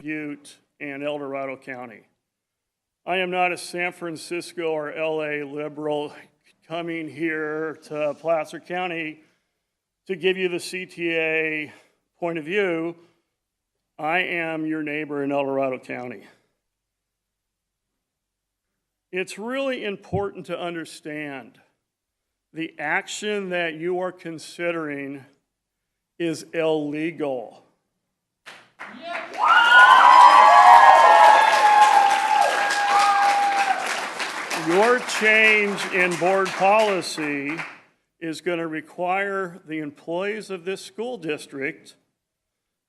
Butte, and El Dorado County. I am not a San Francisco or LA liberal coming here to Placer County to give you the CTA point of view. I am your neighbor in El Dorado County. It's really important to understand the action that you are considering is illegal. Your change in board policy is going to require the employees of this school district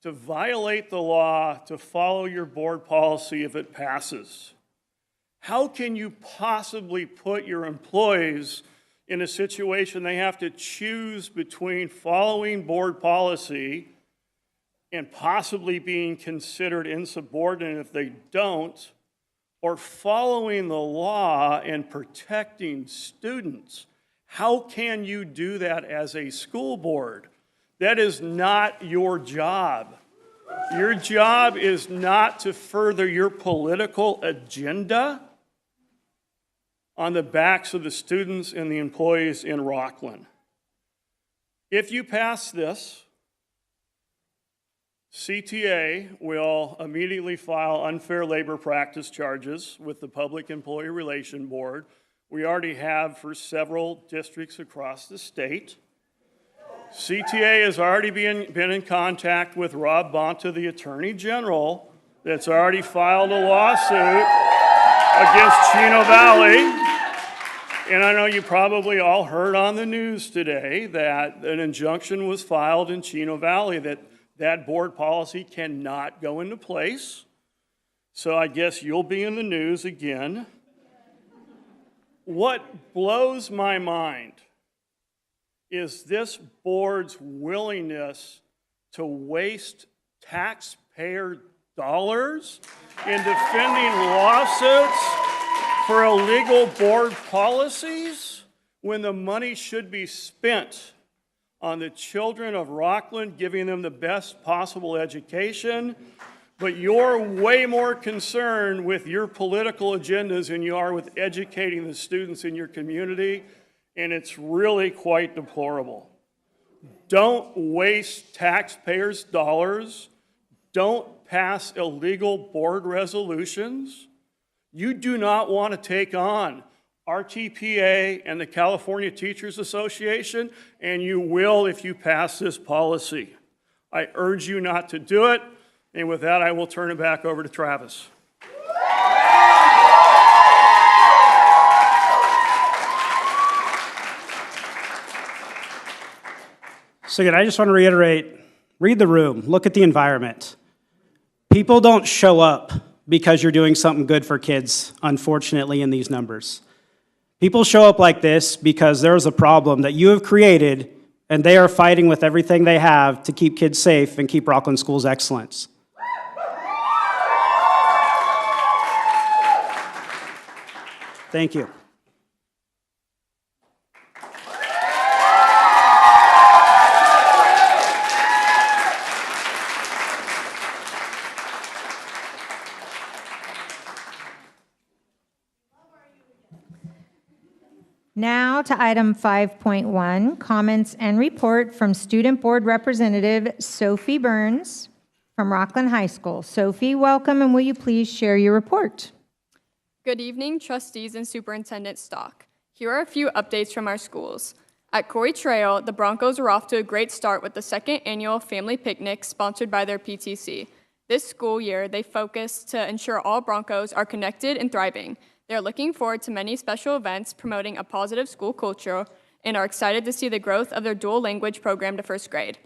to violate the law to follow your board policy if it passes. How can you possibly put your employees in a situation they have to choose between following board policy and possibly being considered insubordinate if they don't, or following the law and protecting students? How can you do that as a school board? That is not your job. Your job is not to further your political agenda on the backs of the students and the employees in Rocklin. If you pass this, CTA will immediately file unfair labor practice charges with the Public Employee Relation Board. We already have for several districts across the state. CTA has already been in contact with Rob Bonta, the Attorney General, that's already filed a lawsuit against Chino Valley. And I know you probably all heard on the news today that an injunction was filed in Chino Valley that board policy cannot go into place. So I guess you'll be in the news again. What blows my mind is this board's willingness to waste taxpayer dollars in defending lawsuits for illegal board policies when the money should be spent on the children of Rocklin, giving them the best possible education. But you're way more concerned with your political agendas than you are with educating the students in your community, and it's really quite deplorable. Don't waste taxpayers' dollars. Don't pass illegal board resolutions. You do not want to take on RTPA and the California Teachers Association, and you will if you pass this policy. I urge you not to do it, and with that, I will turn it back over to Travis. So again, I just want to reiterate, read the room, look at the environment. People don't show up because you're doing something good for kids, unfortunately, in these numbers. People show up like this because there's a problem that you have created, and they are fighting with everything they have to keep kids safe and keep Rocklin Schools excellence. Thank you. Now to item 5.1, comments and report from Student Board Representative Sophie Burns from Rocklin High School. Sophie, welcome, and will you please share your report? Good evening, trustees and Superintendent Stock. Here are a few updates from our schools. At Corey Trail, the Broncos are off to a great start with the second annual family picnic sponsored by their PTC. This school year, they focus to ensure all Broncos are connected and thriving. They're looking forward to many special events promoting a positive school culture and are excited to see the growth of their dual language program to first grade.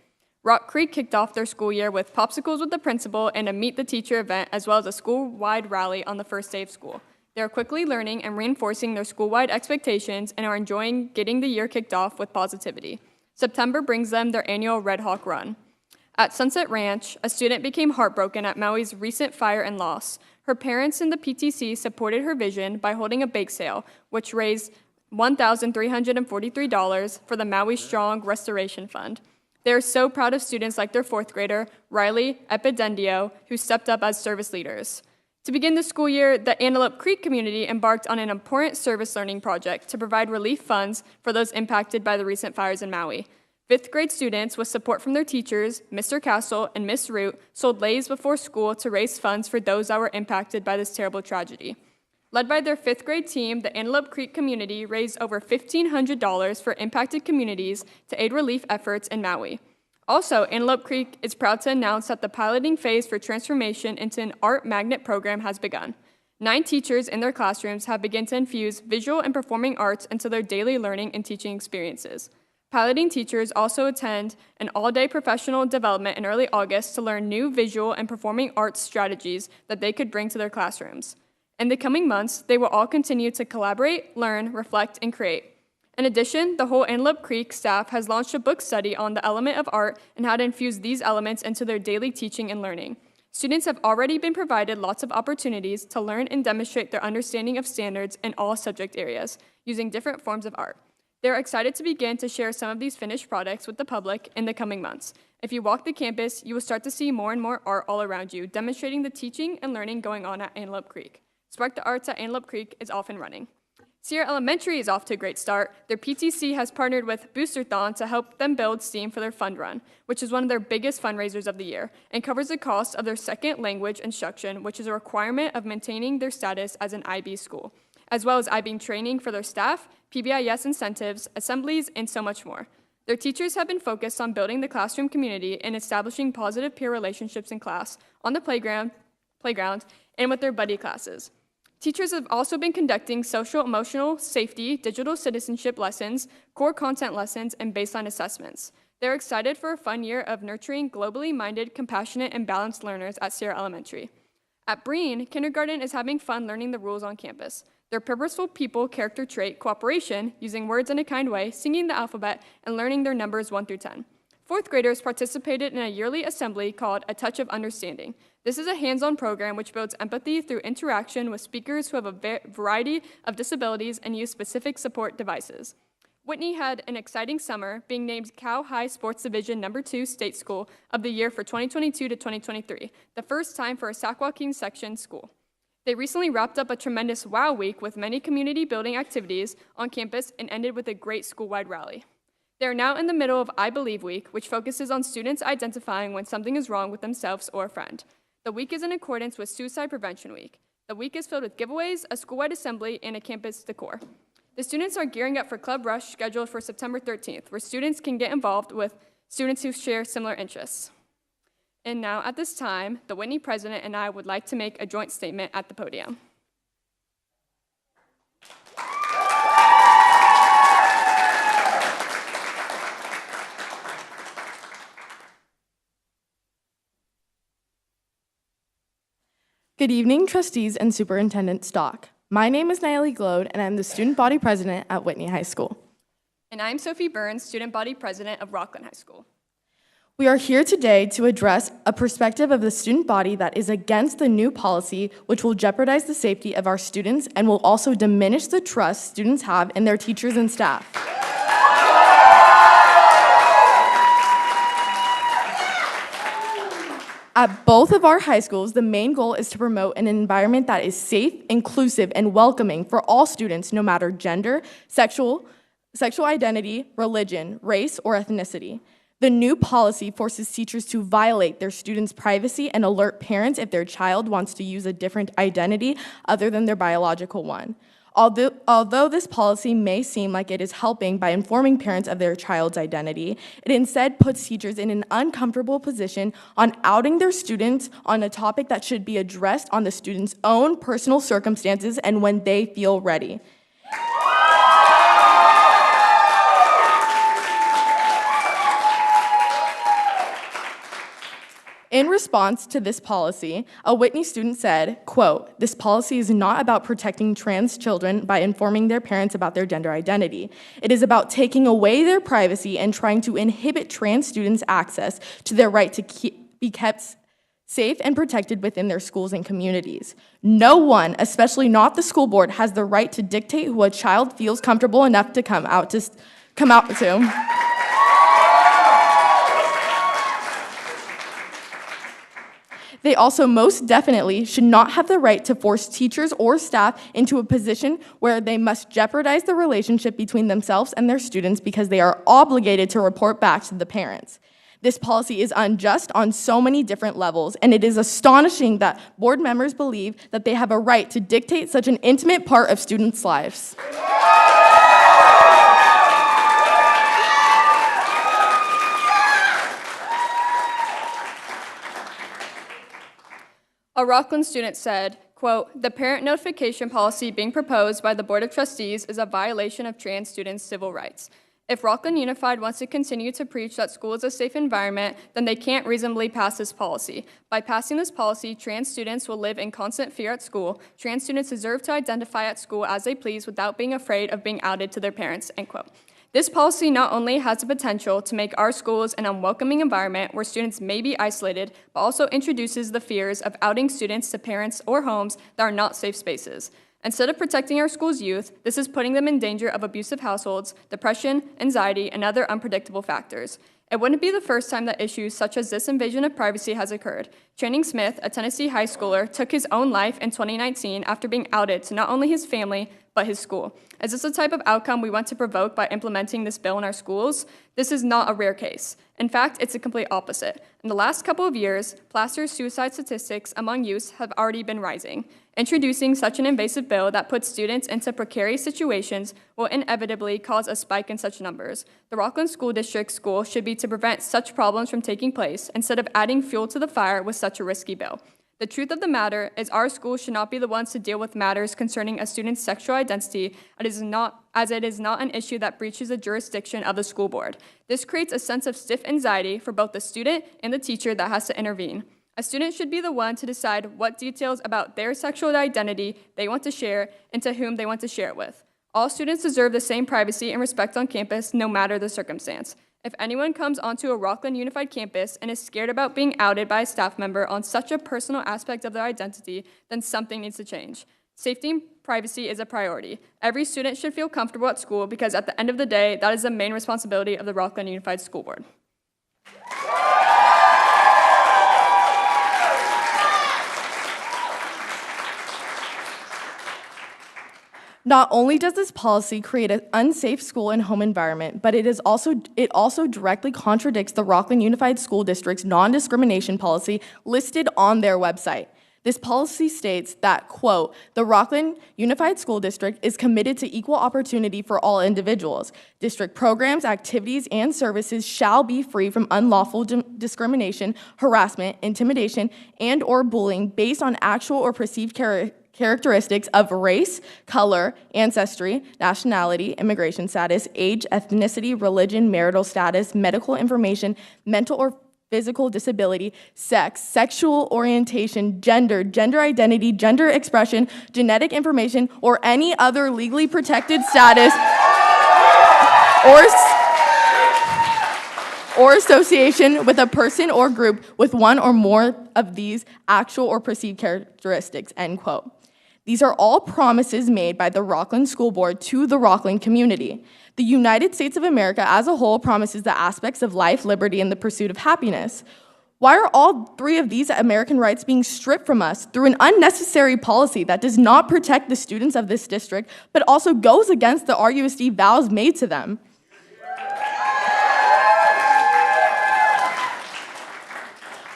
Rock Creek kicked off their school year with popsicles with the principal and a meet the teacher event, as well as a school-wide rally on the first day of school. They are quickly learning and reinforcing their school-wide expectations and are enjoying getting the year kicked off with positivity. September brings them their annual Red Hawk run. At Sunset Ranch, a student became heartbroken at Maui's recent fire and loss. Her parents and the PTC supported her vision by holding a bake sale, which raised $1,343 for the Maui Strong Restoration Fund. They are so proud of students like their fourth grader, Riley Epidendio, who stepped up as service leaders. To begin the school year, the Antelope Creek community embarked on an important service learning project to provide relief funds for those impacted by the recent fires in Maui. Fifth grade students, with support from their teachers, Mr. Castle and Miss Root, sold leis before school to raise funds for those that were impacted by this terrible tragedy. Led by their fifth grade team, the Antelope Creek community raised over $1,500 for impacted communities to aid relief efforts in Maui. Also, Antelope Creek is proud to announce that the piloting phase for transformation into an art magnet program has begun. 9 teachers in their classrooms have begun to infuse visual and performing arts into their daily learning and teaching experiences. Piloting teachers also attend an all-day professional development in early August to learn new visual and performing arts strategies that they could bring to their classrooms. In the coming months, they will all continue to collaborate, learn, reflect, and create. In addition, the whole Antelope Creek staff has launched a book study on the element of art and how to infuse these elements into their daily teaching and learning. Students have already been provided lots of opportunities to learn and demonstrate their understanding of standards in all subject areas, using different forms of art. They're excited to begin to share some of these finished products with the public in the coming months. If you walk the campus, you will start to see more and more art all around you, demonstrating the teaching and learning going on at Antelope Creek. Spark the Arts at Antelope Creek is off and running. Sierra Elementary is off to a great start. Their PTC has partnered with Boosterthon to help them build steam for their fund run, which is one of their biggest fundraisers of the year, and covers the cost of their second language instruction, which is a requirement of maintaining their status as an IB school, as well as IB training for their staff, PBIS incentives, assemblies, and so much more. Their teachers have been focused on building the classroom community and establishing positive peer relationships in class, on the playground, and with their buddy classes. Teachers have also been conducting social, emotional, safety, digital citizenship lessons, core content lessons, and baseline assessments. They're excited for a fun year of nurturing globally minded, compassionate, and balanced learners at Sierra Elementary. At Breen, kindergarten is having fun learning the rules on campus. Their purposeful people character trait, cooperation, using words in a kind way, singing the alphabet, and learning their numbers 1 through 10. Fourth graders participated in a yearly assembly called A Touch of Understanding. This is a hands-on program which builds empathy through interaction with speakers who have a variety of disabilities and use specific support devices. Whitney had an exciting summer, being named Cal High Sports Division No. 2 State School of the Year for 2022 to 2023, the first time for a Sac-Joaquin section school. They recently wrapped up a tremendous WOW week with many community building activities on campus and ended with a great school-wide rally. They are now in the middle of I Believe Week, which focuses on students identifying when something is wrong with themselves or a friend. The week is in accordance with Suicide Prevention Week. The week is filled with giveaways, a school-wide assembly, and a campus decor. The students are gearing up for Club Rush, scheduled for September 13th, where students can get involved with students who share similar interests. And now, at this time, the Whitney president and I would like to make a joint statement at the podium. Good evening, trustees and Superintendent Stock. My name is Nayeli Glode, and I'm the student body president at Whitney High School. And I'm Sophie Burns, student body president of Rocklin High School. We are here today to address a perspective of the student body that is against the new policy, which will jeopardize the safety of our students and will also diminish the trust students have in their teachers and staff. At both of our high schools, the main goal is to promote an environment that is safe, inclusive, and welcoming for all students, no matter gender, sexual identity, religion, race, or ethnicity. The new policy forces teachers to violate their students' privacy and alert parents if their child wants to use a different identity other than their biological one. Although this policy may seem like it is helping by informing parents of their child's identity, it instead puts teachers in an uncomfortable position on outing their students on a topic that should be addressed on the student's own personal circumstances and when they feel ready. In response to this policy, a Whitney student said, quote, "This policy is not about protecting trans children by informing their parents about their gender identity. It is about taking away their privacy and trying to inhibit trans students' access to their right to be kept safe and protected within their schools and communities. No one, especially not the school board, has the right to dictate who a child feels comfortable enough to come out to." They also most definitely should not have the right to force teachers or staff into a position where they must jeopardize the relationship between themselves and their students because they are obligated to report back to the parents. This policy is unjust on so many different levels, and it is astonishing that board members believe that they have a right to dictate such an intimate part of students' lives. A Rocklin student said, quote, "The parent notification policy being proposed by the Board of Trustees is a violation of trans students' civil rights. If Rocklin Unified wants to continue to preach that school is a safe environment, then they can't reasonably pass this policy. By passing this policy, trans students will live in constant fear at school. Trans students deserve to identify at school as they please without being afraid of being outed to their parents," end quote. This policy not only has the potential to make our schools an unwelcoming environment where students may be isolated, but also introduces the fears of outing students to parents or homes that are not safe spaces. Instead of protecting our school's youth, this is putting them in danger of abusive households, depression, anxiety, and other unpredictable factors. It wouldn't be the first time that issues such as this invasion of privacy has occurred. Channing Smith, a Tennessee high schooler, took his own life in 2019 after being outed to not only his family, but his school. Is this the type of outcome we want to provoke by implementing this bill in our schools? This is not a rare case. In fact, it's the complete opposite. In the last couple of years, Placer's suicide statistics among youth have already been rising. Introducing such an invasive bill that puts students into precarious situations will inevitably cause a spike in such numbers. The Rocklin School District's goal should be to prevent such problems from taking place instead of adding fuel to the fire with such a risky bill. The truth of the matter is our schools should not be the ones to deal with matters concerning a student's sexual identity, as it is not an issue that breaches the jurisdiction of the school board. This creates a sense of stiff anxiety for both the student and the teacher that has to intervene. A student should be the one to decide what details about their sexual identity they want to share and to whom they want to share it with. All students deserve the same privacy and respect on campus, no matter the circumstance. If anyone comes onto a Rocklin Unified campus and is scared about being outed by a staff member on such a personal aspect of their identity, then something needs to change. Safety and privacy is a priority. Every student should feel comfortable at school because at the end of the day, that is the main responsibility of the Rocklin Unified School Board. Not only does this policy create an unsafe school and home environment, but it also directly contradicts the Rocklin Unified School District's non-discrimination policy listed on their website. This policy states that, quote, "The Rocklin Unified School District is committed to equal opportunity for all individuals. District programs, activities, and services shall be free from unlawful discrimination, harassment, intimidation, and/or bullying based on actual or perceived characteristics of race, color, ancestry, nationality, immigration status, age, ethnicity, religion, marital status, medical information, mental or physical disability, sex, sexual orientation, gender identity, gender expression, genetic information, or any other legally protected status or association with a person or group with one or more of these actual or perceived characteristics," end quote. These are all promises made by the Rocklin School Board to the Rocklin community. The United States of America as a whole promises the aspects of life, liberty, and the pursuit of happiness. Why are all three of these American rights being stripped from us through an unnecessary policy that does not protect the students of this district, but also goes against the RUSD vows made to them?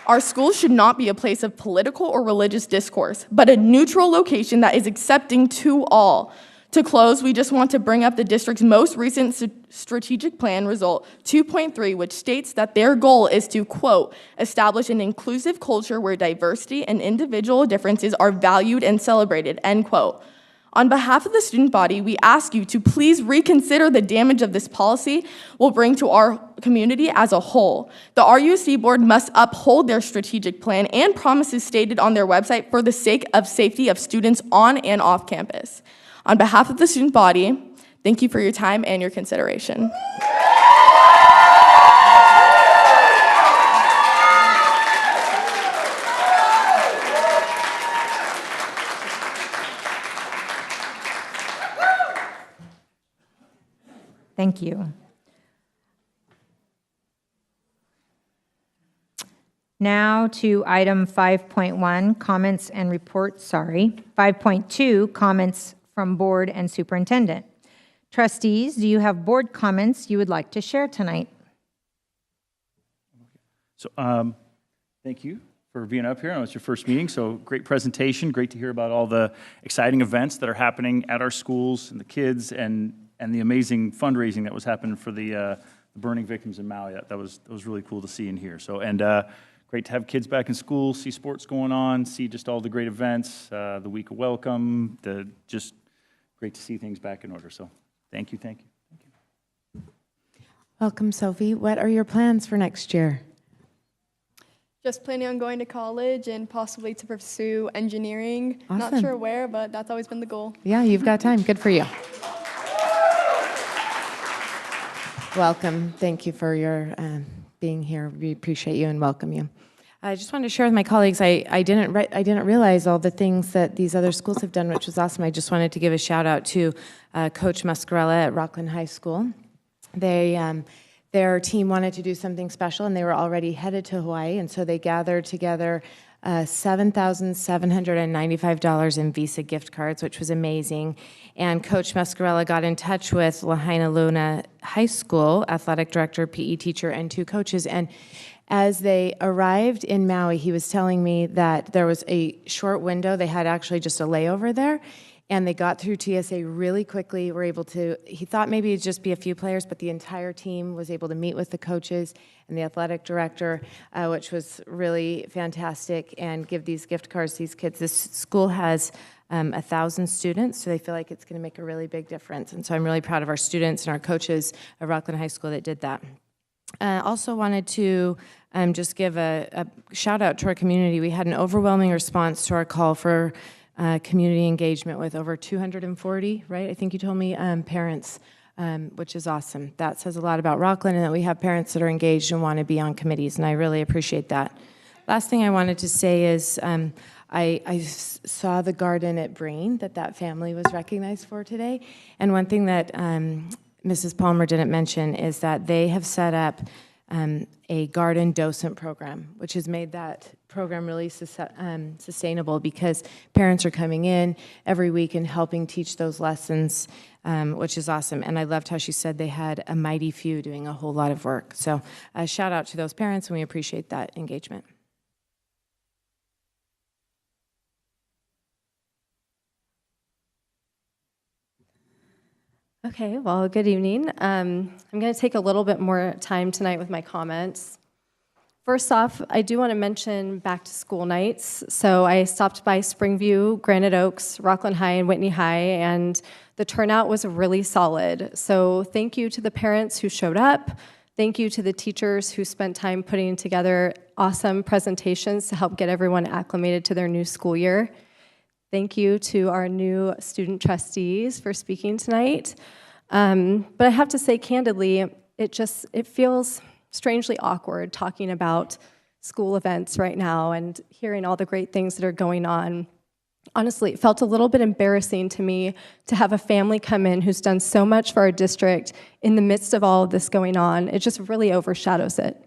Our schools should not be a place of political or religious discourse, but a neutral location that is accepting to all. To close, we just want to bring up the district's most recent strategic plan result 2.3, which states that their goal is to, quote, "establish an inclusive culture where diversity and individual differences are valued and celebrated," end quote. On behalf of the student body, we ask you to please reconsider the damage of this policy will bring to our community as a whole. The RUSD board must uphold their strategic plan and promises stated on their website for the sake of safety of students on and off campus. On behalf of the student body, thank you for your time and your consideration. Thank you. Now to item 5.1, comments and reports, 5.2, comments from board and superintendent. Trustees, do you have board comments you would like to share tonight? So thank you for being up here. I know it's your first meeting, so great presentation. Great to hear about all the exciting events that are happening at our schools and the kids and the amazing fundraising that was happening for the burning victims in Maui. That was really cool to see and hear. So, and great to have kids back in school, see sports going on, see just all the great events, the week of welcome, just great to see things back in order. So thank you, thank you, thank you. Welcome, Sophie. What are your plans for next year? Just planning on going to college and possibly to pursue engineering. Not Awesome. sure where, but that's always been the goal. Yeah, you've got time. Good for you. Welcome. Thank you for your being here. We appreciate you and welcome you. I just wanted to share with my colleagues, I didn't realize all the things that these other schools have done, which was awesome. I just wanted to give a shout out to Coach Muscarella at Rocklin High School. Their team wanted to do something special, and they were already headed to Hawaii, and so they gathered together $7,795 in Visa gift cards, which was amazing. And Coach Muscarella got in touch with Lahaina Luna High School athletic director, PE teacher, and 2 coaches. And as they arrived in Maui, he was telling me that there was a short window. They had actually just a layover there. And they got through TSA really quickly, were able to, he thought maybe it'd just be a few players, but the entire team was able to meet with the coaches and the athletic director, which was really fantastic, and give these gift cards to these kids. This school has 1,000 students, so they feel like it's going to make a really big difference. And so I'm really proud of our students and our coaches at Rocklin High School that did that. Also wanted to just give a shout out to our community. We had an overwhelming response to our call for community engagement with over 240, right? I think you told me, parents, which is awesome. That says a lot about Rocklin, and that we have parents that are engaged and want to be on committees, and I really appreciate that. Last thing I wanted to say is I saw the garden at Brain that family was recognized for today, and one thing that Mrs. Palmer didn't mention is that they have set up a garden docent program, which has made that program really sustainable, because parents are coming in every week and helping teach those lessons, which is awesome. And I loved how she said they had a mighty few doing a whole lot of work. So a shout out to those parents, and we appreciate that engagement. Okay, well, good evening. I'm going to take a little bit more time tonight with my comments. First off, I do want to mention back to school nights. So I stopped by Springview, Granite Oaks, Rocklin High, and Whitney High, and the turnout was really solid. So thank you to the parents who showed up. Thank you to the teachers who spent time putting together awesome presentations to help get everyone acclimated to their new school year. Thank you to our new student trustees for speaking tonight. But I have to say candidly, it feels strangely awkward talking about school events right now and hearing all the great things that are going on. Honestly, it felt a little bit embarrassing to me to have a family come in who's done so much for our district in the midst of all of this going on. It just really overshadows it.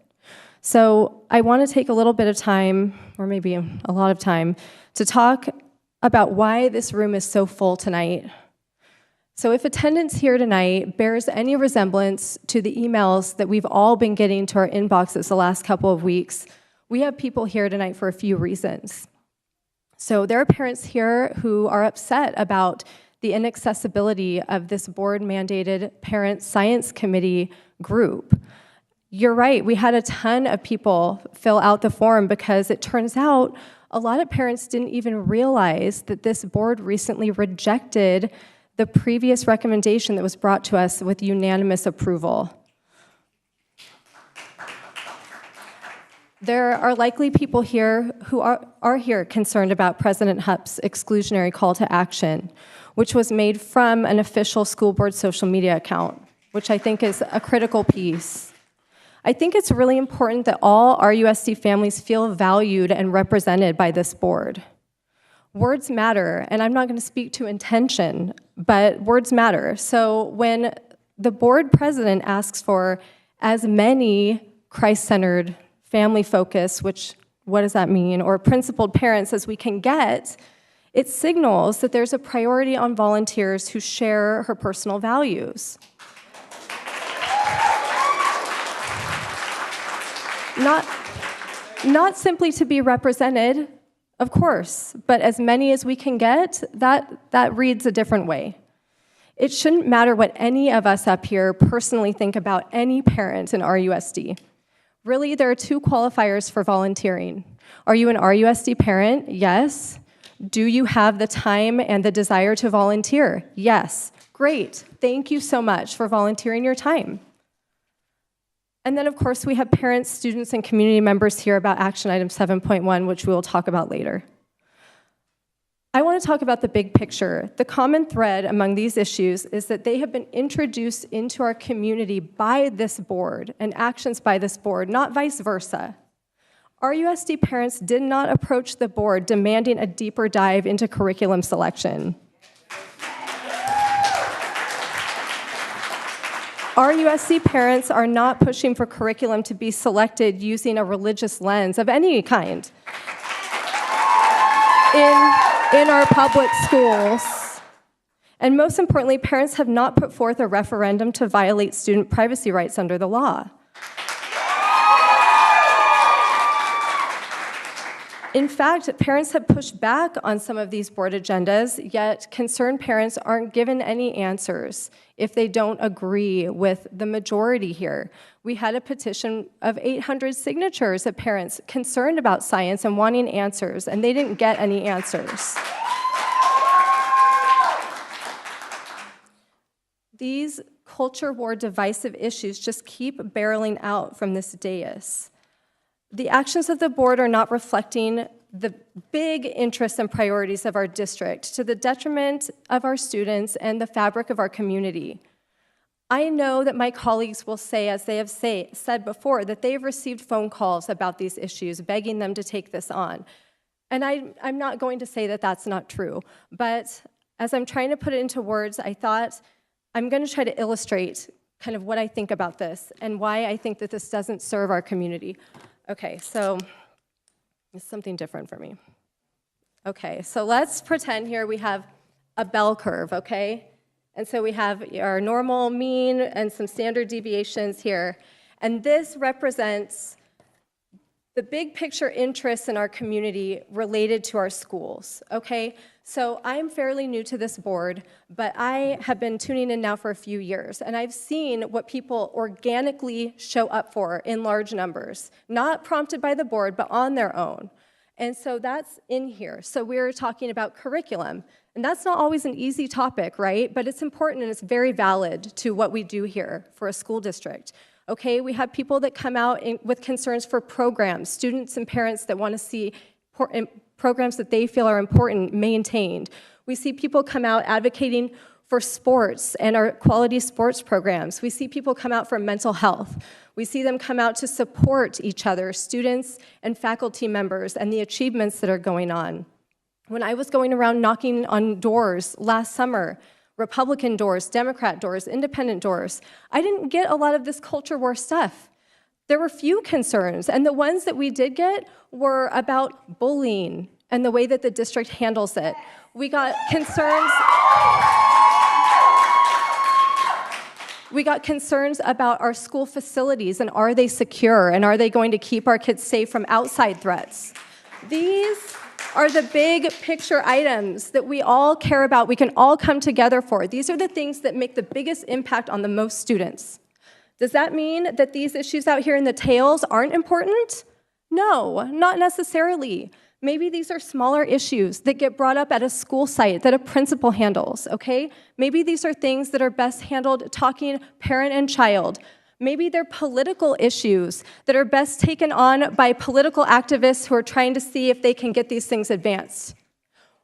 So I want to take a little bit of time, or maybe a lot of time, to talk about why this room is so full tonight. So if attendance here tonight bears any resemblance to the emails that we've all been getting to our inboxes the last couple of weeks, we have people here tonight for a few reasons. So there are parents here who are upset about the inaccessibility of this board-mandated parent science committee group. You're right, we had a ton of people fill out the form because it turns out a lot of parents didn't even realize that this board recently rejected the previous recommendation that was brought to us with unanimous approval. There are likely people here who are here concerned about President Hupp's exclusionary call to action, which was made from an official school board social media account, which I think is a critical piece. I think it's really important that all RUSD families feel valued and represented by this board. Words matter, and I'm not going to speak to intention, but words matter. So when the board president asks for as many Christ-centered, family focus, which what does that mean, or principled parents as we can get, it signals that there's a priority on volunteers who share her personal values. Not simply to be represented, of course, but as many as we can get, that reads a different way. It shouldn't matter what any of us up here personally think about any parent in RUSD. Really, there are two qualifiers for volunteering. Are you an RUSD parent? Yes. Do you have the time and the desire to volunteer? Yes. Great. Thank you so much for volunteering your time. And then, of course, we have parents, students, and community members here about action item 7.1, which we will talk about later. I want to talk about the big picture. The common thread among these issues is that they have been introduced into our community by this board and actions by this board, not vice versa. RUSD parents did not approach the board demanding a deeper dive into curriculum selection. RUSD parents are not pushing for curriculum to be selected using a religious lens of any kind in our public schools. And most importantly, parents have not put forth a referendum to violate student privacy rights under the law. In fact, parents have pushed back on some of these board agendas, yet concerned parents aren't given any answers if they don't agree with the majority here. We had a petition of 800 signatures of parents concerned about science and wanting answers, and they didn't get any answers. These culture war divisive issues just keep barreling out from this dais. The actions of the board are not reflecting the big interests and priorities of our district to the detriment of our students and the fabric of our community. I know that my colleagues will say, as they have said before, that they've received phone calls about these issues, begging them to take this on. And I'm not going to say that that's not true, but as I'm trying to put it into words, I thought I'm going to try to illustrate kind of what I think about this and why I think that this doesn't serve our community. Okay, so it's something different for me. Okay, so let's pretend here we have a bell curve, okay? And so we have our normal mean and some standard deviations here. And this represents the big picture interests in our community related to our schools, okay? So I'm fairly new to this board, but I have been tuning in now for a few years, and I've seen what people organically show up for in large numbers, not prompted by the board, but on their own. And so that's in here. So we're talking about curriculum, and that's not always an easy topic, right? But it's important and it's very valid to what we do here for a school district. Okay, we have people that come out with concerns for programs, students and parents that want to see programs that they feel are important maintained. We see people come out advocating for sports and our quality sports programs. We see people come out for mental health. We see them come out to support each other, students and faculty members, and the achievements that are going on. When I was going around knocking on doors last summer, Republican doors, Democrat doors, independent doors, I didn't get a lot of this culture war stuff. There were few concerns, and the ones that we did get were about bullying and the way that the district handles it. We got concerns about our school facilities and are they secure and are they going to keep our kids safe from outside threats. These are the big picture items that we all care about, we can all come together for. These are the things that make the biggest impact on the most students. Does that mean that these issues out here in the tails aren't important? No, not necessarily. Maybe these are smaller issues that get brought up at a school site that a principal handles, okay? Maybe these are things that are best handled talking parent and child. Maybe they're political issues that are best taken on by political activists who are trying to see if they can get these things advanced.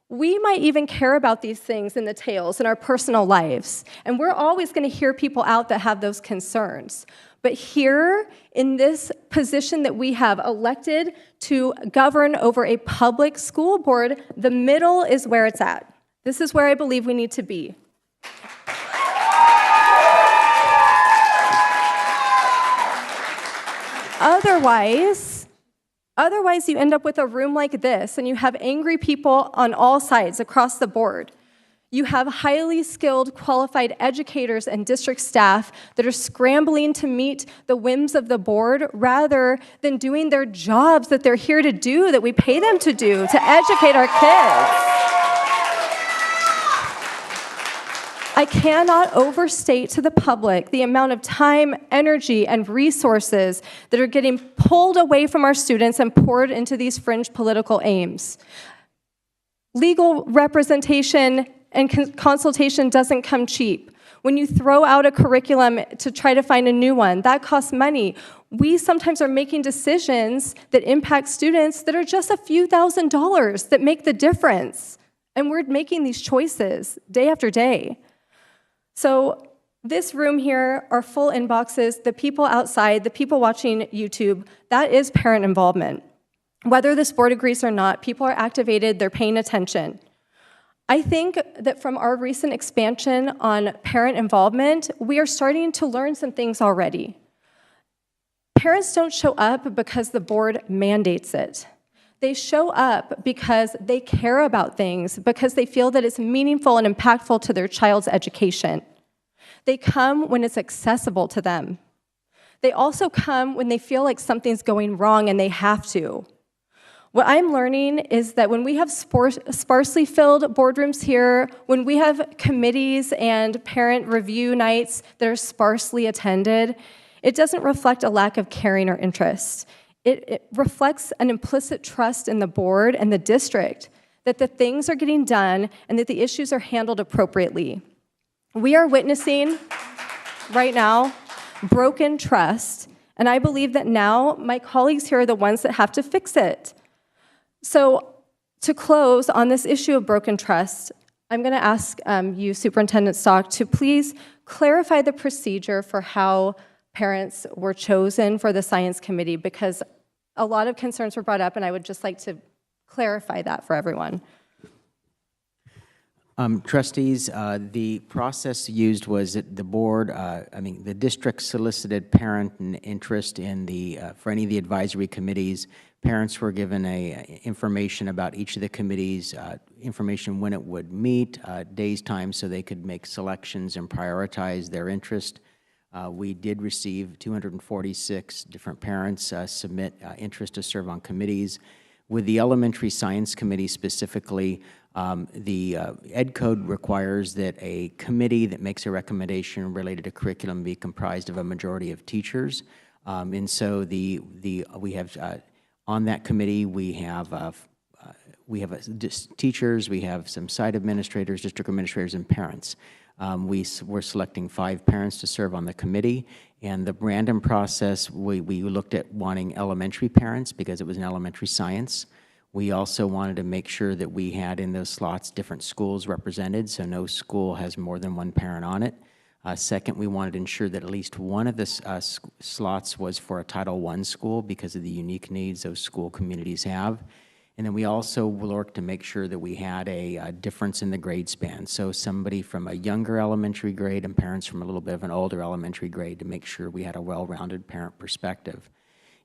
We might even care about these things in the tails in our personal lives, and we're always going to hear people out that have those concerns. But here, in this position that we have elected to govern over a public school board, the middle is where it's at. This is where I believe we need to be. Otherwise, Otherwise, you end up with a room like this, and you have angry people on all sides across the board. You have highly skilled, qualified educators and district staff that are scrambling to meet the whims of the board rather than doing their jobs that they're here to do, that we pay them to do, to educate our kids. I cannot overstate to the public the amount of time, energy, and resources that are getting pulled away from our students and poured into these fringe political aims. Legal representation and consultation doesn't come cheap. When you throw out a curriculum to try to find a new one, that costs money. We sometimes are making decisions that impact students that are just a few $1,000s that make the difference. And we're making these choices day after day. So this room here, our full inboxes, the people outside, the people watching YouTube, that is parent involvement. Whether this board agrees or not, people are activated, they're paying attention. I think that from our recent expansion on parent involvement, we are starting to learn some things already. Parents don't show up because the board mandates it. They show up because they care about things, because they feel that it's meaningful and impactful to their child's education. They come when it's accessible to them. They also come when they feel like something's going wrong and they have to. What I'm learning is that when we have sparsely filled boardrooms here, when we have committees and parent review nights that are sparsely attended, it doesn't reflect a lack of caring or interest. It reflects an implicit trust in the board and the district that the things are getting done and that the issues are handled appropriately. We are witnessing right now broken trust, and I believe that now my colleagues here are the ones that have to fix it. So to close on this issue of broken trust, I'm going to ask you, Superintendent Stock, to please clarify the procedure for how parents were chosen for the Science Committee, because a lot of concerns were brought up, and I would just like to clarify that for everyone. Trustees, the process used was that the board, the district solicited parent interest in for any of the advisory committees. Parents were given information about each of the committees, information when it would meet, days, time, so they could make selections and prioritize their interest. We did receive 246 different parents submit interest to serve on committees. With the Elementary Science Committee specifically, the Ed Code requires that a committee that makes a recommendation related to curriculum be comprised of a majority of teachers. And so we have on that committee we have teachers, we have some site administrators, district administrators, and parents. We're selecting 5 parents to serve on the committee, and the random process, we looked at wanting elementary parents because it was an elementary science. We also wanted to make sure that we had in those slots different schools represented, so no school has more than 1 parent on it. Second, we wanted to ensure that at least one of the slots was for a Title I school because of the unique needs those school communities have. And then we also worked to make sure that we had a difference in the grade span. So somebody from a younger elementary grade and parents from a little bit of an older elementary grade to make sure we had a well-rounded parent perspective.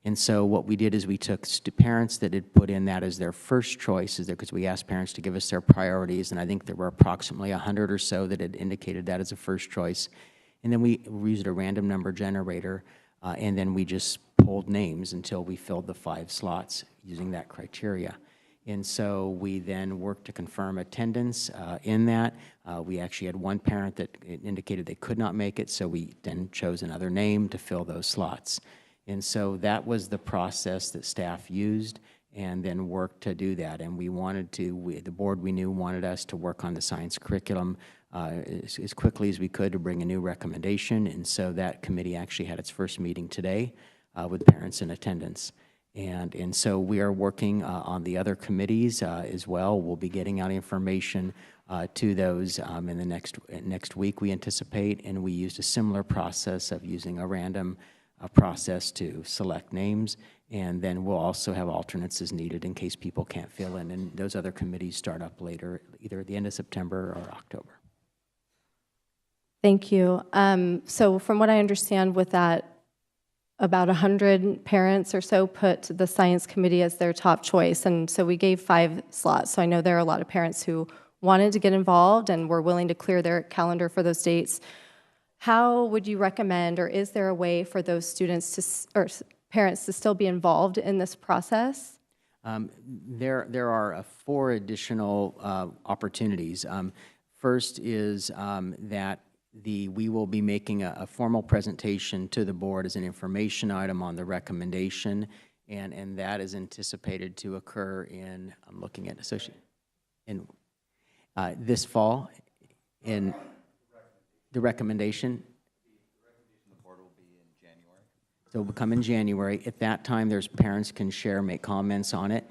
And so what we did is we took parents that had put in that as their first choice, because we asked parents to give us their priorities, and I think there were approximately 100 or so that had indicated that as a first choice. And then we used a random number generator, and then we just pulled names until we filled the 5 slots using that criteria. And so we then worked to confirm attendance in that. We actually had 1 parent that indicated they could not make it, so we then chose another name to fill those slots. And so that was the process that staff used and then worked to do that. And we wanted to, the board we knew wanted us to work on the science curriculum as quickly as we could to bring a new recommendation. And so that committee actually had its first meeting today with parents in attendance. And so we are working on the other committees as well. We'll be getting out information to those in the next week, we anticipate. And we used a similar process of using a random process to select names, and then we'll also have alternates as needed in case people can't fill in, and those other committees start up later, either at the end of September or October. Thank you. So from what I understand with that about 100 parents or so put the science committee as their top choice. And so we gave 5 slots. So I know there are a lot of parents who wanted to get involved and were willing to clear their calendar for those dates. How would you recommend, or is there a way for those students or parents to still be involved in this process? There are 4 additional opportunities. First is that we will be making a formal presentation to the board as an information item on the recommendation, and that is anticipated to occur in, I'm looking at this fall, in the recommendation. The board will be in January. So it will come in January. At that time, parents can share, make comments on it.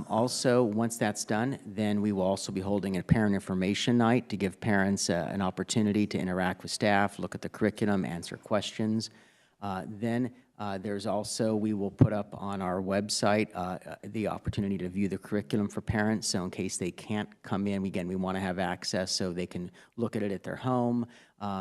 Also, once that's done, then we will also be holding a parent information night to give parents an opportunity to interact with staff, look at the curriculum, answer questions. Then there's also, we will put up on our website the opportunity to view the curriculum for parents. So in case they can't come in, again, we want to have access so they can look at it at their home.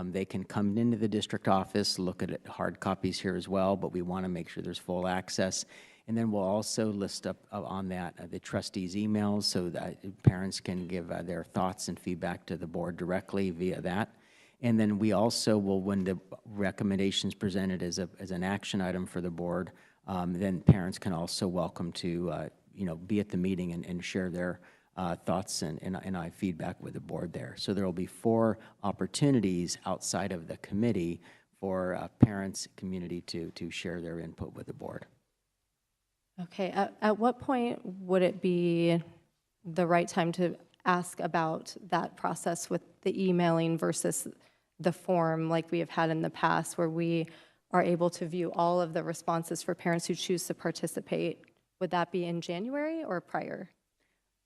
They can come into the district office, look at it, hard copies here as well, but we want to make sure there's full access. And then we'll also list up on that the trustees' emails so that parents can give their thoughts and feedback to the board directly via that. And then we also will, when the recommendations presented as an action item for the board, then parents can also welcome to be at the meeting and share their thoughts and feedback with the board there. So there will be 4 opportunities outside of the committee for parents, community to share their input with the board. Okay, at what point would it be the right time to ask about that process with the emailing versus the form like we have had in the past, where we are able to view all of the responses for parents who choose to participate? Would that be in January or prior?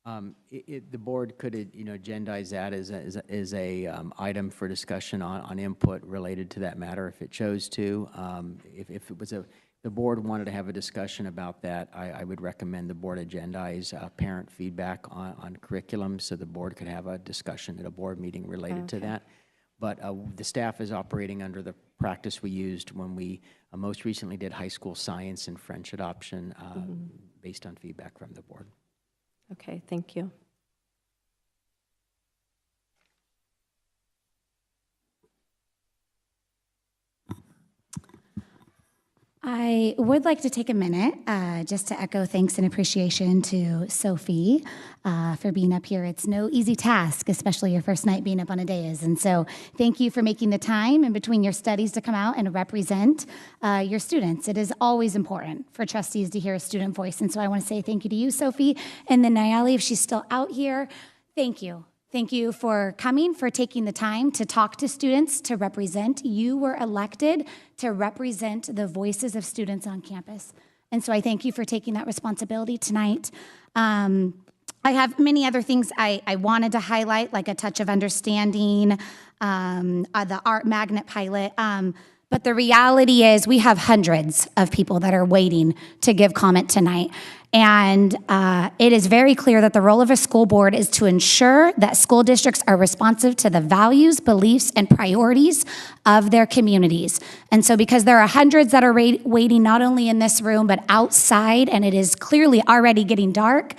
The board could agendize that as a item for discussion on input related to that matter if it chose to. If it was the board wanted to have a discussion about that, I would recommend the board agendize parent feedback on curriculum so the board could have a discussion at a board meeting related to that. But the staff is operating under the practice we used when we most recently did high school science and French adoption based on feedback from the board. Okay, thank you. I would like to take a minute just to echo thanks and appreciation to Sophie for being up here. It's no easy task, especially your first night being up on a dais. And so thank you for making the time in between your studies to come out and represent your students. It is always important for trustees to hear a student voice. And so I want to say thank you to you, Sophie. And then Nayeli, if she's still out here, thank you. Thank you for coming, for taking the time to talk to students, to represent. You were elected to represent the voices of students on campus. And so I thank you for taking that responsibility tonight. I have many other things I wanted to highlight, like a touch of understanding, the art magnet pilot. But the reality is we have hundreds of people that are waiting to give comment tonight. And it is very clear that the role of a school board is to ensure that school districts are responsive to the values, beliefs, and priorities of their communities. And so because there are hundreds that are waiting not only in this room, but outside, and it is clearly already getting dark,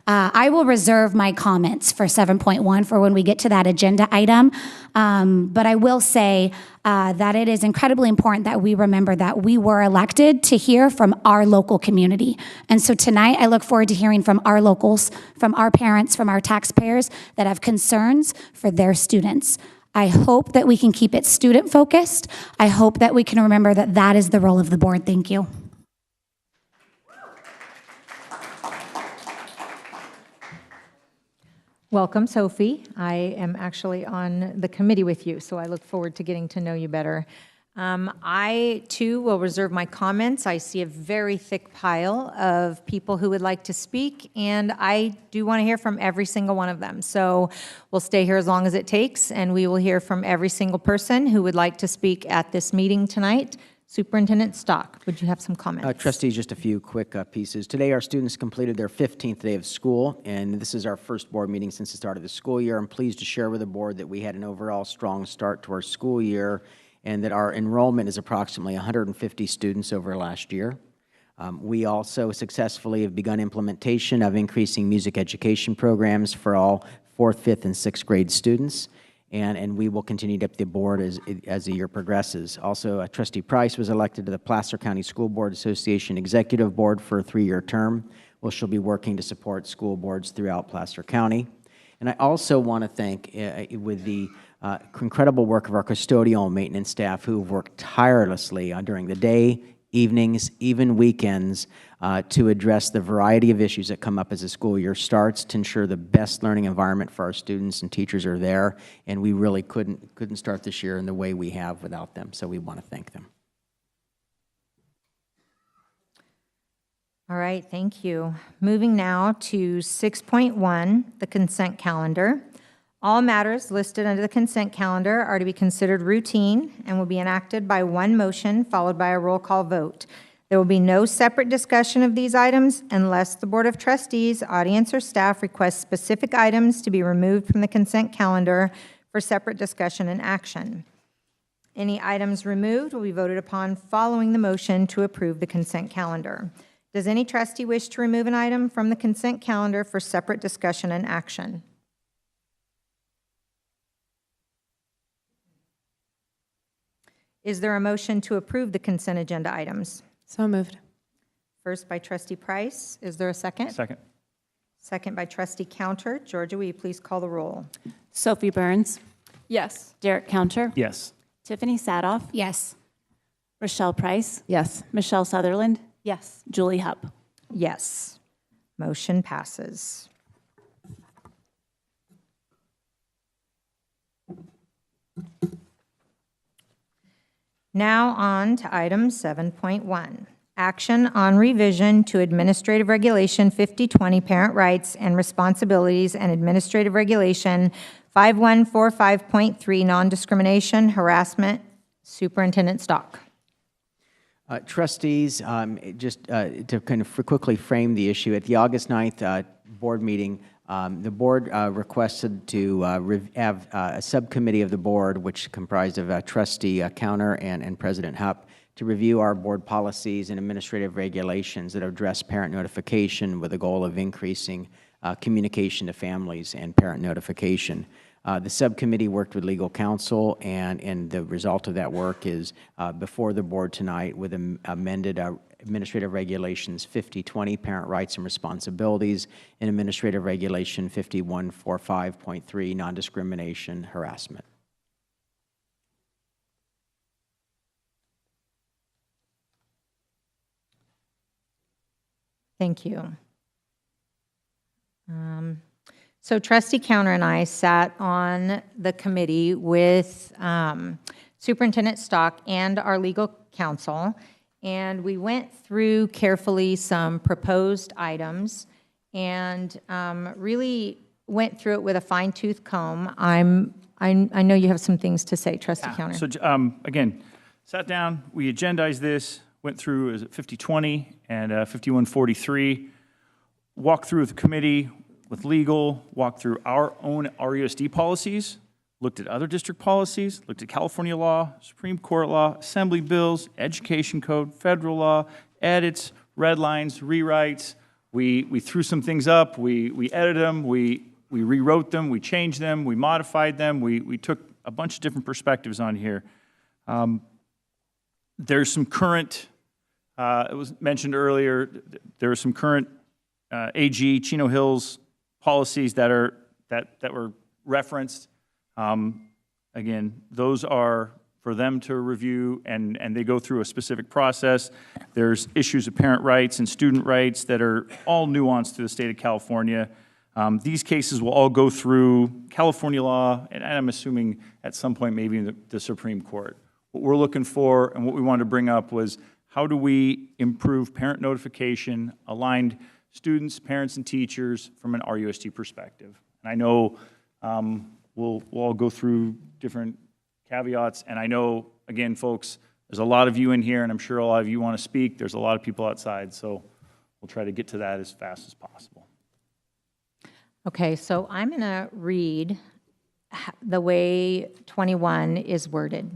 I will reserve my comments for 7.1 for when we get to that agenda item. But I will say that it is incredibly important that we remember that we were elected to hear from our local community. And so tonight, I look forward to hearing from our locals, from our parents, from our taxpayers that have concerns for their students. I hope that we can keep it student-focused. I hope that we can remember that that is the role of the board. Thank you. Welcome, Sophie. I am actually on the committee with you, so I look forward to getting to know you better. I, too, will reserve my comments. I see a very thick pile of people who would like to speak, and I do want to hear from every single one of them. So we'll stay here as long as it takes, and we will hear from every single person who would like to speak at this meeting tonight. Superintendent Stock, would you have some comments? Trustees, just a few quick pieces. Today, our students completed their 15th day of school, and this is our first board meeting since the start of the school year. I'm pleased to share with the board that we had an overall strong start to our school year, and that our enrollment is approximately 150 students over last year. We also successfully have begun implementation of increasing music education programs for all 4th, 5th, and 6th grade students, and we will continue to update the board as the year progresses. Also, Trustee Price was elected to the Placer County School Board Association Executive Board for a 3-year term, where she'll be working to support school boards throughout Placer County. And I also want to thank, with the incredible work of our custodial and maintenance staff who have worked tirelessly during the day, evenings, even weekends, to address the variety of issues that come up as the school year starts, to ensure the best learning environment for our students and teachers are there. And we really couldn't start this year in the way we have without them. So we want to thank them. All right, thank you. Moving now to 6.1, the consent calendar. All matters listed under the consent calendar are to be considered routine and will be enacted by one motion followed by a roll call vote. There will be no separate discussion of these items unless the Board of Trustees, audience, or staff requests specific items to be removed from the consent calendar for separate discussion and action. Any items removed will be voted upon following the motion to approve the consent calendar. Does any trustee wish to remove an item from the consent calendar for separate discussion and action? Is there a motion to approve the consent agenda items? So moved. First by Trustee Price. Is there a second? Second. Second by Trustee Counter. Georgia, will you please call the roll? Sophie Burns, Yes. Derek Counter, Yes. Tiffany Sadoff, Yes. Rochelle Price, Yes. Michelle Sutherland, Yes. Julie Hupp. Yes. Motion passes. Now on to item 7.1. Action on revision to Administrative Regulation 5020 Parent Rights and Responsibilities and Administrative Regulation 5145.3 Non-Discrimination, Harassment. Superintendent Stock. Trustees, just to kind of quickly frame the issue, at the August 9th board meeting, the board requested to have a subcommittee of the board, which comprised of Trustee Counter and President Hupp, to review our board policies and administrative regulations that address parent notification with the goal of increasing communication to families and parent notification. The subcommittee worked with legal counsel, and the result of that work is before the board tonight with amended Administrative Regulations 5020, Parent Rights and Responsibilities, and Administrative Regulation 5145.3, Non-Discrimination, Harassment. Thank you. So Trustee Counter and I sat on the committee with Superintendent Stock and our legal counsel, and we went through carefully some proposed items and really went through it with a fine-tooth comb. I know you have some things to say, Trustee Counter. So again, sat down, we agendized this, went through 5020 and 5143, walked through with the committee, with legal, walked through our own RUSD policies, looked at other district policies, looked at California law, Supreme Court law, assembly bills, education code, federal law, edits, red lines, rewrites. We threw some things up, we edited them, we rewrote them, we changed them, we modified them, we took a bunch of different perspectives on here. There's some current, it was mentioned earlier, there are some current AG, Chino Hills policies that were referenced. Again, those are for them to review, and they go through a specific process. There's issues of parent rights and student rights that are all nuanced to the state of California. These cases will all go through California law, and I'm assuming at some point maybe in the Supreme Court. What we're looking for and what we wanted to bring up was how do we improve parent notification, aligned students, parents, and teachers from an RUSD perspective. And I know we'll all go through different caveats, and I know, again, folks, there's a lot of you in here, and I'm sure a lot of you want to speak. There's a lot of people outside, so we'll try to get to that as fast as possible. Okay, so I'm going to read the way 21 is worded.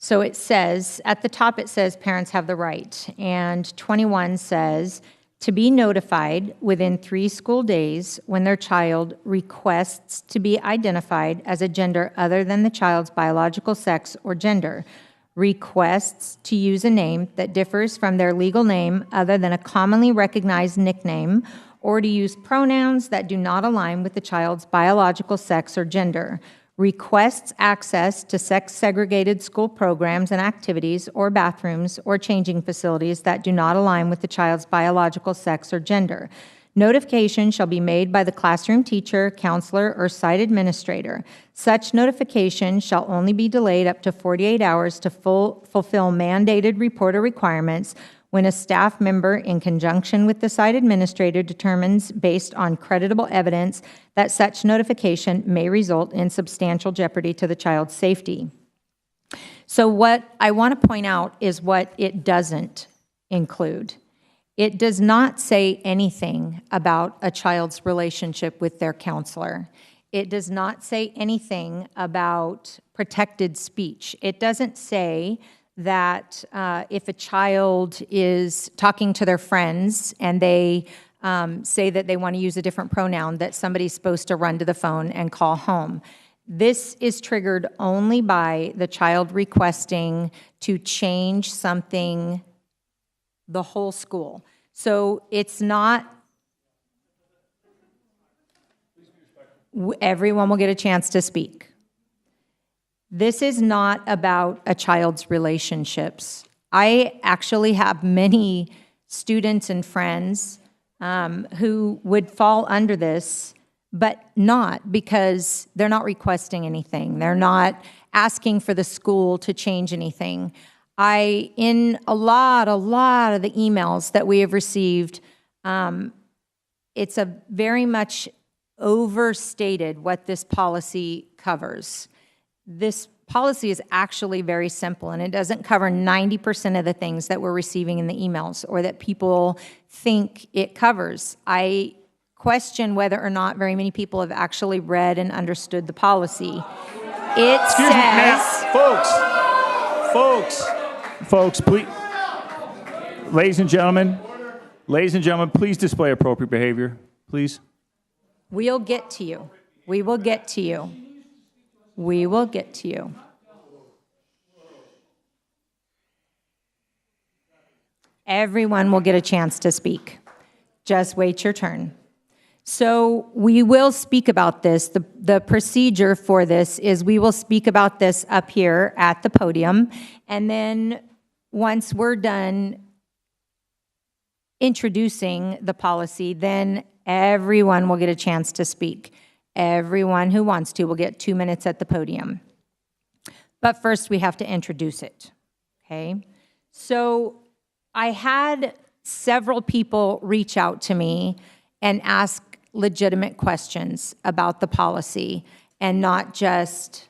So it says, at the top it says parents have the right, and 21 says to be notified within 3 school days when their child requests to be identified as a gender other than the child's biological sex or gender, requests to use a name that differs from their legal name other than a commonly recognized nickname, or to use pronouns that do not align with the child's biological sex or gender, requests access to sex-segregated school programs and activities or bathrooms or changing facilities that do not align with the child's biological sex or gender. Notification shall be made by the classroom teacher, counselor, or site administrator. Such notification shall only be delayed up to 48 hours to fulfill mandated reporter requirements when a staff member, in conjunction with the site administrator, determines, based on creditable evidence, that such notification may result in substantial jeopardy to the child's safety. So what I want to point out is what it doesn't include. It does not say anything about a child's relationship with their counselor. It does not say anything about protected speech. It doesn't say that if a child is talking to their friends and they say that they want to use a different pronoun, that somebody's supposed to run to the phone and call home. This is triggered only by the child requesting to change something, the whole school. So it's not, everyone will get a chance to speak. This is not about a child's relationships. I actually have many students and friends who would fall under this, but not because they're not requesting anything. They're not asking for the school to change anything. In a lot of the emails that we have received, it's a very much overstated what this policy covers. This policy is actually very simple, and it doesn't cover 90% of the things that we're receiving in the emails or that people think it covers. I question whether or not very many people have actually read and understood the policy. It Excuse me, folks, please. Ladies and gentlemen, please display appropriate behavior, please. We'll get to you. We will get to you. We will get to you. Everyone will get a chance to speak. Just wait your turn. So we will speak about this. The procedure for this is we will speak about this up here at the podium, and then once we're done introducing the policy, then everyone will get a chance to speak. Everyone who wants to will get 2 minutes at the podium. But first, we have to introduce it, okay? So I had several people reach out to me and ask legitimate questions about the policy and not just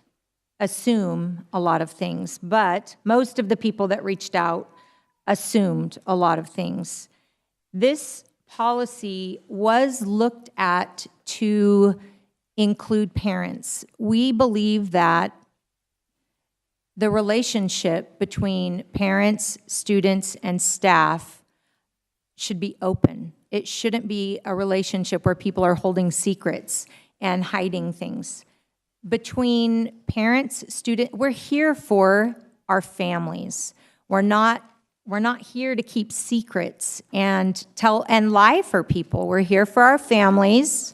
assume a lot of things. But most of the people that reached out assumed a lot of things. This policy was looked at to include parents. We believe that the relationship between parents, students, and staff should be open. It shouldn't be a relationship where people are holding secrets and hiding things. Between parents, students, we're here for our families. We're not here to keep secrets and lie for people. We're here for our families,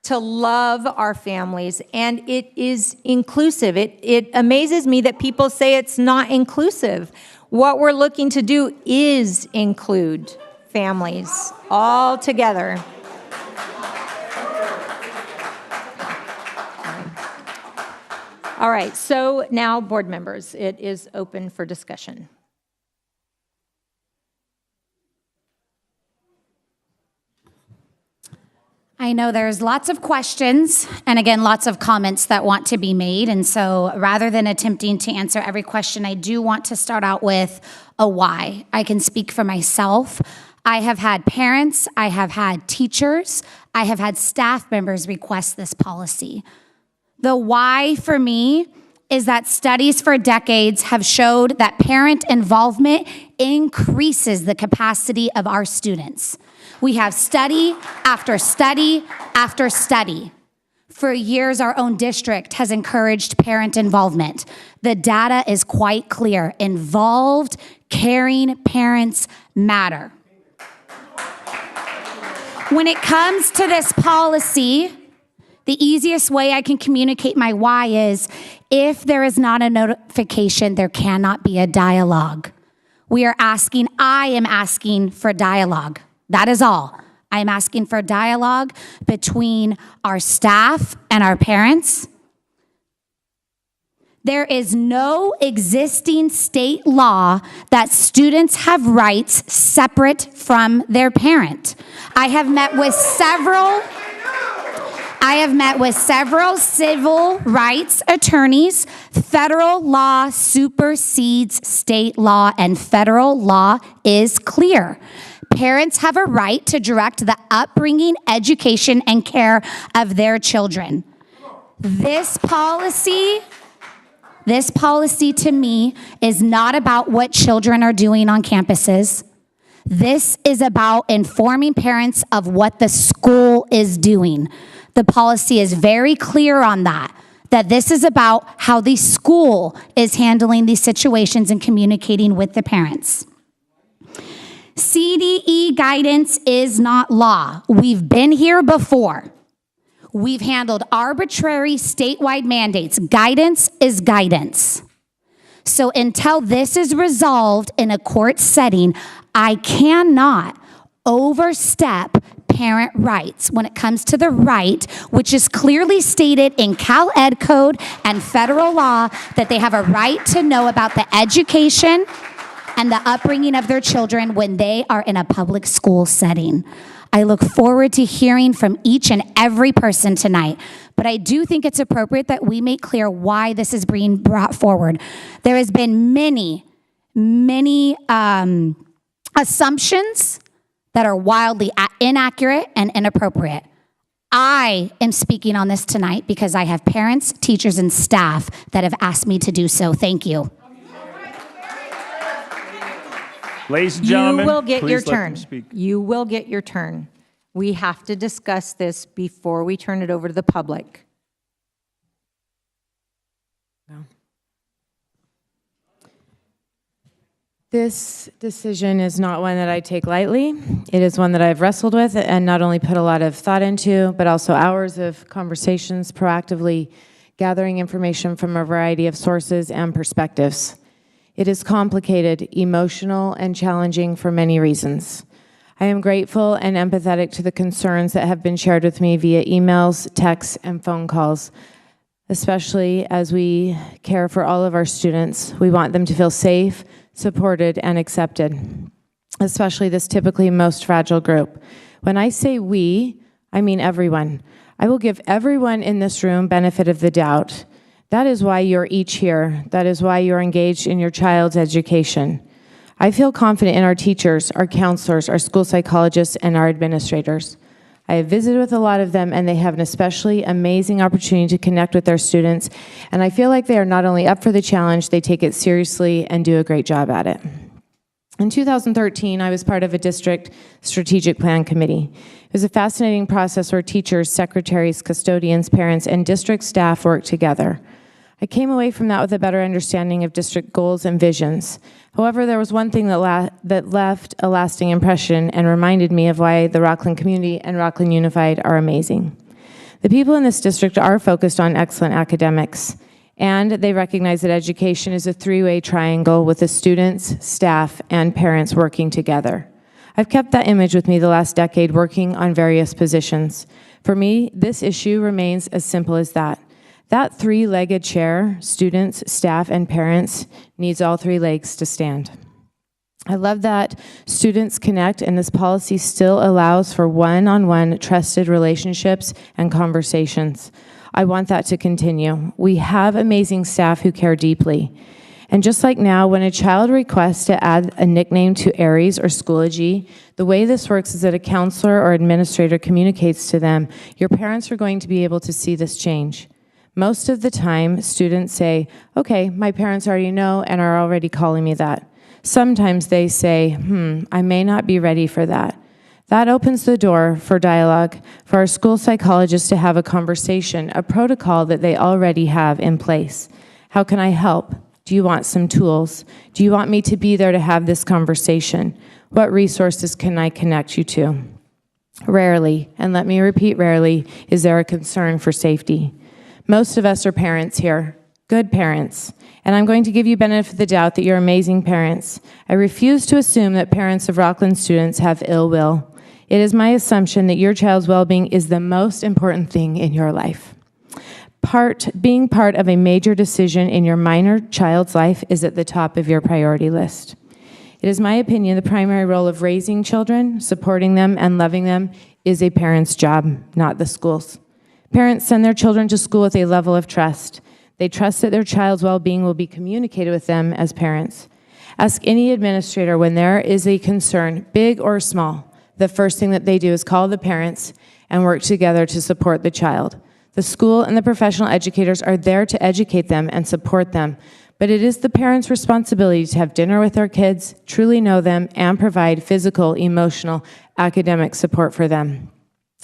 to love our families, and it is inclusive. It amazes me that people say it's not inclusive. What we're looking to do is include families all together. All right, so now board members, it is open for discussion. I know there's lots of questions and again, lots of comments that want to be made. And so rather than attempting to answer every question, I do want to start out with a why. I can speak for myself. I have had parents, I have had teachers, I have had staff members request this policy. The why for me is that studies for decades have showed that parent involvement increases the capacity of our students. We have study after study after study. For years, our own district has encouraged parent involvement. The data is quite clear. Involved, caring parents matter. When it comes to this policy, the easiest way I can communicate my why is if there is not a notification, there cannot be a dialogue. I am asking for dialogue. That is all. I am asking for dialogue between our staff and our parents. There is no existing state law that students have rights separate from their parent. I have met with several civil rights attorneys. Federal law supersedes state law, and federal law is clear. Parents have a right to direct the upbringing, education, and care of their children. This policy to me is not about what children are doing on campuses. This is about informing parents of what the school is doing. The policy is very clear on that this is about how the school is handling these situations and communicating with the parents. CDE guidance is not law. We've been here before. We've handled arbitrary statewide mandates. Guidance is guidance. So until this is resolved in a court setting, I cannot overstep parent rights when it comes to the right, which is clearly stated in Cal Ed Code and federal law, that they have a right to know about the education and the upbringing of their children when they are in a public school setting. I look forward to hearing from each and every person tonight, but I do think it's appropriate that we make clear why this is being brought forward. There has been many assumptions that are wildly inaccurate and inappropriate. I am speaking on this tonight because I have parents, teachers, and staff that have asked me to do so. Thank you. Ladies and gentlemen, you will get please your let them turn. speak. You will get your turn. We have to discuss this before we turn it over to the public. This decision is not one that I take lightly. It is one that I've wrestled with and not only put a lot of thought into, but also hours of conversations, proactively gathering information from a variety of sources and perspectives. It is complicated, emotional, and challenging for many reasons. I am grateful and empathetic to the concerns that have been shared with me via emails, texts, and phone calls, especially as we care for all of our students. We want them to feel safe, supported, and accepted, especially this typically most fragile group. When I say we, I mean everyone. I will give everyone in this room benefit of the doubt. That is why you're each here. That is why you're engaged in your child's education. I feel confident in our teachers, our counselors, our school psychologists, and our administrators. I have visited with a lot of them, and they have an especially amazing opportunity to connect with their students, and I feel like they are not only up for the challenge, they take it seriously and do a great job at it. In 2013, I was part of a district strategic plan committee. It was a fascinating process where teachers, secretaries, custodians, parents, and district staff worked together. I came away from that with a better understanding of district goals and visions. However, there was one thing that left a lasting impression and reminded me of why the Rocklin community and Rocklin Unified are amazing. The people in this district are focused on excellent academics, and they recognize that education is a three-way triangle with the students, staff, and parents working together. I've kept that image with me the last decade working on various positions. For me, this issue remains as simple as that. That three-legged chair, students, staff, and parents, needs all three legs to stand. I love that students connect, and this policy still allows for one-on-one trusted relationships and conversations. I want that to continue. We have amazing staff who care deeply. And just like now, when a child requests to add a nickname to Aries or Schoology, the way this works is that a counselor or administrator communicates to them, your parents are going to be able to see this change. Most of the time, students say, okay, my parents already know and are already calling me that. Sometimes they say, I may not be ready for that. That opens the door for dialogue, for our school psychologists to have a conversation, a protocol that they already have in place. How can I help? Do you want some tools? Do you want me to be there to have this conversation? What resources can I connect you to? Rarely, and let me repeat rarely, is there a concern for safety. Most of us are parents here, good parents, and I'm going to give you benefit of the doubt that you're amazing parents. I refuse to assume that parents of Rocklin students have ill will. It is my assumption that your child's well-being is the most important thing in your life. Being part of a major decision in your minor child's life is at the top of your priority list. It is my opinion the primary role of raising children, supporting them, and loving them is a parent's job, not the school's. Parents send their children to school with a level of trust. They trust that their child's well-being will be communicated with them as parents. Ask any administrator when there is a concern, big or small. The first thing that they do is call the parents and work together to support the child. The school and the professional educators are there to educate them and support them, but it is the parents' responsibility to have dinner with their kids, truly know them, and provide physical, emotional, academic support for them.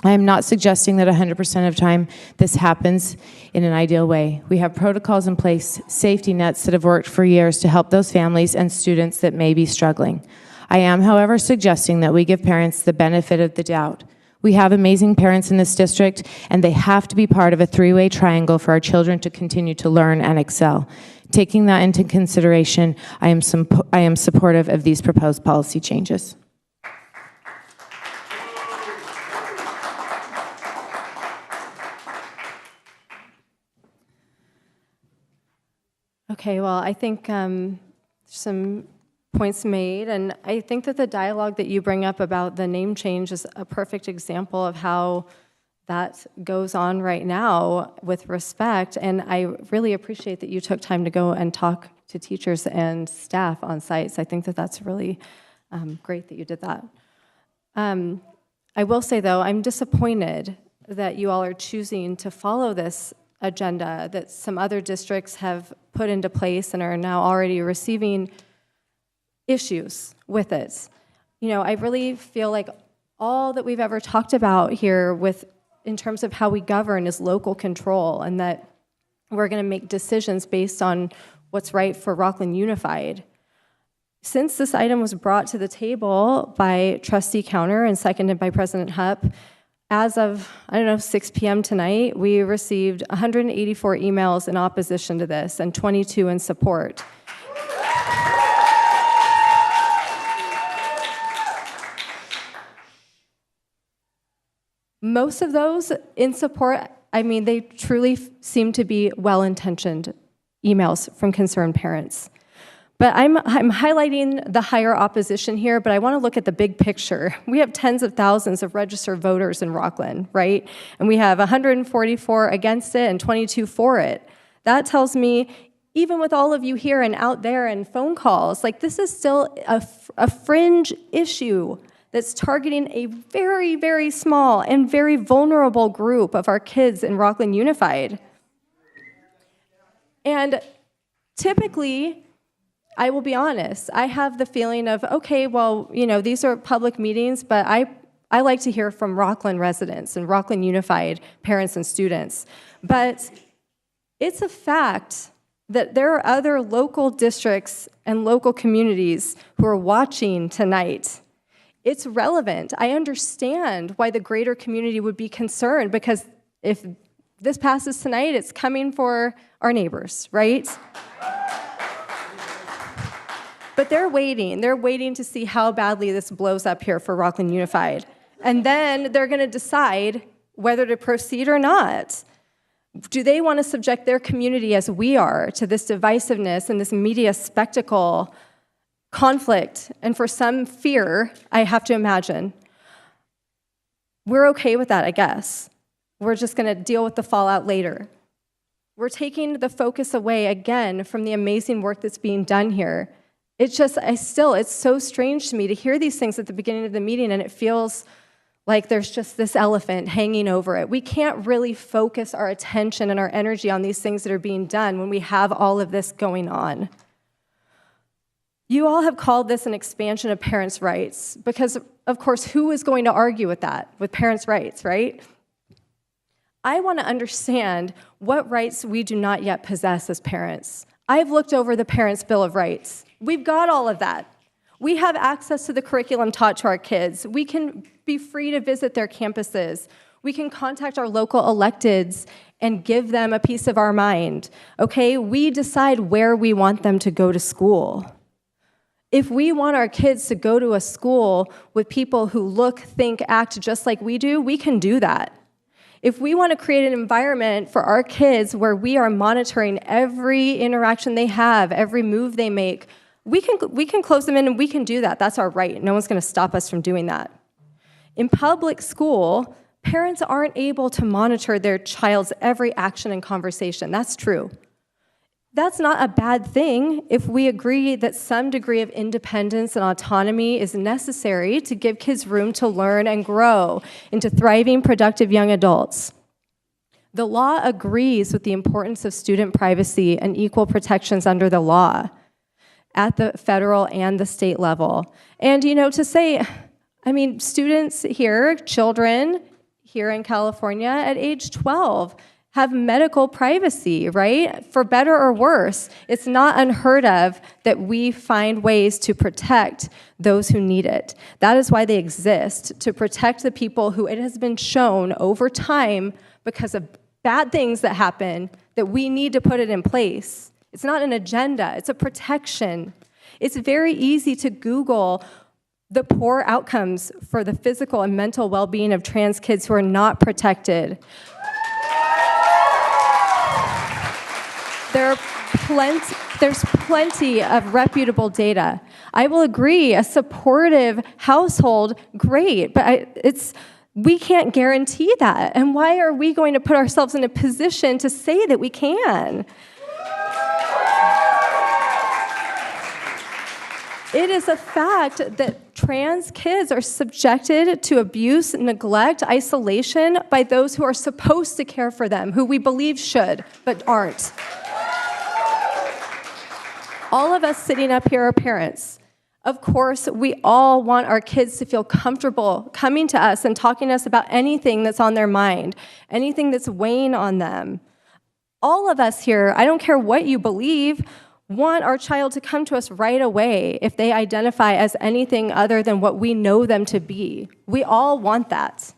I am not suggesting that 100% of time this happens in an ideal way. We have protocols in place, safety nets that have worked for years to help those families and students that may be struggling. I am, however, suggesting that we give parents the benefit of the doubt. We have amazing parents in this district, and they have to be part of a three-way triangle for our children to continue to learn and excel. Taking that into consideration, I am supportive of these proposed policy changes. Okay, well, I think some points made, and I think that the dialogue that you bring up about the name change is a perfect example of how that goes on right now with respect, and I really appreciate that you took time to go and talk to teachers and staff on sites. I think that that's really great that you did that. I will say, though, I'm disappointed that you all are choosing to follow this agenda that some other districts have put into place and are now already receiving issues with it. You know, I really feel like all that we've ever talked about here in terms of how we govern is local control, and that we're going to make decisions based on what's right for Rocklin Unified. Since this item was brought to the table by Trustee Counter and seconded by President Hupp, as of, 6 p.m. tonight, we received 184 emails in opposition to this and 22 in support. Most of those in support, they truly seem to be well-intentioned emails from concerned parents. But I'm highlighting the higher opposition here, but I want to look at the big picture. We have tens of thousands of registered voters in Rocklin, right? And we have 144 against it and 22 for it. That tells me, even with all of you here and out there and phone calls, this is still a fringe issue that's targeting a very, very small and very vulnerable group of our kids in Rocklin Unified. And typically, I will be honest, I have the feeling of, okay, well, these are public meetings, but I like to hear from Rocklin residents and Rocklin Unified parents and students. But it's a fact that there are other local districts and local communities who are watching tonight. It's relevant. I understand why the greater community would be concerned, because if this passes tonight, it's coming for our neighbors, right? But they're waiting. They're waiting to see how badly this blows up here for Rocklin Unified. And then they're going to decide whether to proceed or not. Do they want to subject their community, as we are, to this divisiveness and this media spectacle, conflict, and for some fear, I have to imagine? We're okay with that, I guess. We're just going to deal with the fallout later. We're taking the focus away again from the amazing work that's being done here. It's so strange to me to hear these things at the beginning of the meeting, and it feels like there's just this elephant hanging over it. We can't really focus our attention and our energy on these things that are being done when we have all of this going on. You all have called this an expansion of parents' rights because, of course, who is going to argue with that, with parents' rights, right? I want to understand what rights we do not yet possess as parents. I've looked over the Parents' Bill of Rights. We've got all of that. We have access to the curriculum taught to our kids. We can be free to visit their campuses. We can contact our local electeds and give them a piece of our mind, okay? We decide where we want them to go to school. If we want our kids to go to a school with people who look, think, act just like we do, we can do that. If we want to create an environment for our kids where we are monitoring every interaction they have, every move they make, we can close them in and we can do that. That's our right. No one's going to stop us from doing that. In public school, parents aren't able to monitor their child's every action and conversation. That's true. That's not a bad thing if we agree that some degree of independence and autonomy is necessary to give kids room to learn and grow into thriving, productive young adults. The law agrees with the importance of student privacy and equal protections under the law at the federal and the state level. And, students here, children here in California at age 12, have medical privacy, right? For better or worse, it's not unheard of that we find ways to protect those who need it. That is why they exist, to protect the people who it has been shown over time because of bad things that happen that we need to put it in place. It's not an agenda, it's a protection. It's very easy to Google the poor outcomes for the physical and mental well-being of trans kids who are not protected. There's plenty of reputable data. I will agree, a supportive household, great, but we can't guarantee that. And why are we going to put ourselves in a position to say that we can? It is a fact that trans kids are subjected to abuse, neglect, isolation by those who are supposed to care for them, who we believe should, but aren't. All of us sitting up here are parents. Of course, we all want our kids to feel comfortable coming to us and talking to us about anything that's on their mind, anything that's weighing on them. All of us here, I don't care what you believe, want our child to come to us right away if they identify as anything other than what we know them to be. We all want that.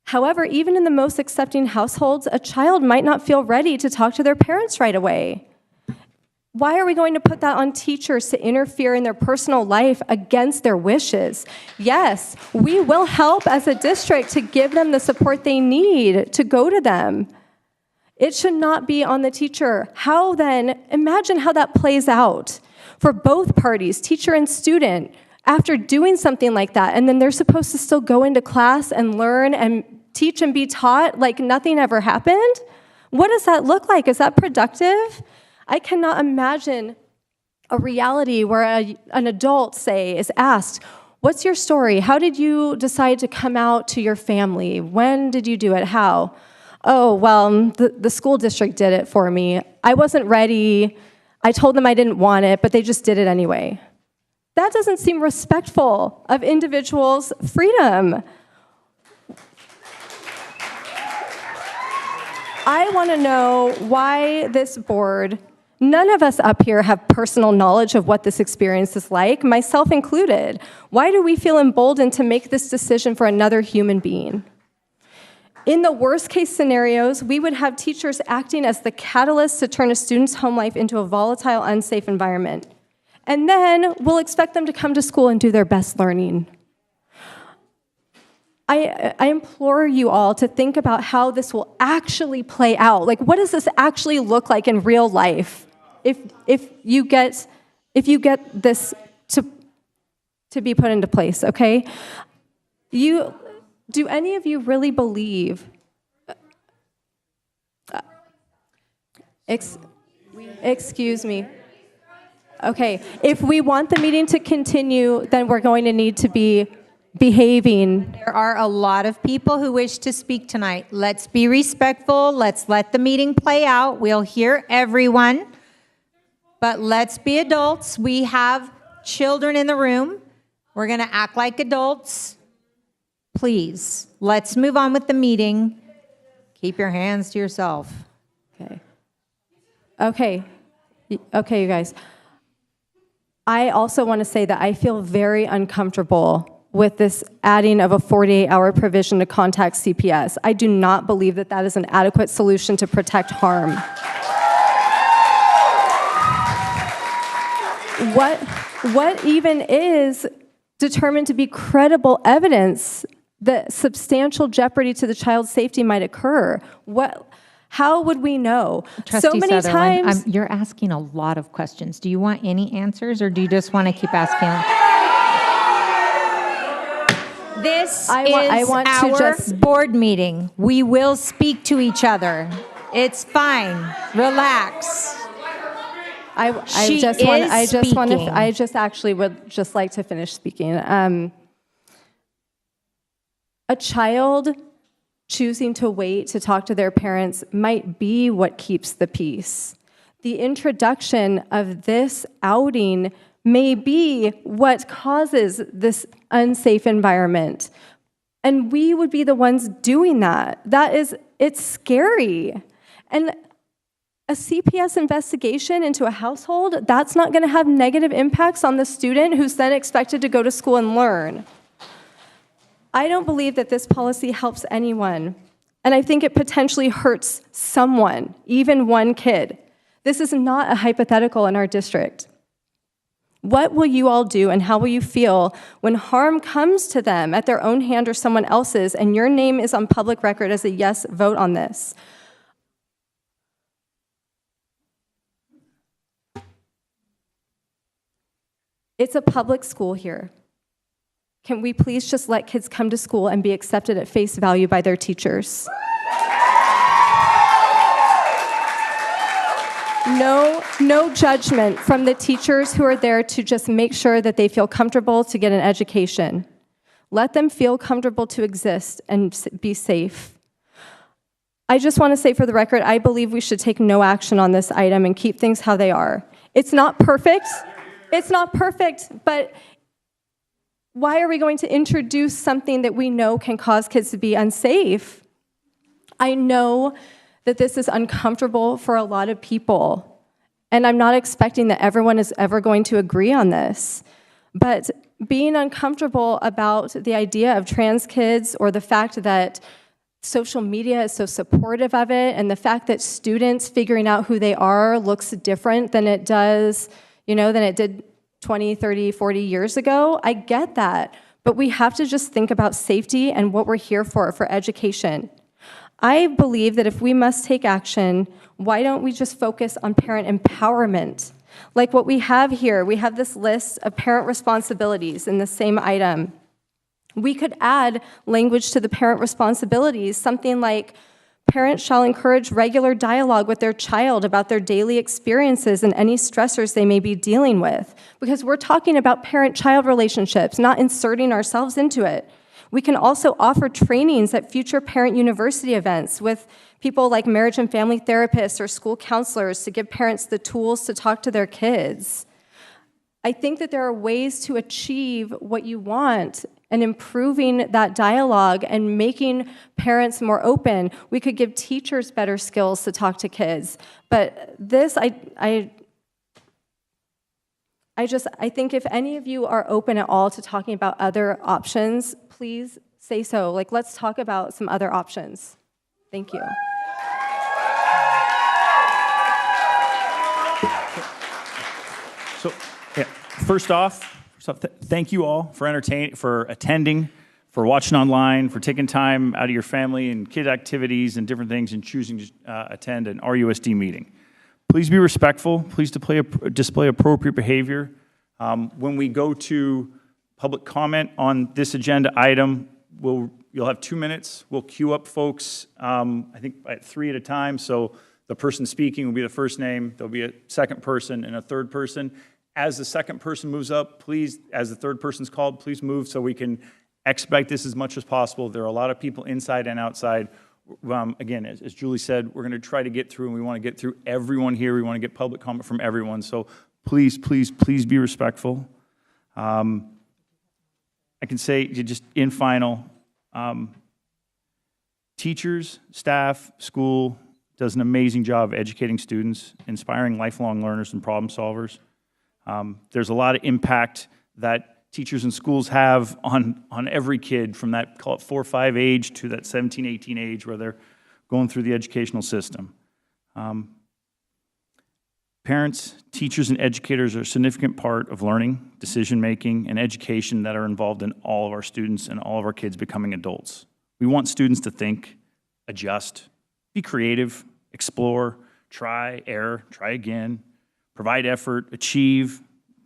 However, even in the most accepting households, a child might not feel ready to talk to their parents right away. Why are we going to put that on teachers to interfere in their personal life against their wishes? Yes, we will help as a district to give them the support they need to go to them. It should not be on the teacher. How then, imagine how that plays out for both parties, teacher and student, after doing something like that, and then they're supposed to still go into class and learn and teach and be taught like nothing ever happened? What does that look like? Is that productive? I cannot imagine a reality where an adult, say, is asked, what's your story? How did you decide to come out to your family? When did you do it? How? Oh, well, the school district did it for me. I wasn't ready. I told them I didn't want it, but they just did it anyway. That doesn't seem respectful of individuals' freedom. I want to know why this board, none of us up here have personal knowledge of what this experience is like, myself included. Why do we feel emboldened to make this decision for another human being? In the worst case scenarios, we would have teachers acting as the catalyst to turn a student's home life into a volatile, unsafe environment. And then we'll expect them to come to school and do their best learning. I implore you all to think about how this will actually play out. Like, what does this actually look like in real life if you get this to be put into place, okay? Do any of you really believe? Excuse me. Okay, if we want the meeting to continue, then we're going to need to be behaving. There are a lot of people who wish to speak tonight. Let's be respectful. Let's let the meeting play out. We'll hear everyone. But let's be adults. We have children in the room. We're going to act like adults. Please, let's move on with the meeting. Keep your hands to yourself. Okay, you guys. I also want to say that I feel very uncomfortable with this adding of a 48-hour provision to contact CPS. I do not believe that that is an adequate solution to protect harm. What even is determined to be credible evidence that substantial jeopardy to the child's safety might occur? How would we know? Trustee So many Sutherland, times. you're asking a lot of questions. Do you want any answers, or do you just want to keep asking? This I want to our just- board meeting. We will speak to each other. It's fine. Relax. I just actually would just like to finish speaking. A child choosing to wait to talk to their parents might be what keeps the peace. The introduction of this outing may be what causes this unsafe environment. And we would be the ones doing that. It's scary. And a CPS investigation into a household, that's not going to have negative impacts on the student who's then expected to go to school and learn. I don't believe that this policy helps anyone, and I think it potentially hurts someone, even one kid. This is not a hypothetical in our district. What will you all do, and how will you feel when harm comes to them at their own hand or someone else's, and your name is on public record as a yes vote on this? It's a public school here. Can we please just let kids come to school and be accepted at face value by their teachers? No judgment from the teachers who are there to just make sure that they feel comfortable to get an education. Let them feel comfortable to exist and be safe. I just want to say for the record, I believe we should take no action on this item and keep things how they are. It's not perfect. It's not perfect, but why are we going to introduce something that we know can cause kids to be unsafe? I know that this is uncomfortable for a lot of people, and I'm not expecting that everyone is ever going to agree on this. But being uncomfortable about the idea of trans kids, or the fact that social media is so supportive of it, and the fact that students figuring out who they are looks different than it does, than it did 20, 30, 40 years ago, I get that. But we have to just think about safety and what we're here for education. I believe that if we must take action, why don't we just focus on parent empowerment? Like what we have here, we have this list of parent responsibilities in the same item. We could add language to the parent responsibilities, something like, parents shall encourage regular dialogue with their child about their daily experiences and any stressors they may be dealing with. Because we're talking about parent-child relationships, not inserting ourselves into it. We can also offer trainings at future parent university events with people like marriage and family therapists or school counselors to give parents the tools to talk to their kids. I think that there are ways to achieve what you want and improving that dialogue and making parents more open. We could give teachers better skills to talk to kids. But this, I think if any of you are open at all to talking about other options, please say so. Let's talk about some other options. Thank you. So, yeah, first off, thank you all for attending, for watching online, for taking time out of your family and kid activities and different things and choosing to attend an RUSD meeting. Please be respectful. Please display appropriate behavior. When we go to public comment on this agenda item, you'll have 2 minutes. We'll queue up folks, I think at 3 at a time. So the person speaking will be the first name. There'll be a second person and a third person. As the second person moves up, please, as the third person's called, please move so we can expedite this as much as possible. There are a lot of people inside and outside. Again, as Julie said, we're going to try to get through, and we want to get through everyone here. We want to get public comment from everyone. So please, please, please be respectful. I can say, just in final, teachers, staff, school does an amazing job of educating students, inspiring lifelong learners and problem solvers. There's a lot of impact that teachers and schools have on every kid from that, call it 4 or 5 age to that 17, 18 age where they're going through the educational system. Parents, teachers, and educators are a significant part of learning, decision-making, and education that are involved in all of our students and all of our kids becoming adults. We want students to think, adjust, be creative, explore, try, error, try again, provide effort, achieve,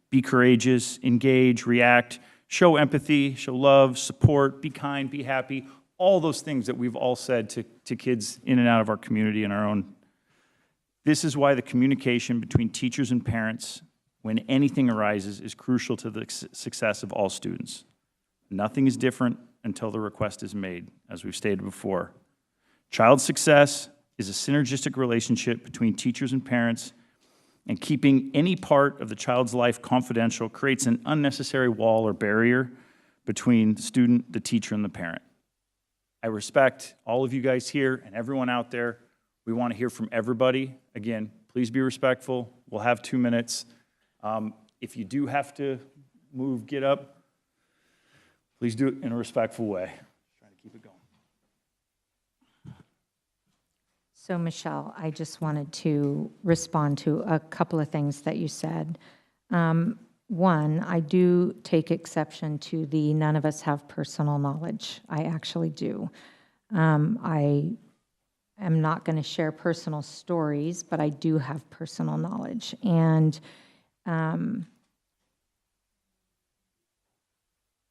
be courageous, engage, react, show empathy, show love, support, be kind, be happy, all those things that we've all said to kids in and out of our community and our own. This is why the communication between teachers and parents when anything arises is crucial to the success of all students. Nothing is different until the request is made, as we've stated before. Child success is a synergistic relationship between teachers and parents, and keeping any part of the child's life confidential creates an unnecessary wall or barrier between the student, the teacher, and the parent. I respect all of you guys here and everyone out there. We want to hear from everybody. Again, please be respectful. We'll have 2 minutes. If you do have to move, get up, please do it in a respectful way. Try to keep it going. So, Michelle, I just wanted to respond to a couple of things that you said. One, I do take exception to the none of us have personal knowledge. I actually do. I am not going to share personal stories, but I do have personal knowledge. And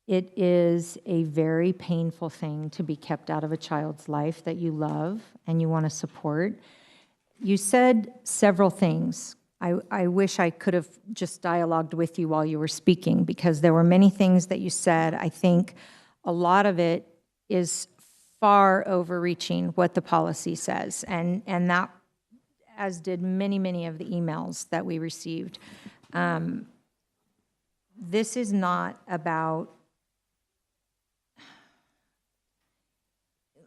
it is a very painful thing to be kept out of a child's life that you love and you want to support. You said several things. I wish I could have just dialogued with you while you were speaking, because there were many things that you said. I think a lot of it is far overreaching what the policy says, and that, as did many, many of the emails that we received. This is not about,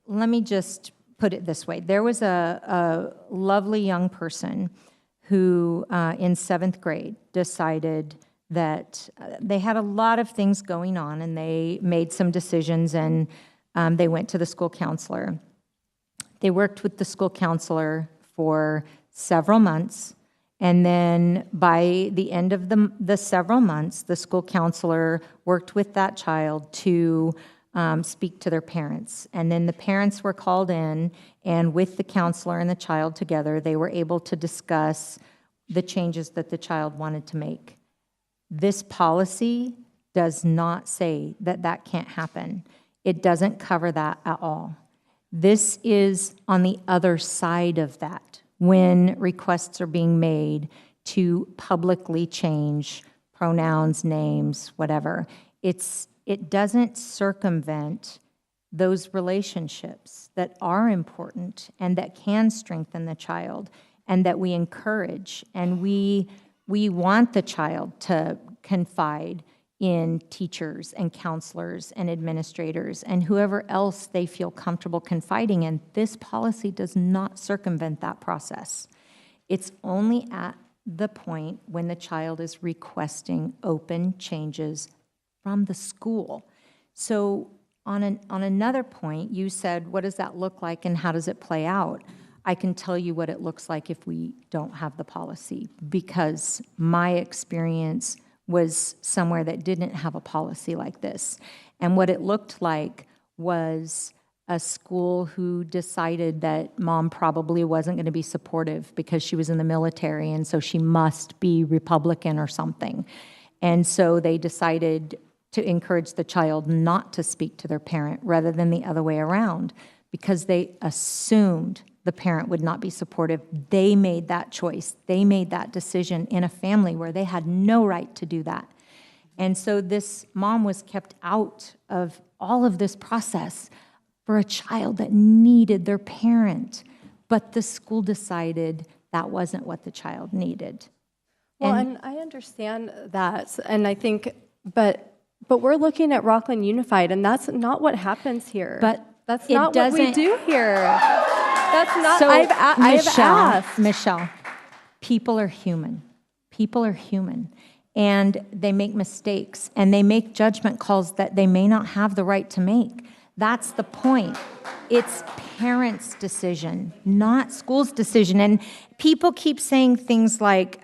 let me just put it this way. There was a lovely young person who in 7th grade decided that they had a lot of things going on, and they made some decisions, and they went to the school counselor. They worked with the school counselor for several months, and then by the end of the several months, the school counselor worked with that child to speak to their parents. And then the parents were called in, and with the counselor and the child together, they were able to discuss the changes that the child wanted to make. This policy does not say that that can't happen. It doesn't cover that at all. This is on the other side of that, when requests are being made to publicly change pronouns, names, whatever. It doesn't circumvent those relationships that are important and that can strengthen the child and that we encourage. And we want the child to confide in teachers and counselors and administrators and whoever else they feel comfortable confiding in. This policy does not circumvent that process. It's only at the point when the child is requesting open changes from the school. So on another point, you said, what does that look like and how does it play out? I can tell you what it looks like if we don't have the policy, because my experience was somewhere that didn't have a policy like this. And what it looked like was a school who decided that mom probably wasn't going to be supportive because she was in the military, and so she must be Republican or something. And so they decided to encourage the child not to speak to their parent rather than the other way around, because they assumed the parent would not be supportive. They made that choice. They made that decision in a family where they had no right to do that. And so this mom was kept out of all of this process for a child that needed their parent, but the school decided that wasn't what the child needed. Well, and I understand that, and I think, but we're looking at Rocklin Unified, and that's not what happens here. But that's it not what we doesn't- do here. That's not. So, I've asked. Michelle, people are human. People are human, and they make mistakes, and they make judgment calls that they may not have the right to make. That's the point. It's parents' decision, not school's decision. And people keep saying things like,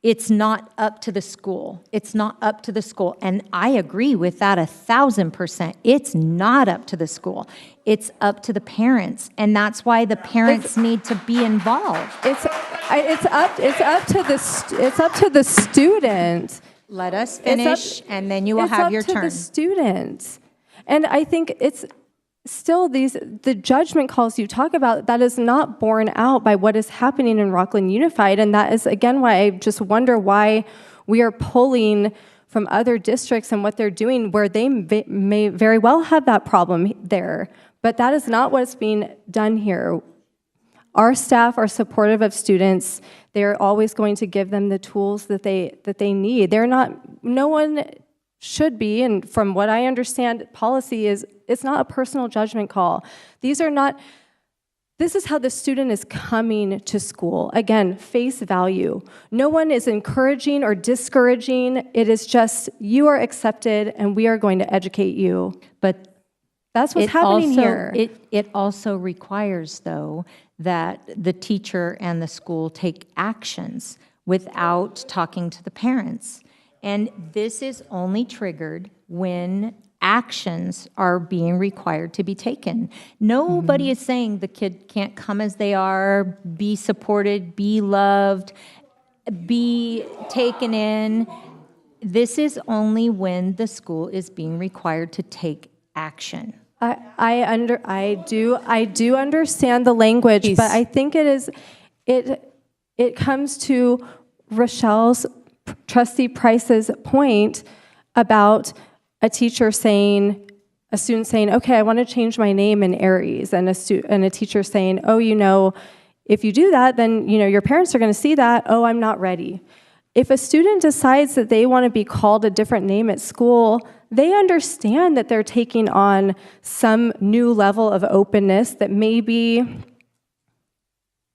it's not up to the school. It's not up to the school. And I agree with that 1,000%. It's not up to the school. It's up to the parents. And that's why the parents need to be involved. It's up to the student. Let us finish, and then you will have your It's up turn. to the student. And I think it's still the judgment calls you talk about, that is not borne out by what is happening in Rocklin Unified. And that is, again, why I just wonder why we are pulling from other districts and what they're doing where they may very well have that problem there. But that is not what's being done here. Our staff are supportive of students. They're always going to give them the tools that they need. No one should be, and from what I understand, policy is, it's not a personal judgment call. This is how the student is coming to school. Again, face value. No one is encouraging or discouraging. It is just, you are accepted and we are going to educate you. But that's what's happening here. It also requires, though, that the teacher and the school take actions without talking to the parents. And this is only triggered when actions are being required to be taken. Nobody is saying the kid can't come as they are, be supported, be loved, be taken in. This is only when the school is being required to take action. I do understand the language, but I think it comes to Rochelle's, Trustee Price's point about a teacher saying, a student saying, okay, I want to change my name in Aries, and a teacher saying, oh, if you do that, then your parents are going to see that. Oh, I'm not ready. If a student decides that they want to be called a different name at school, they understand that they're taking on some new level of openness that maybe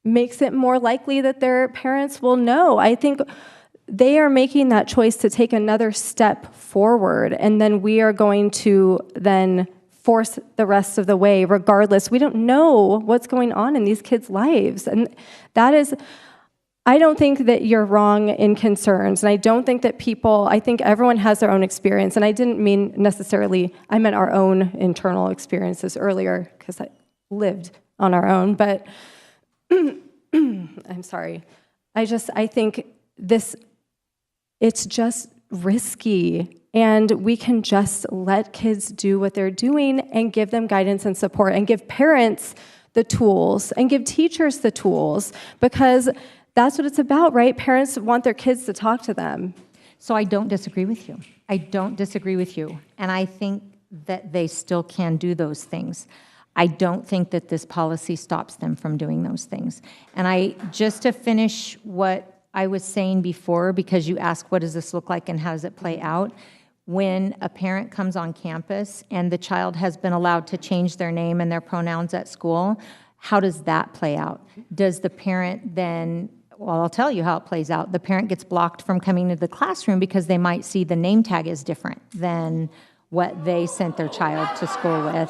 makes it more likely that their parents will know. I think they are making that choice to take another step forward, and then we are going to then force the rest of the way regardless. We don't know what's going on in these kids' lives, and that is, I don't think that you're wrong in concerns, and I don't think that I think everyone has their own experience, and I didn't mean necessarily, I meant our own internal experiences earlier, because I lived on our own, but I'm sorry. I think it's just risky, and we can just let kids do what they're doing and give them guidance and support and give parents the tools and give teachers the tools, because that's what it's about, right? Parents want their kids to talk to them. So I don't disagree with you. I don't disagree with you. And I think that they still can do those things. I don't think that this policy stops them from doing those things. And just to finish what I was saying before, because you asked what does this look like and how does it play out, when a parent comes on campus and the child has been allowed to change their name and their pronouns at school, how does that play out? Does the parent then, well, I'll tell you how it plays out. The parent gets blocked from coming to the classroom because they might see the name tag is different than what they sent their child to school with.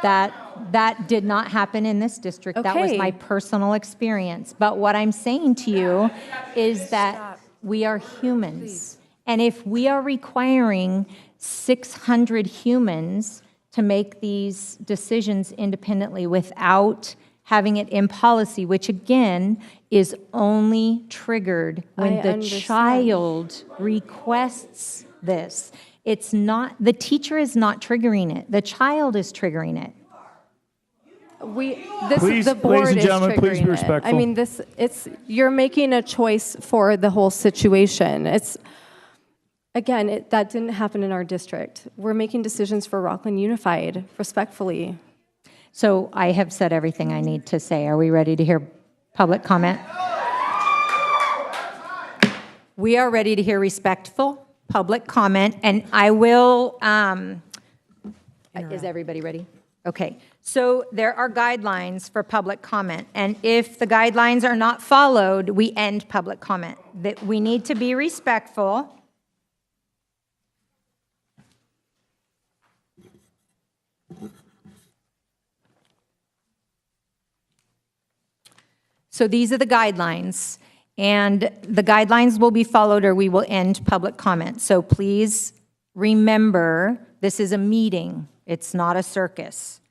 That did not happen in this district. Okay. That was my personal experience. But what I'm saying to you is that we are humans. Please. And if we are requiring 600 humans to make these decisions independently without having it in policy, which again is only triggered when the child requests this. It's not, the teacher is not triggering it. The child is triggering it. The board ladies and gentlemen, is triggering please be respectful. I mean, you're making a choice for the whole situation. Again, that didn't happen in our district. We're making decisions for Rocklin Unified, respectfully. So I have said everything I need to say. Are we ready to hear public comment? We are ready to hear respectful public comment, and I will, is everybody ready? Okay, so there are guidelines for public comment, and if the guidelines are not followed, we end public comment. That we need to be respectful. So these are the guidelines, and the guidelines will be followed or we will end public comment. So please remember, this is a meeting. It's not a circus.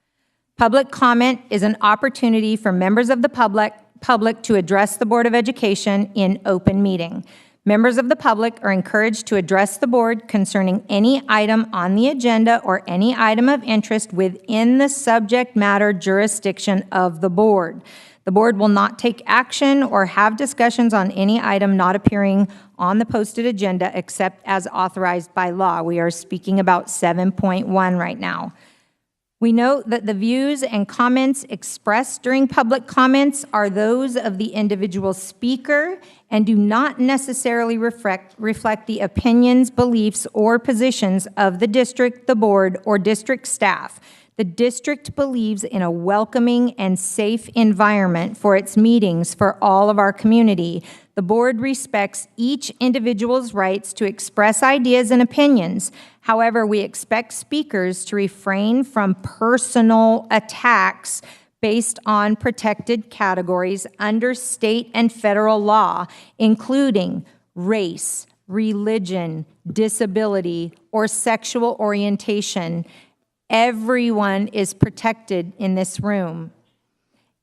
Public comment is an opportunity for members of the public to address the Board of Education in open meeting. Members of the public are encouraged to address the board concerning any item on the agenda or any item of interest within the subject matter jurisdiction of the board. The board will not take action or have discussions on any item not appearing on the posted agenda except as authorized by law. We are speaking about 7.1 right now. We note that the views and comments expressed during public comments are those of the individual speaker and do not necessarily reflect the opinions, beliefs, or positions of the district, the board, or district staff. The district believes in a welcoming and safe environment for its meetings for all of our community. The board respects each individual's rights to express ideas and opinions. However, we expect speakers to refrain from personal attacks based on protected categories under state and federal law, including race, religion, disability, or sexual orientation. Everyone is protected in this room.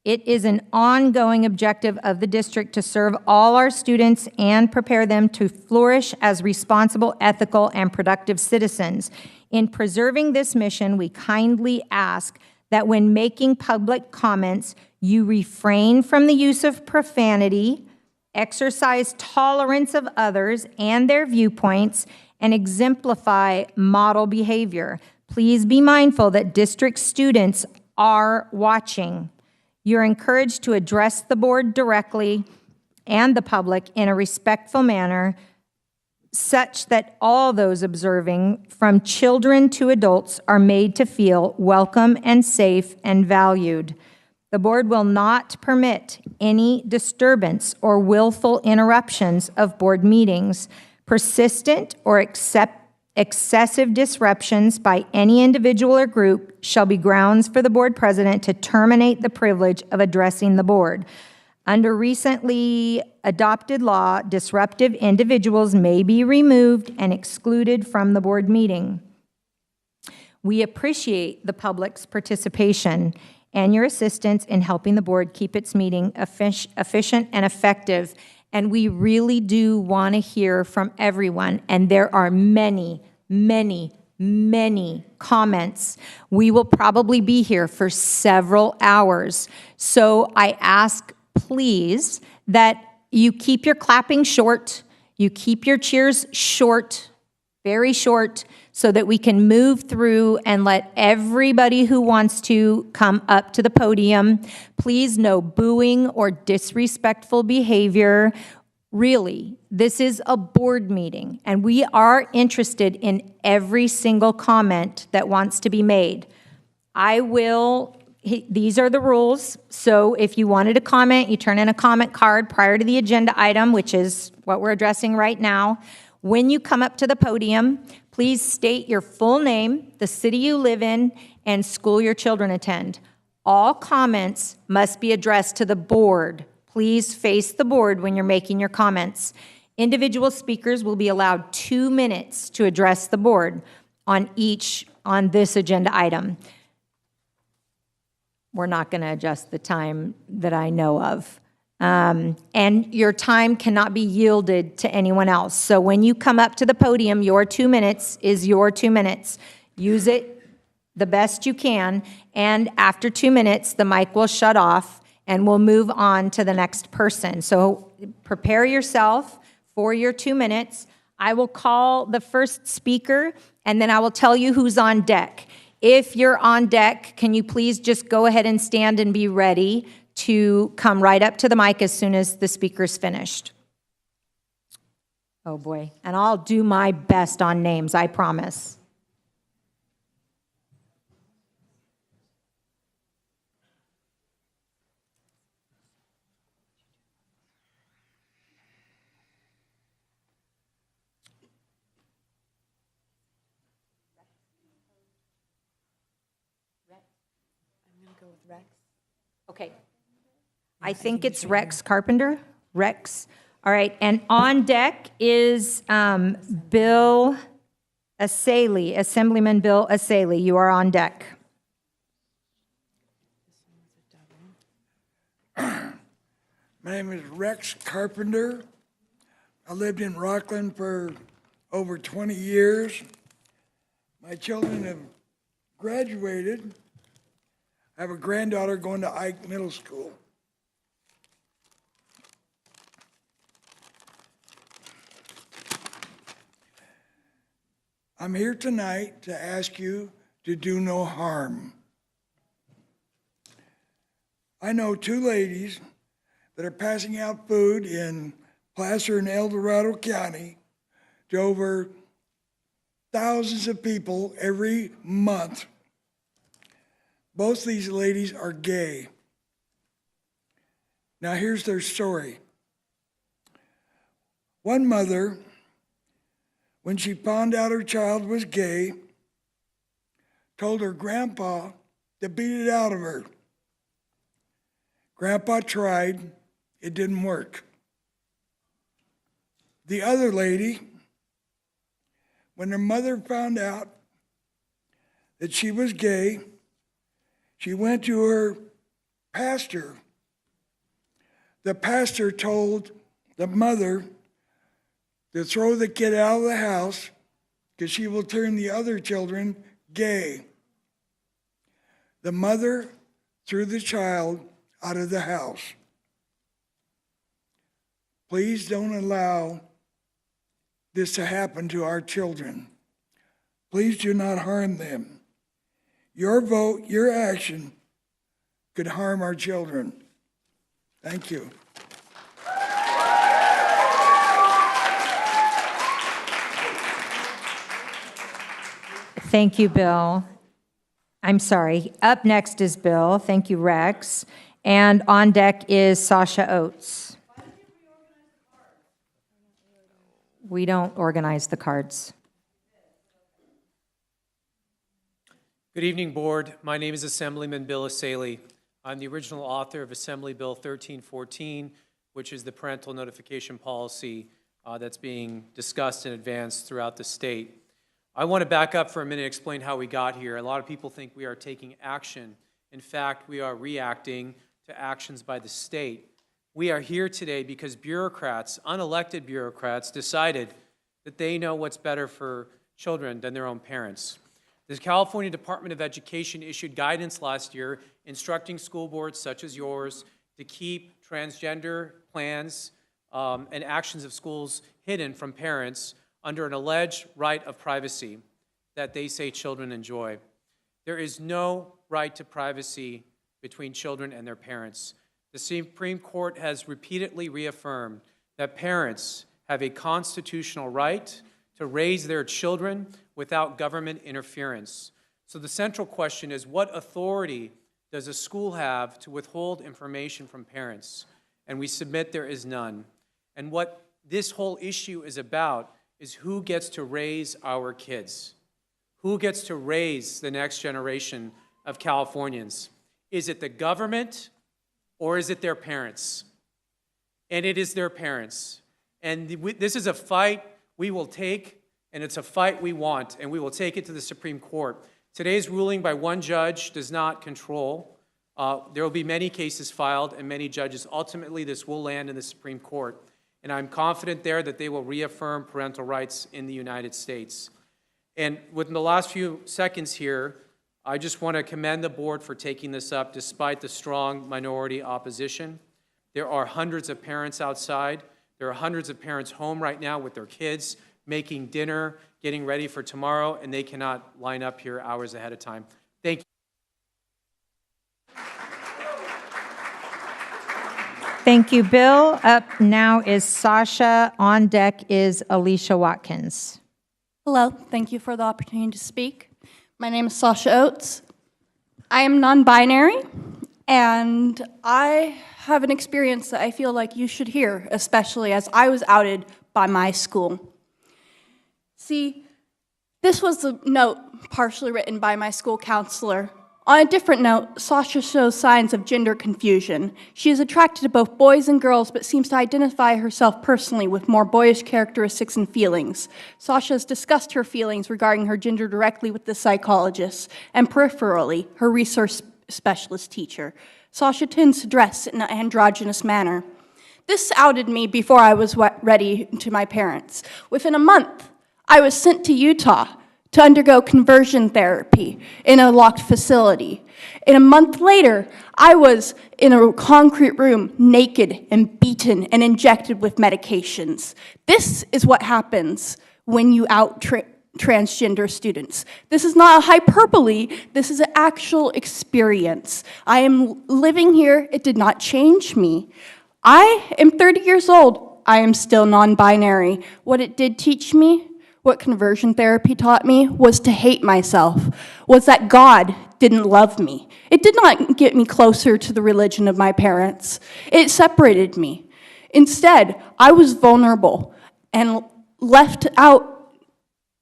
It is an ongoing objective of the district to serve all our students and prepare them to flourish as responsible, ethical, and productive citizens. In preserving this mission, we kindly ask that when making public comments, you refrain from the use of profanity, exercise tolerance of others and their viewpoints, and exemplify model behavior. Please be mindful that district students are watching. You're encouraged to address the board directly and the public in a respectful manner, such that all those observing, from children to adults, are made to feel welcome and safe and valued. The board will not permit any disturbance or willful interruptions of board meetings. Persistent or excessive disruptions by any individual or group shall be grounds for the board president to terminate the privilege of addressing the board. Under recently adopted law, disruptive individuals may be removed and excluded from the board meeting. We appreciate the public's participation and your assistance in helping the board keep its meeting efficient and effective. And we really do want to hear from everyone. And there are many, many, many comments. We will probably be here for several hours. So I ask, please, that you keep your clapping short, you keep your cheers short, very short, so that we can move through and let everybody who wants to come up to the podium. Please, no booing or disrespectful behavior. Really, this is a board meeting, and we are interested in every single comment that wants to be made. These are the rules, so if you wanted to comment, you turn in a comment card prior to the agenda item, which is what we're addressing right now. When you come up to the podium, please state your full name, the city you live in, and school your children attend. All comments must be addressed to the board. Please face the board when you're making your comments. Individual speakers will be allowed 2 minutes to address the board on this agenda item. We're not going to adjust the time that I know of. And your time cannot be yielded to anyone else. So when you come up to the podium, your 2 minutes is your 2 minutes. Use it the best you can, and after 2 minutes, the mic will shut off, and we'll move on to the next person. So prepare yourself for your 2 minutes. I will call the first speaker, and then I will tell you who's on deck. If you're on deck, can you please just go ahead and stand and be ready to come right up to the mic as soon as the speaker's finished? Oh, boy. And I'll do my best on names, I promise. Okay. I think it's Rex Carpenter. Rex. All right. And on deck is Bill Asaley, Assemblyman Bill Asaley. You are on deck. My name is Rex Carpenter. I lived in Rocklin for over 20 years. My children have graduated. I have a granddaughter going to Ike Middle School. I'm here tonight to ask you to do no harm. I know two ladies that are passing out food in Placer and El Dorado County to over thousands of people every month. Both these ladies are gay. Now here's their story. One mother, when she found out her child was gay, told her grandpa to beat it out of her. Grandpa tried, it didn't work. The other lady, when her mother found out that she was gay, she went to her pastor. The pastor told the mother to throw the kid out of the house because she will turn the other children gay. The mother threw the child out of the house. Please don't allow this to happen to our children. Please do not harm them. Your vote, your action could harm our children. Thank you. Thank you, Bill. I'm sorry. Up next is Bill. Thank you, Rex. And on deck is Sasha Oates. We don't organize the cards. Good evening, Board. My name is Assemblyman Bill Asaley. I'm the original author of Assembly Bill 1314, which is the parental notification policy that's being discussed and advanced throughout the state. I want to back up for a minute and explain how we got here. A lot of people think we are taking action. In fact, we are reacting to actions by the state. We are here today because bureaucrats, unelected bureaucrats, decided that they know what's better for children than their own parents. The California Department of Education issued guidance last year instructing school boards such as yours to keep transgender plans and actions of schools hidden from parents under an alleged right of privacy that they say children enjoy. There is no right to privacy between children and their parents. The Supreme Court has repeatedly reaffirmed that parents have a constitutional right to raise their children without government interference. So the central question is, what authority does a school have to withhold information from parents? And we submit there is none. And what this whole issue is about is who gets to raise our kids? Who gets to raise the next generation of Californians? Is it the government or is it their parents? And it is their parents. And this is a fight we will take, and it's a fight we want, and we will take it to the Supreme Court. Today's ruling by one judge does not control. There will be many cases filed and many judges. Ultimately, this will land in the Supreme Court. And I'm confident there that they will reaffirm parental rights in the United States. And within the last few seconds here, I just want to commend the board for taking this up despite the strong minority opposition. There are hundreds of parents outside. There are hundreds of parents home right now with their kids. making dinner, getting ready for tomorrow, and they cannot line up here hours ahead of time. Thank you. Thank you, Bill. Up now is Sasha. On deck is Alicia Watkins. Hello, thank you for the opportunity to speak. My name is Sasha Oates. I am non-binary, and I have an experience that I feel like you should hear, especially as I was outed by my school. See, this was a note partially written by my school counselor. On a different note, Sasha shows signs of gender confusion. She is attracted to both boys and girls, but seems to identify herself personally with more boyish characteristics and feelings. Sasha has discussed her feelings regarding her gender directly with the psychologist, and peripherally, her resource specialist teacher. Sasha tends to dress in an androgynous manner. This outed me before I was ready to my parents. Within a month, I was sent to Utah to undergo conversion therapy in a locked facility. And a month later, I was in a concrete room, naked and beaten and injected with medications. This is what happens when you out transgender students. This is not a hyperbole, this is an actual experience. I am living here, it did not change me. I am 30 years old, I am still non-binary. What it did teach me, what conversion therapy taught me, was to hate myself, was that God didn't love me. It did not get me closer to the religion of my parents. It separated me. Instead, I was vulnerable and left out,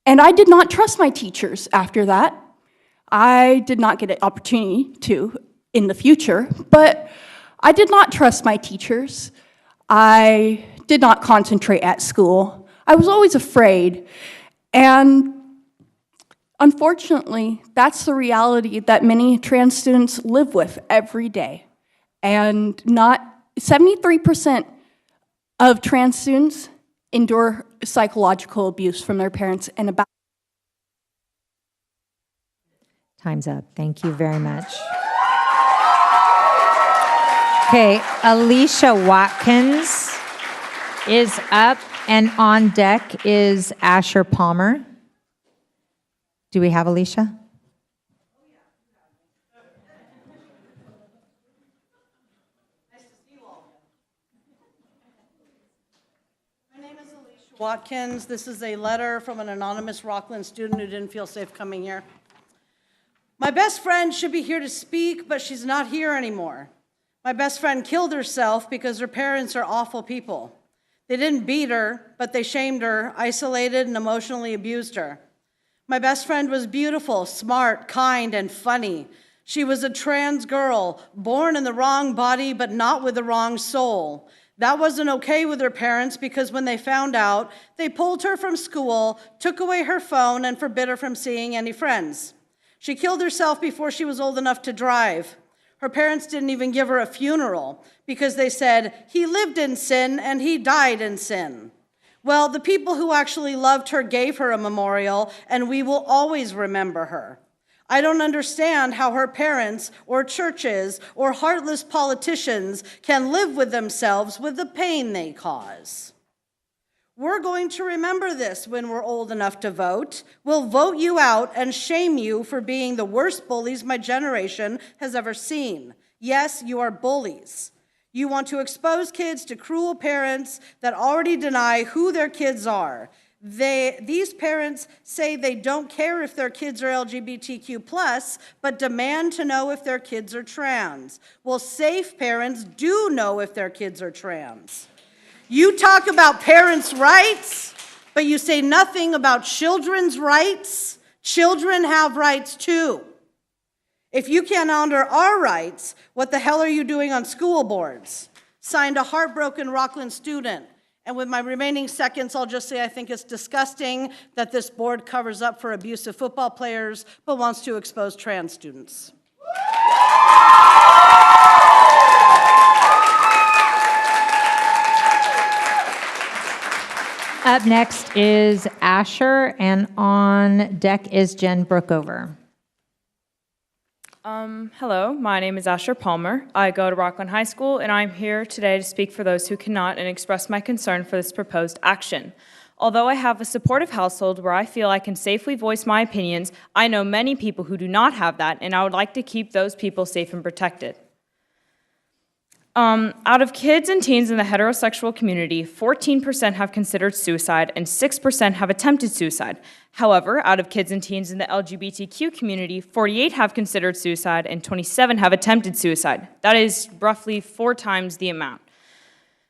and I did not trust my teachers after that. I did not get an opportunity to in the future, but I did not trust my teachers. I did not concentrate at school. I was always afraid. And unfortunately, that's the reality that many trans students live with every day. And not 73% of trans students endure psychological abuse from their parents, and about Time's up. Thank you very much. Okay, Alicia Watkins is up, and on deck is Asher Palmer. Do we have Alicia? My name is Alicia Watkins. This is a letter from an anonymous Rocklin student who didn't feel safe coming here. My best friend should be here to speak, but she's not here anymore. My best friend killed herself because her parents are awful people. They didn't beat her, but they shamed her, isolated, and emotionally abused her. My best friend was beautiful, smart, kind, and funny. She was a trans girl, born in the wrong body, but not with the wrong soul. That wasn't okay with her parents because when they found out, they pulled her from school, took away her phone, and forbid her from seeing any friends. She killed herself before she was old enough to drive. Her parents didn't even give her a funeral because they said, he lived in sin and he died in sin. Well, the people who actually loved her gave her a memorial, and we will always remember her. I don't understand how her parents or churches or heartless politicians can live with themselves with the pain they cause. We're going to remember this when we're old enough to vote. We'll vote you out and shame you for being the worst bullies my generation has ever seen. Yes, you are bullies. You want to expose kids to cruel parents that already deny who their kids are. These parents say they don't care if their kids are LGBTQ+, but demand to know if their kids are trans. Well, safe parents do know if their kids are trans. You talk about parents' rights, but you say nothing about children's rights. Children have rights too. If you can't honor our rights, what the hell are you doing on school boards? Signed, a heartbroken Rocklin student. And with my remaining seconds, I'll just say I think it's disgusting that this board covers up for abusive football players, but wants to expose trans students. Up next is Asher, and on deck is Jen Brookover. Hello, my name is Asher Palmer. I go to Rocklin High School, and I'm here today to speak for those who cannot and express my concern for this proposed action. Although I have a supportive household where I feel I can safely voice my opinions, I know many people who do not have that, and I would like to keep those people safe and protected. Out of kids and teens in the heterosexual community, 14% have considered suicide and 6% have attempted suicide. However, out of kids and teens in the LGBTQ community, 48 have considered suicide and 27 have attempted suicide. That is roughly 4 times the amount.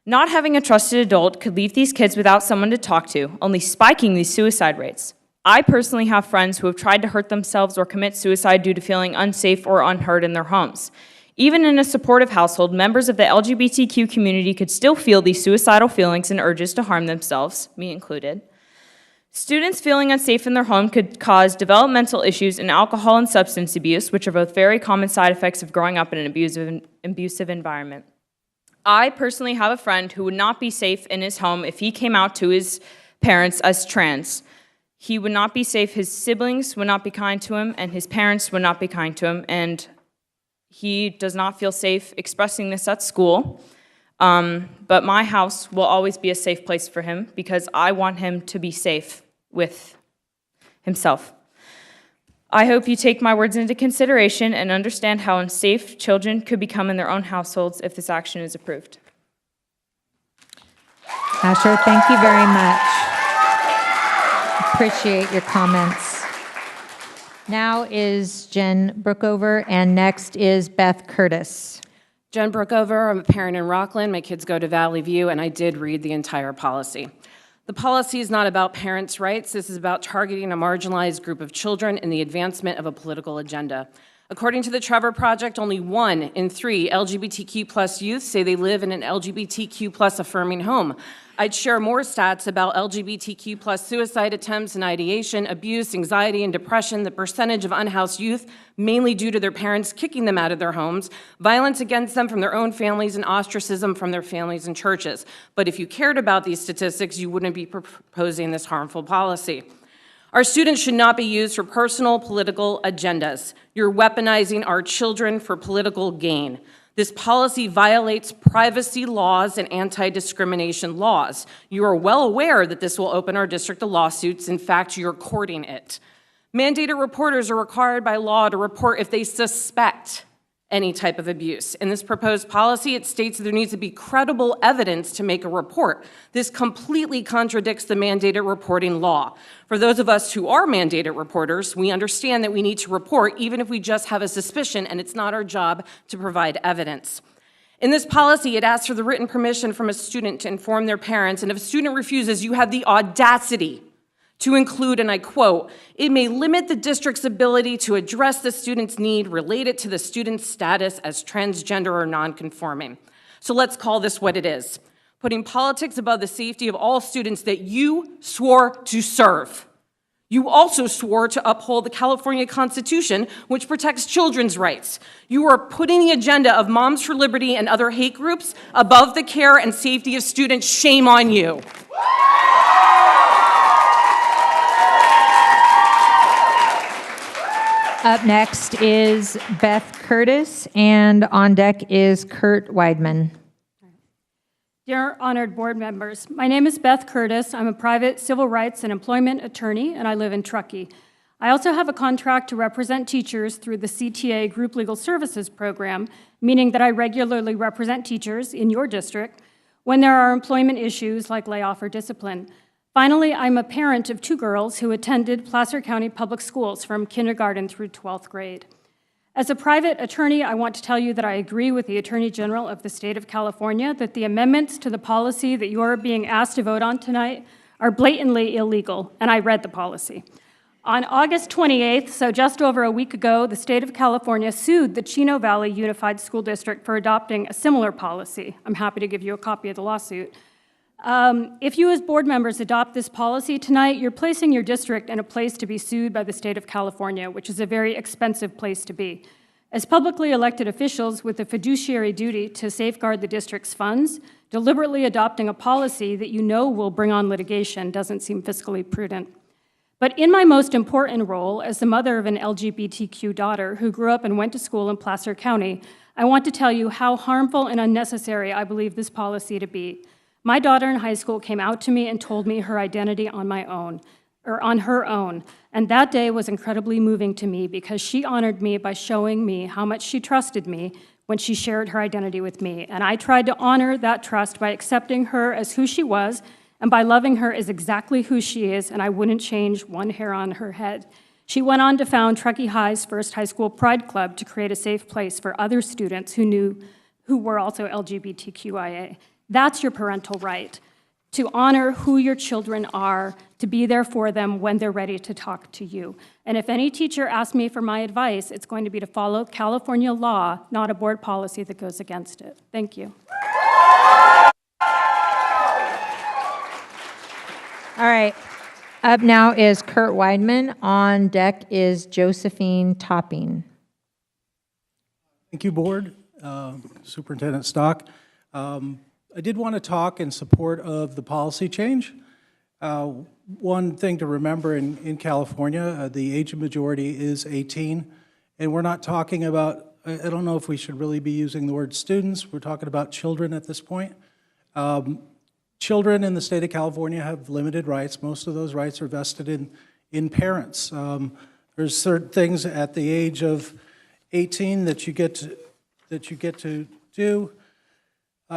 Not having a trusted adult could leave these kids without someone to talk to, only spiking these suicide rates. I personally have friends who have tried to hurt themselves or commit suicide due to feeling unsafe or unheard in their homes. Even in a supportive household, members of the LGBTQ community could still feel these suicidal feelings and urges to harm themselves, me included. Students feeling unsafe in their home could cause developmental issues and alcohol and substance abuse, which are both very common side effects of growing up in an abusive environment. I personally have a friend who would not be safe in his home if he came out to his parents as trans. He would not be safe, his siblings would not be kind to him, and his parents would not be kind to him, and he does not feel safe expressing this at school. But my house will always be a safe place for him because I want him to be safe with himself. I hope you take my words into consideration and understand how unsafe children could become in their own households if this action is approved. Asher, thank you very much. Appreciate your comments. Now is Jen Brookover, and next is Beth Curtis. Jen Brookover, I'm a parent in Rocklin. My kids go to Valley View, and I did read the entire policy. The policy is not about parents' rights. This is about targeting a marginalized group of children in the advancement of a political agenda. According to the Trevor Project, only 1 in 3 LGBTQ+ youth say they live in an LGBTQ+ affirming home. I'd share more stats about LGBTQ+ suicide attempts and ideation, abuse, anxiety, and depression, the percentage of unhoused youth, mainly due to their parents kicking them out of their homes, violence against them from their own families, and ostracism from their families and churches. But if you cared about these statistics, you wouldn't be proposing this harmful policy. Our students should not be used for personal political agendas. You're weaponizing our children for political gain. This policy violates privacy laws and anti-discrimination laws. You are well aware that this will open our district to lawsuits. In fact, you're courting it. Mandated reporters are required by law to report if they suspect any type of abuse. In this proposed policy, it states that there needs to be credible evidence to make a report. This completely contradicts the mandated reporting law. For those of us who are mandated reporters, we understand that we need to report even if we just have a suspicion and it's not our job to provide evidence. In this policy, it asks for the written permission from a student to inform their parents, and if a student refuses, you have the audacity to include, and I quote, "It may limit the district's ability to address the student's need related to the student's status as transgender or nonconforming." So let's call this what it is: putting politics above the safety of all students that you swore to serve. You also swore to uphold the California Constitution, which protects children's rights. You are putting the agenda of Moms for Liberty and other hate groups above the care and safety of students. Shame on you. Up next is Beth Curtis, and on deck is Kurt Weidman. Dear honored board members, my name is Beth Curtis. I'm a private civil rights and employment attorney, and I live in Truckee. I also have a contract to represent teachers through the CTA Group Legal Services Program, meaning that I regularly represent teachers in your district when there are employment issues like layoff or discipline. Finally, I'm a parent of 2 girls who attended Placer County Public Schools from kindergarten through 12th grade. As a private attorney, I want to tell you that I agree with the Attorney General of the state of California that the amendments to the policy that you are being asked to vote on tonight are blatantly illegal, and I read the policy. On August 28th, so just over a week ago, the state of California sued the Chino Valley Unified School District for adopting a similar policy. I'm happy to give you a copy of the lawsuit. If you as board members adopt this policy tonight, you're placing your district in a place to be sued by the state of California, which is a very expensive place to be. As publicly elected officials with a fiduciary duty to safeguard the district's funds, deliberately adopting a policy that you know will bring on litigation doesn't seem fiscally prudent. But in my most important role as the mother of an LGBTQ daughter who grew up and went to school in Placer County, I want to tell you how harmful and unnecessary I believe this policy to be. My daughter in high school came out to me and told me her identity on her own. And that day was incredibly moving to me because she honored me by showing me how much she trusted me when she shared her identity with me. And I tried to honor that trust by accepting her as who she was and by loving her as exactly who she is, and I wouldn't change one hair on her head. She went on to found Truckee High's first high school pride club to create a safe place for other students who were also LGBTQIA. That's your parental right, to honor who your children are, to be there for them when they're ready to talk to you. And if any teacher asks me for my advice, it's going to be to follow California law, not a board policy that goes against it. Thank you. All right. Up now is Kurt Weidman. On deck is Josephine Topping. Thank you, Board. Superintendent Stock. I did want to talk in support of the policy change. One thing to remember in California, the age of majority is 18, and we're not talking about, I don't know if we should really be using the word students, we're talking about children at this point. Children in the state of California have limited rights. Most of those rights are vested in parents. There's certain things at the age of 18 that you get to do.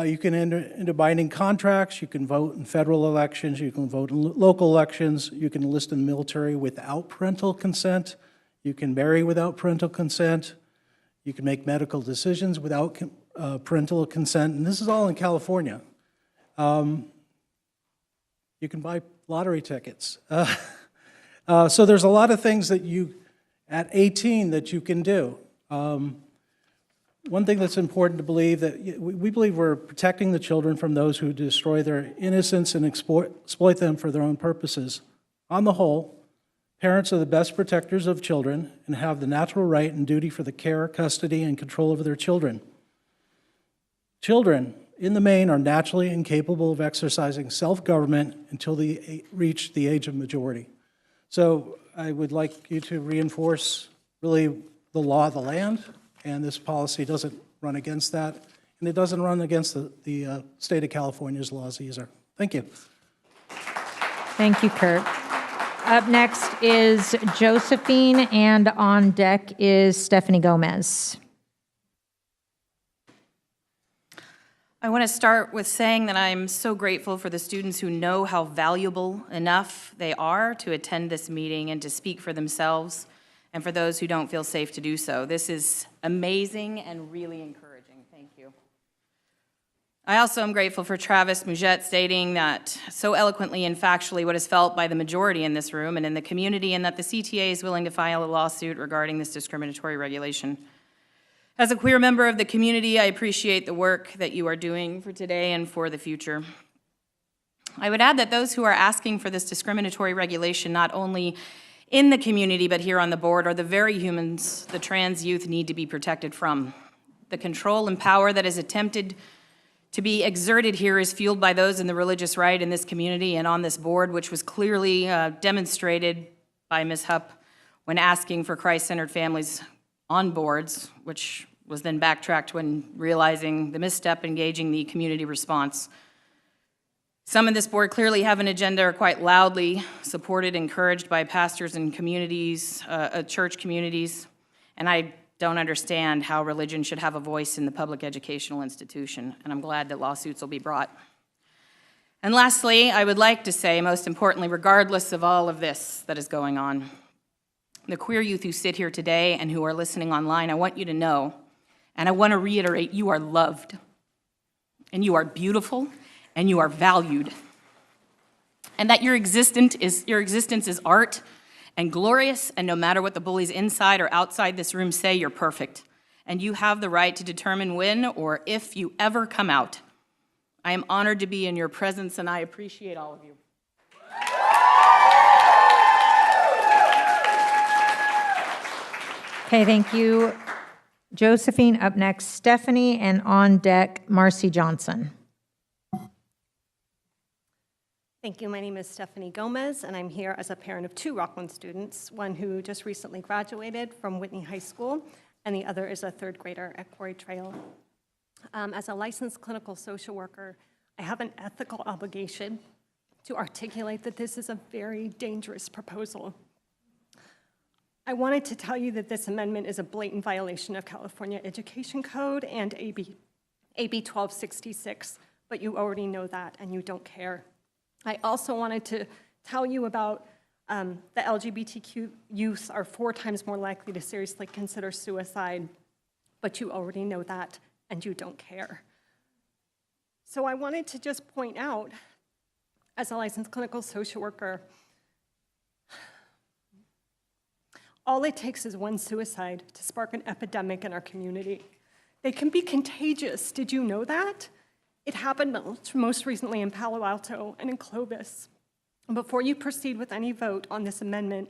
You can enter into binding contracts, you can vote in federal elections, you can vote in local elections, you can enlist in the military without parental consent, you can marry without parental consent, you can make medical decisions without parental consent, and this is all in California. You can buy lottery tickets. So there's a lot of things that you, at 18, that you can do. One thing that's important to believe, that we believe we're protecting the children from those who destroy their innocence and exploit them for their own purposes. On the whole, parents are the best protectors of children and have the natural right and duty for the care, custody, and control over their children. Children, in the main, are naturally incapable of exercising self-government until they reach the age of majority. So I would like you to reinforce really the law of the land, and this policy doesn't run against that, and it doesn't run against the state of California's laws either. Thank you. Thank you, Kurt. Up next is Josephine, and on deck is Stephanie Gomez. I want to start with saying that I'm so grateful for the students who know how valuable enough they are to attend this meeting and to speak for themselves, and for those who don't feel safe to do so. This is amazing and really encouraging. Thank you. I also am grateful for Travis Mouget stating that so eloquently and factually what is felt by the majority in this room and in the community, and that the CTA is willing to file a lawsuit regarding this discriminatory regulation. As a queer member of the community, I appreciate the work that you are doing for today and for the future. I would add that those who are asking for this discriminatory regulation, not only in the community but here on the board, are the very humans the trans youth need to be protected from. The control and power that is attempted to be exerted here is fueled by those in the religious right in this community and on this board, which was clearly demonstrated by Ms. Hupp when asking for Christ-centered families on boards, which was then backtracked when realizing the misstep, engaging the community response. Some in this board clearly have an agenda, are quite loudly supported, encouraged by pastors and communities, church communities, and I don't understand how religion should have a voice in the public educational institution, and I'm glad that lawsuits will be brought. And lastly, I would like to say, most importantly, regardless of all of this that is going on, the queer youth who sit here today and who are listening online, I want you to know, and I want to reiterate, you are loved, and you are beautiful, and you are valued, and that your existence is art and glorious, and no matter what the bullies inside or outside this room say, you're perfect, and you have the right to determine when or if you ever come out. I am honored to be in your presence, and I appreciate all of you. Okay, thank you, Josephine. Up next, Stephanie, and on deck, Marcy Johnson. Thank you. My name is Stephanie Gomez, and I'm here as a parent of two Rocklin students, one who just recently graduated from Whitney High School, and the other is a third grader at Quarry Trail. As a licensed clinical social worker, I have an ethical obligation to articulate that this is a very dangerous proposal. I wanted to tell you that this amendment is a blatant violation of California Education Code and AB 1266, but you already know that and you don't care. I also wanted to tell you about the LGBTQ youth are 4 times more likely to seriously consider suicide, but you already know that and you don't care. So I wanted to just point out, as a licensed clinical social worker, all it takes is one suicide to spark an epidemic in our community. They can be contagious. Did you know that? It happened most recently in Palo Alto and in Clovis. Before you proceed with any vote on this amendment,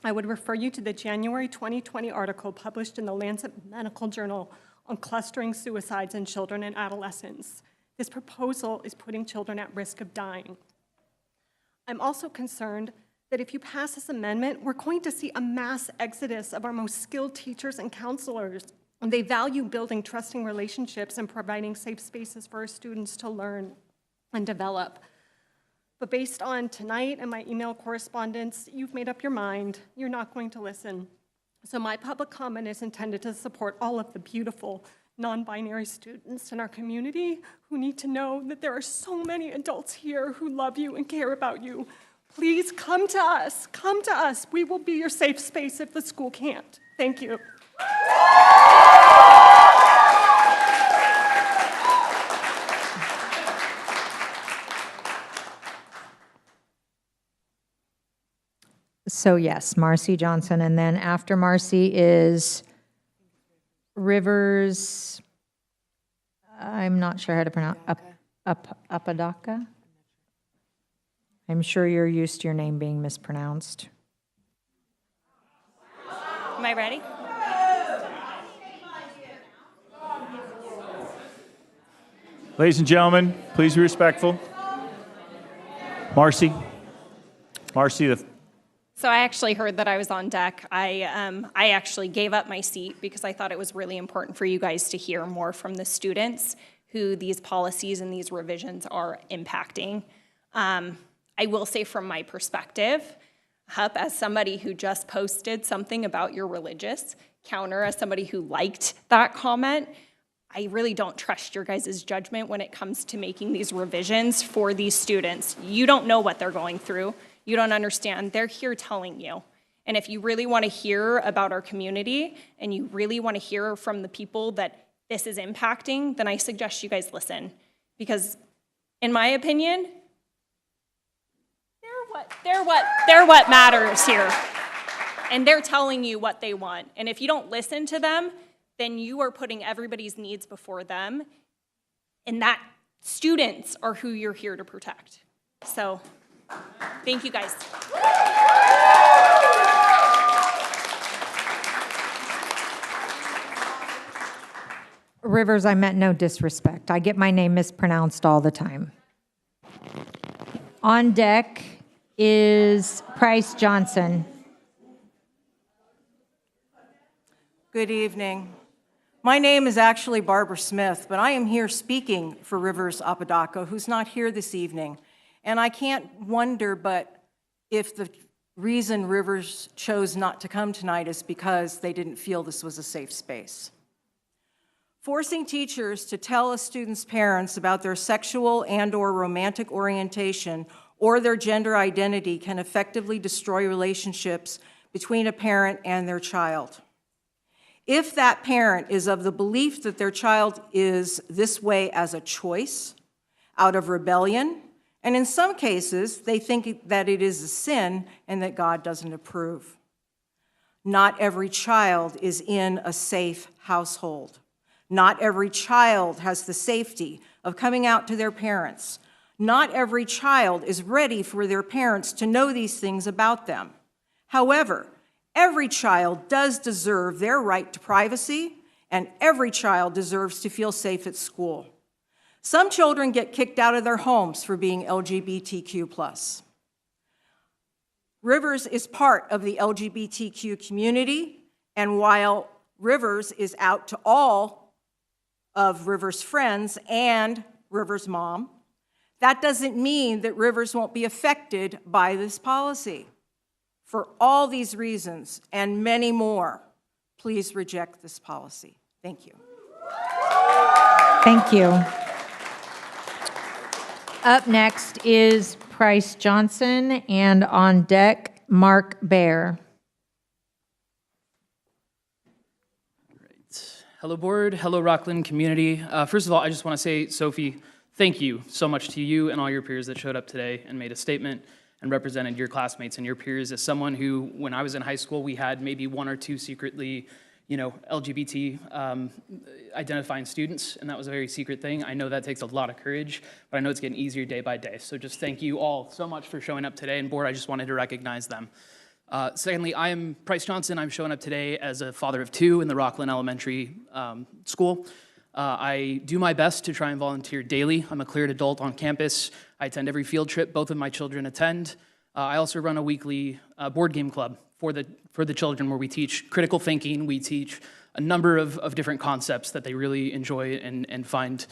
I would refer you to the January 2020 article published in the Lancet Medical Journal on clustering suicides in children and adolescents. This proposal is putting children at risk of dying. I'm also concerned that if you pass this amendment, we're going to see a mass exodus of our most skilled teachers and counselors. And they value building trusting relationships and providing safe spaces for our students to learn and develop. But based on tonight and my email correspondence, you've made up your mind. You're not going to listen. So my public comment is intended to support all of the beautiful non-binary students in our community who need to know that there are so many adults here who love you and care about you. Please come to us. Come to us. We will be your safe space if the school can't. Thank you. So yes, Marcy Johnson, and then after Marcy is Rivers, I'm not sure how to pronounce, Apodaca? I'm sure you're used to your name being mispronounced. Am I ready? Ladies and gentlemen, please be respectful. Marcy, So I actually heard that I was on deck. I actually gave up my seat because I thought it was really important for you guys to hear more from the students who these policies and these revisions are impacting. I will say from my perspective, Hup, as somebody who just posted something about your religious, Counter, as somebody who liked that comment, I really don't trust your guys' judgment when it comes to making these revisions for these students. You don't know what they're going through. You don't understand. They're here telling you. And if you really want to hear about our community and you really want to hear from the people that this is impacting, then I suggest you guys listen. Because in my opinion, they're what matters here. And they're telling you what they want. And if you don't listen to them, then you are putting everybody's needs before them. And that students are who you're here to protect. So thank you guys. Rivers, I meant no disrespect. I get my name mispronounced all the time. On deck is Price Johnson. Good evening. My name is actually Barbara Smith, but I am here speaking for Rivers Apodaca, who's not here this evening. And I can't wonder but if the reason Rivers chose not to come tonight is because they didn't feel this was a safe space. Forcing teachers to tell a student's parents about their sexual and/or romantic orientation or their gender identity can effectively destroy relationships between a parent and their child. If that parent is of the belief that their child is this way as a choice, out of rebellion, and in some cases, they think that it is a sin and that God doesn't approve. Not every child is in a safe household. Not every child has the safety of coming out to their parents. Not every child is ready for their parents to know these things about them. However, every child does deserve their right to privacy, and every child deserves to feel safe at school. Some children get kicked out of their homes for being LGBTQ+. Rivers is part of the LGBTQ community, and while Rivers is out to all of Rivers' friends and Rivers' mom, That doesn't mean that Rivers won't be affected by this policy. For all these reasons and many more, please reject this policy. Thank you. Thank you. Up next is Price Johnson, and on deck, Mark Bear. Hello, board. Hello, Rocklin community. First of all, I just want to say, Sophie, thank you so much to you and all your peers that showed up today and made a statement and represented your classmates and your peers. As someone who, when I was in high school, we had maybe one or two secretly, LGBT identifying students, and that was a very secret thing. I know that takes a lot of courage, but I know it's getting easier day by day. So just thank you all so much for showing up today, and board, I just wanted to recognize them. Secondly, I am Price Johnson. I'm showing up today as a father of two in the Rocklin Elementary School. I do my best to try and volunteer daily. I'm a cleared adult on campus. I attend every field trip both of my children attend. I also run a weekly board game club for the children where we teach critical thinking. We teach a number of different concepts that they really enjoy and find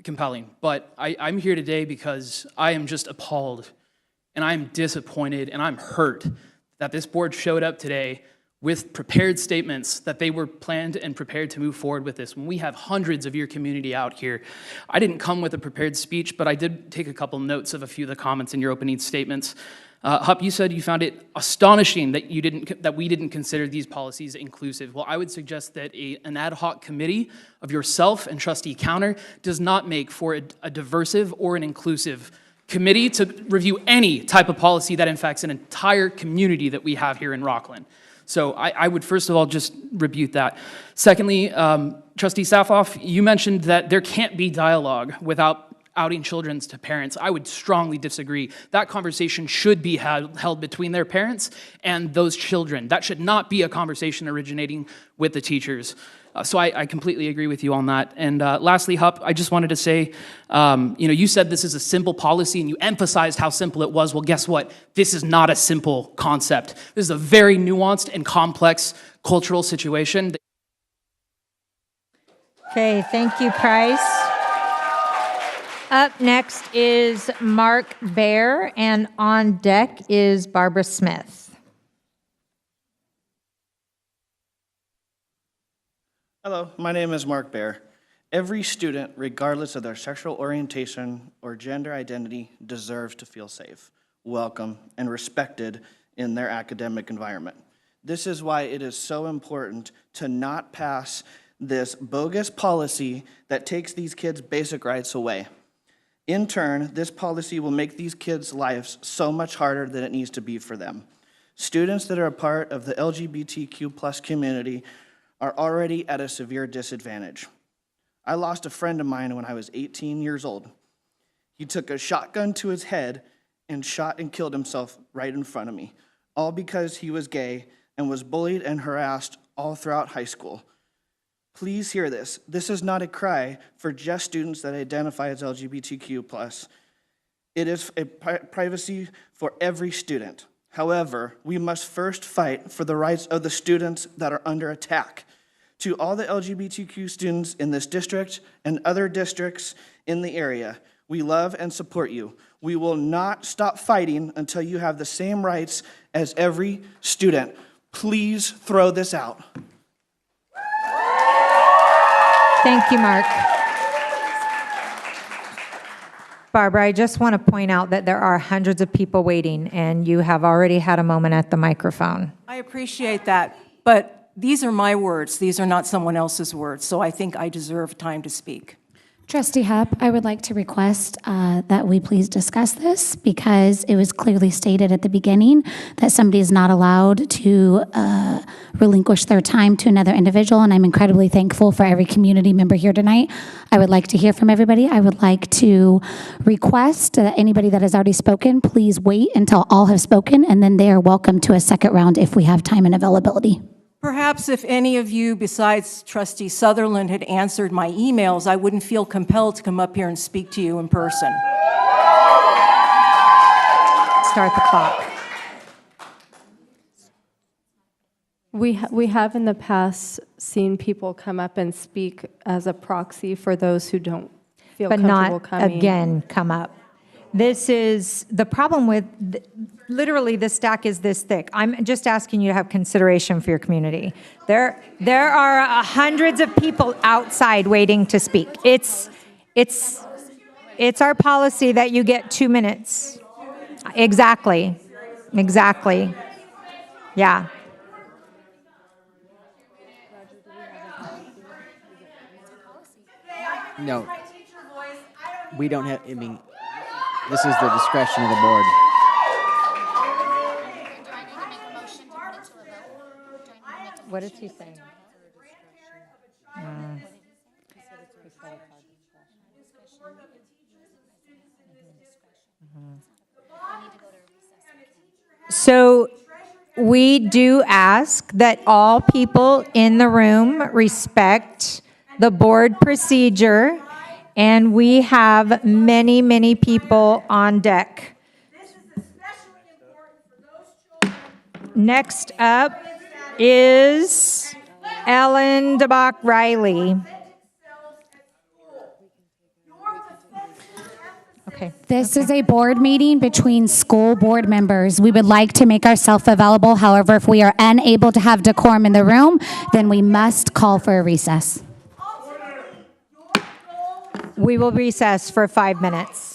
compelling. But I'm here today because I am just appalled and I'm disappointed and I'm hurt that this board showed up today with prepared statements that they were planned and prepared to move forward with this. When we have hundreds of your community out here, I didn't come with a prepared speech, but I did take a couple notes of a few of the comments in your opening statements. Hupp, you said you found it astonishing that we didn't consider these policies inclusive. Well, I would suggest that an ad hoc committee of yourself and Trustee Counter does not make for a diversive or an inclusive committee to review any type of policy that affects an entire community that we have here in Rocklin. So I would first of all just rebuke that. Secondly, Trustee Safoff, you mentioned that there can't be dialogue without outing children to parents. I would strongly disagree. That conversation should be held between their parents and those children. That should not be a conversation originating with the teachers. So I completely agree with you on that. And lastly, Hupp, I just wanted to say, you said this is a simple policy and you emphasized how simple it was. Well, guess what? This is not a simple concept. This is a very nuanced and complex cultural situation. Okay, thank you, Price. Up next is Mark Bear, and on deck is Barbara Smith. Hello, my name is Mark Bear. Every student, regardless of their sexual orientation or gender identity, deserves to feel safe, welcome, and respected in their academic environment. This is why it is so important to not pass this bogus policy that takes these kids' basic rights away. In turn, this policy will make these kids' lives so much harder than it needs to be for them. Students that are a part of the LGBTQ+ community are already at a severe disadvantage. I lost a friend of mine when I was 18 years old. He took a shotgun to his head and shot and killed himself right in front of me, all because he was gay and was bullied and harassed all throughout high school. Please hear this. This is not a cry for just students that identify as LGBTQ+. It is a privacy for every student. However, we must first fight for the rights of the students that are under attack. To all the LGBTQ students in this district and other districts in the area, we love and support you. We will not stop fighting until you have the same rights as every student. Please throw this out. Thank you, Mark. Barbara, I just want to point out that there are hundreds of people waiting, and you have already had a moment at the microphone. I appreciate that, but these are my words. These are not someone else's words, so I think I deserve time to speak. Trustee Hupp, I would like to request that we please discuss this because it was clearly stated at the beginning that somebody is not allowed to relinquish their time to another individual, and I'm incredibly thankful for every community member here tonight. I would like to hear from everybody. I would like to request that anybody that has already spoken, please wait until all have spoken, and then they are welcome to a second round if we have time and availability. Perhaps if any of you besides Trustee Sutherland had answered my emails, I wouldn't feel compelled to come up here and speak to you in person. Start the clock. We have in the past seen people come up and speak as a proxy for those who don't Feel but comfortable not coming. again come up. This is, the problem with, literally, the stack is this thick. I'm just asking you to have consideration for your community. There are hundreds of people outside waiting to speak. It's our policy that you get 2 minutes. Exactly. Yeah. No, we don't have, I mean, this is the discretion of the board. What is he saying? So we do ask that all people in the room respect the board procedure, and we have many, many people on deck. Next up is Ellen DeBach Riley. Okay. This is a board meeting between school board members. We would like to make ourselves available. However, if we are unable to have decorum in the room, then we must call for a recess. We will recess for 5 minutes.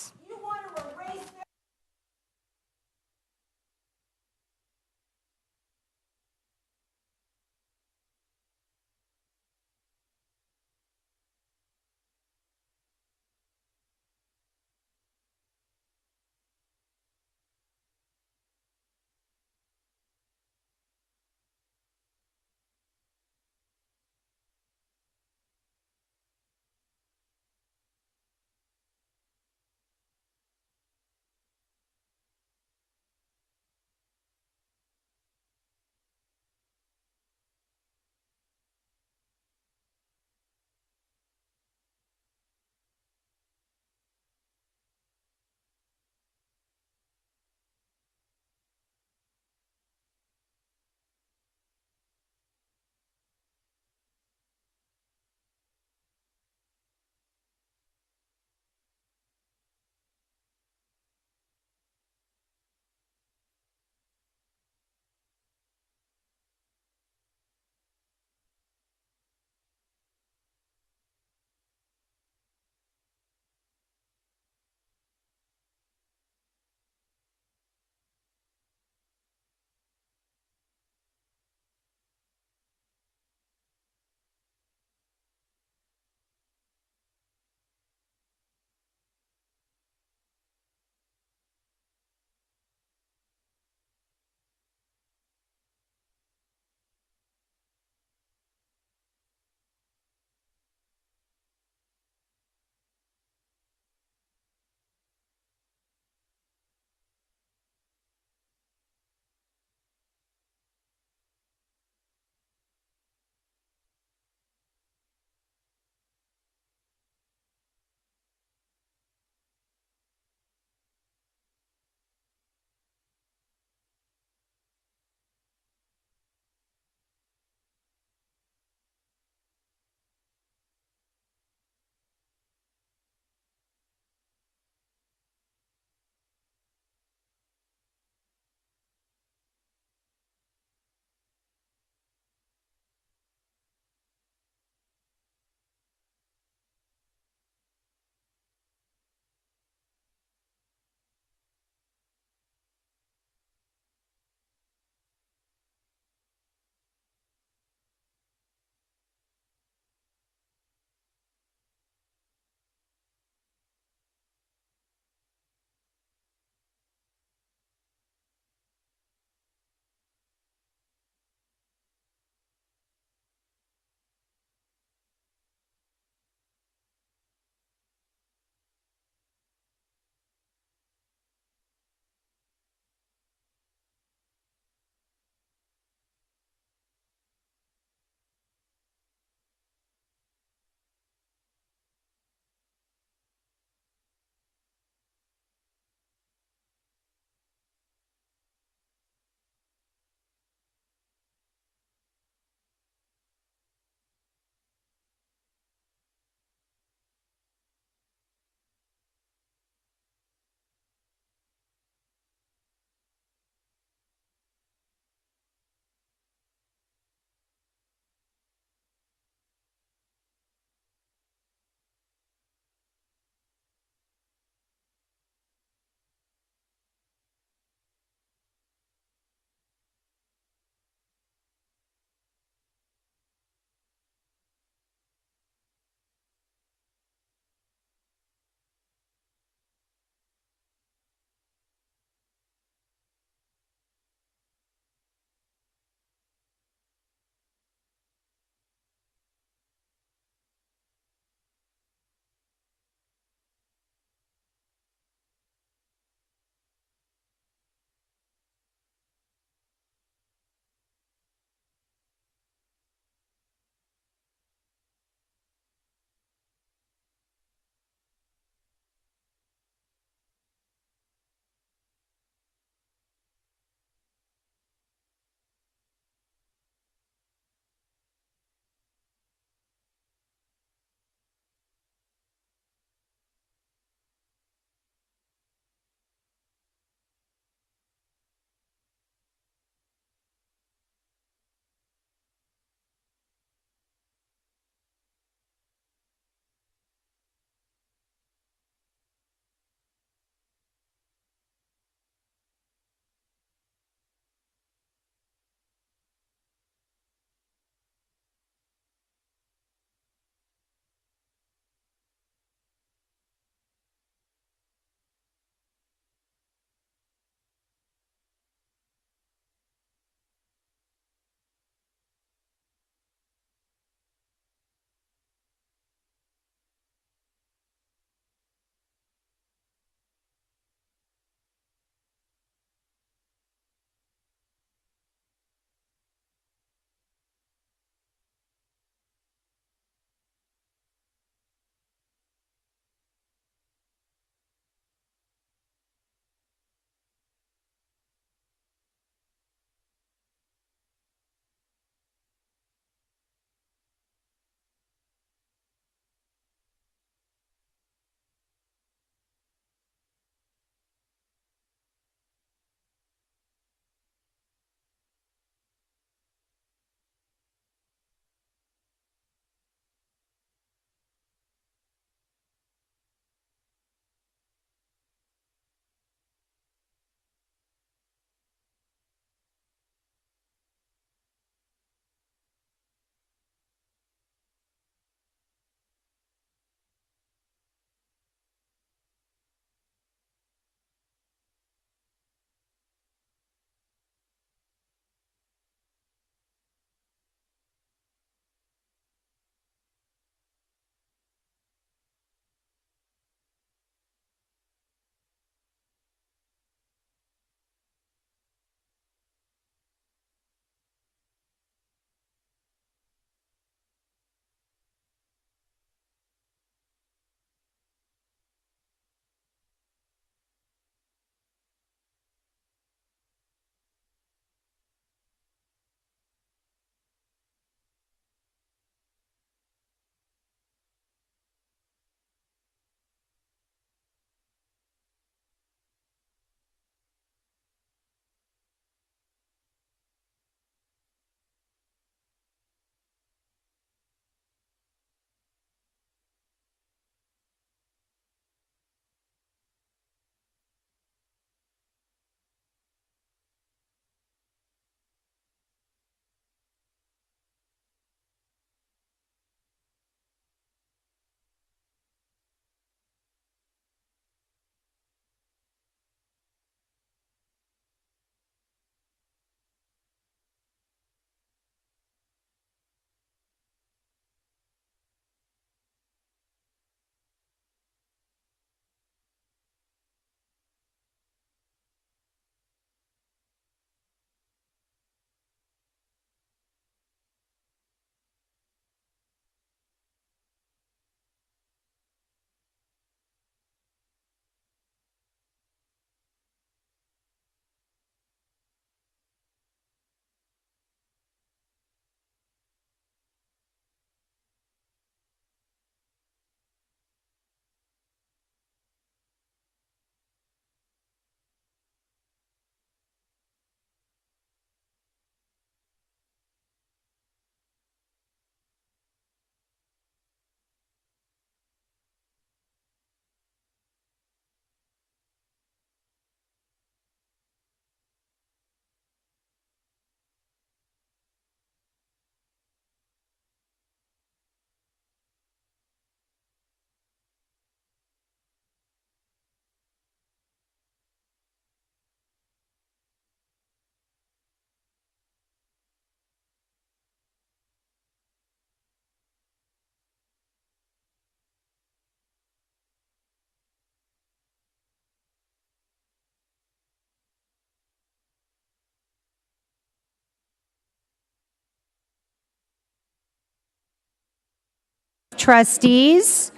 trustees.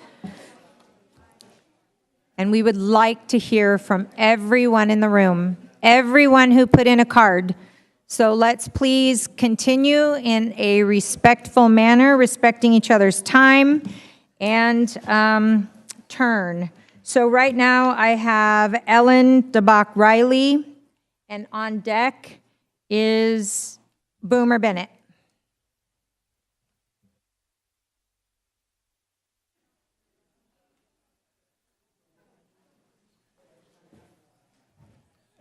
And we would like to hear from everyone in the room, everyone who put in a card. So let's please continue in a respectful manner, respecting each other's time and turn. So right now I have Ellen DeBach Riley, and on deck is Boomer Bennett.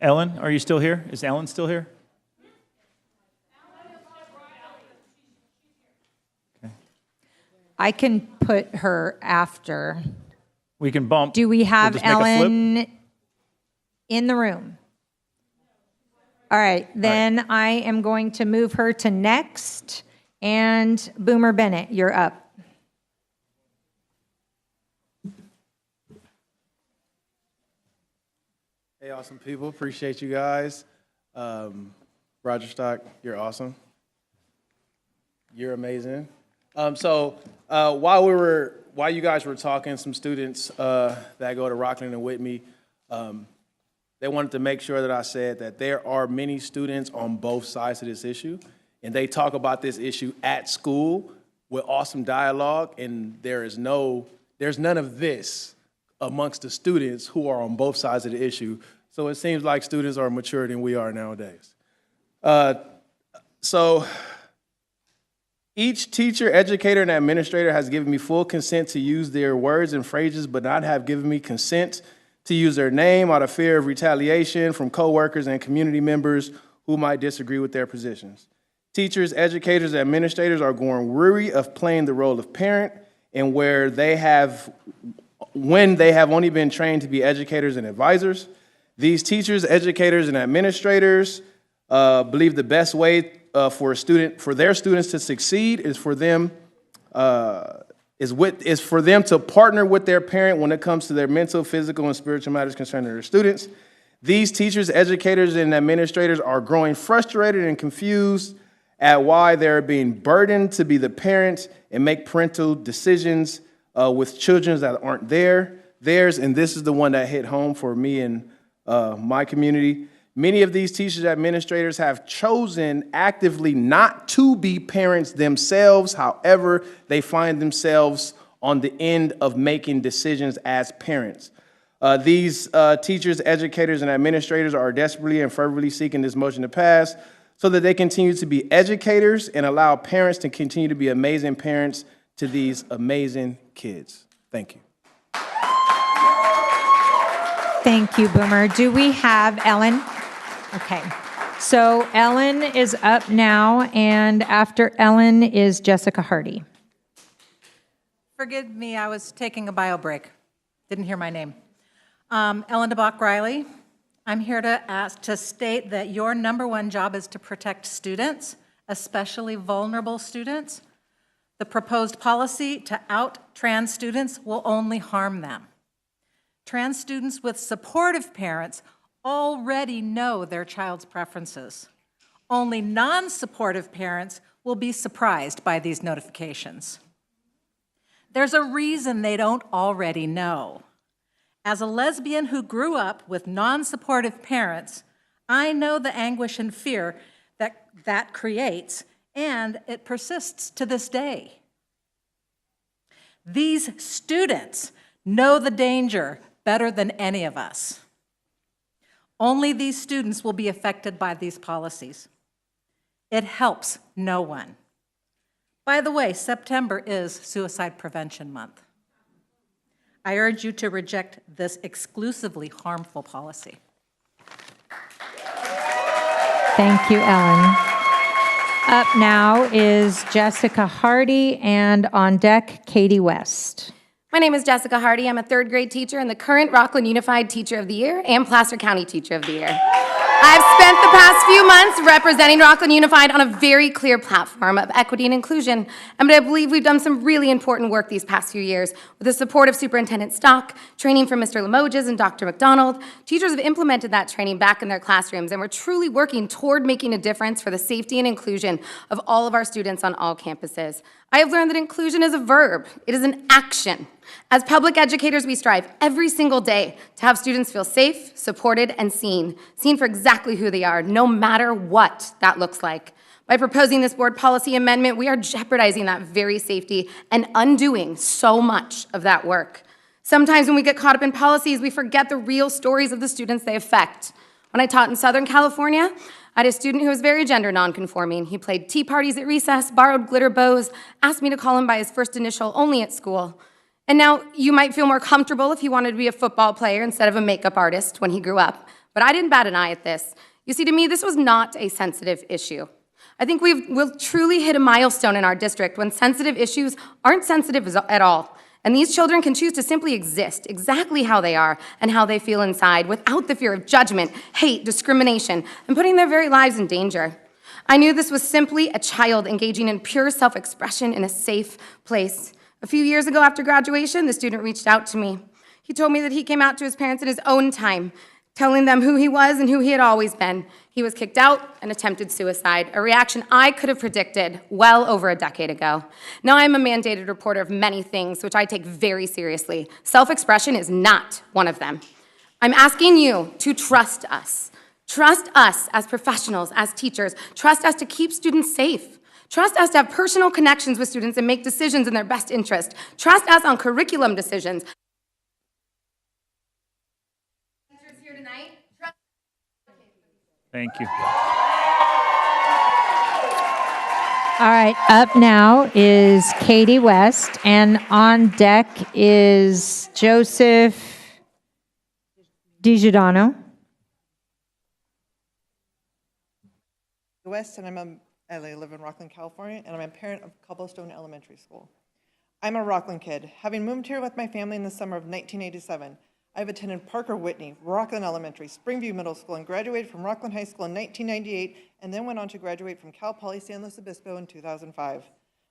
Ellen, are you still here? Is Ellen still here? Okay. I can put her after. We can bump. Do we have We'll just make a flip. Ellen in the room? All right, then I am going to move her to next. And Boomer Bennett, you're up. Hey, awesome people. Appreciate you guys. Roger Stock, you're awesome. You're amazing. While you guys were talking, some students that go to Rocklin and Whitney, they wanted to make sure that I said that there are many students on both sides of this issue, and they talk about this issue at school with awesome dialogue, and there's none of this amongst the students who are on both sides of the issue. So it seems like students are mature than we are nowadays. So each teacher, educator, and administrator has given me full consent to use their words and phrases, but not have given me consent to use their name out of fear of retaliation from coworkers and community members who might disagree with their positions. Teachers, educators, and administrators are growing weary of playing the role of parent, and when they have only been trained to be educators and advisors. These teachers, educators, and administrators believe the best way for their students to succeed is for them to partner with their parent when it comes to their mental, physical, and spiritual matters concerning their students. These teachers, educators, and administrators are growing frustrated and confused at why they're being burdened to be the parent and make parental decisions with children that aren't theirs, and this is the one that hit home for me and my community. Many of these teachers and administrators have chosen actively not to be parents themselves. However, they find themselves on the end of making decisions as parents. These teachers, educators, and administrators are desperately and fervently seeking this motion to pass so that they continue to be educators and allow parents to continue to be amazing parents to these amazing kids. Thank you. Thank you, Boomer. Do we have Ellen? Okay. So Ellen is up now, and after Ellen is Jessica Hardy. Forgive me, I was taking a bio break. Didn't hear my name. Ellen DeBach Riley. I'm here to state that your number one job is to protect students, especially vulnerable students. The proposed policy to out trans students will only harm them. Trans students with supportive parents already know their child's preferences. Only non-supportive parents will be surprised by these notifications. There's a reason they don't already know. As a lesbian who grew up with non-supportive parents, I know the anguish and fear that creates, and it persists to this day. These students know the danger better than any of us. Only these students will be affected by these policies. It helps no one. By the way, September is Suicide Prevention Month. I urge you to reject this exclusively harmful policy. Thank you, Ellen. Up now is Jessica Hardy, and on deck, Katie West. My name is Jessica Hardy. I'm a third grade teacher and the current Rocklin Unified Teacher of the Year and Placer County Teacher of the Year. I've spent the past few months representing Rocklin Unified on a very clear platform of equity and inclusion, and I believe we've done some really important work these past few years with the support of Superintendent Stock, training from Mr. Limoges and Dr. McDonald. Teachers have implemented that training back in their classrooms, and we're truly working toward making a difference for the safety and inclusion of all of our students on all campuses. I have learned that inclusion is a verb. It is an action. As public educators, we strive every single day to have students feel safe, supported, and seen for exactly who they are, no matter what that looks like. By proposing this board policy amendment, we are jeopardizing that very safety and undoing so much of that work. Sometimes when we get caught up in policies, we forget the real stories of the students they affect. When I taught in Southern California, I had a student who was very gender nonconforming. He played tea parties at recess, borrowed glitter bows, asked me to call him by his first initial only at school. And now you might feel more comfortable if he wanted to be a football player instead of a makeup artist when he grew up. But I didn't bat an eye at this. You see, to me, this was not a sensitive issue. I think we'll truly hit a milestone in our district when sensitive issues aren't sensitive at all. And these children can choose to simply exist exactly how they are and how they feel inside without the fear of judgment, hate, discrimination, and putting their very lives in danger. I knew this was simply a child engaging in pure self-expression in a safe place. A few years ago after graduation, the student reached out to me. He told me that he came out to his parents in his own time, telling them who he was and who he had always been. He was kicked out and attempted suicide, a reaction I could have predicted well over a decade ago. Now I'm a mandated reporter of many things, which I take very seriously. Self-expression is not one of them. I'm asking you to trust us. Trust us as professionals, as teachers. Trust us to keep students safe. Trust us to have personal connections with students and make decisions in their best interest. Trust us on curriculum decisions. Thank you. All right, up now is Katie West, and on deck is Joseph DiGiordano. West, and I live in Rocklin, California, and I'm a parent of Cobblestone Elementary School. I'm a Rocklin kid. Having moved here with my family in the summer of 1987, I've attended Parker Whitney, Rocklin Elementary, Springview Middle School, and graduated from Rocklin High School in 1998, and then went on to graduate from Cal Poly San Luis Obispo in 2005.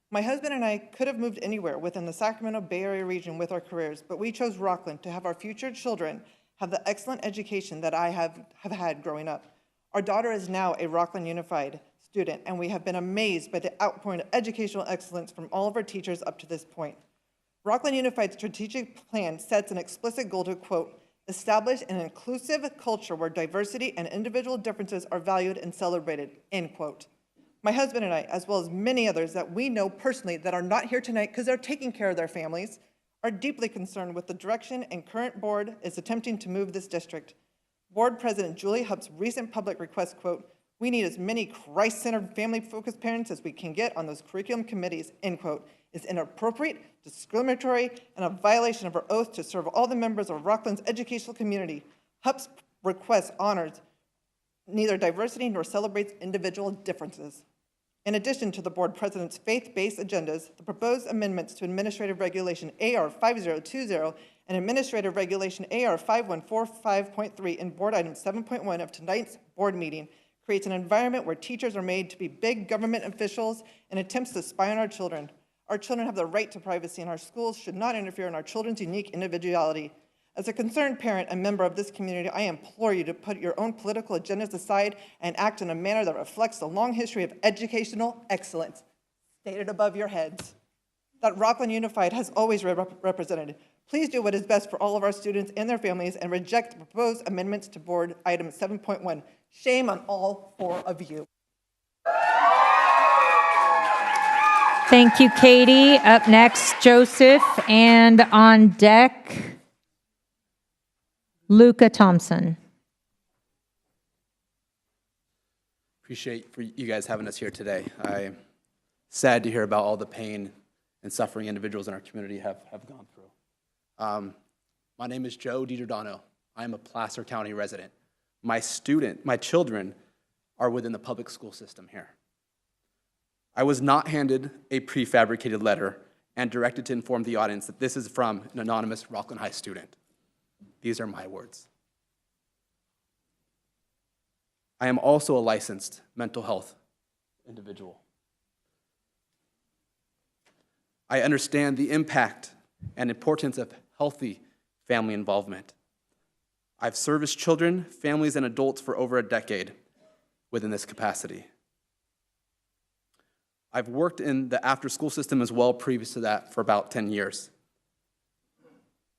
My husband and I could have moved anywhere within the Sacramento Bay Area region with our careers, but we chose Rocklin to have our future children have the excellent education that I have had growing up. Our daughter is now a Rocklin Unified student, and we have been amazed by the outpouring of educational excellence from all of our teachers up to this point. Rocklin Unified's strategic plan sets an explicit goal to, quote, establish an inclusive culture where diversity and individual differences are valued and celebrated, end quote. My husband and I, as well as many others that we know personally that are not here tonight because they're taking care of their families, are deeply concerned with the direction and current board is attempting to move this district. Board President Julie Hupp's recent public request, quote, we need as many Christ-centered, family-focused parents as we can get on those curriculum committees, end quote, is inappropriate, discriminatory, and a violation of our oath to serve all the members of Rocklin's educational community. Hupp's request honors neither diversity nor celebrates individual differences. In addition to the board president's faith-based agendas, the proposed amendments to Administrative Regulation AR 5020 and Administrative Regulation AR 5145.3 in Board Item 7.1 of tonight's board meeting creates an environment where teachers are made to be big government officials and attempts to spy on our children. Our children have the right to privacy, and our schools should not interfere in our children's unique individuality. As a concerned parent and member of this community, I implore you to put your own political agendas aside and act in a manner that reflects the long history of educational excellence stated above your heads that Rocklin Unified has always represented. Please do what is best for all of our students and their families and reject the proposed amendments to Board Item 7.1. Shame on all four of you. Thank you, Katie. Up next, Joseph, and on deck, Luca Thompson. Appreciate for you guys having us here today. I'm sad to hear about all the pain and suffering individuals in our community have gone through. My name is Joe DiGiordano. I am a Placer County resident. My children are within the public school system here. I was not handed a prefabricated letter and directed to inform the audience that this is from an anonymous Rocklin High student. These are my words. I am also a licensed mental health individual. I understand the impact and importance of healthy family involvement. I've serviced children, families, and adults for over a decade within this capacity. I've worked in the after-school system as well previous to that for about 10 years.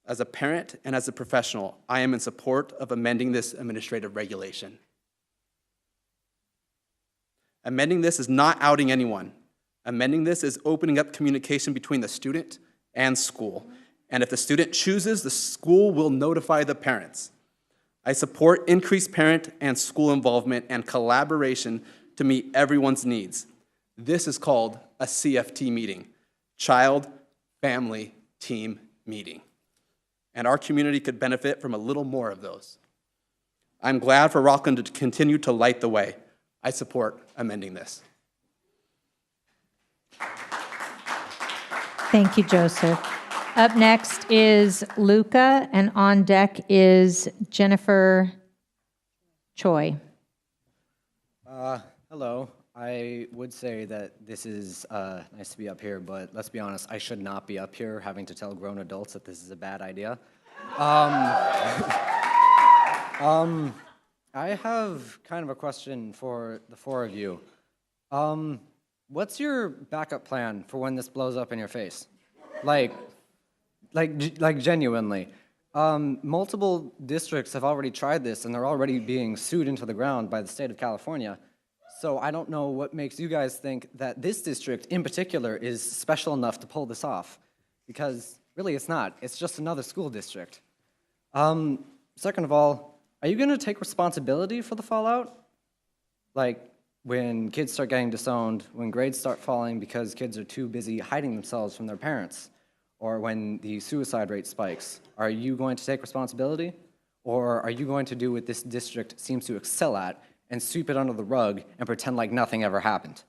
As a parent and as a professional, I am in support of amending this administrative regulation. Amending this is not outing anyone. Amending this is opening up communication between the student and school. And if the student chooses, the school will notify the parents. I support increased parent and school involvement and collaboration to meet everyone's needs. This is called a CFT meeting, Child Family Team Meeting. And our community could benefit from a little more of those. I'm glad for Rocklin to continue to light the way. I support amending this. Thank you, Joseph. Up next is Luca, and on deck is Jennifer Choi. Hello. I would say that this is nice to be up here, but let's be honest, I should not be up here having to tell grown adults that this is a bad idea. I have kind of a question for the four of you. What's your backup plan for when this blows up in your face? Like genuinely. Multiple districts have already tried this, and they're already being sued into the ground by the state of California. So I don't know what makes you guys think that this district in particular is special enough to pull this off, because really it's not. It's just another school district. Second of all, are you going to take responsibility for the fallout? Like when kids start getting disowned, when grades start falling because kids are too busy hiding themselves from their parents, or when the suicide rate spikes, are you going to take responsibility? Or are you going to do what this district seems to excel at and sweep it under the rug and pretend like nothing ever happened?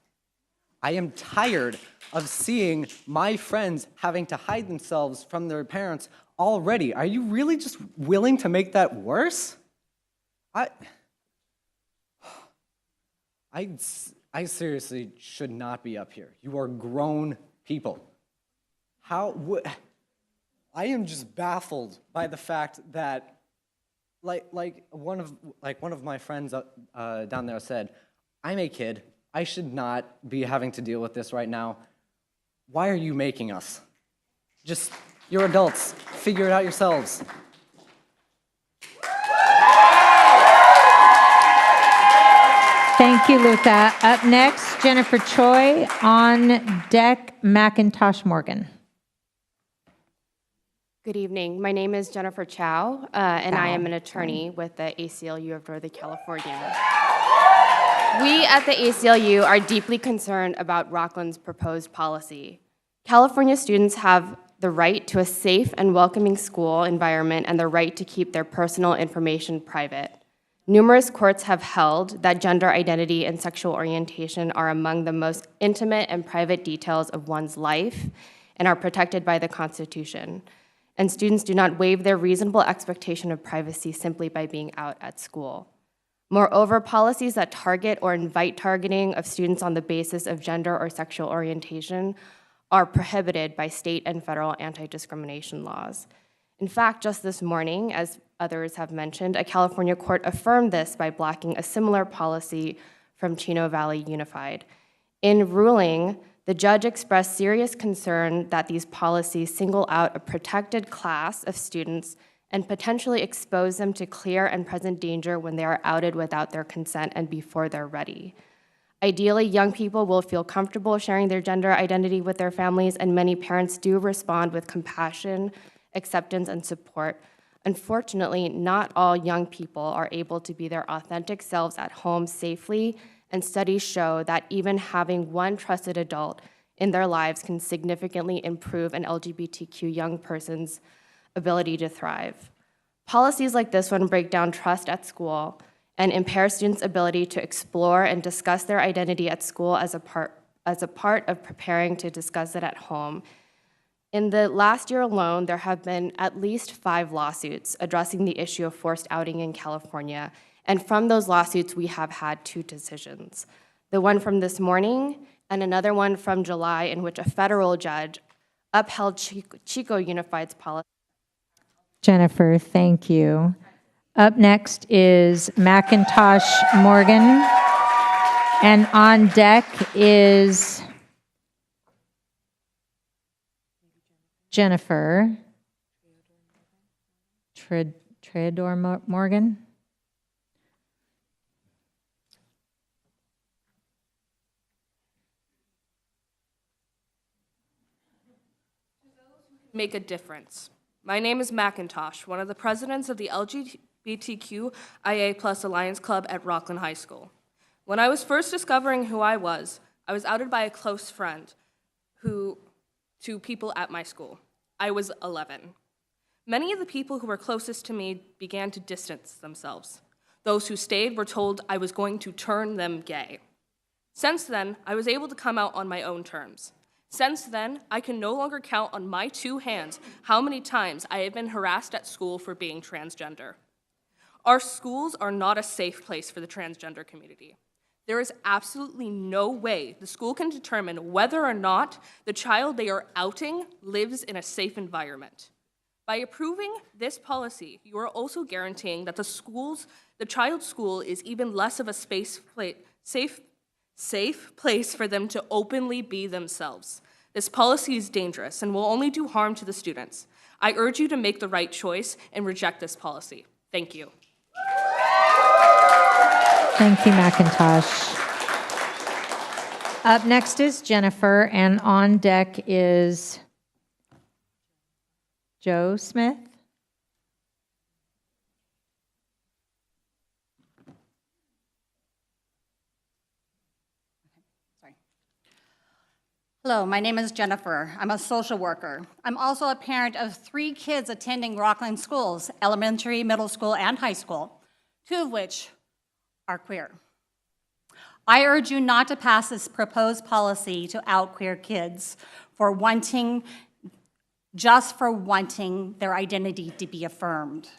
I am tired of seeing my friends having to hide themselves from their parents already. Are you really just willing to make that worse? I seriously should not be up here. You are grown people. I am just baffled by the fact that like one of my friends down there said, I'm a kid. I should not be having to deal with this right now. Why are you making us? Just, you're adults. Figure it out yourselves. Thank you, Luca. Up next, Jennifer Choi. On deck, Macintosh Morgan. Good evening. My name is Jennifer Chow, and I am an attorney with the ACLU of Northern California. We at the ACLU are deeply concerned about Rocklin's proposed policy. California students have the right to a safe and welcoming school environment and the right to keep their personal information private. Numerous courts have held that gender identity and sexual orientation are among the most intimate and private details of one's life and are protected by the Constitution. And students do not waive their reasonable expectation of privacy simply by being out at school. Moreover, policies that target or invite targeting of students on the basis of gender or sexual orientation are prohibited by state and federal anti-discrimination laws. In fact, just this morning, as others have mentioned, a California court affirmed this by blocking a similar policy from Chino Valley Unified. In ruling, the judge expressed serious concern that these policies single out a protected class of students and potentially expose them to clear and present danger when they are outed without their consent and before they're ready. Ideally, young people will feel comfortable sharing their gender identity with their families, and many parents do respond with compassion, acceptance, and support. Unfortunately, not all young people are able to be their authentic selves at home safely, and studies show that even having one trusted adult in their lives can significantly improve an LGBTQ young person's ability to thrive. Policies like this one break down trust at school and impair students' ability to explore and discuss their identity at school as a part of preparing to discuss it at home. In the last year alone, there have been at least 5 lawsuits addressing the issue of forced outing in California, and from those lawsuits, we have had 2 decisions. The one from this morning and another one from July in which a federal judge upheld Chico Unified's policy. Jennifer, thank you. Up next is Macintosh Morgan. And on deck is Jennifer Treador Morgan. Make a difference. My name is Macintosh, one of the presidents of the LGBTQIA+ Alliance Club at Rocklin High School. When I was first discovering who I was outed by a close friend to people at my school. I was 11. Many of the people who were closest to me began to distance themselves. Those who stayed were told I was going to turn them gay. Since then, I was able to come out on my own terms. Since then, I can no longer count on my 2 hands how many times I have been harassed at school for being transgender. Our schools are not a safe place for the transgender community. There is absolutely no way the school can determine whether or not the child they are outing lives in a safe environment. By approving this policy, you are also guaranteeing that the child's school is even less of a safe place for them to openly be themselves. This policy is dangerous and will only do harm to the students. I urge you to make the right choice and reject this policy. Thank you. Thank you, Macintosh. Up next is Jennifer, and on deck is Joe Smith. Hello, my name is Jennifer. I'm a social worker. I'm also a parent of 3 kids attending Rocklin schools, elementary, middle school, and high school, 2 of which are queer. I urge you not to pass this proposed policy to out queer kids just for wanting their identity to be affirmed.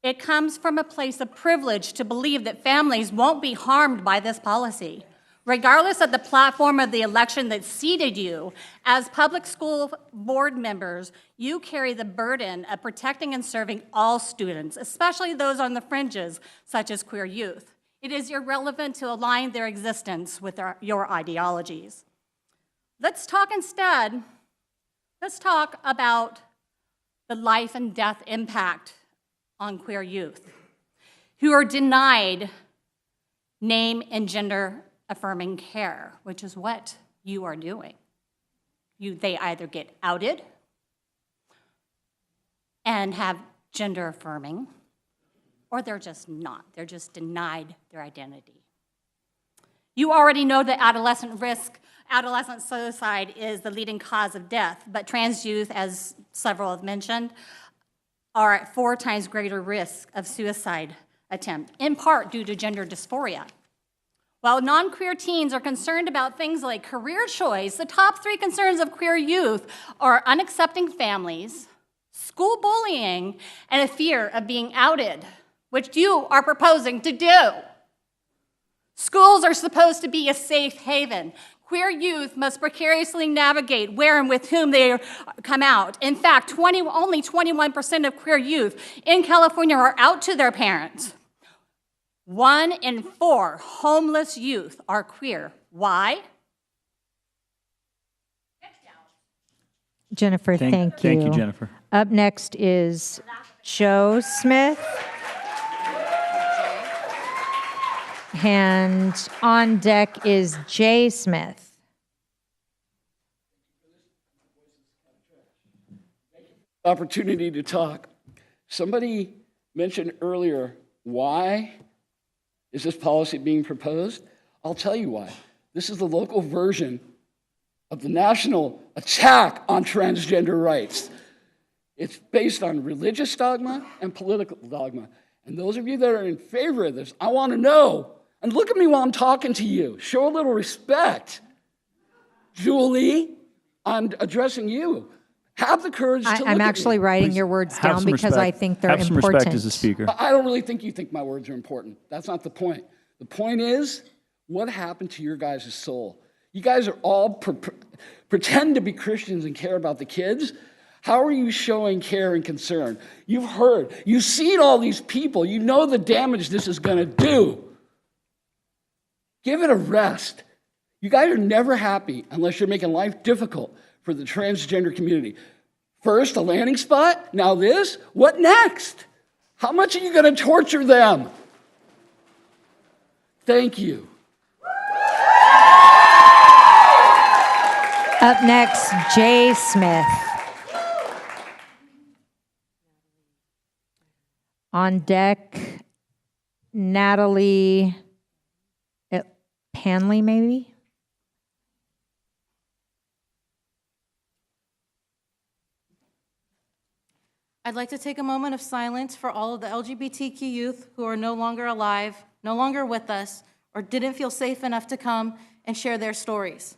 It comes from a place of privilege to believe that families won't be harmed by this policy. Regardless of the platform of the election that seated you, as public school board members, you carry the burden of protecting and serving all students, especially those on the fringes, such as queer youth. It is irrelevant to align their existence with your ideologies. Let's talk about the life and death impact on queer youth who are denied name and gender affirming care, which is what you are doing. They either get outed and have gender affirming, or they're just not. They're just denied their identity. You already know that adolescent suicide is the leading cause of death, but trans youth, as several have mentioned, are at 4 times greater risk of suicide attempt, in part due to gender dysphoria. While non-queer teens are concerned about things like career choice, the top 3 concerns of queer youth are unaccepting families, school bullying, and a fear of being outed, which you are proposing to do. Schools are supposed to be a safe haven. Queer youth must precariously navigate where and with whom they come out. In fact, only 21% of queer youth in California are out to their parents. 1 in 4 homeless youth are queer. Why? Jennifer, thank you. Thank you, Jennifer. Up next is Joe Smith. And on deck is Jay Smith. Opportunity to talk. Somebody mentioned earlier, why is this policy being proposed? I'll tell you why. This is the local version of the national attack on transgender rights. It's based on religious dogma and political dogma. And those of you that are in favor of this, I want to know. And look at me while I'm talking to you. Show a little respect. Julie, I'm addressing you. Have the courage to look I'm at actually me. writing your words down because I think they're important. Have some respect as a speaker. I don't really think you think my words are important. That's not the point. The point is, what happened to your guys' soul? You guys are all pretend to be Christians and care about the kids. How are you showing care and concern? You've heard, you've seen all these people. You know the damage this is going to do. Give it a rest. You guys are never happy unless you're making life difficult for the transgender community. First, a landing spot, now this. What next? How much are you going to torture them? Thank you. Up next, Jay Smith. On deck, Natalie Panley, maybe? I'd like to take a moment of silence for all of the LGBTQ youth who are no longer alive, no longer with us, or didn't feel safe enough to come and share their stories.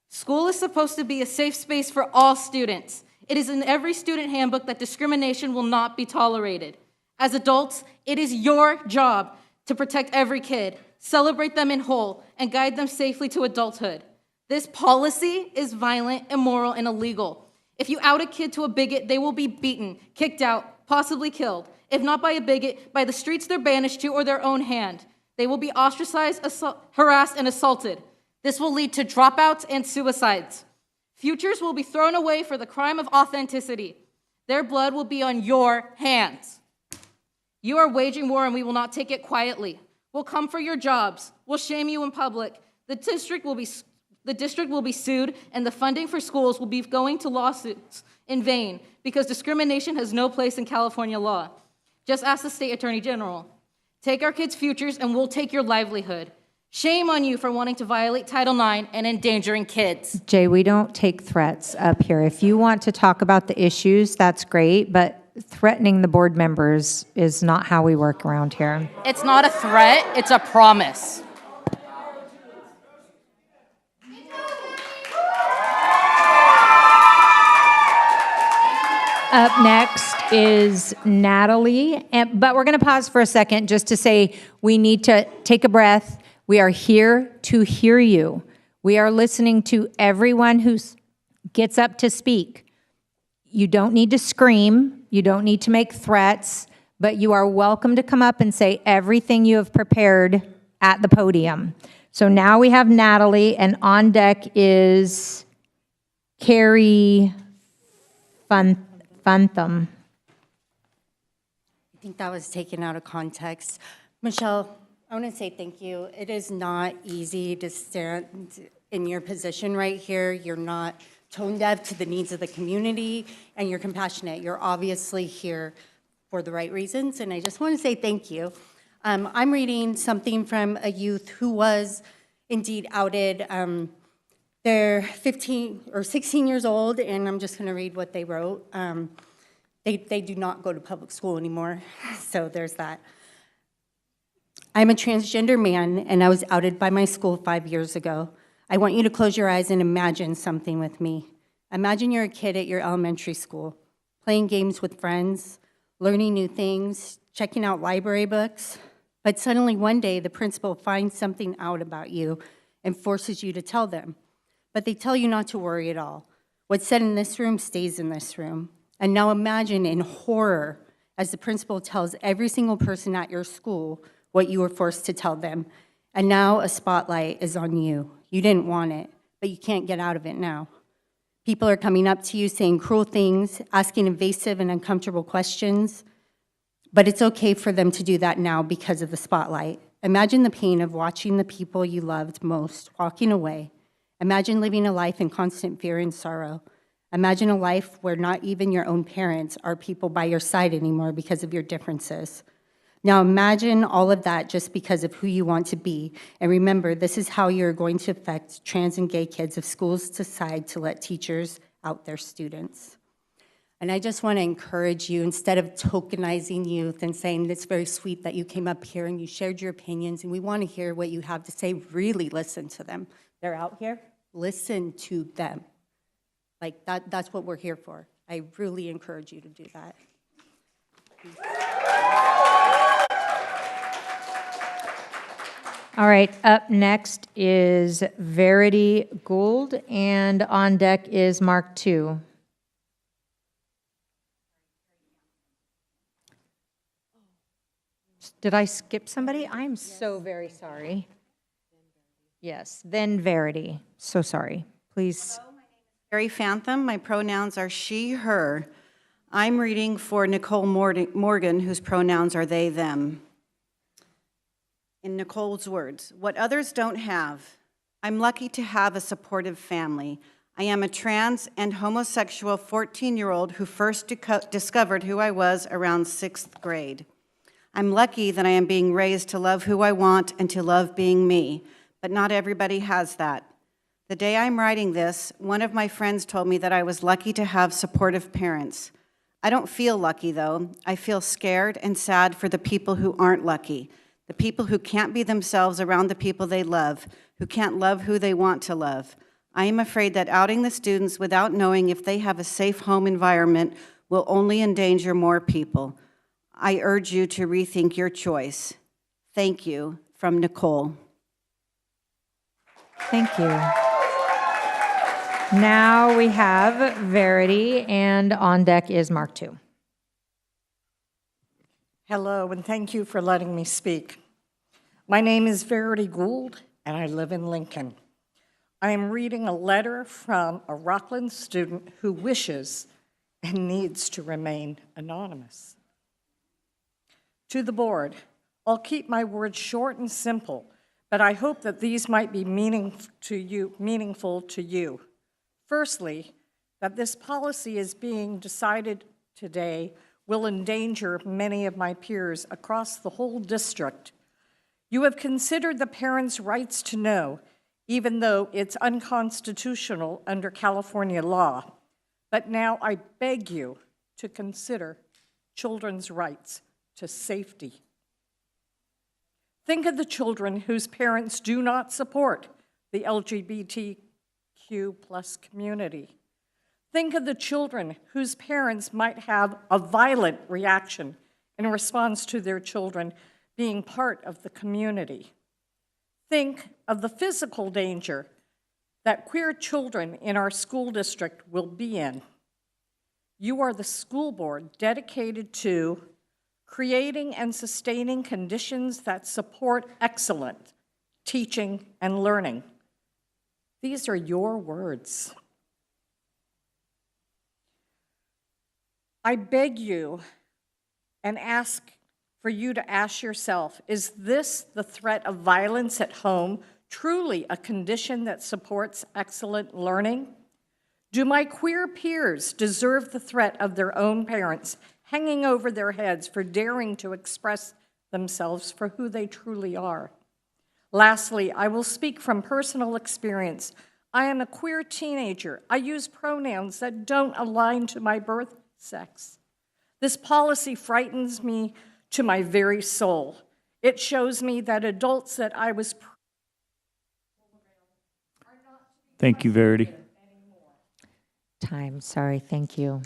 School is supposed to be a safe space for all students. It is in every student handbook that discrimination will not be tolerated. As adults, it is your job to protect every kid, celebrate them in whole, and guide them safely to adulthood. This policy is violent, immoral, and illegal. If you out a kid to a bigot, they will be beaten, kicked out, possibly killed. If not by a bigot, by the streets they're banished to or their own hand. They will be ostracized, harassed, and assaulted. This will lead to dropouts and suicides. Futures will be thrown away for the crime of authenticity. Their blood will be on your hands. You are waging war, and we will not take it quietly. We'll come for your jobs. We'll shame you in public. The district will be sued, and the funding for schools will be going to lawsuits in vain because discrimination has no place in California law. Just ask the state attorney general. Take our kids' futures, and we'll take your livelihood. Shame on you for wanting to violate Title IX and endangering kids. Jay, we don't take threats up here. If you want to talk about the issues, that's great, but threatening the board members is not how we work around here. It's not a threat, it's a promise. Up next is Natalie, but we're going to pause for a second just to say we need to take a breath. We are here to hear you. We are listening to everyone who gets up to speak. You don't need to scream. You don't need to make threats, but you are welcome to come up and say everything you have prepared at the podium. So now we have Natalie, and on deck is Carrie Funtham. I think that was taken out of context. Michelle, I want to say thank you. It is not easy to stand in your position right here. You're not tone deaf to the needs of the community, and you're compassionate. You're obviously here for the right reasons, and I just want to say thank you. I'm reading something from a youth who was indeed outed. They're 15 or 16 years old, and I'm just going to read what they wrote. They do not go to public school anymore, so there's that. I'm a transgender man, and I was outed by my school 5 years ago. I want you to close your eyes and imagine something with me. Imagine you're a kid at your elementary school, playing games with friends, learning new things, checking out library books, but suddenly one day the principal finds something out about you and forces you to tell them. But they tell you not to worry at all. What's said in this room stays in this room. And now imagine in horror as the principal tells every single person at your school what you were forced to tell them. And now a spotlight is on you. You didn't want it, but you can't get out of it now. People are coming up to you saying cruel things, asking invasive and uncomfortable questions, but it's okay for them to do that now because of the spotlight. Imagine the pain of watching the people you loved most walking away. Imagine living a life in constant fear and sorrow. Imagine a life where not even your own parents are people by your side anymore because of your differences. Now imagine all of that just because of who you want to be. And remember, this is how you're going to affect trans and gay kids if schools decide to let teachers out their students. And I just want to encourage you, instead of tokenizing youth and saying it's very sweet that you came up here and you shared your opinions and we want to hear what you have to say, really listen to them. They're out here, listen to them. Like that's what we're here for. I really encourage you to do that. All right, up next is Verity Gould, and on deck is Mark 2. Did I skip somebody? I'm so very sorry. Yes, then Verity. So sorry. Please. Mary Phantom. My pronouns are she, her. I'm reading for Nicole Morgan, whose pronouns are they, them. In Nicole's words, what others don't have. I'm lucky to have a supportive family. I am a trans and homosexual 14-year-old who first discovered who I was around 6th grade. I'm lucky that I am being raised to love who I want and to love being me, but not everybody has that. The day I'm writing this, one of my friends told me that I was lucky to have supportive parents. I don't feel lucky, though. I feel scared and sad for the people who aren't lucky, the people who can't be themselves around the people they love, who can't love who they want to love. I am afraid that outing the students without knowing if they have a safe home environment will only endanger more people. I urge you to rethink your choice. Thank you, from Nicole. Thank you. Now we have Verity, and on deck is Mark 2. Hello, and thank you for letting me speak. My name is Verity Gould, and I live in Lincoln. I am reading a letter from a Rocklin student who wishes and needs to remain anonymous. To the board, I'll keep my words short and simple, but I hope that these might be meaningful to you. Firstly, that this policy is being decided today will endanger many of my peers across the whole district. You have considered the parents' rights to know, even though it's unconstitutional under California law. But now I beg you to consider children's rights to safety. Think of the children whose parents do not support the LGBTQ+ community. Think of the children whose parents might have a violent reaction in response to their children being part of the community. Think of the physical danger that queer children in our school district will be in. You are the school board dedicated to creating and sustaining conditions that support excellent teaching and learning. These are your words. I beg you and ask for you to ask yourself, is this the threat of violence at home truly a condition that supports excellent learning? Do my queer peers deserve the threat of their own parents hanging over their heads for daring to express themselves for who they truly are? Lastly, I will speak from personal experience. I am a queer teenager. I use pronouns that don't align to my birth sex. This policy frightens me to my very soul. It shows me that adults that I was... Thank you, Verity. Time, sorry, thank you.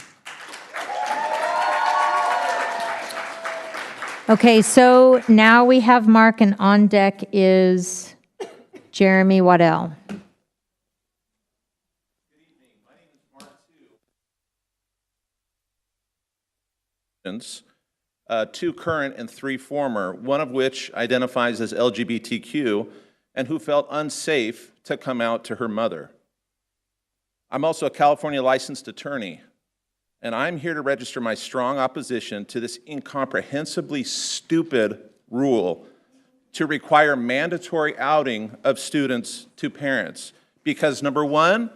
Okay, so now we have Mark, and on deck is Jeremy Waddell. Two current and three former, one of which identifies as LGBTQ and who felt unsafe to come out to her mother. I'm also a California licensed attorney, and I'm here to register my strong opposition to this incomprehensibly stupid rule to require mandatory outing of students to parents. Because number one,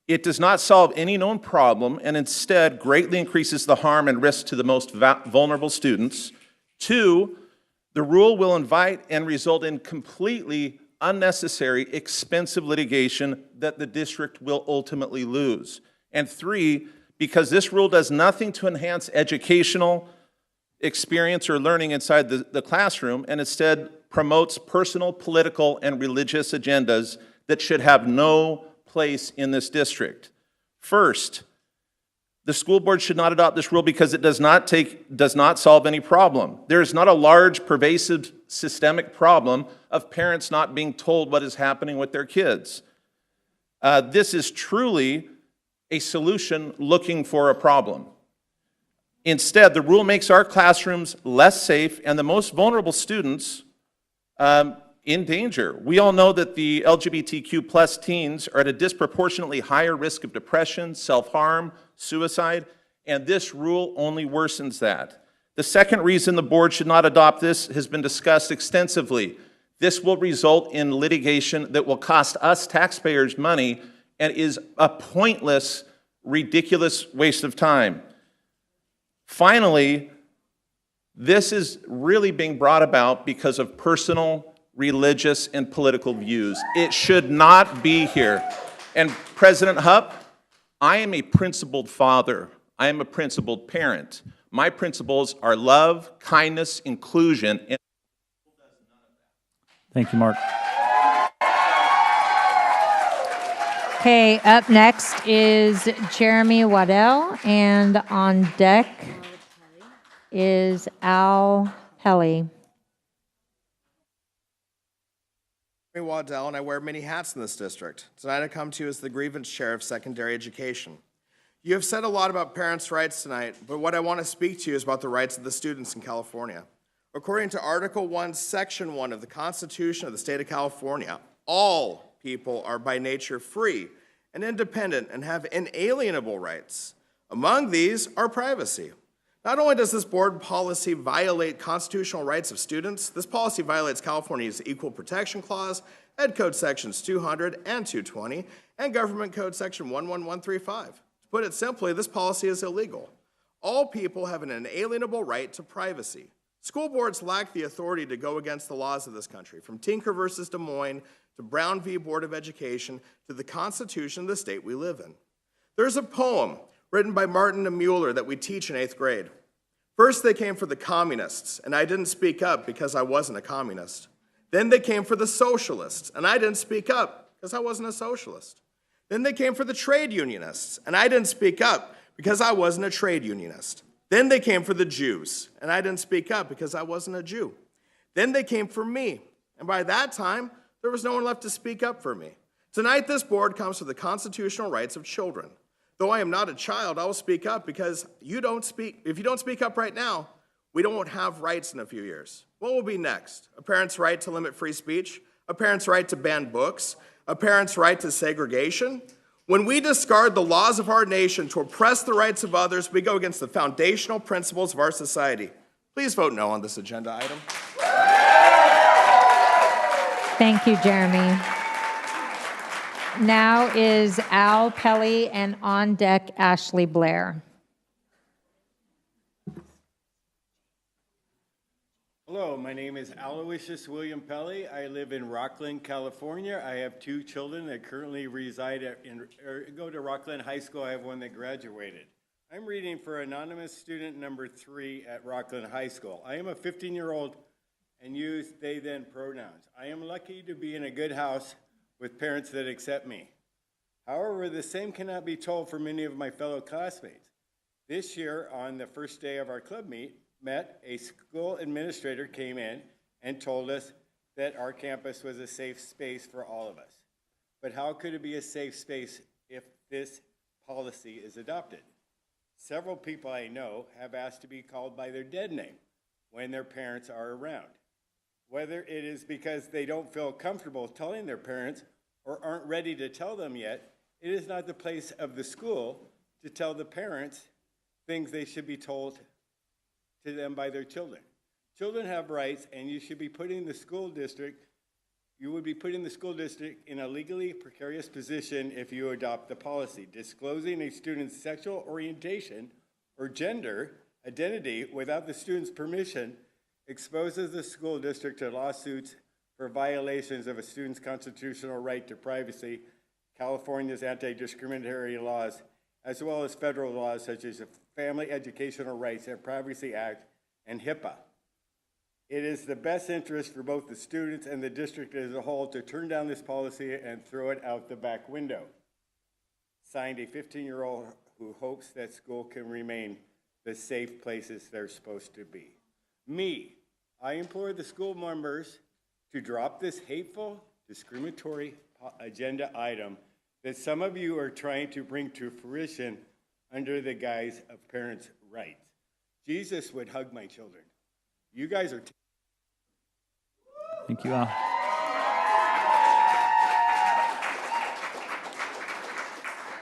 it does not solve any known problem and instead greatly increases the harm and risk to the most vulnerable students. Two, the rule will invite and result in completely unnecessary, expensive litigation that the district will ultimately lose. And three, because this rule does nothing to enhance educational experience or learning inside the classroom and instead promotes personal, political, and religious agendas that should have no place in this district. First, the school board should not adopt this rule because it does not solve any problem. There is not a large, pervasive, systemic problem of parents not being told what is happening with their kids. This is truly a solution looking for a problem. Instead, the rule makes our classrooms less safe and the most vulnerable students in danger. We all know that the LGBTQ plus teens are at a disproportionately higher risk of depression, self-harm, suicide, and this rule only worsens that. The second reason the board should not adopt this has been discussed extensively. This will result in litigation that will cost us taxpayers money and is a pointless, ridiculous waste of time. Finally, this is really being brought about because of personal, religious, and political views. It should not be here. And President Hupp, I am a principled father. I am a principled parent. My principles are love, kindness, inclusion, and Thank you, Mark. Okay, up next is Jeremy Waddell, and on deck is Al Pelly. I'm Waddell, and I wear many hats in this district. Tonight I come to you as the grievance chair of secondary education. You have said a lot about parents' rights tonight, but what I want to speak to you is about the rights of the students in California. According to Article 1, Section 1 of the Constitution of the State of California, all people are by nature free and independent and have inalienable rights. Among these are privacy. Not only does this board policy violate constitutional rights of students, this policy violates California's Equal Protection Clause, Ed Code Sections 200 and 220, and Government Code Section 11135. To put it simply, this policy is illegal. All people have an inalienable right to privacy. School boards lack the authority to go against the laws of this country, from Tinker versus Des Moines to Brown v. Board of Education to the Constitution of the state we live in. There's a poem written by Martin and Mueller that we teach in 8th grade. First, they came for the communists, and I didn't speak up because I wasn't a communist. Then they came for the socialists, and I didn't speak up because I wasn't a socialist. Then they came for the trade unionists, and I didn't speak up because I wasn't a trade unionist. Then they came for the Jews, and I didn't speak up because I wasn't a Jew. Then they came for me, and by that time, there was no one left to speak up for me. Tonight, this board comes for the constitutional rights of children. Though I am not a child, I will speak up because if you don't speak up right now, we don't have rights in a few years. What will be next? A parent's right to limit free speech? A parent's right to ban books? A parent's right to segregation? When we discard the laws of our nation to oppress the rights of others, we go against the foundational principles of our society. Please vote no on this agenda item. Thank you, Jeremy. Now is Al Pelly, and on deck, Ashley Blair. Hello, my name is Aloysius William Pelly. I live in Rocklin, California. I have 2 children that currently reside go to Rocklin High School. I have one that graduated. I'm reading for anonymous student number 3 at Rocklin High School. I am a 15-year-old and use they, them pronouns. I am lucky to be in a good house with parents that accept me. However, the same cannot be told for many of my fellow classmates. This year, on the first day of our club meet, a school administrator came in and told us that our campus was a safe space for all of us. But how could it be a safe space if this policy is adopted? Several people I know have asked to be called by their dead name when their parents are around. Whether it is because they don't feel comfortable telling their parents or aren't ready to tell them yet, it is not the place of the school to tell the parents things they should be told to them by their children. Children have rights, and you should be putting the school district, you would be putting the school district in a legally precarious position if you adopt the policy. Disclosing a student's sexual orientation or gender identity without the student's permission exposes the school district to lawsuits for violations of a student's constitutional right to privacy, California's anti-discriminatory laws, as well as federal laws such as the Family Educational Rights and Privacy Act and HIPAA. It is the best interest for both the students and the district as a whole to turn down this policy and throw it out the back window. Signed, a 15-year-old who hopes that school can remain the safe places they're supposed to be. I implore the school members to drop this hateful, discriminatory agenda item that some of you are trying to bring to fruition under the guise of parents' rights. Jesus would hug my children. You guys are. Thank you, Al.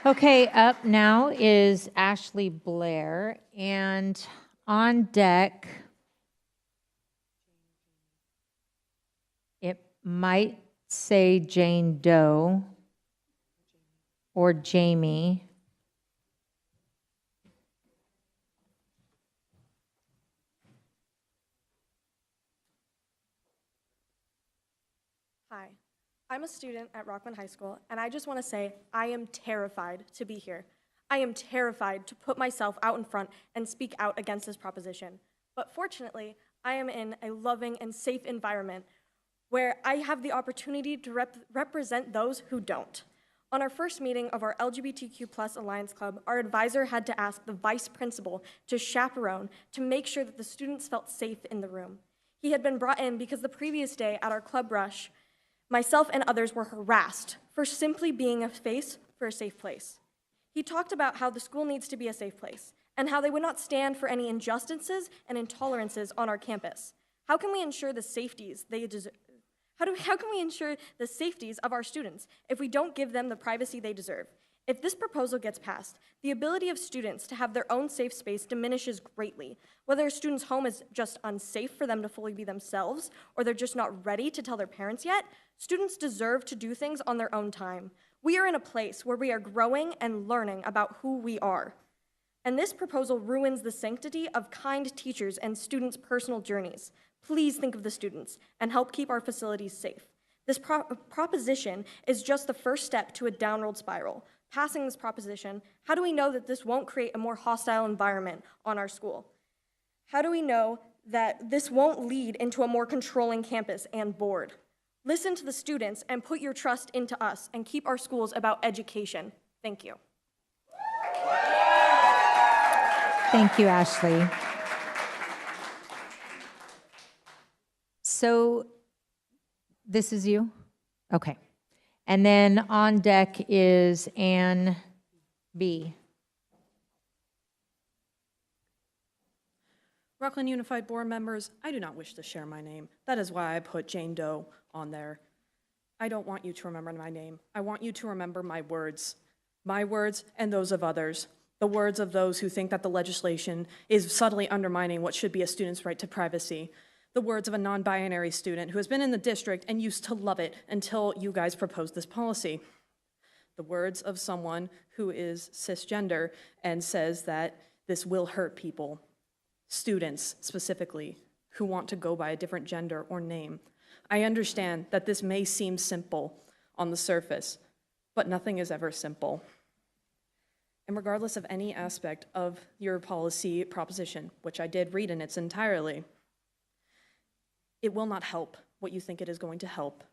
Okay, up now is Ashley Blair, and on deck, it might say Jane Doe or Jamie. Hi, I'm a student at Rocklin High School, and I just want to say I am terrified to be here. I am terrified to put myself out in front and speak out against this proposition. But fortunately, I am in a loving and safe environment where I have the opportunity to represent those who don't. On our first meeting of our LGBTQ+ Alliance Club, our advisor had to ask the vice principal to chaperone to make sure that the students felt safe in the room. He had been brought in because the previous day at our club rush, myself and others were harassed for simply being a face for a safe place. He talked about how the school needs to be a safe place and how they would not stand for any injustices and intolerances on our campus. How can we ensure the safeties they deserve? How can we ensure the safeties of our students if we don't give them the privacy they deserve? If this proposal gets passed, the ability of students to have their own safe space diminishes greatly. Whether a student's home is just unsafe for them to fully be themselves, or they're just not ready to tell their parents yet, students deserve to do things on their own time. We are in a place where we are growing and learning about who we are. And this proposal ruins the sanctity of kind teachers and students' personal journeys. Please think of the students and help keep our facilities safe. This proposition is just the first step to a downward spiral. Passing this proposition, how do we know that this won't create a more hostile environment on our school? How do we know that this won't lead into a more controlling campus and board? Listen to the students and put your trust into us and keep our schools about education. Thank you. Thank you, Ashley. So this is you? Okay. And then on deck is Ann B. Rocklin Unified Board members, I do not wish to share my name. That is why I put Jane Doe on there. I don't want you to remember my name. I want you to remember my words and those of others, the words of those who think that the legislation is subtly undermining what should be a student's right to privacy, the words of a non-binary student who has been in the district and used to love it until you guys proposed this policy, the words of someone who is cisgender and says that this will hurt people, students specifically, who want to go by a different gender or name. I understand that this may seem simple on the surface, but nothing is ever simple. And regardless of any aspect of your policy proposition, which I did read in its entirety, it will not help what you think it is going to help.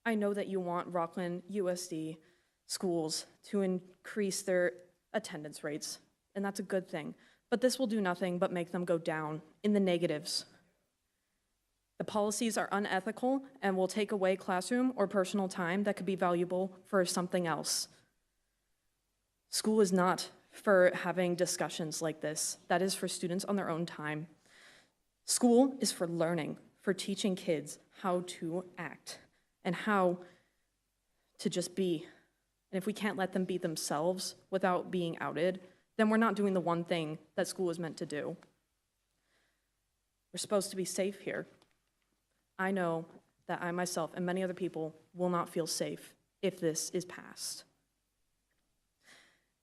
I know that you want Rocklin USD schools to increase their attendance rates, and that's a good thing. But this will do nothing but make them go down in the negatives. The policies are unethical and will take away classroom or personal time that could be valuable for something else. School is not for having discussions like this. That is for students on their own time. School is for learning, for teaching kids how to act and how to just be. And if we can't let them be themselves without being outed, then we're not doing the one thing that school is meant to do. We're supposed to be safe here. I know that I myself and many other people will not feel safe if this is passed.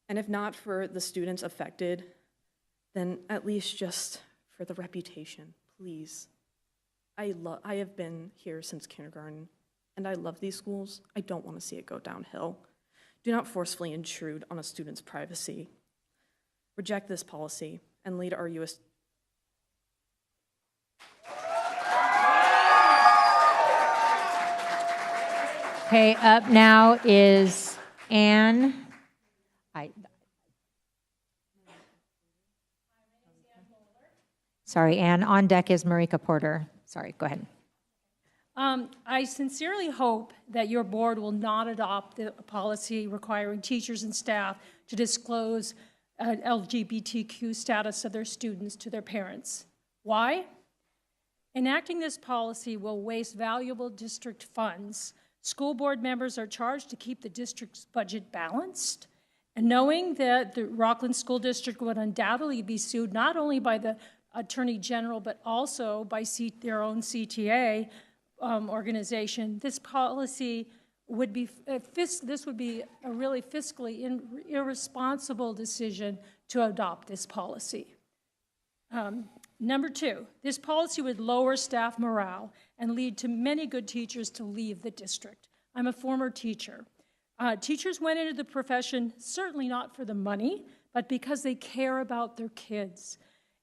And if not for the students affected, then at least just for the reputation, please. I have been here since kindergarten, and I love these schools. I don't want to see it go downhill. Do not forcefully intrude on a student's privacy. Reject this policy and lead our U.S. Okay, up now is Ann. Sorry, Ann. On deck is Marika Porter. Sorry, go ahead. I sincerely hope that your board will not adopt the policy requiring teachers and staff to disclose LGBTQ status of their students to their parents. Why? Enacting this policy will waste valuable district funds. School board members are charged to keep the district's budget balanced, and knowing that the Rocklin School District would undoubtedly be sued not only by the Attorney General, but also by their own CTA organization, this policy would be, this would be a really fiscally irresponsible decision to adopt this policy. Number two, this policy would lower staff morale and lead to many good teachers to leave the district. I'm a former teacher. Teachers went into the profession certainly not for the money, but because they care about their kids.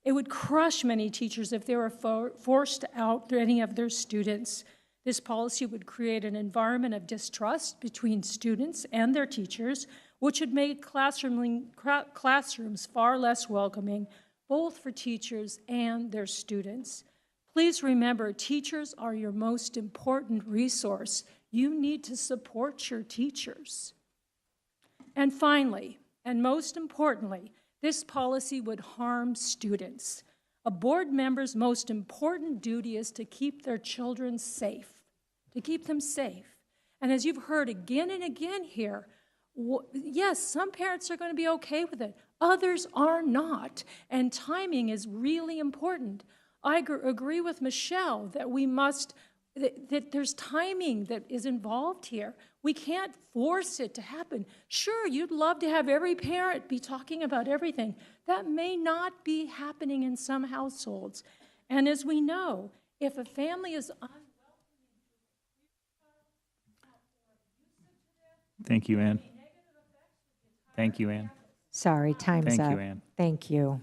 It would crush many teachers if they were forced out to any of their students. This policy would create an environment of distrust between students and their teachers, which would make classrooms far less welcoming, both for teachers and their students. Please remember, teachers are your most important resource. You need to support your teachers. And finally, and most importantly, this policy would harm students. A board member's most important duty is to keep their children safe, to keep them safe. And as you've heard again and again here, yes, some parents are going to be okay with it. Others are not. And timing is really important. I agree with Michelle that we must, that there's timing that is involved here. We can't force it to happen. Sure, you'd love to have every parent be talking about everything. That may not be happening in some households. And as we know, if a family is Thank you, Ann. Thank you, Ann. Sorry, time's up. Thank you, Ann. Thank you.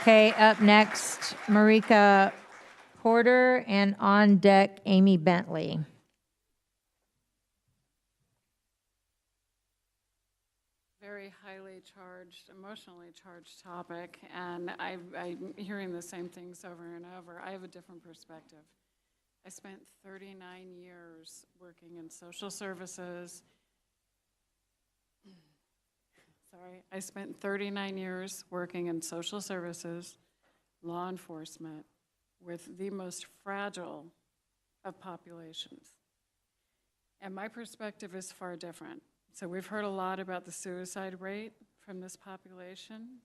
Okay, up next, Marika Porter, and on deck, Amy Bentley. Very highly charged, emotionally charged topic, and I'm hearing the same things over and over. I have a different perspective. I spent 39 years working in social services. I spent 39 years working in social services, law enforcement, with the most fragile of populations. And my perspective is far different. So we've heard a lot about the suicide rate from this population.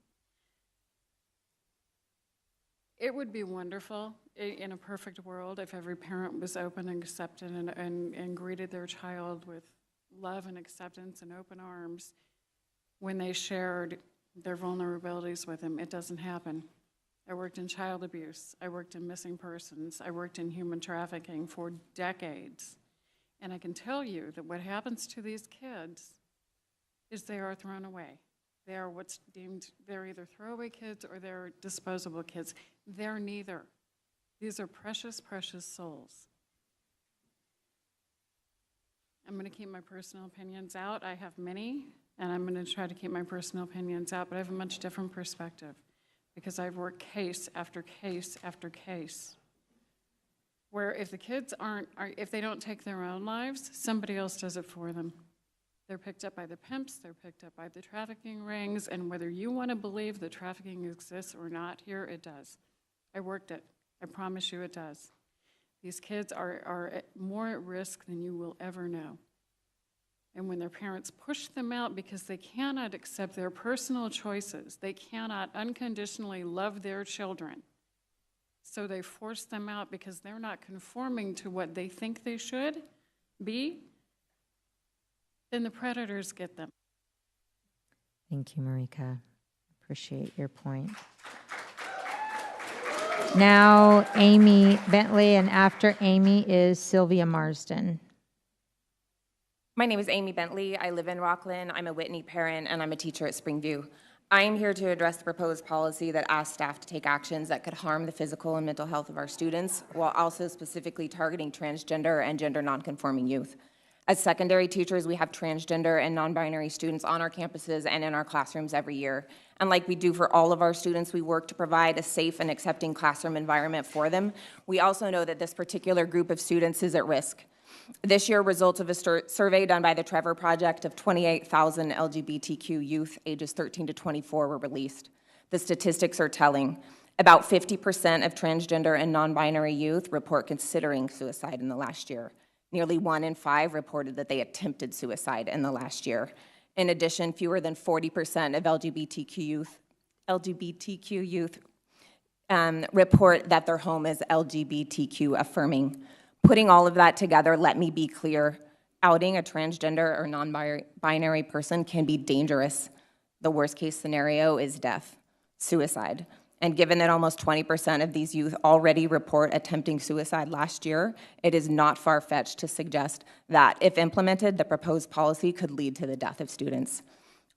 It would be wonderful in a perfect world if every parent was open and accepted and greeted their child with love and acceptance and open arms when they shared their vulnerabilities with them. It doesn't happen. I worked in child abuse. I worked in missing persons. I worked in human trafficking for decades. And I can tell you that what happens to these kids is they are thrown away. They are what's deemed, they're either throwaway kids or they're disposable kids. They're neither. These are precious, precious souls. I'm going to keep my personal opinions out. I have many, and I'm going to try to keep my personal opinions out, but I have a much different perspective because I've worked case after case after case where if the kids if they don't take their own lives, somebody else does it for them. They're picked up by the pimps, they're picked up by the trafficking rings, and whether you want to believe that trafficking exists or not here, it does. I worked it. I promise you it does. These kids are more at risk than you will ever know. And when their parents push them out because they cannot accept their personal choices, they cannot unconditionally love their children, so they force them out because they're not conforming to what they think they should be, then the predators get them. Thank you, Marika. Appreciate your point. Now, Amy Bentley, and after Amy is Sylvia Marsden. My name is Amy Bentley. I live in Rocklin. I'm a Whitney parent, and I'm a teacher at Springview. I am here to address the proposed policy that asks staff to take actions that could harm the physical and mental health of our students, while also specifically targeting transgender and gender nonconforming youth. As secondary teachers, we have transgender and non-binary students on our campuses and in our classrooms every year. And like we do for all of our students, we work to provide a safe and accepting classroom environment for them. We also know that this particular group of students is at risk. This year, results of a survey done by the Trevor Project of 28,000 LGBTQ youth ages 13 to 24 were released. The statistics are telling. About 50% of transgender and non-binary youth report considering suicide in the last year. Nearly 1 in 5 reported that they attempted suicide in the last year. In addition, fewer than 40% of LGBTQ youth report that their home is LGBTQ affirming. Putting all of that together, let me be clear. Outing a transgender or non-binary person can be dangerous. The worst case scenario is death, suicide. And given that almost 20% of these youth already report attempting suicide last year, it is not far-fetched to suggest that, if implemented, the proposed policy could lead to the death of students.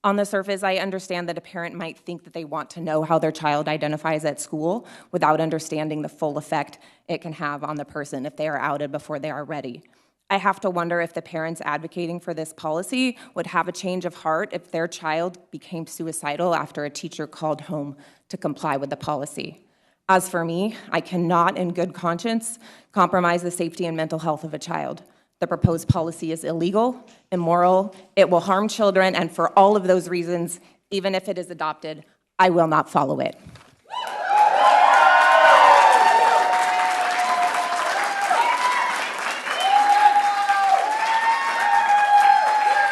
On the surface, I understand that a parent might think that they want to know how their child identifies at school without understanding the full effect it can have on the person if they are outed before they are ready. I have to wonder if the parents advocating for this policy would have a change of heart if their child became suicidal after a teacher called home to comply with the policy. As for me, I cannot in good conscience compromise the safety and mental health of a child. The proposed policy is illegal, immoral, it will harm children, and for all of those reasons, even if it is adopted, I will not follow it.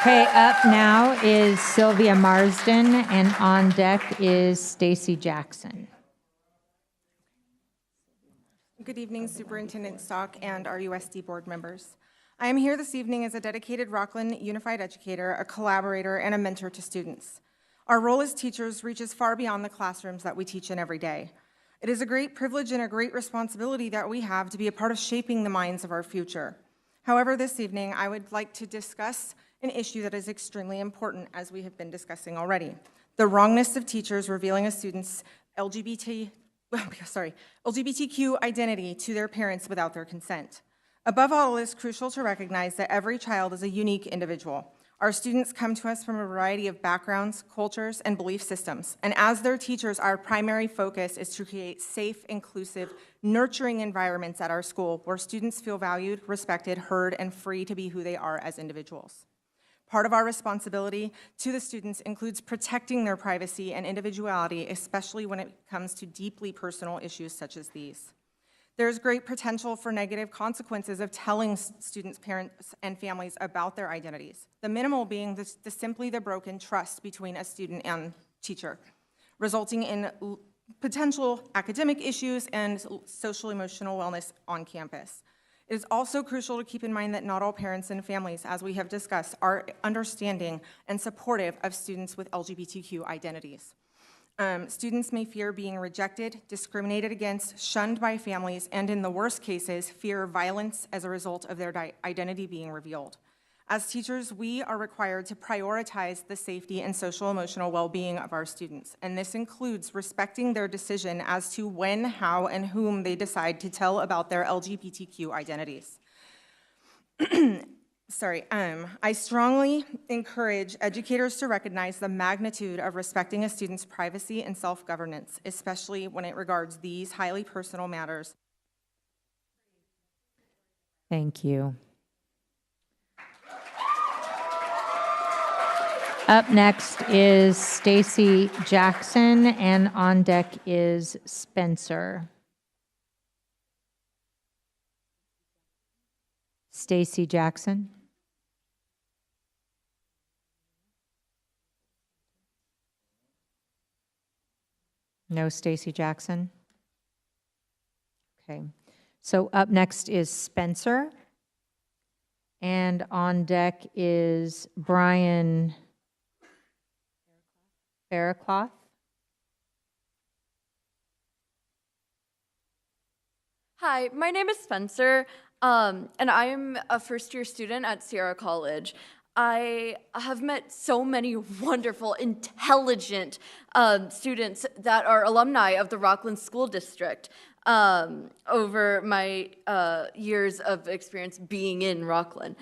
Okay, up now is Sylvia Marsden, and on deck is Stacy Jackson. Good evening, Superintendent Stock and our USD board members. I am here this evening as a dedicated Rocklin Unified educator, a collaborator, and a mentor to students. Our role as teachers reaches far beyond the classrooms that we teach in every day. It is a great privilege and a great responsibility that we have to be a part of shaping the minds of our future. However, this evening, I would like to discuss an issue that is extremely important, as we have been discussing already: the wrongness of teachers revealing a student's LGBTQ identity to their parents without their consent. Above all, it is crucial to recognize that every child is a unique individual. Our students come to us from a variety of backgrounds, cultures, and belief systems, and as their teachers, our primary focus is to create safe, inclusive, nurturing environments at our school where students feel valued, respected, heard, and free to be who they are as individuals. Part of our responsibility to the students includes protecting their privacy and individuality, especially when it comes to deeply personal issues such as these. There is great potential for negative consequences of telling students, parents, and families about their identities, the minimal being simply the broken trust between a student and teacher, resulting in potential academic issues and social-emotional wellness on campus. It is also crucial to keep in mind that not all parents and families, as we have discussed, are understanding and supportive of students with LGBTQ identities. Students may fear being rejected, discriminated against, shunned by families, and in the worst cases, fear violence as a result of their identity being revealed. As teachers, we are required to prioritize the safety and social-emotional well-being of our students, and this includes respecting their decision as to when, how, and whom they decide to tell about their LGBTQ identities. I strongly encourage educators to recognize the magnitude of respecting a student's privacy and self-governance, especially when it regards these highly personal matters. Thank you. Up next is Stacy Jackson, and on deck is Spencer. Stacy Jackson. No Stacy Jackson? Okay. So up next is Spencer, and on deck is Brian Faircloth. Hi, my name is Spencer, and I'm a first-year student at Sierra College. I have met so many wonderful, intelligent students that are alumni of the Rocklin School District over my years of experience being in Rocklin.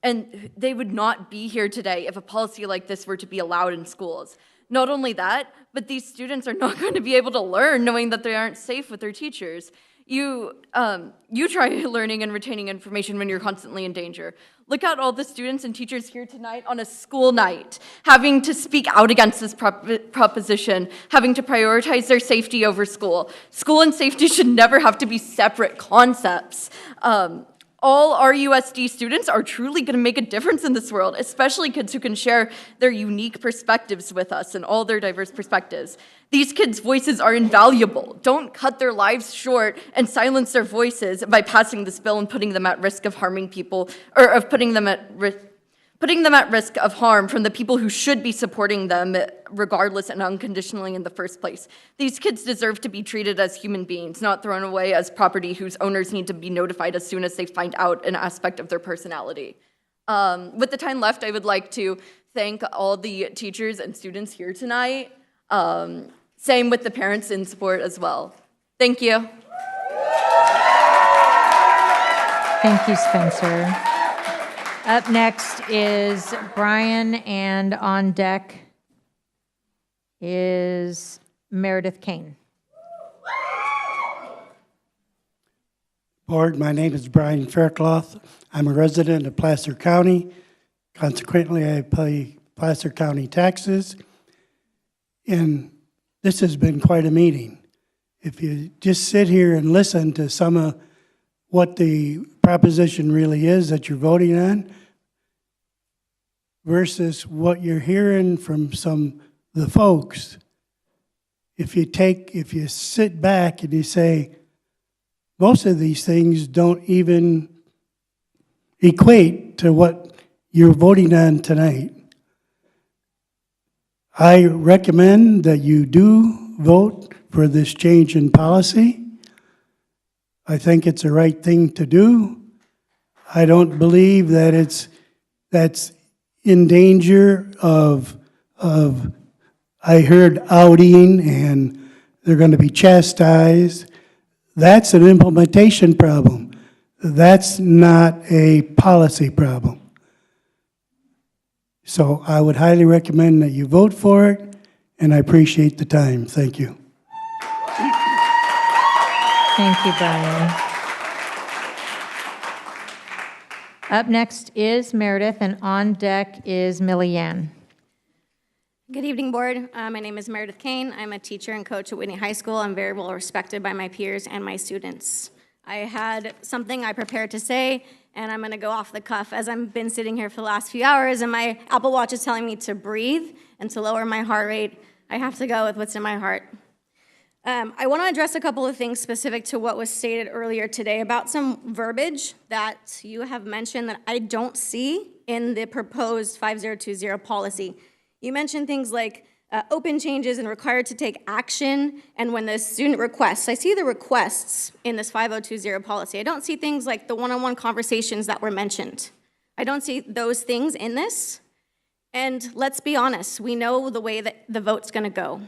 And they would not be here today if a policy like this were to be allowed in schools. Not only that, but these students are not going to be able to learn knowing that they aren't safe with their teachers. You try learning and retaining information when you're constantly in danger. Look at all the students and teachers here tonight on a school night, having to speak out against this proposition, having to prioritize their safety over school. School and safety should never have to be separate concepts. All RUSD students are truly going to make a difference in this world, especially kids who can share their unique perspectives with us and all their diverse perspectives. These kids' voices are invaluable. Don't cut their lives short and silence their voices by passing this bill and putting them at risk of harming people, or of putting them at risk of harm from the people who should be supporting them regardless and unconditionally in the first place. These kids deserve to be treated as human beings, not thrown away as property whose owners need to be notified as soon as they find out an aspect of their personality. With the time left, I would like to thank all the teachers and students here tonight. Same with the parents in support as well. Thank you. Thank you, Spencer. Up next is Brian, and on deck is Meredith Kane. Board, my name is Brian Faircloth. I'm a resident of Placer County. Consequently, I pay Placer County taxes. And this has been quite a meeting. If you just sit here and listen to some of what the proposition really is that you're voting on versus what you're hearing from some of the folks, if you sit back and you say, most of these things don't even equate to what you're voting on tonight. I recommend that you do vote for this change in policy. I think it's the right thing to do. I don't believe that that's in danger of I heard outing and they're going to be chastised. That's an implementation problem. That's not a policy problem. So I would highly recommend that you vote for it, and I appreciate the time. Thank you. Thank you, Brian. Up next is Meredith, and on deck is Millie Yan. Good evening, board. My name is Meredith Kane. I'm a teacher and coach at Whitney High School. I'm very well respected by my peers and my students. I had something I prepared to say, and I'm going to go off the cuff as I've been sitting here for the last few hours, and my Apple Watch is telling me to breathe and to lower my heart rate. I have to go with what's in my heart. I want to address a couple of things specific to what was stated earlier today about some verbiage that you have mentioned that I don't see in the proposed 5020 policy. You mentioned things like open changes and required to take action, and when the student requests. I see the requests in this 5020 policy. I don't see things like the one-on-one conversations that were mentioned. I don't see those things in this. And let's be honest, we know the way that the vote's going to go.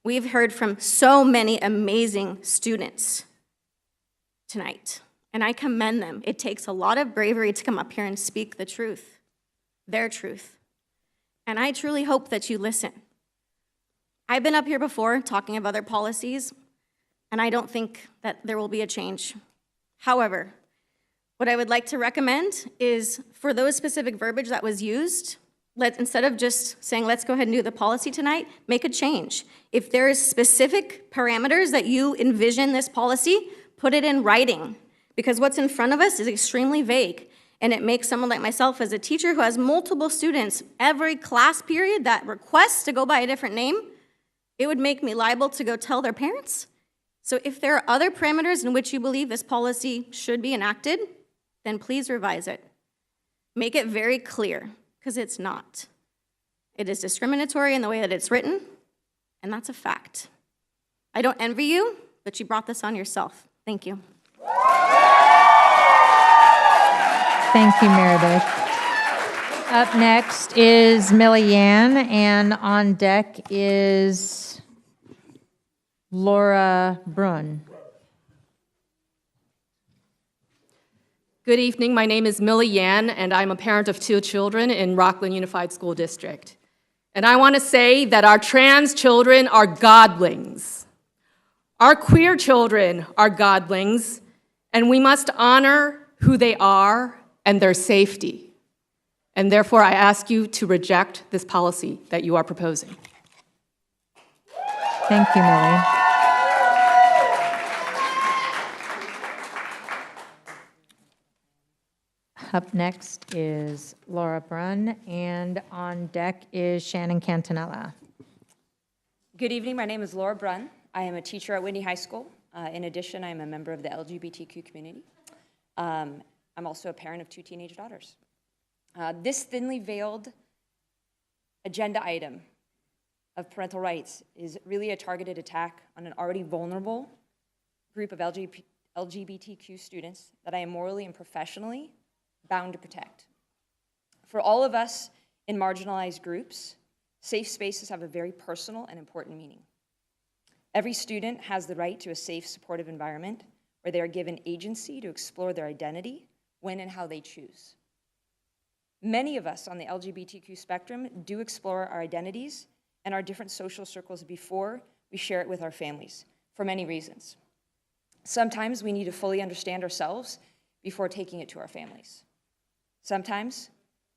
We've heard from so many amazing students tonight, and I commend them. It takes a lot of bravery to come up here and speak the truth, their truth. And I truly hope that you listen. I've been up here before talking of other policies, and I don't think that there will be a change. However, what I would like to recommend is for those specific verbiage that was used, instead of just saying, let's go ahead and do the policy tonight, make a change. If there is specific parameters that you envision this policy, put it in writing, because what's in front of us is extremely vague. And it makes someone like myself as a teacher who has multiple students every class period that requests to go by a different name, it would make me liable to go tell their parents. So if there are other parameters in which you believe this policy should be enacted, then please revise it. Make it very clear, because it's not. It is discriminatory in the way that it's written, and that's a fact. I don't envy you, but you brought this on yourself. Thank you. Thank you, Meredith. Up next is Millie Yan, and on deck is Laura Brunn. Good evening. My name is Millie Yan, and I'm a parent of 2 children in Rocklin Unified School District. And I want to say that our trans children are godlings. Our queer children are godlings, and we must honor who they are and their safety. And therefore, I ask you to reject this policy that you are proposing. Thank you, Millie. Up next is Laura Brunn, and on deck is Shannon Cantanella. Good evening. My name is Laura Brunn. I am a teacher at Whitney High School. In addition, I am a member of the LGBTQ community. I'm also a parent of 2 teenage daughters. This thinly veiled agenda item of parental rights is really a targeted attack on an already vulnerable group of LGBTQ students that I am morally and professionally bound to protect. For all of us in marginalized groups, safe spaces have a very personal and important meaning. Every student has the right to a safe, supportive environment where they are given agency to explore their identity when and how they choose. Many of us on the LGBTQ spectrum do explore our identities and our different social circles before we share it with our families, for many reasons. Sometimes we need to fully understand ourselves before taking it to our families. Sometimes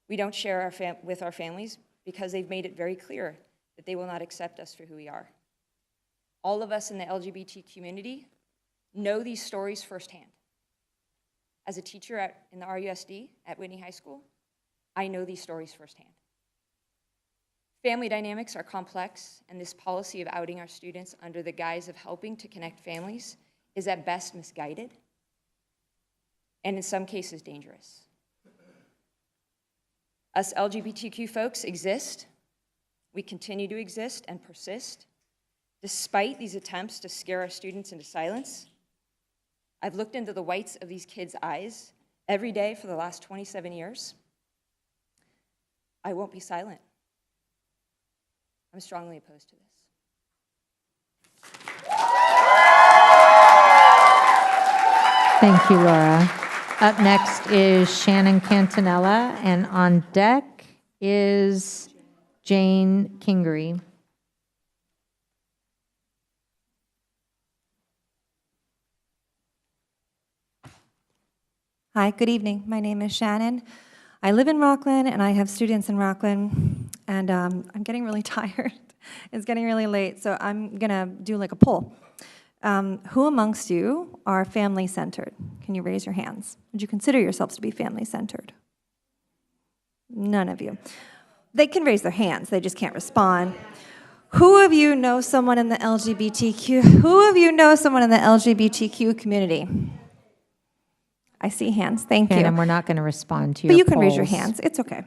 we don't share with our families because they've made it very clear that they will not accept us for who we are. All of us in the LGBT community know these stories firsthand. As a teacher in the RUSD at Whitney High School, I know these stories firsthand. Family dynamics are complex, and this policy of outing our students under the guise of helping to connect families is at best misguided, and in some cases dangerous. Us LGBTQ folks exist, we continue to exist and persist, despite these attempts to scare our students into silence. I've looked into the whites of these kids' eyes every day for the last 27 years. I won't be silent. I'm strongly opposed to this. Thank you, Laura. Up next is Shannon Cantanella, and on deck is Jane Kingery. Hi, good evening. My name is Shannon. I live in Rocklin, and I have students in Rocklin, and I'm getting really tired. It's getting really late, so I'm going to do like a poll. Who amongst you are family-centered? Can you raise your hands? Would you consider yourselves to be family-centered? None of you. They can raise their hands, they just can't respond. Who of you know someone in the LGBTQ community? I see hands, thank you. And we're not going to respond to your But you can raise your polls. hands, it's okay.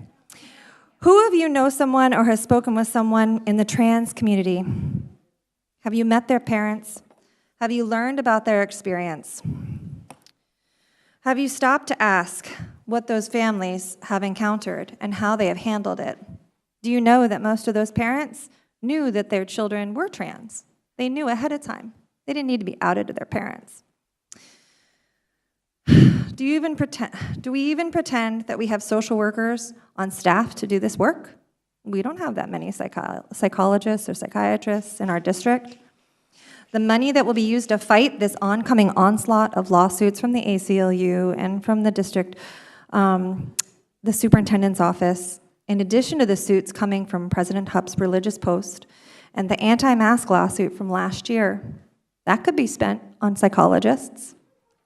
Who of you know someone or has spoken with someone in the trans community? Have you met their parents? Have you learned about their experience? Have you stopped to ask what those families have encountered and how they have handled it? Do you know that most of those parents knew that their children were trans? They knew ahead of time. They didn't need to be outed to their parents. Do we even pretend that we have social workers on staff to do this work? We don't have that many psychologists or psychiatrists in our district. The money that will be used to fight this oncoming onslaught of lawsuits from the ACLU and from the district, the superintendent's office, in addition to the suits coming from President Hupp's religious post and the anti-mask lawsuit from last year, that could be spent on psychologists.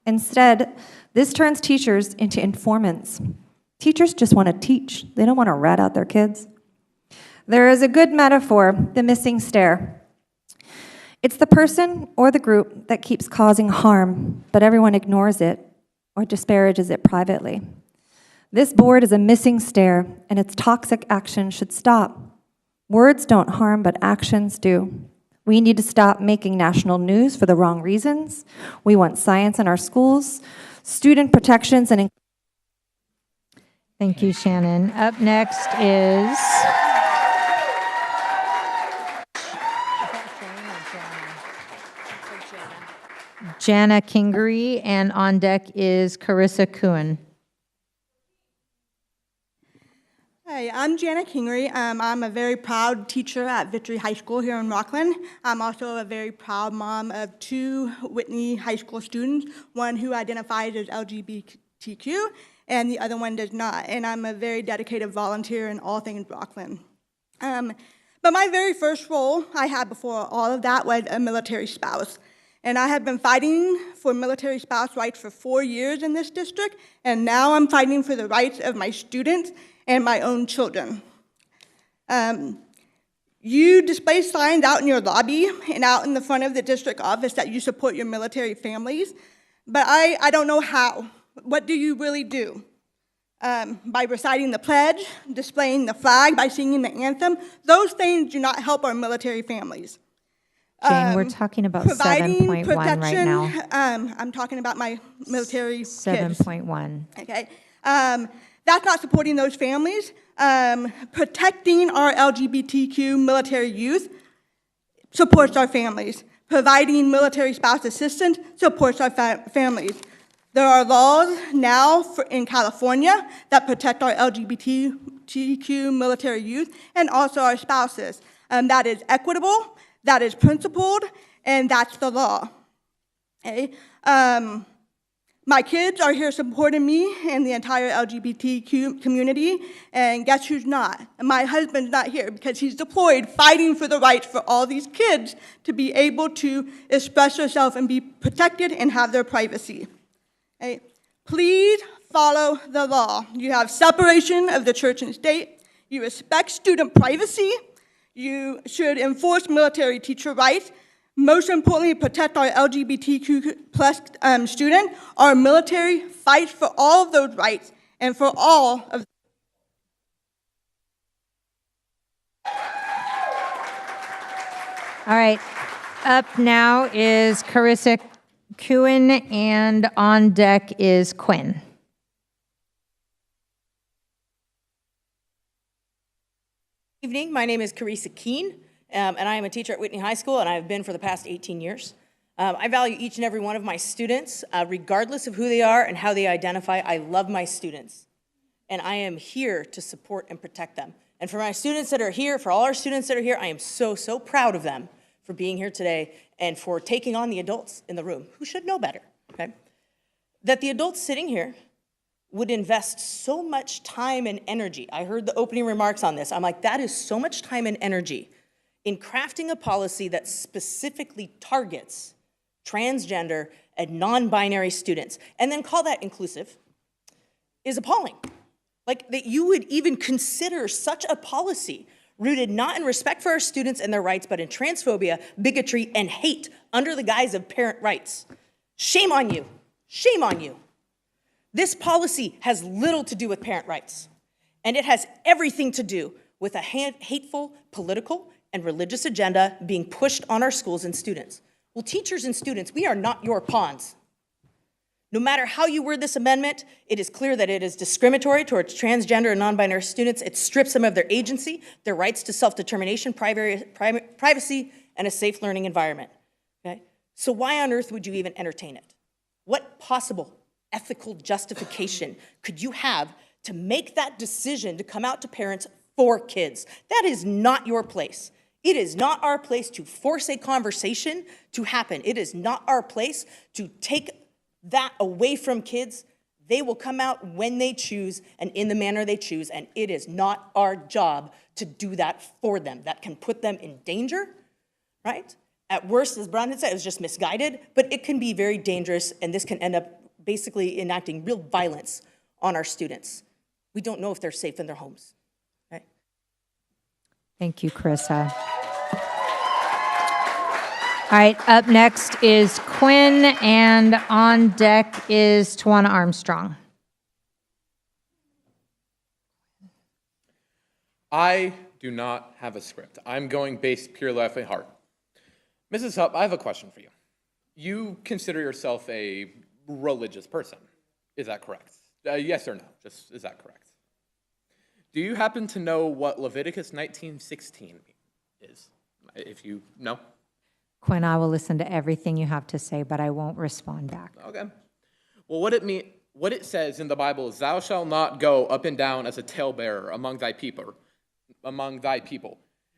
Instead, this turns teachers into informants. Teachers just want to teach. They don't want to rat out their kids. There is a good metaphor, the missing stair. It's the person or the group that keeps causing harm, but everyone ignores it or disparages it privately. This board is a missing stair, and its toxic action should stop. Words don't harm, but actions do. We need to stop making national news for the wrong reasons. We want science in our schools, student protections, and... Thank you, Shannon. Up next is... Jana Kingery, and on deck is Carissa Kuhn. Hi, I'm Jana Kingery. I'm a very proud teacher at Victory High School here in Rocklin. I'm also a very proud mom of 2 Whitney High School students, one who identifies as LGBTQ and the other one does not. And I'm a very dedicated volunteer in all things Rocklin. But my very first role I had before all of that was a military spouse. And I have been fighting for military spouse rights for 4 years in this district, and now I'm fighting for the rights of my students and my own children. You display signs out in your lobby and out in the front of the district office that you support your military families, but I don't know how. What do you really do? By reciting the pledge, displaying the flag, by singing the anthem, those things do not help our military families. Jane, we're talking about Providing 7.1 right protection, now. I'm talking about my military kids. 7.1. Okay. That's not supporting those families. Protecting our LGBTQ military youth supports our families. Providing military spouse assistance supports our families. There are laws now in California that protect our LGBTQ military youth and also our spouses. That is equitable, that is principled, and that's the law. Okay? My kids are here supporting me and the entire LGBTQ community, and guess who's not? My husband's not here because he's deployed fighting for the rights for all these kids to be able to express themselves and be protected and have their privacy. Okay? Please follow the law. You have separation of the church and state. You respect student privacy. You should enforce military teacher rights. Most importantly, protect our LGBTQ plus student. Our military fights for all of those rights and for all of. All right, up now is Carissa Kuhn, and on deck is Quinn. Evening, my name is Carissa Keene, and I am a teacher at Whitney High School, and I've been for the past 18 years. I value each and every one of my students, regardless of who they are and how they identify. I love my students, and I am here to support and protect them. And for my students that are here, for all our students that are here, I am so, so proud of them for being here today and for taking on the adults in the room, who should know better, okay? That the adults sitting here would invest so much time and energy. I heard the opening remarks on this. I'm like, that is so much time and energy in crafting a policy that specifically targets transgender and non-binary students, and then call that inclusive, is appalling. Like, that you would even consider such a policy rooted not in respect for our students and their rights, but in transphobia, bigotry, and hate under the guise of parent rights. Shame on you. Shame on you. This policy has little to do with parent rights, and it has everything to do with a hateful political and religious agenda being pushed on our schools and students. Well, teachers and students, we are not your pawns. No matter how you word this amendment, it is clear that it is discriminatory towards transgender and non-binary students. It strips them of their agency, their rights to self-determination, privacy, and a safe learning environment. Okay? So why on earth would you even entertain it? What possible ethical justification could you have to make that decision to come out to parents for kids? That is not your place. It is not our place to force a conversation to happen. It is not our place to take that away from kids. They will come out when they choose and in the manner they choose, and it is not our job to do that for them. That can put them in danger, right? At worst, as Brandon said, it was just misguided, but it can be very dangerous, and this can end up basically enacting real violence on our students. We don't know if they're safe in their homes. Right? Thank you, Carissa. All right, up next is Quinn, and on deck is Tawana Armstrong. I do not have a script. I'm going based purely off my heart. Mrs. Hupp, I have a question for you. You consider yourself a religious person. Is that correct? Yes or no? Just, is that correct? Do you happen to know what Leviticus 19:16 is? If you know. Quinn, I will listen to everything you have to say, but I won't respond back. Okay. Well, what it means, what it says in the Bible is, "Thou shalt not go up and down as a talebearer among thy people,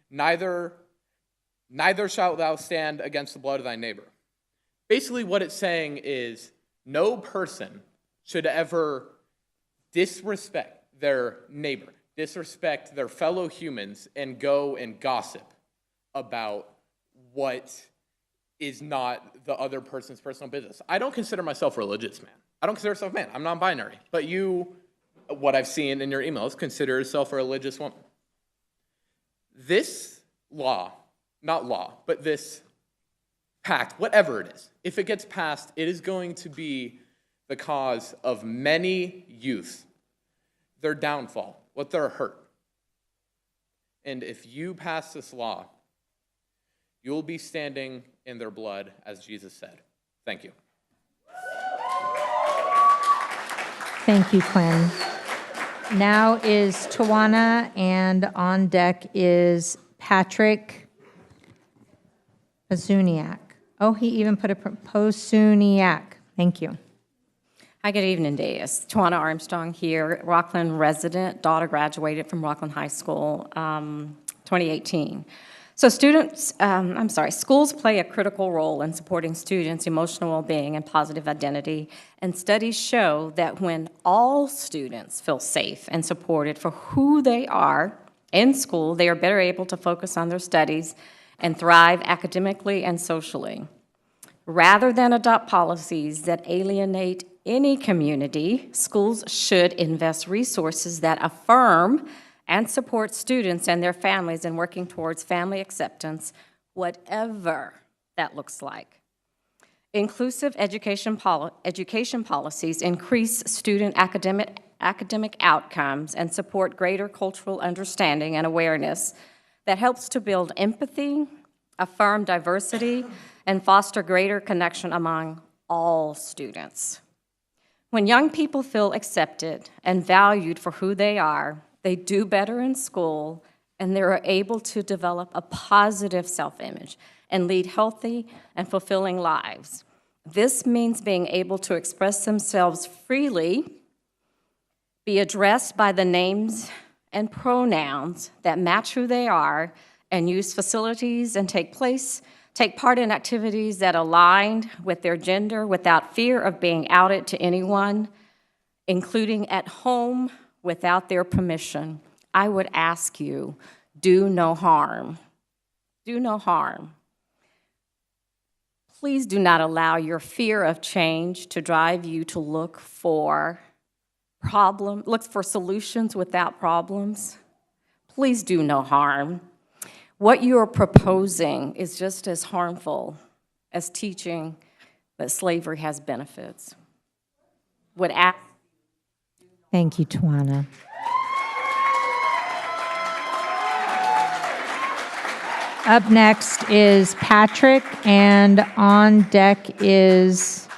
Neither shalt thou stand against the blood of thy neighbor." Basically, what it's saying is no person should ever disrespect their neighbor, disrespect their fellow humans, and go and gossip about what is not the other person's personal business. I don't consider myself religious, man. I don't consider myself man. I'm non-binary. But you, what I've seen in your emails, consider yourself a religious woman. This law, not law, but this pact, whatever it is, if it gets passed, it is going to be the cause of many youth, their downfall, what they're hurt. And if you pass this law, you'll be standing in their blood, as Jesus said. Thank you. Thank you, Quinn. Now is Tawana, and on deck is Patrick Pazuniak. Oh, he even put a Posuniak. Thank you. Hi, good evening, Deus. Tawana Armstrong here, Rocklin resident, daughter graduated from Rocklin High School 2018. So schools play a critical role in supporting students' emotional well-being and positive identity, and studies show that when all students feel safe and supported for who they are in school, they are better able to focus on their studies and thrive academically and socially. Rather than adopt policies that alienate any community, schools should invest resources that affirm and support students and their families in working towards family acceptance, whatever that looks like. Inclusive education policies increase student academic outcomes and support greater cultural understanding and awareness that helps to build empathy, affirm diversity, and foster greater connection among all students. When young people feel accepted and valued for who they are, they do better in school, and they're able to develop a positive self-image and lead healthy and fulfilling lives. This means being able to express themselves freely, be addressed by the names and pronouns that match who they are, and use facilities and take part in activities that align with their gender without fear of being outed to anyone, including at home without their permission. I would ask you, do no harm. Do no harm. Please do not allow your fear of change to drive you to look for solutions without problems. Please do no harm. What you are proposing is just as harmful as teaching that slavery has benefits. Thank you, Tawana. Up next is Patrick, and on deck is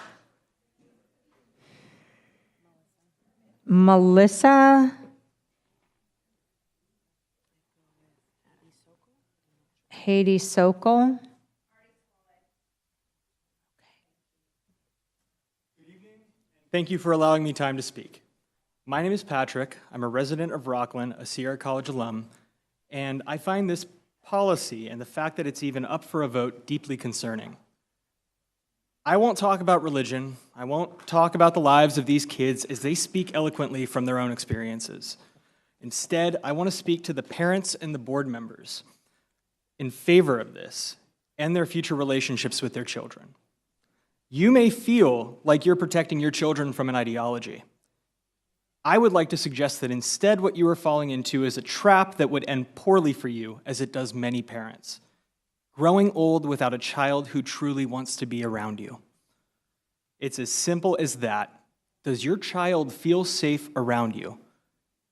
Melissa Haiti Sokol. Thank you for allowing me time to speak. My name is Patrick. I'm a resident of Rocklin, a Sierra College alum, and I find this policy and the fact that it's even up for a vote deeply concerning. I won't talk about religion. I won't talk about the lives of these kids as they speak eloquently from their own experiences. Instead, I want to speak to the parents and the board members in favor of this and their future relationships with their children. You may feel like you're protecting your children from an ideology. I would like to suggest that instead what you are falling into is a trap that would end poorly for you, as it does many parents. Growing old without a child who truly wants to be around you. It's as simple as that. Does your child feel safe around you?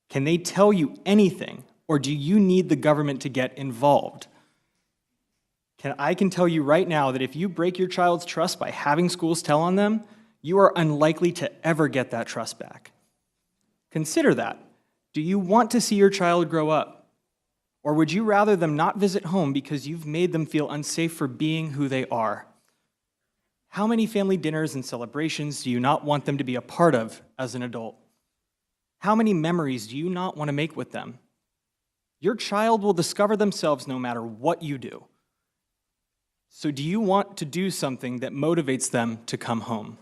Can they tell you anything, or do you need the government to get involved? I can tell you right now that if you break your child's trust by having schools tell on them, you are unlikely to ever get that trust back. Consider that. Do you want to see your child grow up? Or would you rather them not visit home because you've made them feel unsafe for being who they are? How many family dinners and celebrations do you not want them to be a part of as an adult? How many memories do you not want to make with them? Your child will discover themselves no matter what you do. So do you want to do something that motivates them to come home?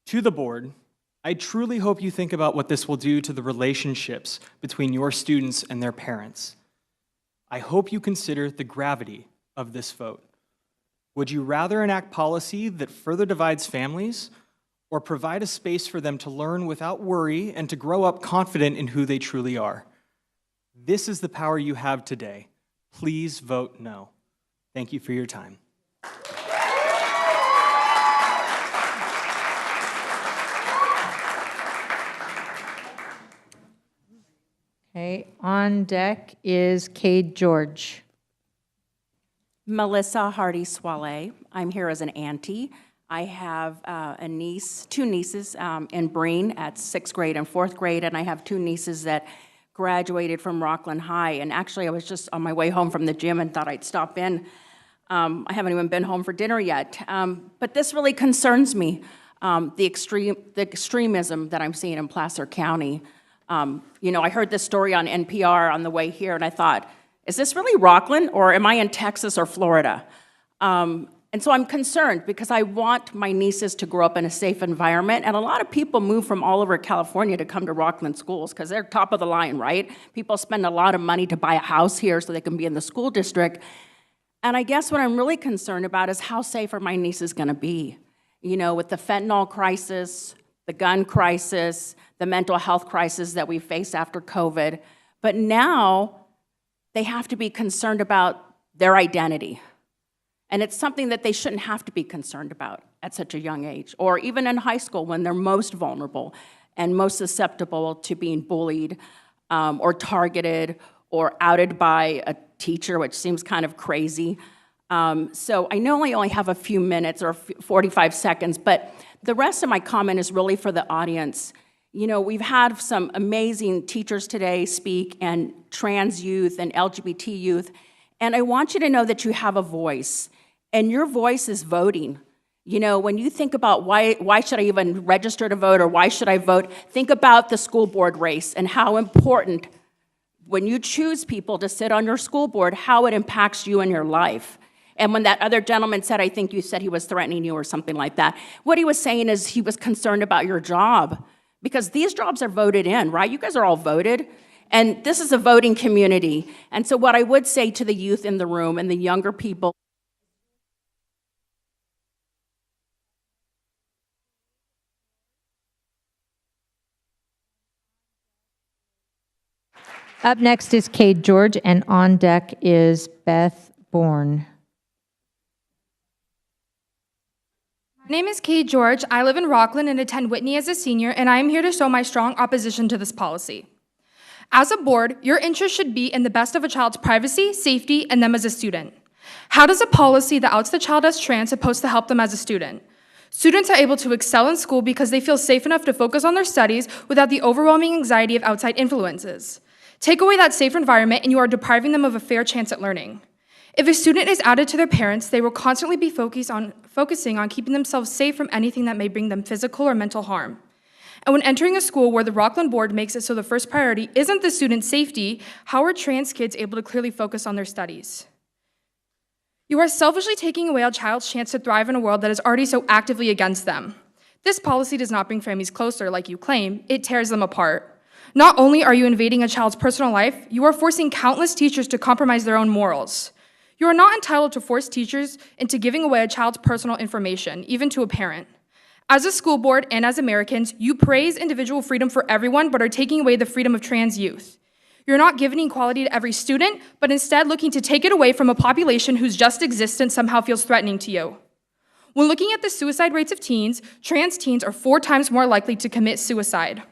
To the board, I truly hope you think about what this will do to the relationships between your students and their parents. I hope you consider the gravity of this vote. Would you rather enact policy that further divides families, or provide a space for them to learn without worry and to grow up confident in who they truly are? This is the power you have today. Please vote no. Thank you for your time. Okay, on deck is Cade George. Melissa Hardy Swale. I'm here as an auntie. I have a niece, two nieces in Breen at 6th grade and 4th grade, and I have two nieces that graduated from Rocklin High. And actually, I was just on my way home from the gym and thought I'd stop in. I haven't even been home for dinner yet. But this really concerns me, the extremism that I'm seeing in Placer County. You know, I heard this story on NPR on the way here, and I thought, is this really Rocklin, or am I in Texas or Florida? And so I'm concerned because I want my nieces to grow up in a safe environment, and a lot of people move from all over California to come to Rocklin schools because they're top of the line, right? People spend a lot of money to buy a house here so they can be in the school district. And I guess what I'm really concerned about is how safe are my nieces gonna be? You know, with the fentanyl crisis, the gun crisis, the mental health crisis that we face after COVID. But now they have to be concerned about their identity. And it's something that they shouldn't have to be concerned about at such a young age, or even in high school when they're most vulnerable and most susceptible to being bullied or targeted or outed by a teacher, which seems kind of crazy. So I know I only have a few minutes or 45 seconds, but the rest of my comment is really for the audience. You know, we've had some amazing teachers today speak, and trans youth and LGBT youth, and I want you to know that you have a voice, and your voice is voting. You know, when you think about why should I even register to vote, or why should I vote, think about the school board race and how important, when you choose people to sit on your school board, how it impacts you in your life. And when that other gentleman said, I think you said he was threatening you or something like that, what he was saying is he was concerned about your job, because these jobs are voted in, right? You guys are all voted. And this is a voting community. And so what I would say to the youth in the room and the younger people, Up next is Cade George, and on deck is Beth Bourne. My name is Cade George. I live in Rocklin and attend Whitney as a senior, and I am here to show my strong opposition to this policy. As a board, your interest should be in the best of a child's privacy, safety, and them as a student. How does a policy that outs the child as trans supposed to help them as a student? Students are able to excel in school because they feel safe enough to focus on their studies without the overwhelming anxiety of outside influences. Take away that safe environment and you are depriving them of a fair chance at learning. If a student is outed to their parents, they will constantly be focusing on keeping themselves safe from anything that may bring them physical or mental harm. And when entering a school where the Rocklin board makes it so the first priority isn't the student's safety, how are trans kids able to clearly focus on their studies? You are selfishly taking away a child's chance to thrive in a world that is already so actively against them. This policy does not bring families closer, like you claim, it tears them apart. Not only are you invading a child's personal life, you are forcing countless teachers to compromise their own morals. You are not entitled to force teachers into giving away a child's personal information, even to a parent. As a school board and as Americans, you praise individual freedom for everyone, but are taking away the freedom of trans youth. You're not giving equality to every student, but instead looking to take it away from a population whose just existence somehow feels threatening to you. When looking at the suicide rates of teens, trans teens are 4 times more likely to commit suicide.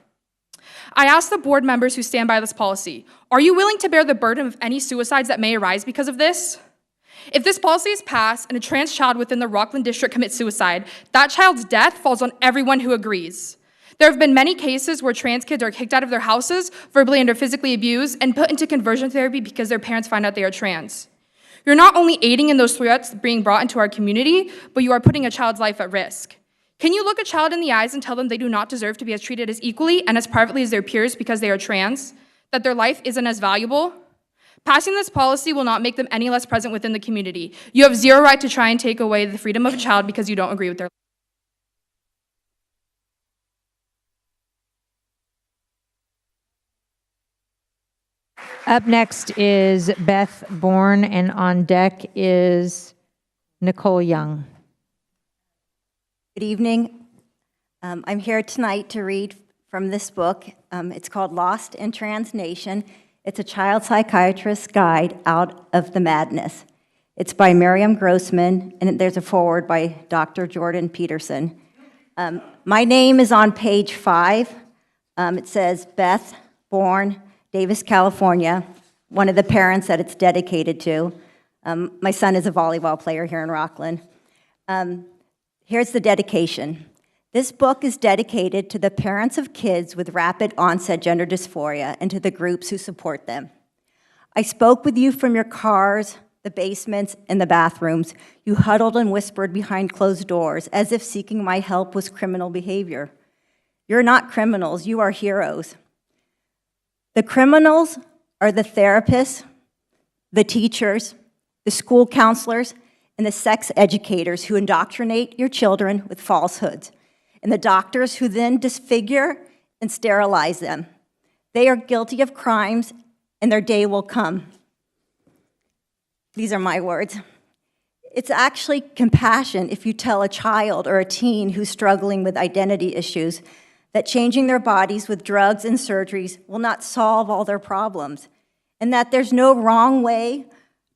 I ask the board members who stand by this policy, are you willing to bear the burden of any suicides that may arise because of this? If this policy is passed and a trans child within the Rocklin district commits suicide, that child's death falls on everyone who agrees. There have been many cases where trans kids are kicked out of their houses, verbally and or physically abused, and put into conversion therapy because their parents find out they are trans. You're not only aiding in those threats being brought into our community, but you are putting a child's life at risk. Can you look a child in the eyes and tell them they do not deserve to be treated as equally and as privately as their peers because they are trans? That their life isn't as valuable? Passing this policy will not make them any less present within the community. You have zero right to try and take away the freedom of a child because you don't agree with their life. Up next is Beth Bourne, and on deck is Nicole Young. Good evening. I'm here tonight to read from this book. It's called Lost in Trans Nation. It's a child psychiatrist's guide out of the madness. It's by Miriam Grossman, and there's a foreword by Dr. Jordan Peterson. My name is on page 5. It says Beth Bourne, Davis, California, one of the parents that it's dedicated to. My son is a volleyball player here in Rocklin. Here's the dedication. This book is dedicated to the parents of kids with rapid onset gender dysphoria and to the groups who support them. I spoke with you from your cars, the basements, and the bathrooms. You huddled and whispered behind closed doors as if seeking my help was criminal behavior. You're not criminals, you are heroes. The criminals are the therapists, the teachers, the school counselors, and the sex educators who indoctrinate your children with falsehoods, and the doctors who then disfigure and sterilize them. They are guilty of crimes, and their day will come. These are my words. It's actually compassion if you tell a child or a teen who's struggling with identity issues that changing their bodies with drugs and surgeries will not solve all their problems, and that there's no wrong way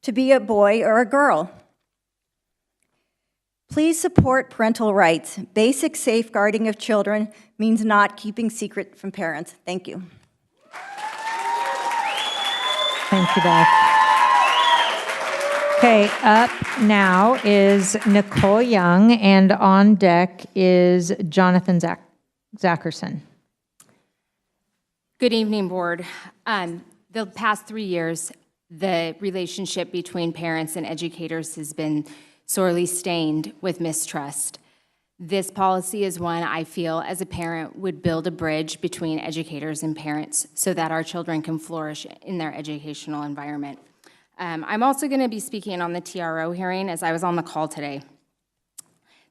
to be a boy or a girl. Please support parental rights. Basic safeguarding of children means not keeping secret from parents. Thank you. Thank you, Beth. Okay, up now is Nicole Young, and on deck is Jonathan Zackerson. Good evening, Board. The past 3 years, the relationship between parents and educators has been sorely stained with mistrust. This policy is one I feel, as a parent, would build a bridge between educators and parents so that our children can flourish in their educational environment. I'm also going to be speaking on the TRO hearing as I was on the call today.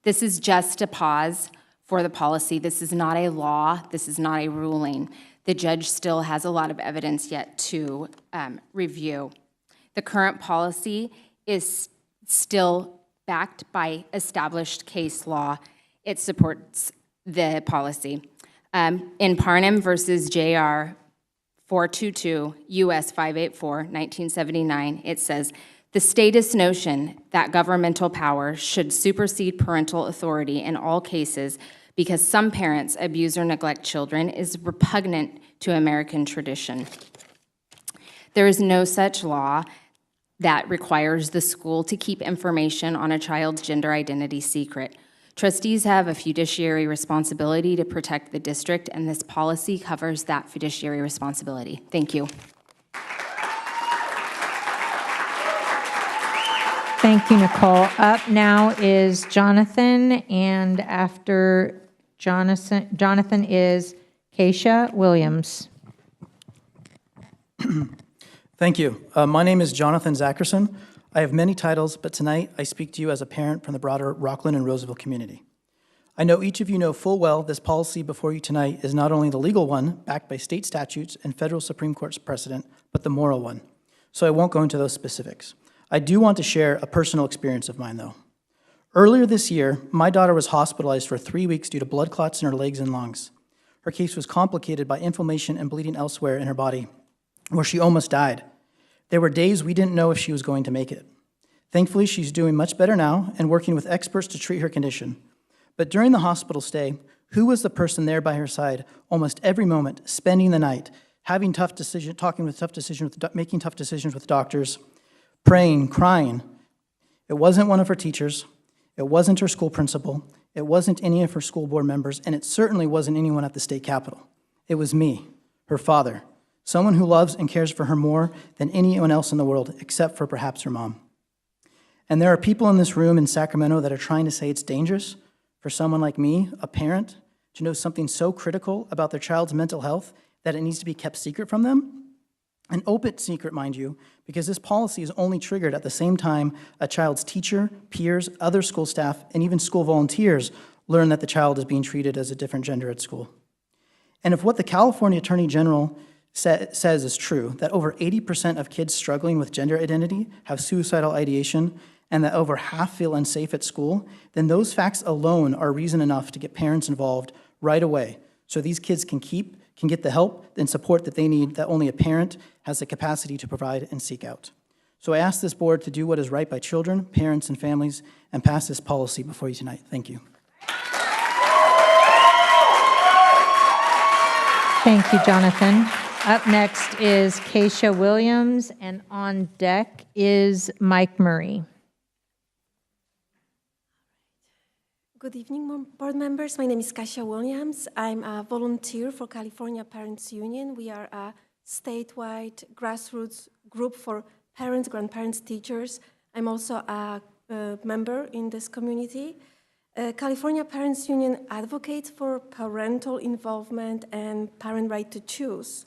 This is just a pause for the policy. This is not a law. This is not a ruling. The judge still has a lot of evidence yet to review. The current policy is still backed by established case law. It supports the policy. In Parnham versus JR 422 US 584, 1979, it says, the status notion that governmental power should supersede parental authority in all cases because some parents abuse or neglect children is repugnant to American tradition. There is no such law that requires the school to keep information on a child's gender identity secret. Trustees have a fiduciary responsibility to protect the district, and this policy covers that fiduciary responsibility. Thank you. Thank you, Nicole. Up now is Jonathan, and after Jonathan is Keisha Williams. Thank you. My name is Jonathan Zackerson. I have many titles, but tonight I speak to you as a parent from the broader Rocklin and Roseville community. I know each of you know full well this policy before you tonight is not only the legal one, backed by state statutes and federal Supreme Court's precedent, but the moral one. So I won't go into those specifics. I do want to share a personal experience of mine, though. Earlier this year, my daughter was hospitalized for 3 weeks due to blood clots in her legs and lungs. Her case was complicated by inflammation and bleeding elsewhere in her body, where she almost died. There were days we didn't know if she was going to make it. Thankfully, she's doing much better now and working with experts to treat her condition. But during the hospital stay, who was the person there by her side almost every moment, spending the night, having tough decisions, making tough decisions with doctors, praying, crying? It wasn't one of her teachers. It wasn't her school principal. It wasn't any of her school board members, and it certainly wasn't anyone at the state capitol. It was me, her father, someone who loves and cares for her more than anyone else in the world, except for perhaps her mom. And there are people in this room in Sacramento that are trying to say it's dangerous for someone like me, a parent, to know something so critical about their child's mental health that it needs to be kept secret from them. An open secret, mind you, because this policy is only triggered at the same time a child's teacher, peers, other school staff, and even school volunteers learn that the child is being treated as a different gender at school. And if what the California Attorney General says is true, that over 80% of kids struggling with gender identity have suicidal ideation, and that over half feel unsafe at school, then those facts alone are reason enough to get parents involved right away so these kids can get the help and support that they need that only a parent has the capacity to provide and seek out. So I ask this board to do what is right by children, parents, and families and pass this policy before you tonight. Thank you. Thank you, Jonathan. Up next is Keisha Williams, and on deck is Mike Murray. Good evening, board members. My name is Kasia Williams. I'm a volunteer for California Parents Union. We are a statewide grassroots group for parents, grandparents, teachers. I'm also a member in this community. California Parents Union advocates for parental involvement and parent right to choose.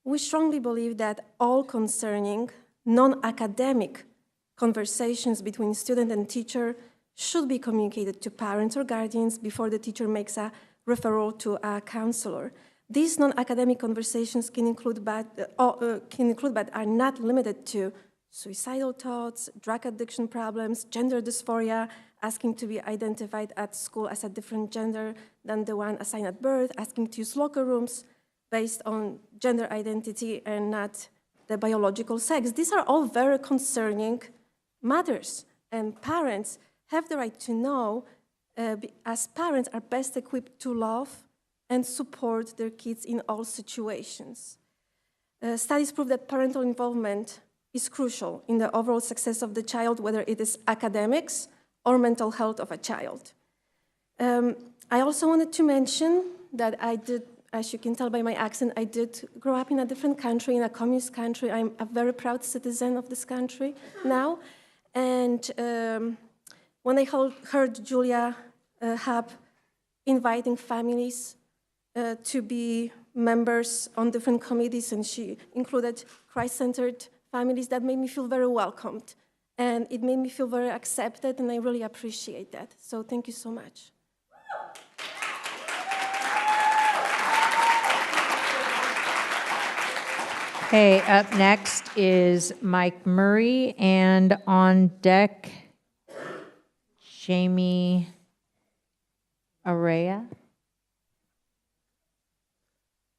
We strongly believe that all concerning non-academic conversations between student and teacher should be communicated to parents or guardians before the teacher makes a referral to a counselor. These non-academic conversations can include but are not limited to suicidal thoughts, drug addiction problems, gender dysphoria, asking to be identified at school as a different gender than the one assigned at birth, asking to use locker rooms based on gender identity and not the biological sex. These are all very concerning matters, and parents have the right to know, as parents are best equipped to love and support their kids in all situations. Studies prove that parental involvement is crucial in the overall success of the child, whether it is academics or mental health of a child. I also wanted to mention that I did, as you can tell by my accent, I did grow up in a different country, in a communist country. I'm a very proud citizen of this country now. And when I heard Julia Hub inviting families to be members on different committees, and she included Christ-centered families, that made me feel very welcomed. And it made me feel very accepted, and I really appreciate that. So thank you so much. Okay, up next is Mike Murray, and on deck, Jamie Araya.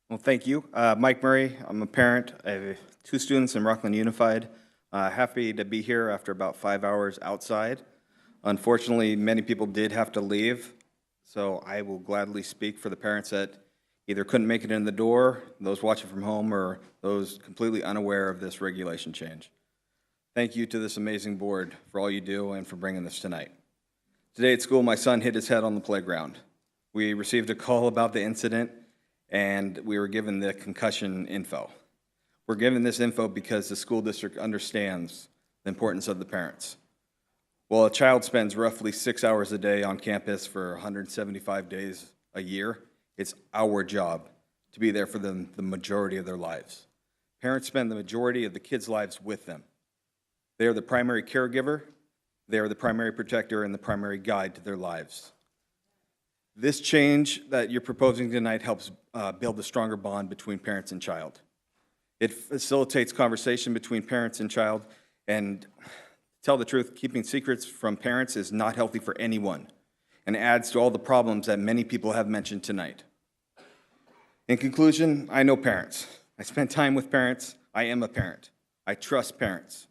Well, thank you. Mike Murray, I'm a parent. I have 2 students in Rocklin Unified. Happy to be here after about 5 hours outside. Unfortunately, many people did have to leave, so I will gladly speak for the parents that either couldn't make it in the door, those watching from home, or those completely unaware of this regulation change. Thank you to this amazing board for all you do and for bringing this tonight. Today at school, my son hit his head on the playground. We received a call about the incident, and we were given the concussion info. We're given this info because the school district understands the importance of the parents. While a child spends roughly 6 hours a day on campus for 175 days a year, it's our job to be there for them the majority of their lives. Parents spend the majority of the kids' lives with them. They are the primary caregiver, they are the primary protector, and the primary guide to their lives. This change that you're proposing tonight helps build a stronger bond between parents and child. It facilitates conversation between parents and child, and to tell the truth, keeping secrets from parents is not healthy for anyone and adds to all the problems that many people have mentioned tonight. In conclusion, I know parents. I spend time with parents. I am a parent. I trust parents.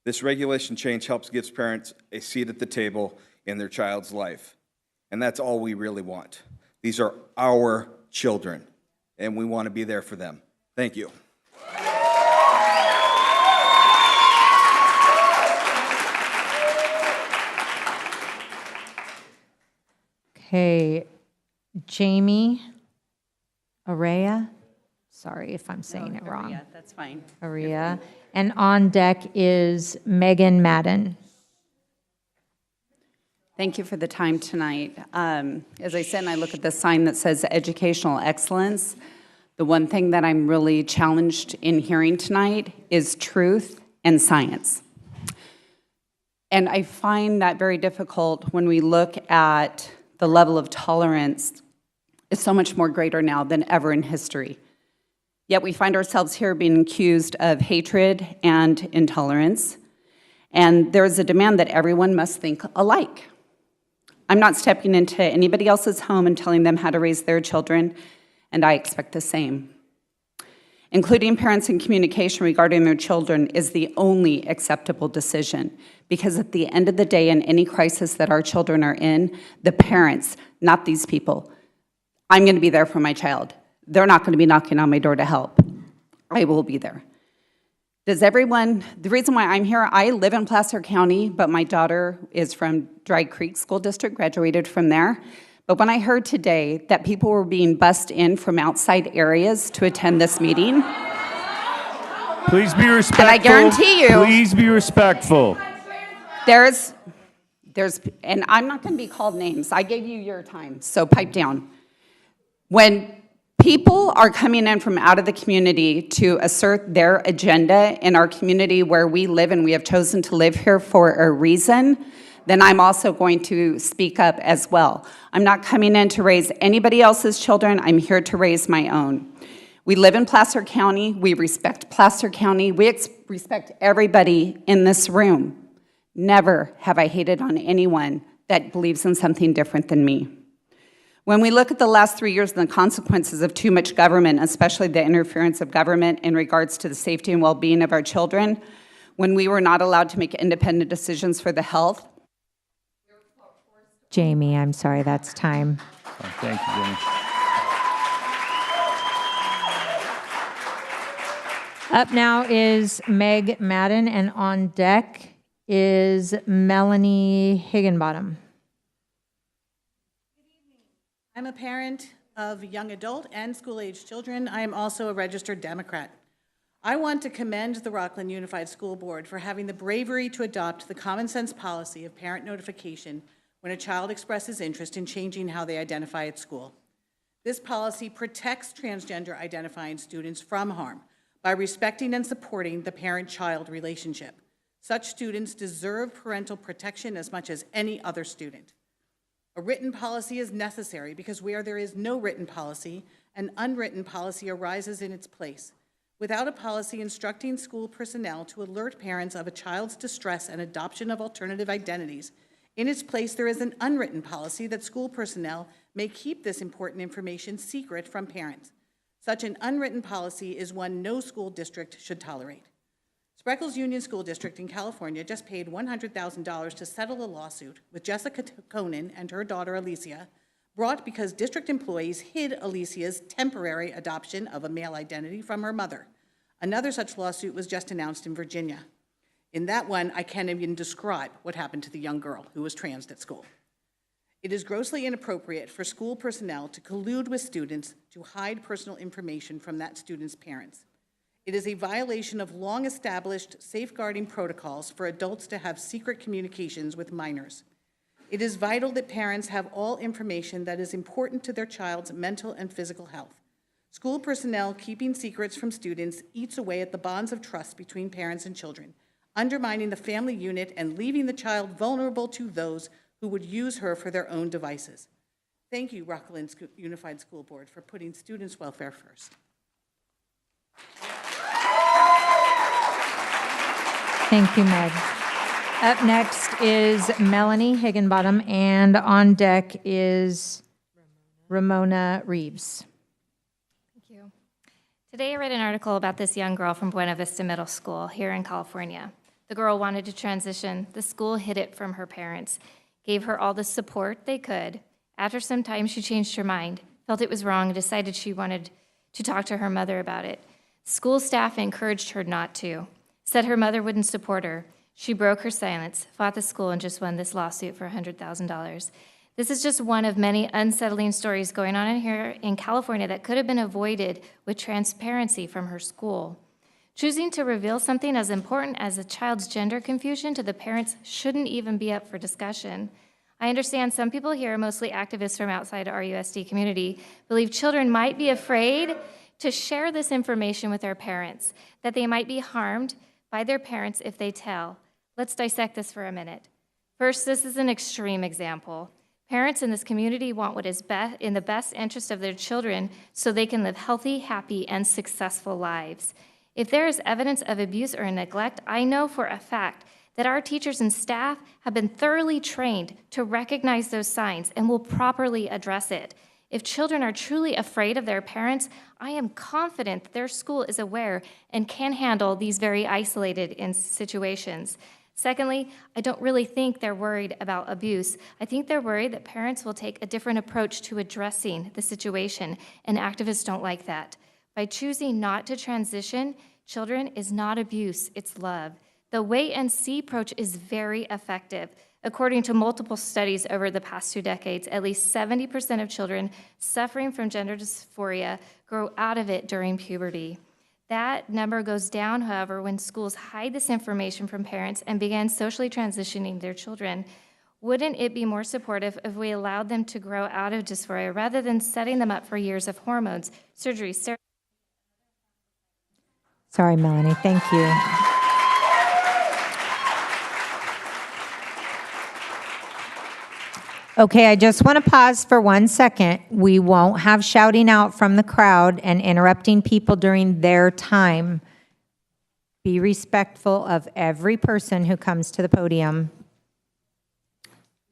This regulation change helps give parents a seat at the table in their child's life, and that's all we really want. These are our children, and we want to be there for them. Thank you. Okay, Jamie Araya. Sorry if I'm saying it wrong. Yeah, that's fine. Araya. And on deck is Megan Madden. Thank you for the time tonight. As I said, and I look at the sign that says educational excellence, the one thing that I'm really challenged in hearing tonight is truth and science. And I find that very difficult when we look at the level of tolerance is so much more greater now than ever in history. Yet we find ourselves here being accused of hatred and intolerance, and there's a demand that everyone must think alike. I'm not stepping into anybody else's home and telling them how to raise their children, and I expect the same. Including parents in communication regarding their children is the only acceptable decision, because at the end of the day, in any crisis that our children are in, the parents, not these people, I'm going to be there for my child. They're not going to be knocking on my door to help. I will be there. Does everyone, the reason why I'm here, I live in Placer County, but my daughter is from Dry Creek School District, graduated from there. But when I heard today that people were being bussed in from outside areas to attend this meeting, please be respectful. And I guarantee you, please be respectful. there's, and I'm not going to be called names. I gave you your time, so pipe down. When people are coming in from out of the community to assert their agenda in our community where we live and we have chosen to live here for a reason, then I'm also going to speak up as well. I'm not coming in to raise anybody else's children. I'm here to raise my own. We live in Placer County. We respect Placer County. We respect everybody in this room. Never have I hated on anyone that believes in something different than me. When we look at the last 3 years and the consequences of too much government, especially the interference of government in regards to the safety and well-being of our children, when we were not allowed to make independent decisions for the health. Jamie, I'm sorry, that's time. Oh, thank you, Jenny. Up now is Meg Madden, and on deck is Melanie Higginbottom. I'm a parent of young adult and school-age children. I am also a registered Democrat. I want to commend the Rocklin Unified School Board for having the bravery to adopt the common sense policy of parent notification when a child expresses interest in changing how they identify at school. This policy protects transgender identifying students from harm by respecting and supporting the parent-child relationship. Such students deserve parental protection as much as any other student. A written policy is necessary because where there is no written policy, an unwritten policy arises in its place. Without a policy instructing school personnel to alert parents of a child's distress and adoption of alternative identities, in its place there is an unwritten policy that school personnel may keep this important information secret from parents. Such an unwritten policy is one no school district should tolerate. Spreckles Union School District in California just paid $100,000 to settle a lawsuit with Jessica Conan and her daughter Alicia, brought because district employees hid Alicia's temporary adoption of a male identity from her mother. Another such lawsuit was just announced in Virginia. In that one, I can't even describe what happened to the young girl who was transed at school. It is grossly inappropriate for school personnel to collude with students to hide personal information from that student's parents. It is a violation of long-established safeguarding protocols for adults to have secret communications with minors. It is vital that parents have all information that is important to their child's mental and physical health. School personnel keeping secrets from students eats away at the bonds of trust between parents and children, undermining the family unit and leaving the child vulnerable to those who would use her for their own devices. Thank you, Rocklin Unified School Board, for putting students' welfare first. Thank you, Meg. Up next is Melanie Higginbottom, and on deck is Ramona Reeves. Thank you. Today I read an article about this young girl from Buena Vista Middle School here in California. The girl wanted to transition. The school hid it from her parents, gave her all the support they could. After some time, she changed her mind, felt it was wrong, and decided she wanted to talk to her mother about it. School staff encouraged her not to, said her mother wouldn't support her. She broke her silence, fought the school, and just won this lawsuit for $100,000. This is just one of many unsettling stories going on in here in California that could have been avoided with transparency from her school. Choosing to reveal something as important as a child's gender confusion to the parents shouldn't even be up for discussion. I understand some people here, mostly activists from outside our USD community, believe children might be afraid to share this information with their parents, that they might be harmed by their parents if they tell. Let's dissect this for a minute. First, this is an extreme example. Parents in this community want what is in the best interest of their children so they can live healthy, happy, and successful lives. If there is evidence of abuse or neglect, I know for a fact that our teachers and staff have been thoroughly trained to recognize those signs and will properly address it. If children are truly afraid of their parents, I am confident that their school is aware and can handle these very isolated situations. Secondly, I don't really think they're worried about abuse. I think they're worried that parents will take a different approach to addressing the situation, and activists don't like that. By choosing not to transition children is not abuse, it's love. The wait-and-see approach is very effective. According to multiple studies over the past 2 decades, at least 70% of children suffering from gender dysphoria grow out of it during puberty. That number goes down, however, when schools hide this information from parents and begin socially transitioning their children. Wouldn't it be more supportive if we allowed them to grow out of dysphoria rather than setting them up for years of hormones, surgery, steroids? Sorry, Melanie. Thank you. Okay, I just want to pause for 1 second. We won't have shouting out from the crowd and interrupting people during their time. Be respectful of every person who comes to the podium.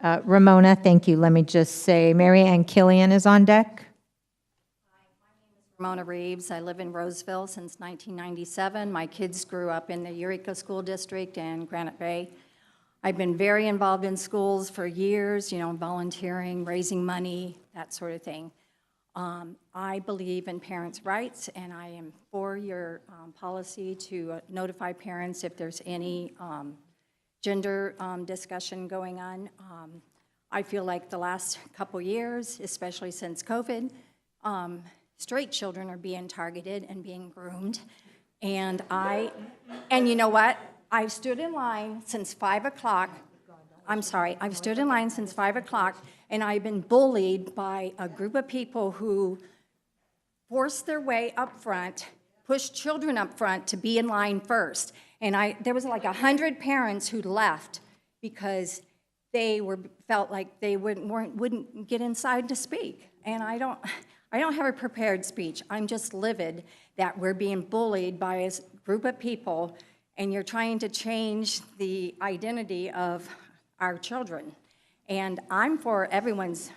Ramona, thank you. Let me just say, Mary Ann Killian is on deck. Ramona Reeves. I live in Roseville since 1997. My kids grew up in the Eureka School District and Granite Bay. I've been very involved in schools for years, volunteering, raising money, that sort of thing. I believe in parents' rights, and I am for your policy to notify parents if there's any gender discussion going on. I feel like the last couple years, especially since COVID, straight children are being targeted and being groomed. And you know what? I've stood in line since 5 o'clock. I've stood in line since 5 o'clock, and I've been bullied by a group of people who forced their way up front, pushed children up front to be in line first. And there was like 100 parents who left because they felt like they wouldn't get inside to speak. And I don't have a prepared speech. I'm just livid that we're being bullied by a group of people, and you're trying to change the identity of our children. And I'm for everyone's,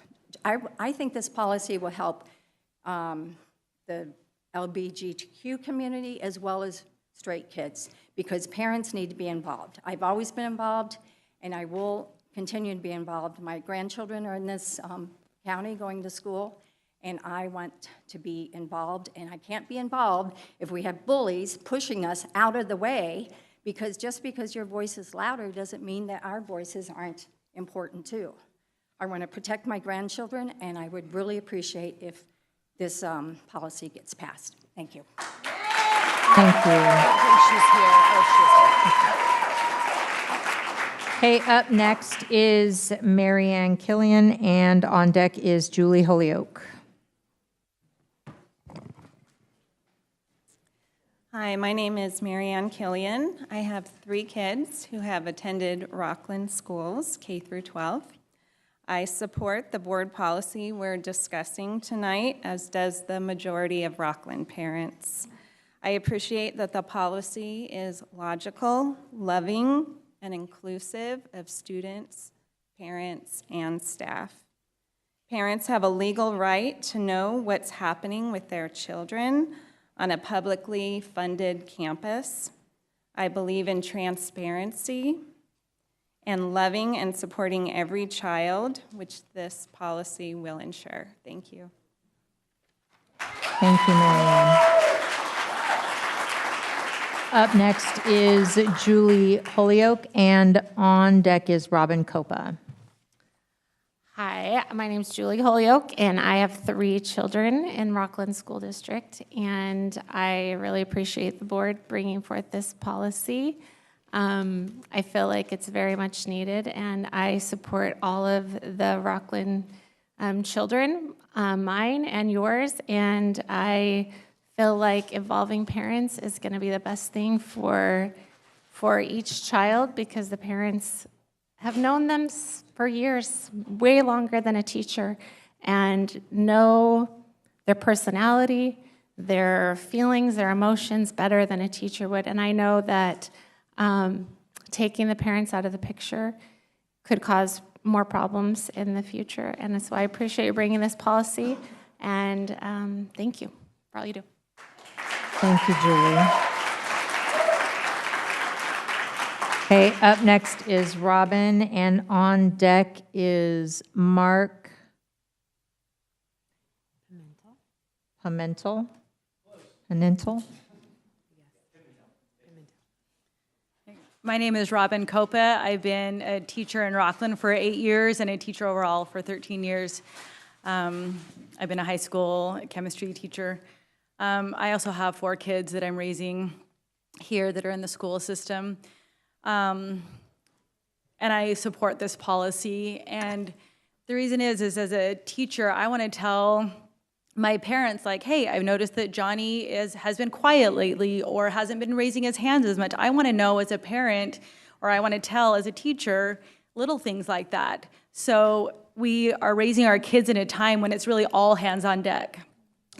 I think this policy will help the LGBTQ community as well as straight kids, because parents need to be involved. I've always been involved, and I will continue to be involved. My grandchildren are in this county going to school, and I want to be involved, and I can't be involved if we have bullies pushing us out of the way, because just because your voice is louder doesn't mean that our voices aren't important too. I want to protect my grandchildren, and I would really appreciate if this policy gets passed. Thank you. Thank you. Okay, up next is Mary Ann Killian, and on deck is Julie Holyoke. Hi, my name is Mary Ann Killian. I have 3 kids who have attended Rocklin schools, K through 12. I support the board policy we're discussing tonight, as does the majority of Rocklin parents. I appreciate that the policy is logical, loving, and inclusive of students, parents, and staff. Parents have a legal right to know what's happening with their children on a publicly funded campus. I believe in transparency and loving and supporting every child, which this policy will ensure. Thank you. Thank you, Mary Ann. Up next is Julie Holyoke, and on deck is Robin Copa. Hi, my name is Julie Holyoke, and I have 3 children in Rocklin School District, and I really appreciate the board bringing forth this policy. I feel like it's very much needed, and I support all of the Rocklin children, mine and yours, and I feel like involving parents is going to be the best thing for each child, because the parents have known them for years, way longer than a teacher, and know their personality, their feelings, their emotions better than a teacher would. And I know that taking the parents out of the picture could cause more problems in the future. And so I appreciate you bringing this policy, and thank you for all you do. Thank you, Julie. Okay, up next is Robin, and on deck is Mark Pimentel. My name is Robin Copa. I've been a teacher in Rocklin for 8 years and a teacher overall for 13 years. I've been a high school chemistry teacher. I also have 4 kids that I'm raising here that are in the school system. And I support this policy. And the reason is as a teacher, I want to tell my parents, like, hey, I've noticed that Johnny has been quiet lately or hasn't been raising his hands as much. I want to know as a parent, or I want to tell as a teacher, little things like that. So we are raising our kids in a time when it's really all hands on deck.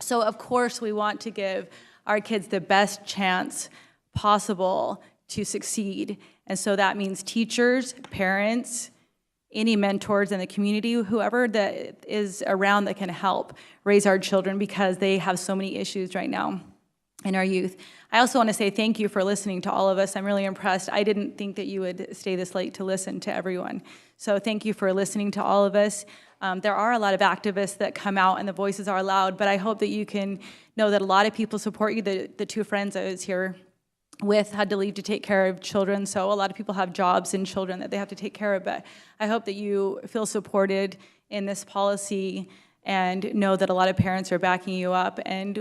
So of course we want to give our kids the best chance possible to succeed. And so that means teachers, parents, any mentors in the community, whoever that is around that can help raise our children, because they have so many issues right now in our youth. I also want to say thank you for listening to all of us. I'm really impressed. I didn't think that you would stay this late to listen to everyone. So thank you for listening to all of us. There are a lot of activists that come out and the voices are loud, but I hope that you can know that a lot of people support you. The 2 friends I was here with had to leave to take care of children, so a lot of people have jobs and children that they have to take care of, but I hope that you feel supported in this policy and know that a lot of parents are backing you up. And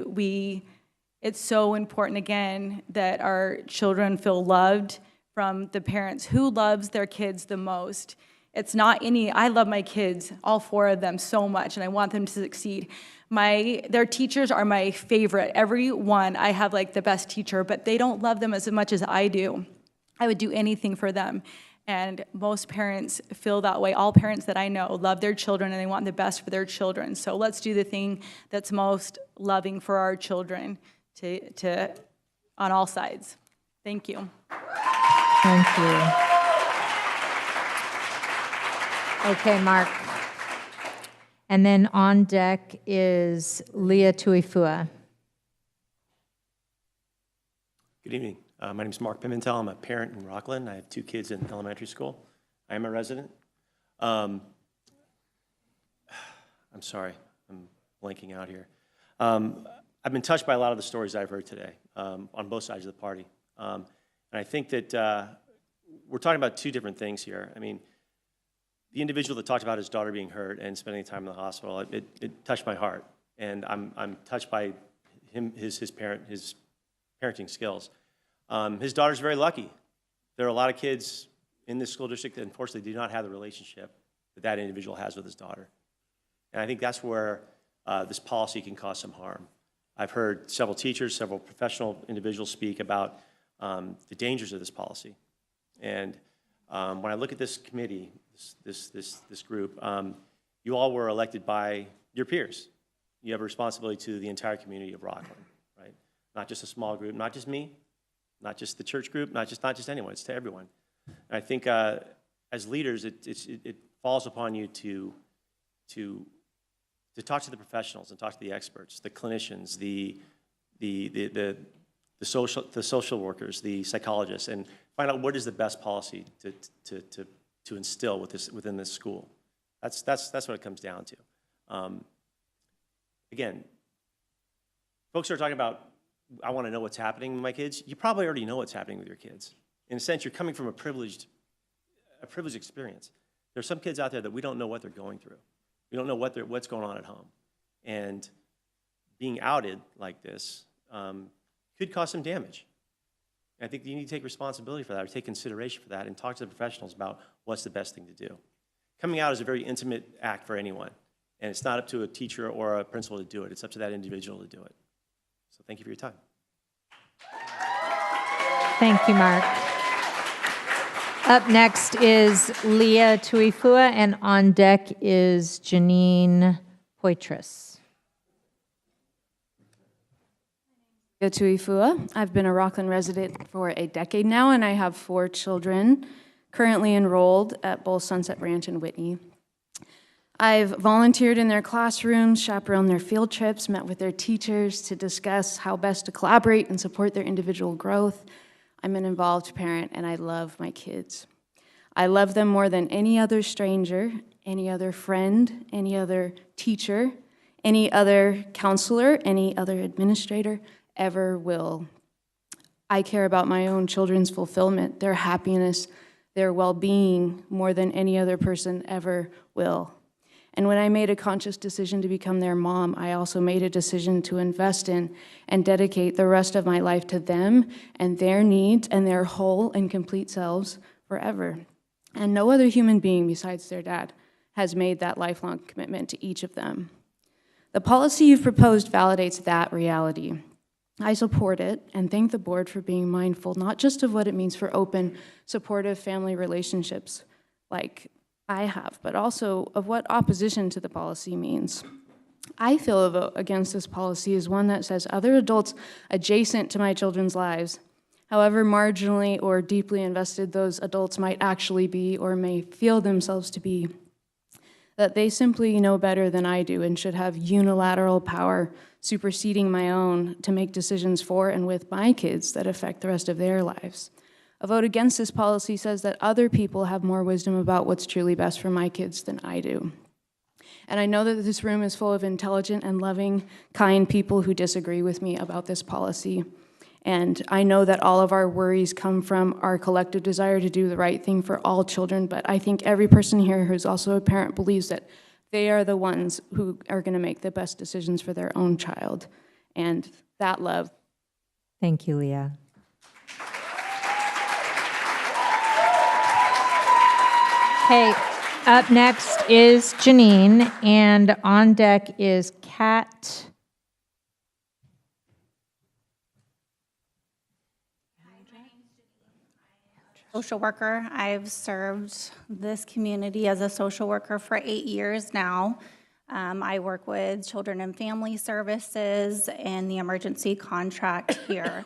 it's so important, again, that our children feel loved from the parents. Who loves their kids the most? It's not I love my kids, all 4 of them, so much, and I want them to succeed. Their teachers are my favorite. Every one, I have like the best teacher, but they don't love them as much as I do. I would do anything for them. And most parents feel that way. All parents that I know love their children and they want the best for their children. So let's do the thing that's most loving for our children on all sides. Thank you. Thank you. Okay, Mark. And then on deck is Leah Tuifua. Good evening. My name is Mark Pimentel. I'm a parent in Rocklin. I have 2 kids in elementary school. I am a resident. I'm sorry, I'm blanking out here. I've been touched by a lot of the stories I've heard today on both sides of the party. And I think that we're talking about 2 different things here. I mean, the individual that talked about his daughter being hurt and spending time in the hospital, it touched my heart. And I'm touched by his parenting skills. His daughter's very lucky. There are a lot of kids in this school district that unfortunately do not have the relationship that individual has with his daughter. And I think that's where this policy can cause some harm. I've heard several teachers, several professional individuals speak about the dangers of this policy. And when I look at this committee, this group, you all were elected by your peers. You have a responsibility to the entire community of Rocklin, right? Not just a small group, not just me, not just the church group, not just anyone, it's to everyone. And I think as leaders, it falls upon you to talk to the professionals and talk to the experts, the clinicians, the social workers, the psychologists, and find out what is the best policy to instill within this school. That's what it comes down to. Again, folks are talking about, I want to know what's happening with my kids. You probably already know what's happening with your kids. In a sense, you're coming from a privileged experience. There's some kids out there that we don't know what they're going through. We don't know what's going on at home. And being outed like this could cause some damage. And I think you need to take responsibility for that or take consideration for that and talk to the professionals about what's the best thing to do. Coming out is a very intimate act for anyone, and it's not up to a teacher or a principal to do it. It's up to that individual to do it. So thank you for your time. Thank you, Mark. Up next is Leah Tuifua, and on deck is Janine Poitras. Tuifua. I've been a Rocklin resident for a decade now, and I have 4 children currently enrolled at both Sunset Ranch and Whitney. I've volunteered in their classrooms, chaperoned their field trips, met with their teachers to discuss how best to collaborate and support their individual growth. I'm an involved parent, and I love my kids. I love them more than any other stranger, any other friend, any other teacher, any other counselor, any other administrator ever will. I care about my own children's fulfillment, their happiness, their well-being more than any other person ever will. And when I made a conscious decision to become their mom, I also made a decision to invest in and dedicate the rest of my life to them and their needs and their whole and complete selves forever. And no other human being besides their dad has made that lifelong commitment to each of them. The policy you've proposed validates that reality. I support it and thank the board for being mindful not just of what it means for open, supportive family relationships like I have, but also of what opposition to the policy means. I feel a vote against this policy is one that says other adults adjacent to my children's lives, however marginally or deeply invested those adults might actually be or may feel themselves to be, that they simply know better than I do and should have unilateral power superseding my own to make decisions for and with my kids that affect the rest of their lives. A vote against this policy says that other people have more wisdom about what's truly best for my kids than I do. And I know that this room is full of intelligent and loving, kind people who disagree with me about this policy. And I know that all of our worries come from our collective desire to do the right thing for all children, but I think every person here who's also a parent believes that they are the ones who are going to make the best decisions for their own child. And that love. Thank you, Leah. Okay, up next is Janine, and on deck is Kat. Social worker. I've served this community as a social worker for 8 years now. I work with Children and Family Services and the emergency contract here.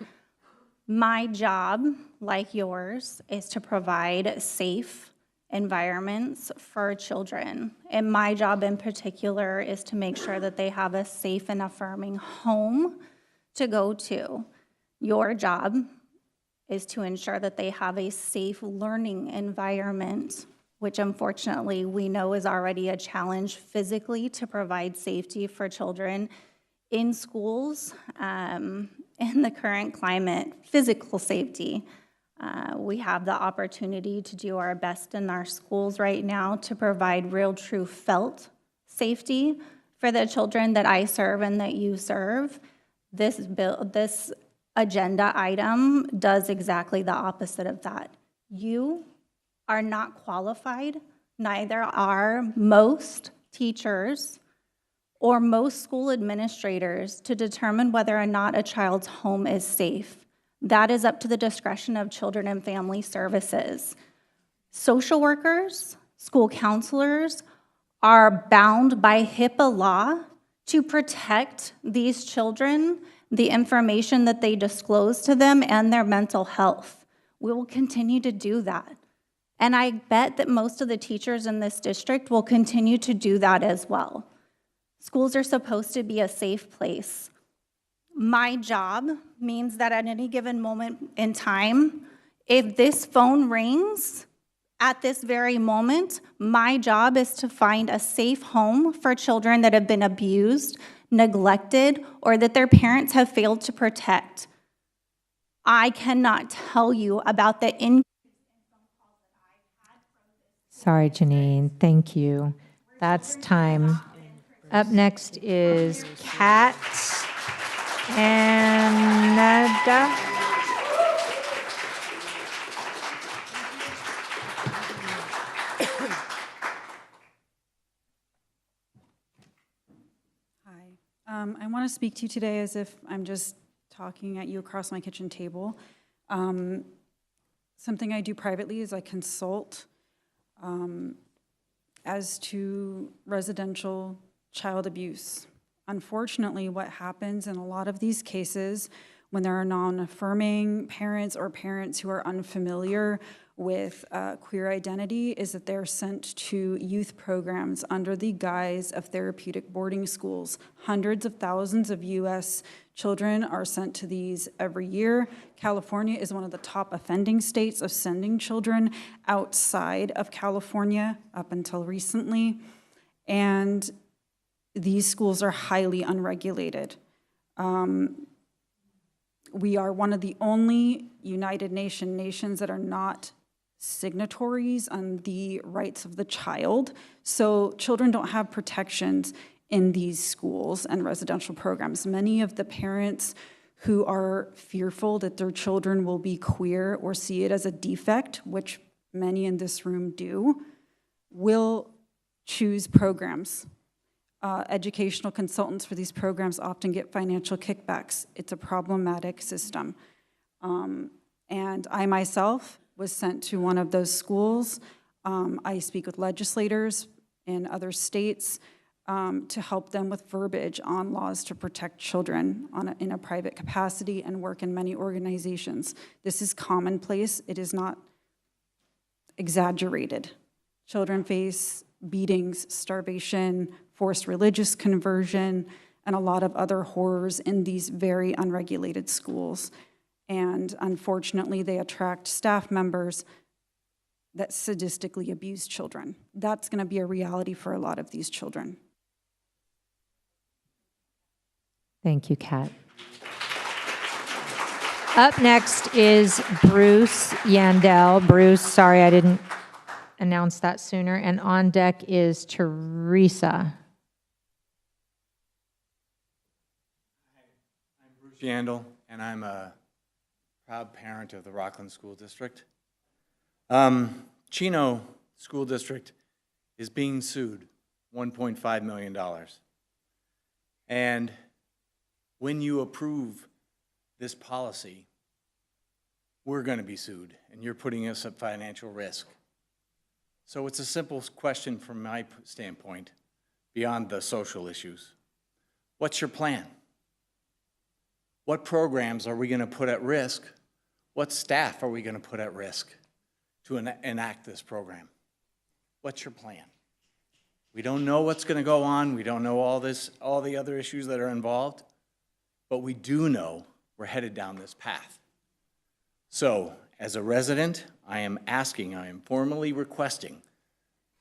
My job, like yours, is to provide safe environments for children. And my job in particular is to make sure that they have a safe and affirming home to go to. Your job is to ensure that they have a safe learning environment, which unfortunately we know is already a challenge physically to provide safety for children in schools in the current climate, physical safety. We have the opportunity to do our best in our schools right now to provide real, true, felt safety for the children that I serve and that you serve. This agenda item does exactly the opposite of that. You are not qualified, neither are most teachers or most school administrators to determine whether or not a child's home is safe. That is up to the discretion of Children and Family Services. Social workers, school counselors are bound by HIPAA law to protect these children, the information that they disclose to them, and their mental health. We will continue to do that. And I bet that most of the teachers in this district will continue to do that as well. Schools are supposed to be a safe place. My job means that at any given moment in time, if this phone rings at this very moment, my job is to find a safe home for children that have been abused, neglected, or that their parents have failed to protect. I cannot tell you about the Sorry, Janine. Thank you. That's time. Up next is Kat and Nada. I want to speak to you today as if I'm just talking at you across my kitchen table. Something I do privately is I consult as to residential child abuse. Unfortunately, what happens in a lot of these cases when there are non-affirming parents or parents who are unfamiliar with queer identity is that they're sent to youth programs under the guise of therapeutic boarding schools. Hundreds of thousands of U.S. children are sent to these every year. California is one of the top offending states of sending children outside of California up until recently. And these schools are highly unregulated. We are one of the only United nations that are not signatories on the rights of the child. So children don't have protections in these schools and residential programs. Many of the parents who are fearful that their children will be queer or see it as a defect, which many in this room do, will choose programs. Educational consultants for these programs often get financial kickbacks. It's a problematic system. And I myself was sent to one of those schools. I speak with legislators in other states to help them with verbiage on laws to protect children in a private capacity and work in many organizations. This is commonplace. It is not exaggerated. Children face beatings, starvation, forced religious conversion, and a lot of other horrors in these very unregulated schools. And unfortunately, they attract staff members that sadistically abuse children. That's going to be a reality for a lot of these children. Thank you, Kat. Up next is Bruce Yandel. Bruce, sorry I didn't announce that sooner. And on deck is Teresa. I'm Bruce Yandel, and I'm a proud parent of the Rocklin School District. Chino School District is being sued $1.5 million. And when you approve this policy, we're going to be sued, and you're putting us at financial risk. So it's a simple question from my standpoint, beyond the social issues. What's your plan? What programs are we going to put at risk? What staff are we going to put at risk to enact this program? What's your plan? We don't know what's going to go on. We don't know all the other issues that are involved, but we do know we're headed down this path. So, as a resident, I am formally requesting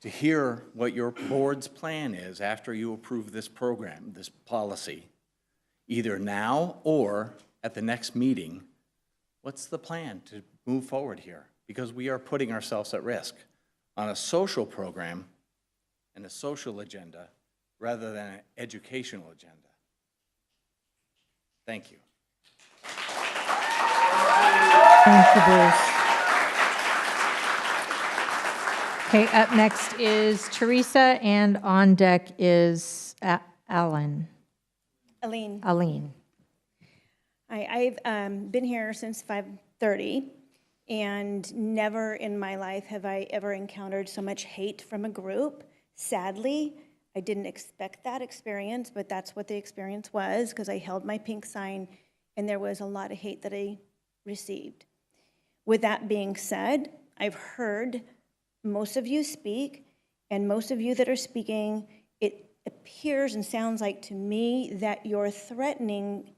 to hear what your board's plan is after you approve this program, this policy, either now or at the next meeting. What's the plan to move forward here? Because we are putting ourselves at risk on a social program and a social agenda rather than an educational agenda. Thank you. Thank you, Bruce. Okay, up next is Teresa, and on deck is Aline. Aline. I've been here since 5:30, and never in my life have I ever encountered so much hate from a group. Sadly, I didn't expect that experience, but that's what the experience was, because I held my pink sign, and there was a lot of hate that I received. With that being said, I've heard most of you speak, and most of you that are speaking, it appears and sounds like to me that you're threatening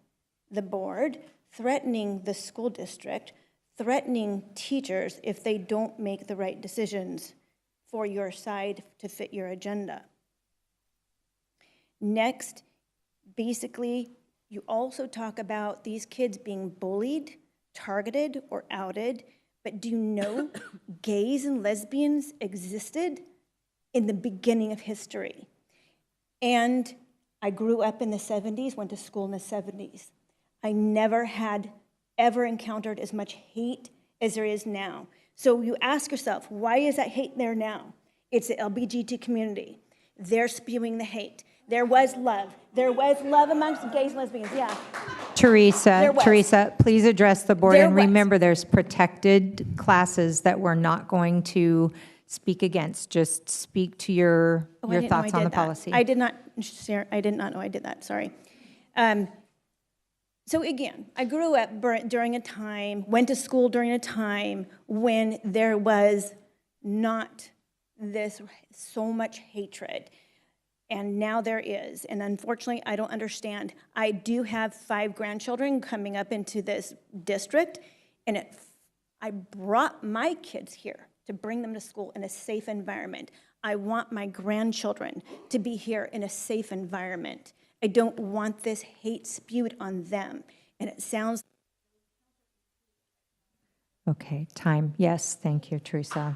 the board, threatening the school district, threatening teachers if they don't make the right decisions for your side to fit your agenda. Next, basically, you also talk about these kids being bullied, targeted, or outed, but do you know gays and lesbians existed in the beginning of history? And I grew up in the 70s, went to school in the 70s. I never had ever encountered as much hate as there is now. So you ask yourself, why is that hate there now? It's the LGBT community. They're spewing the hate. There was love. There was love amongst gays and lesbians, yeah. Teresa, was. Teresa, please address the board. There And was. remember, there's protected classes that we're not going to speak against. Just speak to your Oh, I didn't know thoughts I on the did that. policy. I did not share, I did not know I did that, sorry. So again, I grew up during a time, went to school during a time when there was not this so much hatred. And now there is, and unfortunately, I don't understand. I do have 5 grandchildren coming up into this district, and I brought my kids here to bring them to school in a safe environment. I want my grandchildren to be here in a safe environment. I don't want this hate spewed on them. And it sounds... Okay, time. Yes, thank you, Teresa.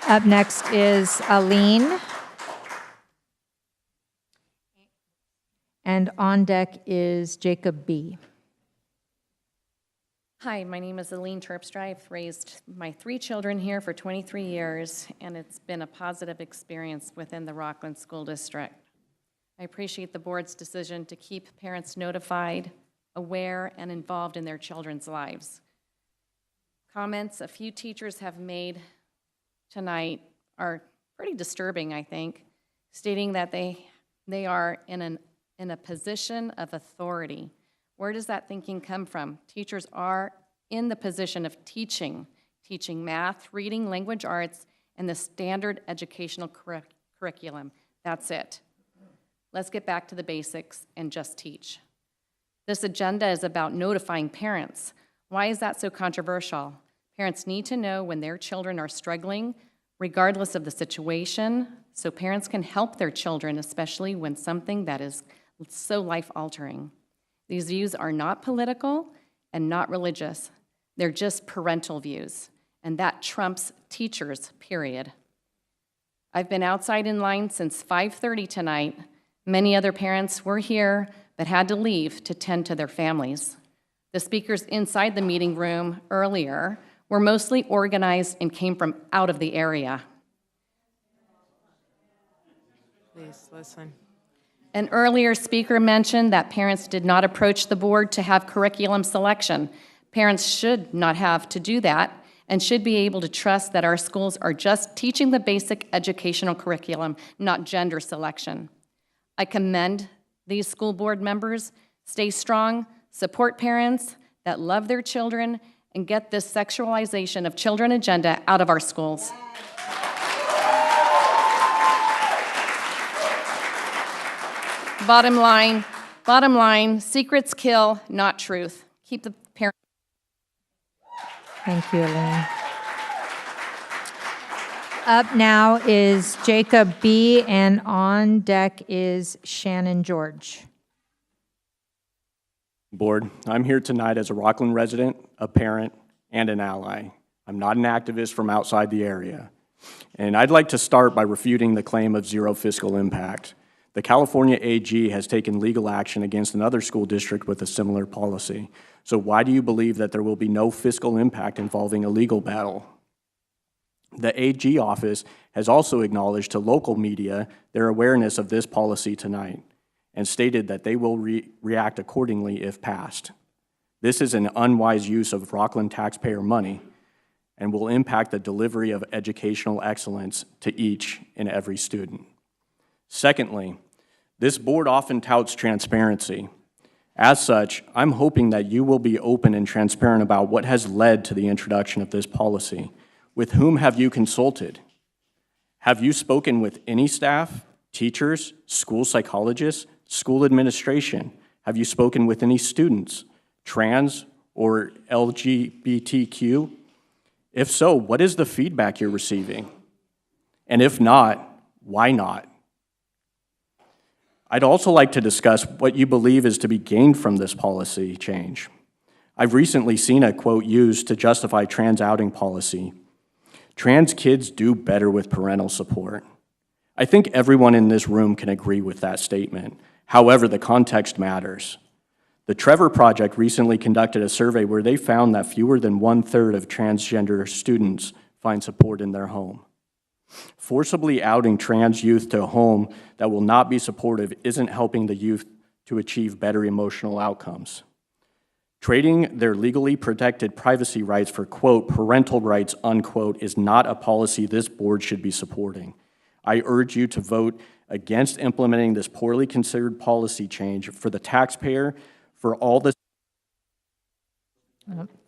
Up next is Aline. And on deck is Jacob B. Hi, my name is Aline Terpstra. I've raised my 3 children here for 23 years, and it's been a positive experience within the Rocklin School District. I appreciate the board's decision to keep parents notified, aware, and involved in their children's lives. Comments a few teachers have made tonight are pretty disturbing, I think, stating that they are in a position of authority. Where does that thinking come from? Teachers are in the position of teaching math, reading, language arts, and the standard educational curriculum. That's it. Let's get back to the basics and just teach. This agenda is about notifying parents. Why is that so controversial? Parents need to know when their children are struggling, regardless of the situation, so parents can help their children, especially when something that is so life-altering. These views are not political and not religious. They're just parental views, and that trumps teachers, period. I've been outside in line since 5:30 tonight. Many other parents were here but had to leave to tend to their families. The speakers inside the meeting room earlier were mostly organized and came from out of the area. Please listen. An earlier speaker mentioned that parents did not approach the board to have curriculum selection. Parents should not have to do that and should be able to trust that our schools are just teaching the basic educational curriculum, not gender selection. I commend these school board members. Stay strong, support parents that love their children, and get this sexualization of children agenda out of our schools. Bottom line, secrets kill, not truth. Keep the parents. Thank you, Elaine. Up now is Jacob B., and on deck is Shannon George. Board, I'm here tonight as a Rocklin resident, a parent, and an ally. I'm not an activist from outside the area. And I'd like to start by refuting the claim of zero fiscal impact. The California AG has taken legal action against another school district with a similar policy. So why do you believe that there will be no fiscal impact involving a legal battle? The AG office has also acknowledged to local media their awareness of this policy tonight and stated that they will react accordingly if passed. This is an unwise use of Rocklin taxpayer money and will impact the delivery of educational excellence to each and every student. Secondly, this board often touts transparency. As such, I'm hoping that you will be open and transparent about what has led to the introduction of this policy. With whom have you consulted? Have you spoken with any staff, teachers, school psychologists, school administration? Have you spoken with any students, trans or LGBTQ? If so, what is the feedback you're receiving? And if not, why not? I'd also like to discuss what you believe is to be gained from this policy change. I've recently seen a quote used to justify trans outing policy. Trans kids do better with parental support. I think everyone in this room can agree with that statement. However, the context matters. The Trevor Project recently conducted a survey where they found that fewer than 1/3 of transgender students find support in their home. Forcibly outing trans youth to a home that will not be supportive isn't helping the youth to achieve better emotional outcomes. Trading their legally protected privacy rights for, quote, parental rights, unquote, is not a policy this board should be supporting. I urge you to vote against implementing this poorly considered policy change for the taxpayer, for all the...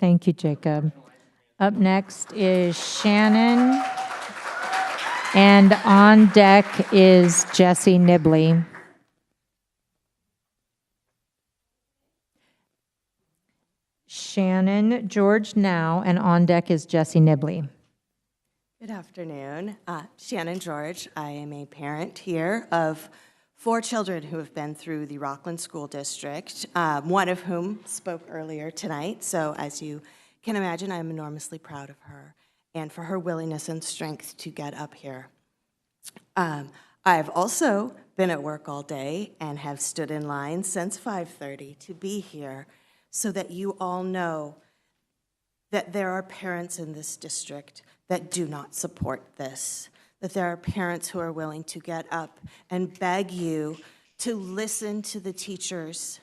Thank you, Jacob. Up next is Shannon, and on deck is Jesse Nibley. Shannon George now, and on deck is Jesse Nibley. Good afternoon. Shannon George. I am a parent here of 4 children who have been through the Rocklin School District, one of whom spoke earlier tonight. So as you can imagine, I'm enormously proud of her and for her willingness and strength to get up here. I've also been at work all day and have stood in line since 5:30 to be here so that you all know that there are parents in this district that do not support this, that there are parents who are willing to get up and beg you to listen to the teachers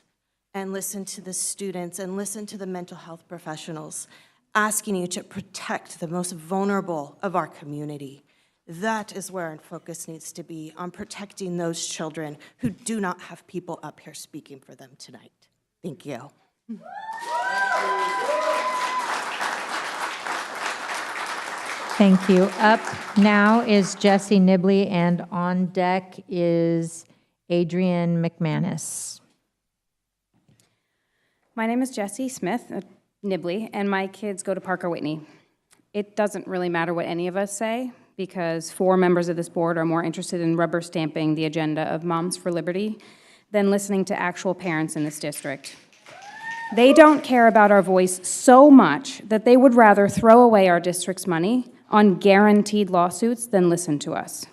and listen to the students and listen to the mental health professionals, asking you to protect the most vulnerable of our community. That is where our focus needs to be, on protecting those children who do not have people up here speaking for them tonight. Thank you. Thank you. Up now is Jesse Nibley, and on deck is Adrienne McManus. My name is Jessie Smith Nibley, and my kids go to Parker Whitney. It doesn't really matter what any of us say, because 4 members of this board are more interested in rubber stamping the agenda of Moms for Liberty than listening to actual parents in this district. They don't care about our voice so much that they would rather throw away our district's money on guaranteed lawsuits than listen to us.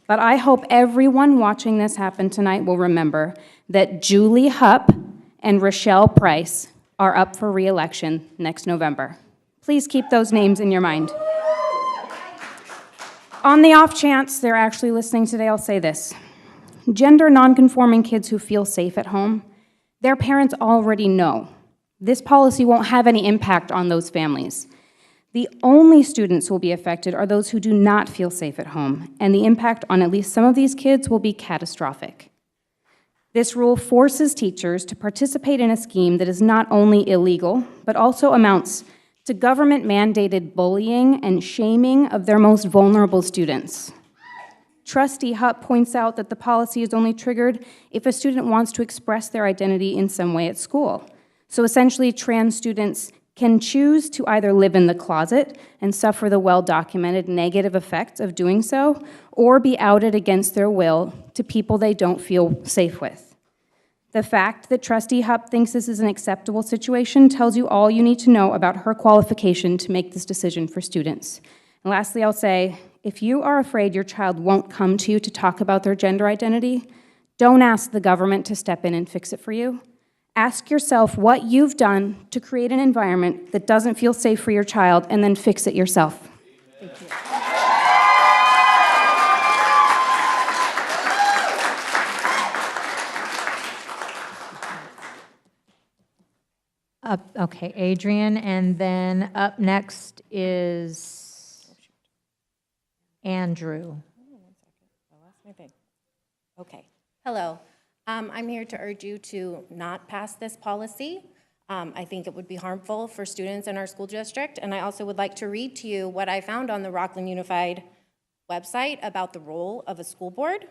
But I hope everyone watching this happen tonight will remember that Julie Hupp and Rochelle Price are up for re-election next November. Please keep those names in your mind. On the off chance they're actually listening today, I'll say this. Gender nonconforming kids who feel safe at home, their parents already know this policy won't have any impact on those families. The only students who will be affected are those who do not feel safe at home, and the impact on at least some of these kids will be catastrophic. This rule forces teachers to participate in a scheme that is not only illegal, but also amounts to government-mandated bullying and shaming of their most vulnerable students. Trustee Hupp points out that the policy is only triggered if a student wants to express their identity in some way at school. So essentially, trans students can choose to either live in the closet and suffer the well-documented negative effects of doing so, or be outed against their will to people they don't feel safe with. The fact that Trustee Hupp thinks this is an acceptable situation tells you all you need to know about her qualification to make this decision for students. And lastly, I'll say, if you are afraid your child won't come to you to talk about their gender identity, don't ask the government to step in and fix it for you. Ask yourself what you've done to create an environment that doesn't feel safe for your child, and then fix it yourself. Thank you. Okay, Adrienne, and then up next is Andrew. Okay. Hello. I'm here to urge you to not pass this policy. I think it would be harmful for students in our school district, and I also would like to read to you what I found on the Rocklin Unified website about the role of a school board.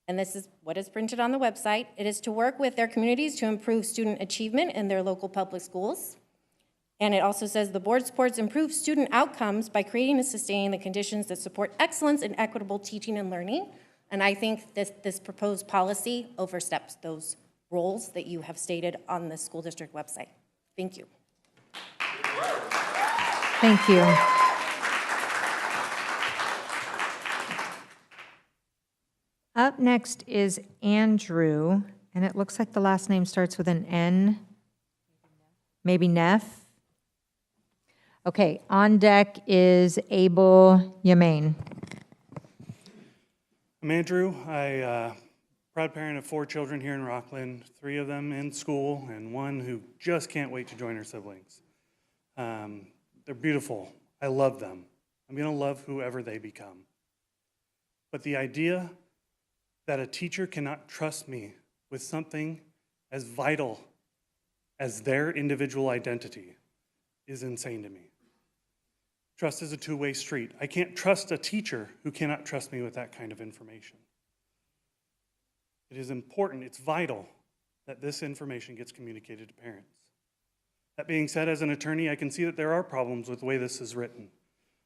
And this is what is printed on the website. It is to work with their communities to improve student achievement in their local public schools. And it also says the board supports improved student outcomes by creating and sustaining the conditions that support excellence in equitable teaching and learning. And I think this proposed policy oversteps those roles that you have stated on the school district website. Thank you. Thank you. Up next is Andrew, and it looks like the last name starts with an N. Maybe Neff. Okay, on deck is Abel Yamain. I'm Andrew. Proud parent of 4 children here in Rocklin, 3 of them in school, and 1 who just can't wait to join her siblings. They're beautiful. I love them. I'm going to love whoever they become. But the idea that a teacher cannot trust me with something as vital as their individual identity is insane to me. Trust is a two-way street. I can't trust a teacher who cannot trust me with that kind of information. It is important, it's vital that this information gets communicated to parents. That being said, as an attorney, I can see that there are problems with the way this is written.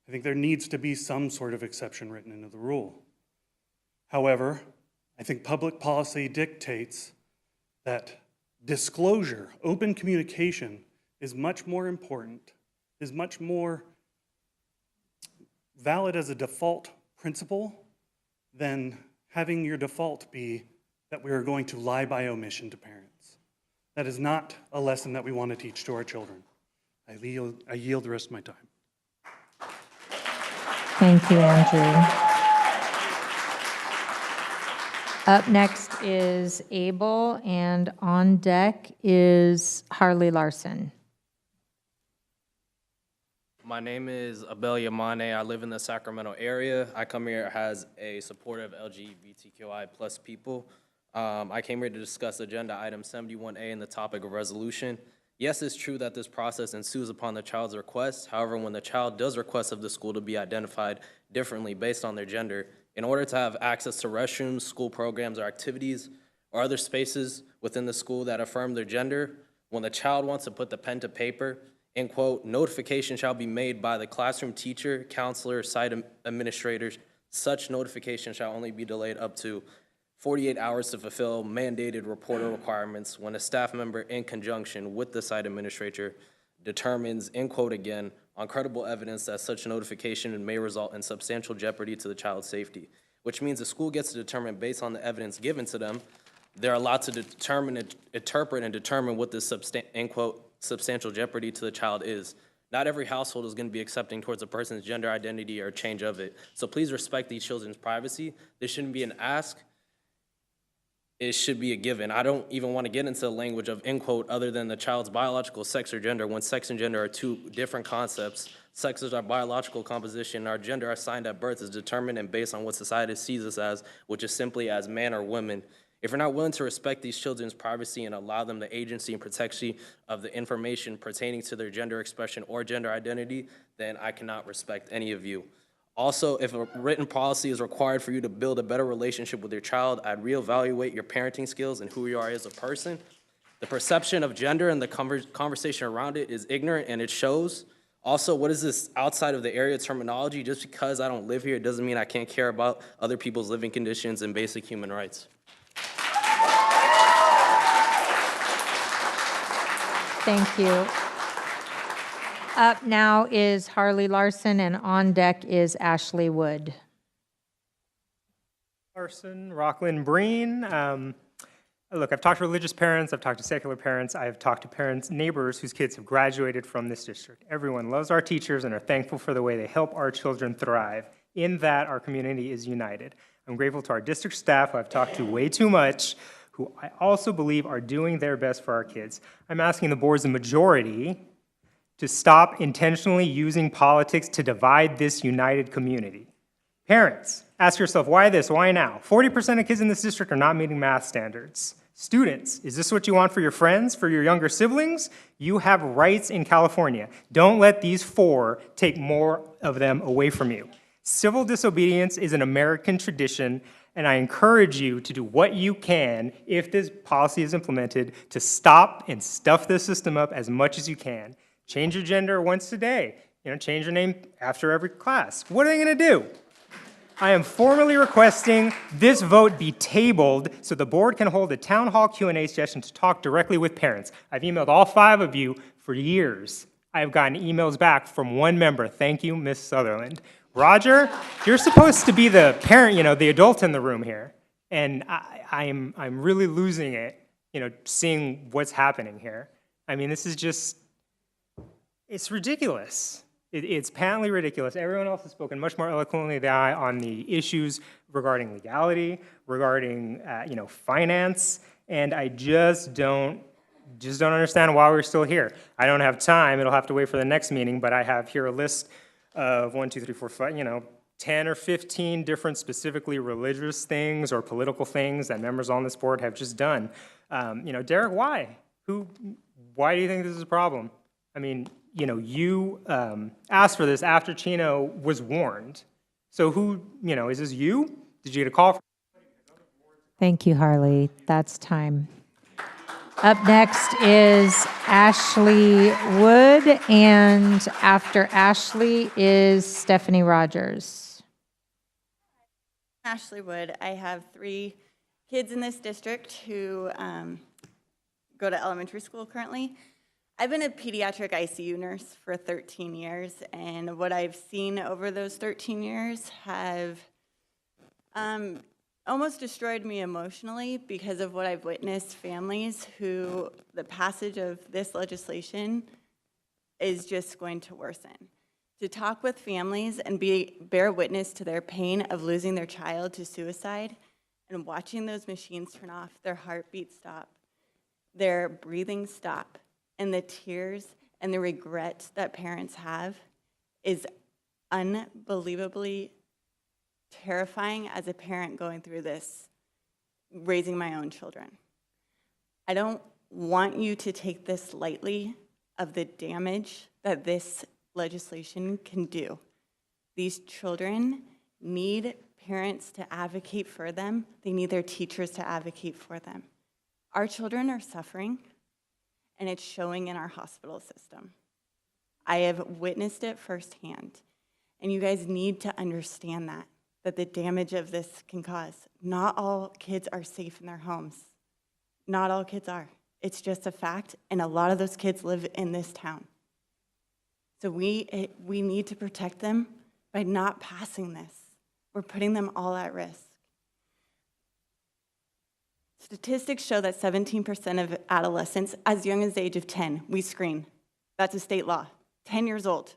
I think there needs to be some sort of exception written into the rule. However, I think public policy dictates that disclosure, open communication, is much more important, is much more valid as a default principle than having your default be that we are going to lie by omission to parents. That is not a lesson that we want to teach to our children. I yield the rest of my time. Thank you, Andrew. Up next is Abel, and on deck is Harley Larson. My name is Abel Yamane. I live in the Sacramento area. I come here as a supporter of LGBTQI plus people. I came here to discuss agenda item 71A and the topic of resolution. Yes, it's true that this process ensues upon the child's request. However, when the child does request of the school to be identified differently based on their gender, in order to have access to restrooms, school programs, or activities, or other spaces within the school that affirm their gender, when the child wants to put the pen to paper, end quote, notification shall be made by the classroom teacher, counselor, site administrators. Such notification shall only be delayed up to 48 hours to fulfill mandated reporter requirements when a staff member in conjunction with the site administrator determines, end quote again, on credible evidence that such notification may result in substantial jeopardy to the child's safety, which means the school gets to determine based on the evidence given to them. They're allowed to interpret and determine what this end quote, substantial jeopardy to the child is. Not every household is going to be accepting towards a person's gender identity or change of it. So please respect these children's privacy. This shouldn't be an ask. It should be a given. I don't even want to get into the language of, end quote, other than the child's biological sex or gender, when sex and gender are 2 different concepts. Sex is our biological composition. Our gender assigned at birth is determined and based on what society sees us as, which is simply as man or woman. If you're not willing to respect these children's privacy and allow them the agency and protection of the information pertaining to their gender expression or gender identity, then I cannot respect any of you. Also, if a written policy is required for you to build a better relationship with your child, I'd reevaluate your parenting skills and who you are as a person. The perception of gender and the conversation around it is ignorant, and it shows. Also, what is this outside of the area terminology? Just because I don't live here, it doesn't mean I can't care about other people's living conditions and basic human rights. Thank you. Up now is Harley Larson, and on deck is Ashley Wood. Larson, Rocklin, Breen. Look, I've talked to religious parents, I've talked to secular parents, I've talked to parents, neighbors whose kids have graduated from this district. Everyone loves our teachers and are thankful for the way they help our children thrive. In that, our community is united. I'm grateful to our district staff, who I've talked to way too much, who I also believe are doing their best for our kids. I'm asking the board's majority to stop intentionally using politics to divide this united community. Parents, ask yourself, why this, why now? 40% of kids in this district are not meeting math standards. Students, is this what you want for your friends, for your younger siblings? You have rights in California. Don't let these 4 take more of them away from you. Civil disobedience is an American tradition, and I encourage you to do what you can, if this policy is implemented, to stop and stuff this system up as much as you can. Change your gender once a day. Change your name after every class. What are they going to do? I am formally requesting this vote be tabled so the board can hold a town hall Q&A session to talk directly with parents. I've emailed all 5 of you for years. I've gotten emails back from 1 member. Thank you, Ms. Sutherland. Roger, you're supposed to be the parent, the adult in the room here. And I'm really losing it, seeing what's happening here. I mean, this is just, it's ridiculous. It's patently ridiculous. Everyone else has spoken much more eloquently than I on the issues regarding legality, regarding finance, and I just don't understand why we're still here. I don't have time. It'll have to wait for the next meeting, but I have here a list of 1, 2, 3, 4, 5, 10 or 15 different specifically religious things or political things that members on this board have just done. Derek, why? Why do you think this is a problem? I mean, you asked for this after Chino was warned. So is this you? Did you get a call from? Thank you, Harley. That's time. Up next is Ashley Wood, and after Ashley is Stephanie Rogers. Ashley Wood. I have 3 kids in this district who go to elementary school currently. I've been a pediatric ICU nurse for 13 years, and what I've seen over those 13 years have almost destroyed me emotionally because of what I've witnessed families who the passage of this legislation is just going to worsen. To talk with families and bear witness to their pain of losing their child to suicide and watching those machines turn off, their heartbeat stop, their breathing stop, and the tears and the regret that parents have is unbelievably terrifying as a parent going through this, raising my own children. I don't want you to take this lightly of the damage that this legislation can do. These children need parents to advocate for them. They need their teachers to advocate for them. Our children are suffering, and it's showing in our hospital system. I have witnessed it firsthand, and you guys need to understand that the damage of this can cause. Not all kids are safe in their homes. Not all kids are. It's just a fact, and a lot of those kids live in this town. So we need to protect them by not passing this. We're putting them all at risk. Statistics show that 17% of adolescents as young as the age of 10, we screen. That's a state law, 10 years old,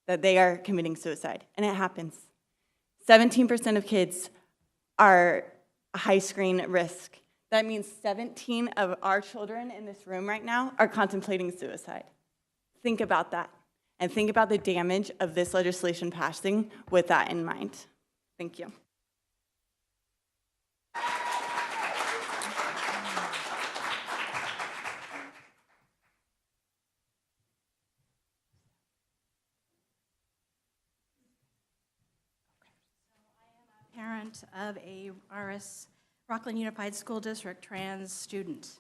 that they are committing suicide, and it happens. 17% of kids are high screen risk. That means 17 of our children in this room right now are contemplating suicide. Think about that, and think about the damage of this legislation passing with that in mind. Thank you. Parent of a Rocklin Unified School District trans student.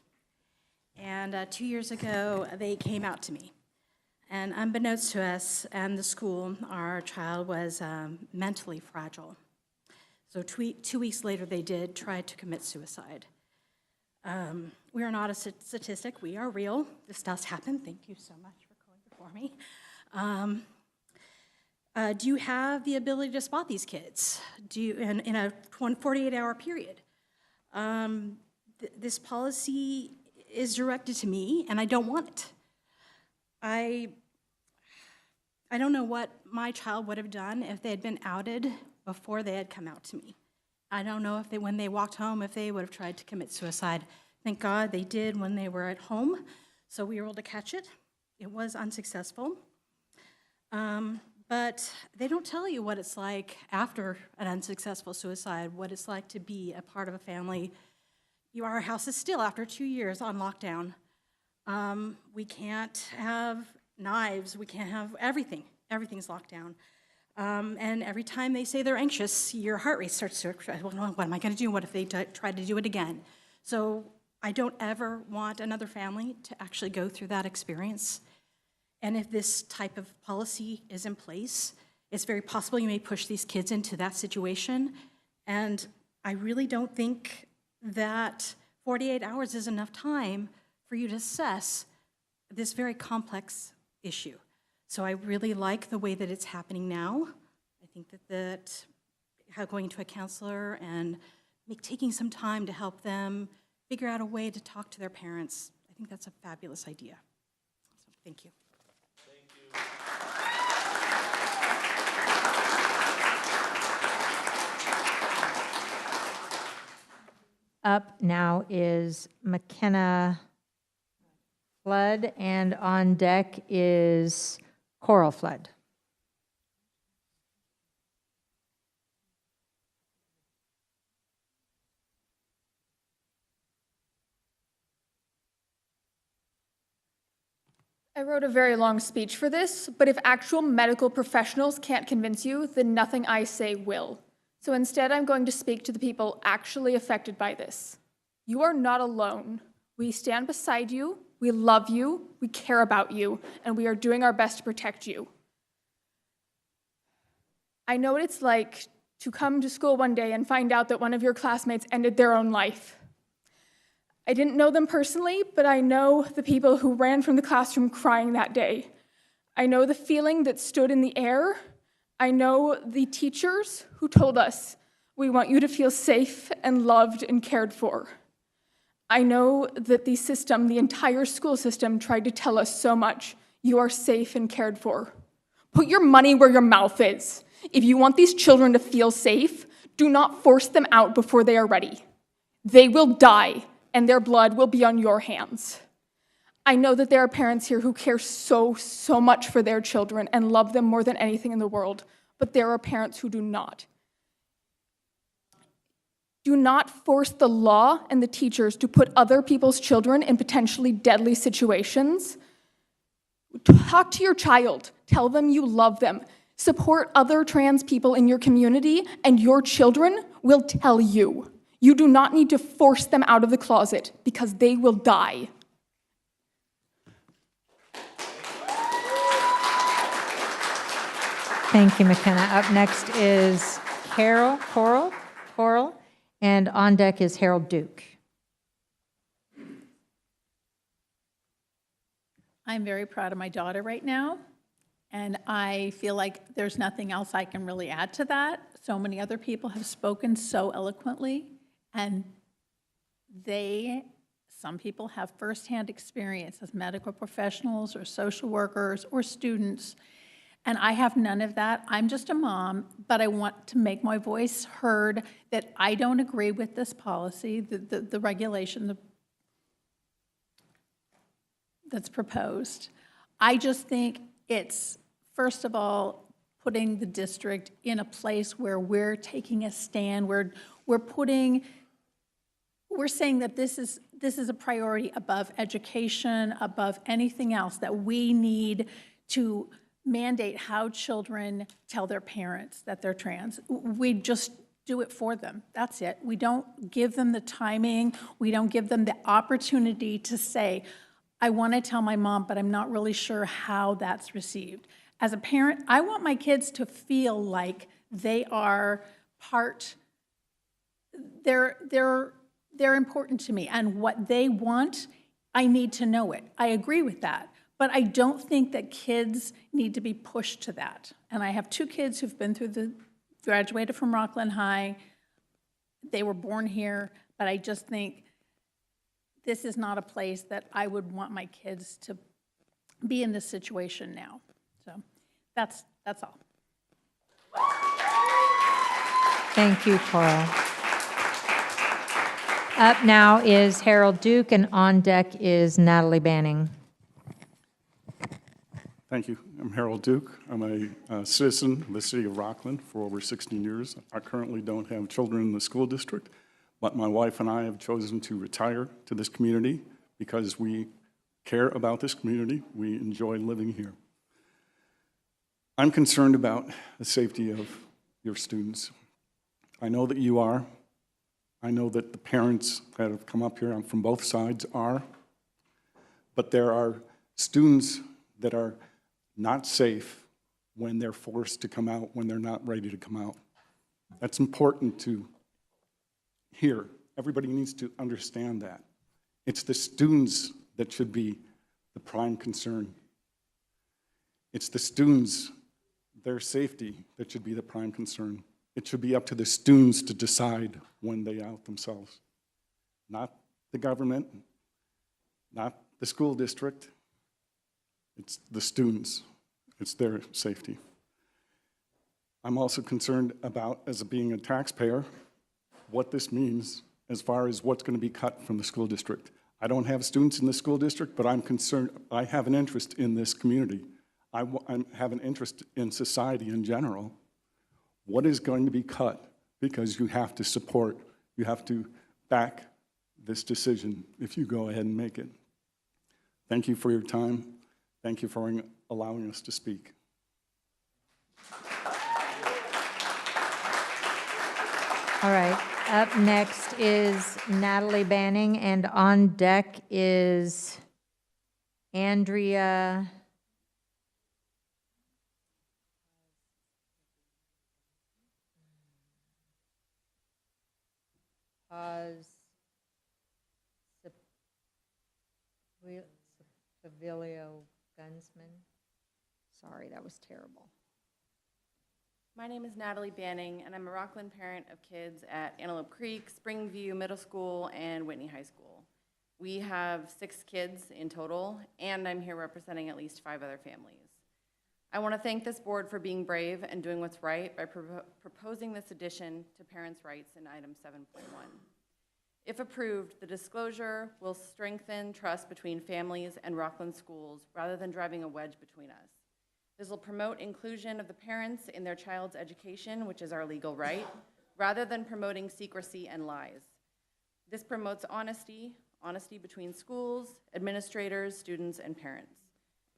And 2 years ago, they came out to me. And unbeknownst to us and the school, our child was mentally fragile. So 2 weeks later, they did try to commit suicide. We are not a statistic. We are real. This does happen. Thank you so much for going before me. Do you have the ability to spot these kids? Do you, in a 48-hour period? This policy is directed to me, and I don't want it. I don't know what my child would have done if they had been outed before they had come out to me. I don't know if they, when they walked home, if they would have tried to commit suicide. Thank God they did when they were at home, so we were able to catch it. It was unsuccessful. But they don't tell you what it's like after an unsuccessful suicide, what it's like to be a part of a family. Our house is still, after 2 years, on lockdown. We can't have knives, we can't have everything. Everything's locked down. And every time they say they're anxious, your heart rate starts to, well, what am I gonna do? What if they try to do it again? So I don't ever want another family to actually go through that experience. And if this type of policy is in place, it's very possible you may push these kids into that situation. And I really don't think that 48 hours is enough time for you to assess this very complex issue. So I really like the way that it's happening now. I think that going to a counselor and taking some time to help them figure out a way to talk to their parents, I think that's a fabulous idea. So thank you. Thank you. Up now is McKenna Flood, and on deck is Coral Flood. I wrote a very long speech for this, but if actual medical professionals can't convince you, then nothing I say will. So instead, I'm going to speak to the people actually affected by this. You are not alone. We stand beside you, we love you, we care about you, and we are doing our best to protect you. I know what it's like to come to school one day and find out that one of your classmates ended their own life. I didn't know them personally, but I know the people who ran from the classroom crying that day. I know the feeling that stood in the air. I know the teachers who told us, we want you to feel safe and loved and cared for. I know that the system, the entire school system, tried to tell us so much. You are safe and cared for. Put your money where your mouth is. If you want these children to feel safe, do not force them out before they are ready. They will die, and their blood will be on your hands. I know that there are parents here who care so much for their children and love them more than anything in the world, but there are parents who do not. Do not force the law and the teachers to put other people's children in potentially deadly situations. Talk to your child. Tell them you love them. Support other trans people in your community, and your children will tell you. You do not need to force them out of the closet because they will die. Thank you, McKenna. Up next is Coral, and on deck is Harold Duke. I'm very proud of my daughter right now, and I feel like there's nothing else I can really add to that. So many other people have spoken so eloquently, and some people have firsthand experience as medical professionals or social workers or students, and I have none of that. I'm just a mom, but I want to make my voice heard that I don't agree with this policy, the regulation that's proposed. I just think it's, first of all, putting the district in a place where we're taking a stand, we're saying that this is a priority above education, above anything else, that we need to mandate how children tell their parents that they're trans. We just do it for them. That's it. We don't give them the timing. We don't give them the opportunity to say, I want to tell my mom, but I'm not really sure how that's received. As a parent, I want my kids to feel like they are part, they're important to me, and what they want, I need to know it. I agree with that. But I don't think that kids need to be pushed to that. And I have 2 kids who've been graduated from Rocklin High. They were born here, but I just think this is not a place that I would want my kids to be in this situation now. So that's all. Thank you, Coral. Up now is Harold Duke, and on deck is Natalie Banning. Thank you. I'm Harold Duke. I'm a citizen of the city of Rocklin for over 16 years. I currently don't have children in the school district, but my wife and I have chosen to retire to this community because we care about this community. We enjoy living here. I'm concerned about the safety of your students. I know that you are. I know that the parents that have come up here from both sides are. But there are students that are not safe when they're forced to come out, when they're not ready to come out. That's important to hear. Everybody needs to understand that. It's the students that should be the prime concern. It's the students, their safety, that should be the prime concern. It should be up to the students to decide when they out themselves. Not the government, not the school district. It's the students. It's their safety. I'm also concerned about, as being a taxpayer, what this means as far as what's going to be cut from the school district. I don't have students in the school district, but I'm concerned, I have an interest in this community. I have an interest in society in general. What is going to be cut? Because you have to support, you have to back this decision if you go ahead and make it. Thank you for your time. Thank you for allowing us to speak. All right, up next is Natalie Banning, and on deck is Andrea Pavilio Gunsman. Sorry, that was terrible. My name is Natalie Banning, and I'm a Rocklin parent of kids at Antelope Creek, Springview Middle School, and Whitney High School. We have 6 kids in total, and I'm here representing at least 5 other families. I want to thank this board for being brave and doing what's right by proposing this addition to parents' rights in item 7.1. If approved, the disclosure will strengthen trust between families and Rocklin schools rather than driving a wedge between us. This will promote inclusion of the parents in their child's education, which is our legal right, rather than promoting secrecy and lies. This promotes honesty between schools, administrators, students, and parents.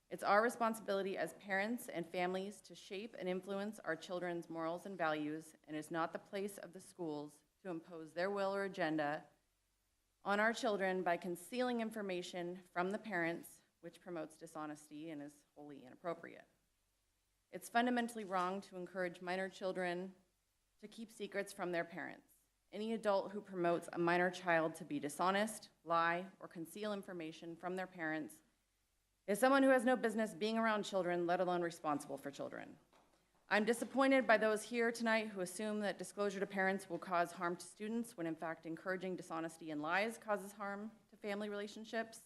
It's our responsibility as parents and families to shape and influence our children's morals and values, and it's not the place of the schools to impose their will or agenda on our children by concealing information from the parents, which promotes dishonesty and is wholly inappropriate. It's fundamentally wrong to encourage minor children to keep secrets from their parents. Any adult who promotes a minor child to be dishonest, lie, or conceal information from their parents is someone who has no business being around children, let alone responsible for children. I'm disappointed by those here tonight who assume that disclosure to parents will cause harm to students when in fact encouraging dishonesty and lies causes harm to family relationships.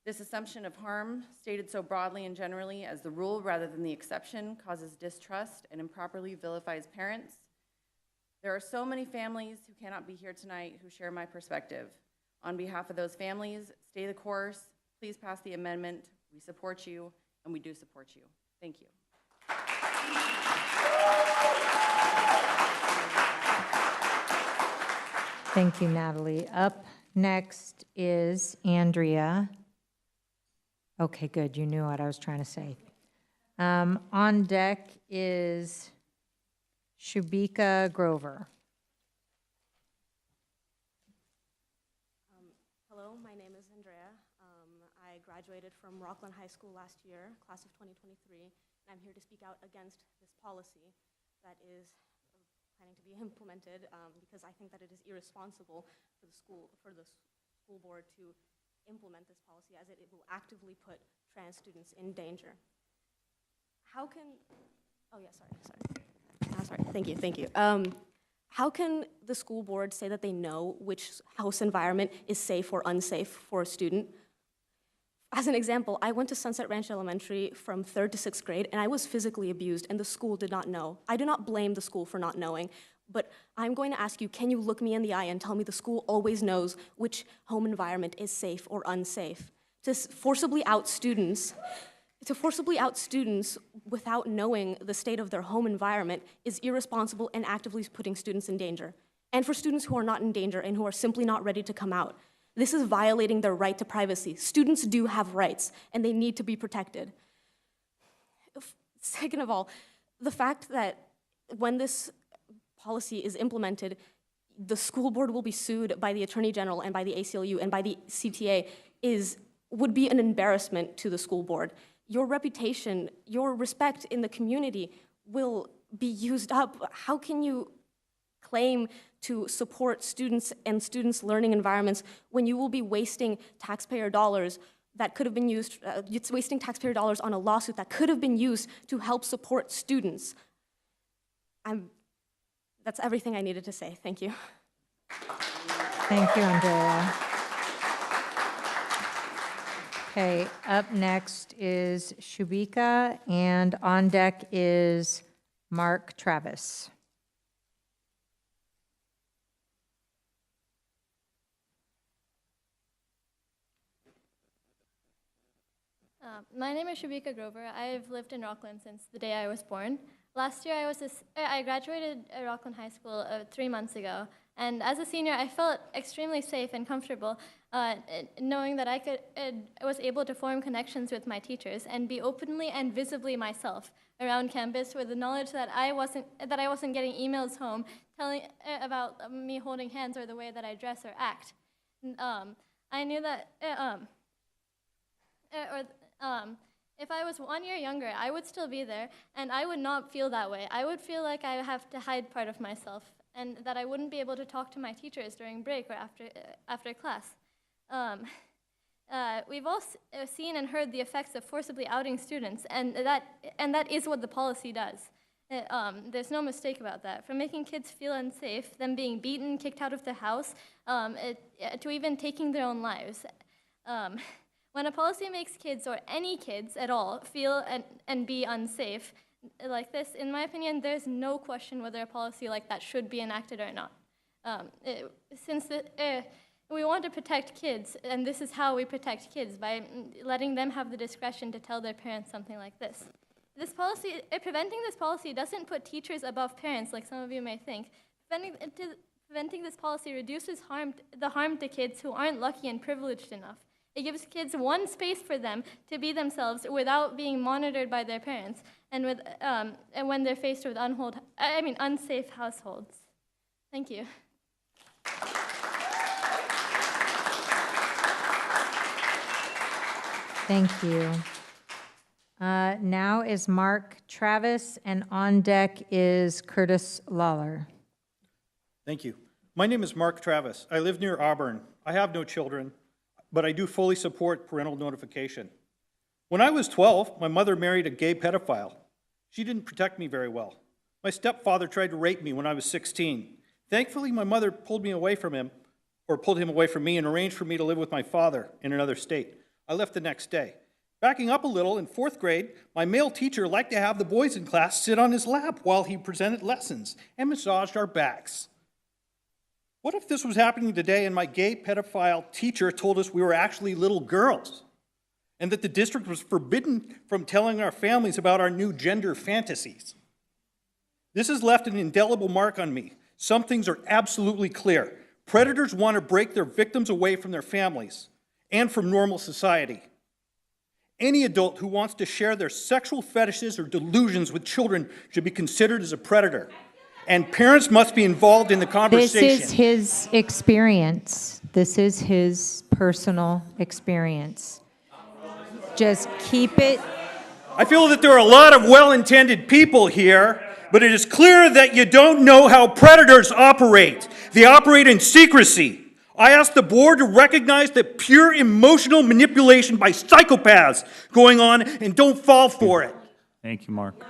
This assumption of harm, stated so broadly and generally as the rule rather than the exception, causes distrust and improperly vilifies parents. There are so many families who cannot be here tonight who share my perspective. On behalf of those families, stay the course. Please pass the amendment. We support you, and we do support you. Thank you. Thank you, Natalie. Up next is Andrea. Okay, good. You knew what I was trying to say. On deck is Shubika Grover. Hello, my name is Andrea. I graduated from Rocklin High School last year, class of 2023, and I'm here to speak out against this policy that is planning to be implemented because I think that it is irresponsible for the school board to implement this policy, as it will actively put trans students in danger. How can, oh yeah, sorry, thank you. How can the school board say that they know which house environment is safe or unsafe for a student? As an example, I went to Sunset Ranch Elementary from 3rd to 6th grade, and I was physically abused, and the school did not know. I do not blame the school for not knowing, but I'm going to ask you, can you look me in the eye and tell me the school always knows which home environment is safe or unsafe? To forcibly out students without knowing the state of their home environment is irresponsible and actively putting students in danger. And for students who are not in danger and who are simply not ready to come out, this is violating their right to privacy. Students do have rights, and they need to be protected. Second of all, the fact that when this policy is implemented, the school board will be sued by the Attorney General and by the ACLU and by the CTA would be an embarrassment to the school board. Your reputation, your respect in the community will be used up. How can you claim to support students and students' learning environments when you will be wasting taxpayer dollars that could have been used, wasting taxpayer dollars on a lawsuit that could have been used to help support students? That's everything I needed to say. Thank you. Thank you, Andrea. Okay, up next is Shubika, and on deck is Mark Travis. My name is Shabika Grover. I've lived in Rocklin since the day I was born. Last year, I graduated at Rocklin High School 3 months ago, and as a senior, I felt extremely safe and comfortable knowing that I was able to form connections with my teachers and be openly and visibly myself around campus with the knowledge that I wasn't getting emails home telling about me holding hands or the way that I dress or act. I knew that if I was 1 year younger, I would still be there, and I would not feel that way. I would feel like I have to hide part of myself, and that I wouldn't be able to talk to my teachers during break or after class. We've all seen and heard the effects of forcibly outing students, and that is what the policy does. There's no mistake about that. From making kids feel unsafe, them being beaten, kicked out of the house, to even taking their own lives. When a policy makes kids, or any kids at all, feel and be unsafe like this, in my opinion, there's no question whether a policy like that should be enacted or not. We want to protect kids, and this is how we protect kids, by letting them have the discretion to tell their parents something like this. Preventing this policy doesn't put teachers above parents, like some of you may think. Preventing this policy reduces the harm to kids who aren't lucky and privileged enough. It gives kids one space for them to be themselves without being monitored by their parents, and when they're faced with unsafe households. Thank you. Thank you. Now is Mark Travis, and on deck is Curtis Lawler. Thank you. My name is Mark Travis. I live near Auburn. I have no children, but I do fully support parental notification. When I was 12, my mother married a gay pedophile. She didn't protect me very well. My stepfather tried to rape me when I was 16. Thankfully, my mother pulled him away from me and arranged for me to live with my father in another state. I left the next day. Backing up a little, in 4th grade, my male teacher liked to have the boys in class sit on his lap while he presented lessons and massaged our backs. What if this was happening today and my gay pedophile teacher told us we were actually little girls, and that the district was forbidden from telling our families about our new gender fantasies? This has left an indelible mark on me. Some things are absolutely clear. Predators want to break their victims away from their families and from normal society. Any adult who wants to share their sexual fetishes or delusions with children should be considered as a predator. And parents must be involved in the conversation. This is his experience. This is his personal experience. Just keep it. I feel that there are a lot of well-intended people here, but it is clear that you don't know how predators operate. They operate in secrecy. I ask the board to recognize the pure emotional manipulation by psychopaths going on and don't fall for it. Thank you, Mark.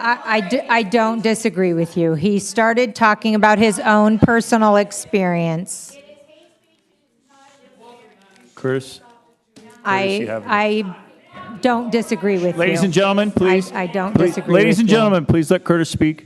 I don't disagree with you. He started talking about his own personal experience. Curtis? I don't disagree with you. Ladies and gentlemen, please. I don't please, disagree Ladies with and you. gentlemen, please let Curtis speak.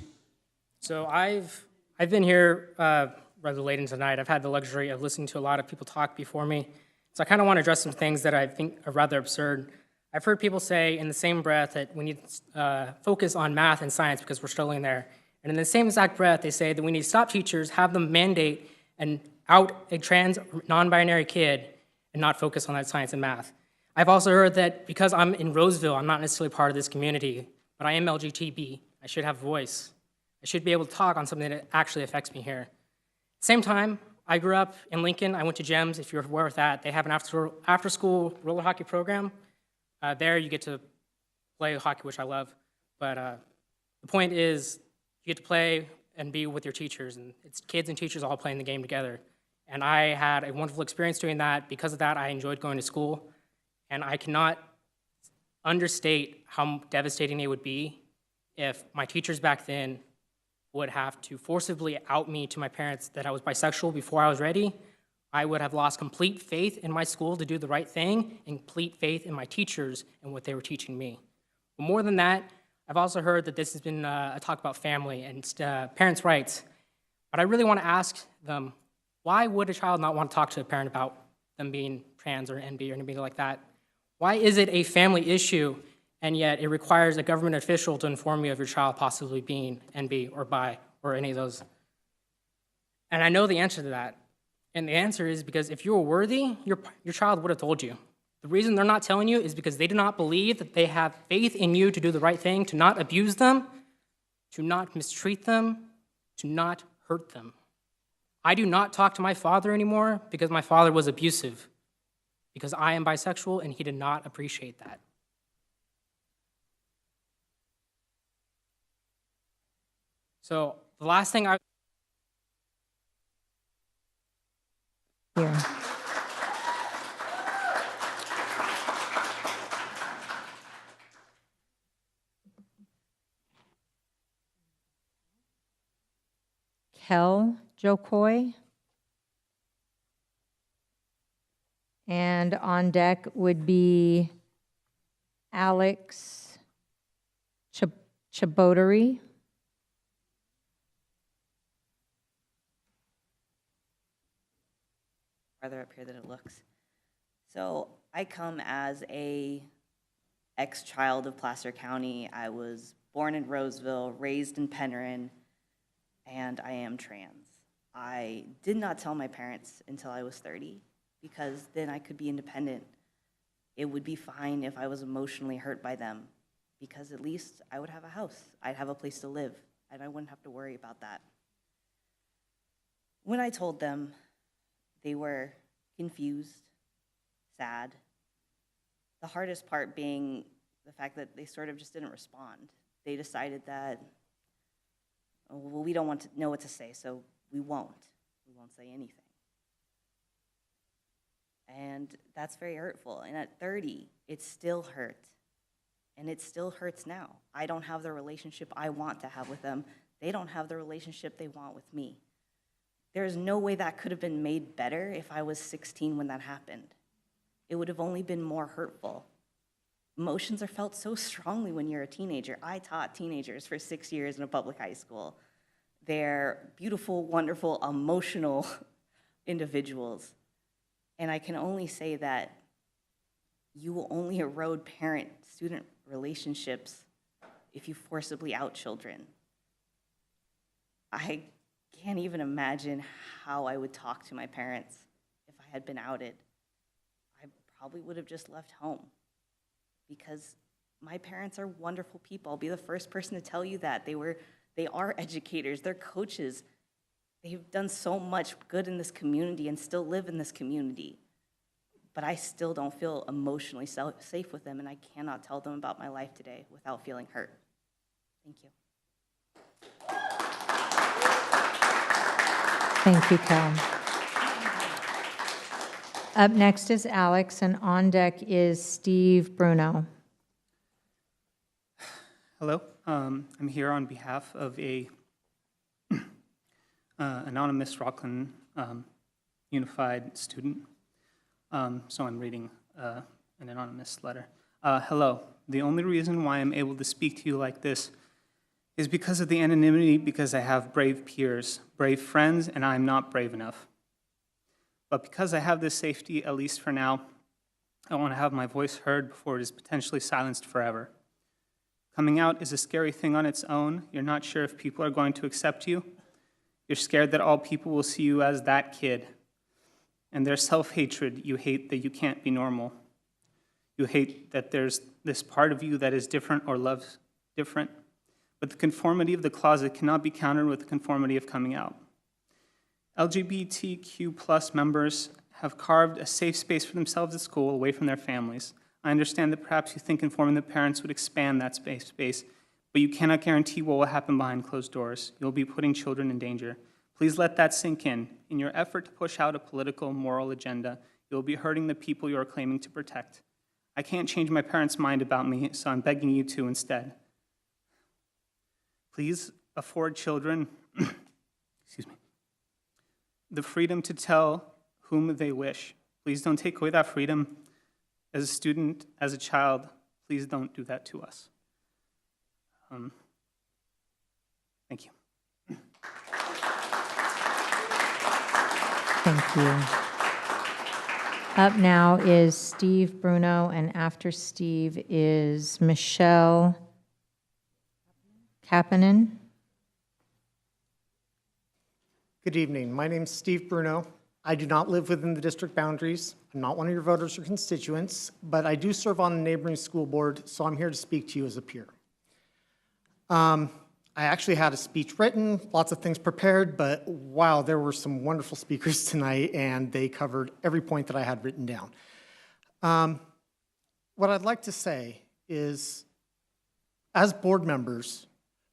So I've been here rather late in tonight. I've had the luxury of listening to a lot of people talk before me. So I kind of want to address some things that I think are rather absurd. I've heard people say in the same breath that we need to focus on math and science because we're struggling there. And in the same exact breath, they say that we need to stop teachers, have them mandate and out a trans non-binary kid and not focus on that science and math. I've also heard that because I'm in Roseville, I'm not necessarily part of this community, but I am LGBT. I should have a voice. I should be able to talk on something that actually affects me here. At the same time, I grew up in Lincoln. I went to GEMS, if you're aware of that. They have an after-school roller hockey program. There you get to play hockey, which I love. But the point is you get to play and be with your teachers, and it's kids and teachers all playing the game together. And I had a wonderful experience doing that. Because of that, I enjoyed going to school. And I cannot understate how devastating it would be if my teachers back then would have to forcibly out me to my parents that I was bisexual before I was ready. I would have lost complete faith in my school to do the right thing and complete faith in my teachers and what they were teaching me. But more than that, I've also heard that this has been a talk about family and parents' rights. But I really want to ask them, why would a child not want to talk to a parent about them being trans or NB or anything like that? Why is it a family issue, and yet it requires a government official to inform you of your child possibly being NB or bi or any of those? And I know the answer to that. And the answer is because if you were worthy, your child would have told you. The reason they're not telling you is because they do not believe that they have faith in you to do the right thing, to not abuse them, to not mistreat them, to not hurt them. I do not talk to my father anymore because my father was abusive, because I am bisexual and he did not appreciate that. So the last thing I... Here. Kel Jokoy. And on deck would be Alex Chabotery. Farther up here than it looks. So I come as a ex-child of Placer County. I was born in Roseville, raised in Penryn, and I am trans. I did not tell my parents until I was 30 because then I could be independent. It would be fine if I was emotionally hurt by them because at least I would have a house. I'd have a place to live, and I wouldn't have to worry about that. When I told them, they were confused, sad. The hardest part being the fact that they sort of just didn't respond. They decided that, oh, well, we don't want to know what to say, so we won't. We won't say anything. And that's very hurtful. And at 30, it still hurt. And it still hurts now. I don't have the relationship I want to have with them. They don't have the relationship they want with me. There's no way that could have been made better if I was 16 when that happened. It would have only been more hurtful. Emotions are felt so strongly when you're a teenager. I taught teenagers for 6 years in a public high school. They're beautiful, wonderful, emotional individuals. And I can only say that you will only erode parent-student relationships if you forcibly out children. I can't even imagine how I would talk to my parents if I had been outed. I probably would have just left home because my parents are wonderful people. I'll be the first person to tell you that. They are educators, they're coaches. They've done so much good in this community and still live in this community. But I still don't feel emotionally safe with them, and I cannot tell them about my life today without feeling hurt. Thank you. Thank you, Kel. Up next is Alex, and on deck is Steve Bruno. Hello, I'm here on behalf of a anonymous Rocklin Unified student. So I'm reading an anonymous letter. Hello, the only reason why I'm able to speak to you like this is because of the anonymity, because I have brave peers, brave friends, and I'm not brave enough. But because I have this safety, at least for now, I want to have my voice heard before it is potentially silenced forever. Coming out is a scary thing on its own. You're not sure if people are going to accept you. You're scared that all people will see you as that kid. And there's self-hatred. You hate that you can't be normal. You hate that there's this part of you that is different or loves different. But the conformity of the closet cannot be countered with the conformity of coming out. LGBTQ+ members have carved a safe space for themselves at school away from their families. I understand that perhaps you think informing the parents would expand that space, but you cannot guarantee what will happen behind closed doors. You'll be putting children in danger. Please let that sink in. In your effort to push out a political, moral agenda, you'll be hurting the people you are claiming to protect. I can't change my parents' mind about me, so I'm begging you to instead. Please afford children excuse me, the freedom to tell whom they wish. Please don't take away that freedom. As a student, as a child, please don't do that to us. Thank you. Thank you. Up now is Steve Bruno, and after Steve is Michelle Kapanen. Good evening. My name is Steve Bruno. I do not live within the district boundaries. I'm not one of your voters or constituents, but I do serve on a neighboring school board, so I'm here to speak to you as a peer. I actually had a speech written, lots of things prepared, but wow, there were some wonderful speakers tonight, and they covered every point that I had written down. What I'd like to say is, as board members,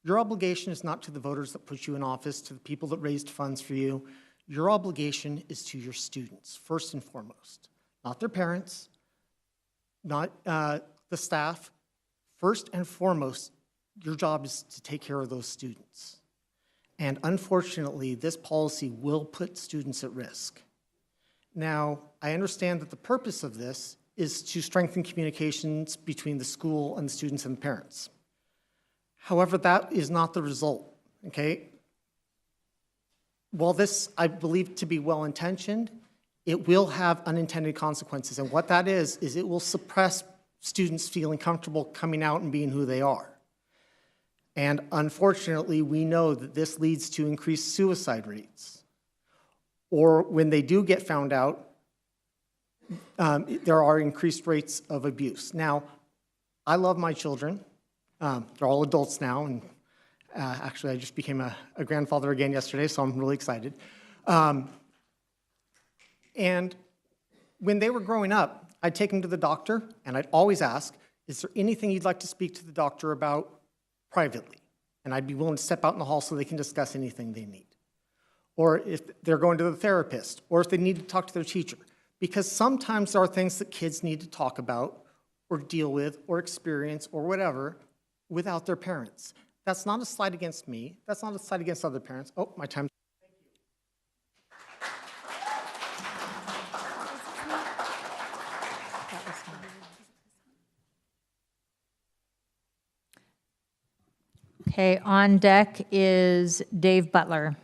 your obligation is not to the voters that put you in office, to the people that raised funds for you. Your obligation is to your students, first and foremost. Not their parents, not the staff. First and foremost, your job is to take care of those students. And unfortunately, this policy will put students at risk. Now, I understand that the purpose of this is to strengthen communications between the school and the students and the parents. However, that is not the result, okay? While this, I believe to be well-intentioned, it will have unintended consequences. And what that is it will suppress students feeling comfortable coming out and being who they are. And unfortunately, we know that this leads to increased suicide rates. Or when they do get found out, there are increased rates of abuse. Now, I love my children. They're all adults now, and actually I just became a grandfather again yesterday, so I'm really excited. And when they were growing up, I'd take them to the doctor, and I'd always ask, is there anything you'd like to speak to the doctor about privately? And I'd be willing to step out in the hall so they can discuss anything they need. Or if they're going to the therapist, or if they need to talk to their teacher. Because sometimes there are things that kids need to talk about, or deal with, or experience, or whatever, without their parents. That's not a slight against me. That's not a slight against other parents. Oh, my time. Okay, on deck is Dave Butler.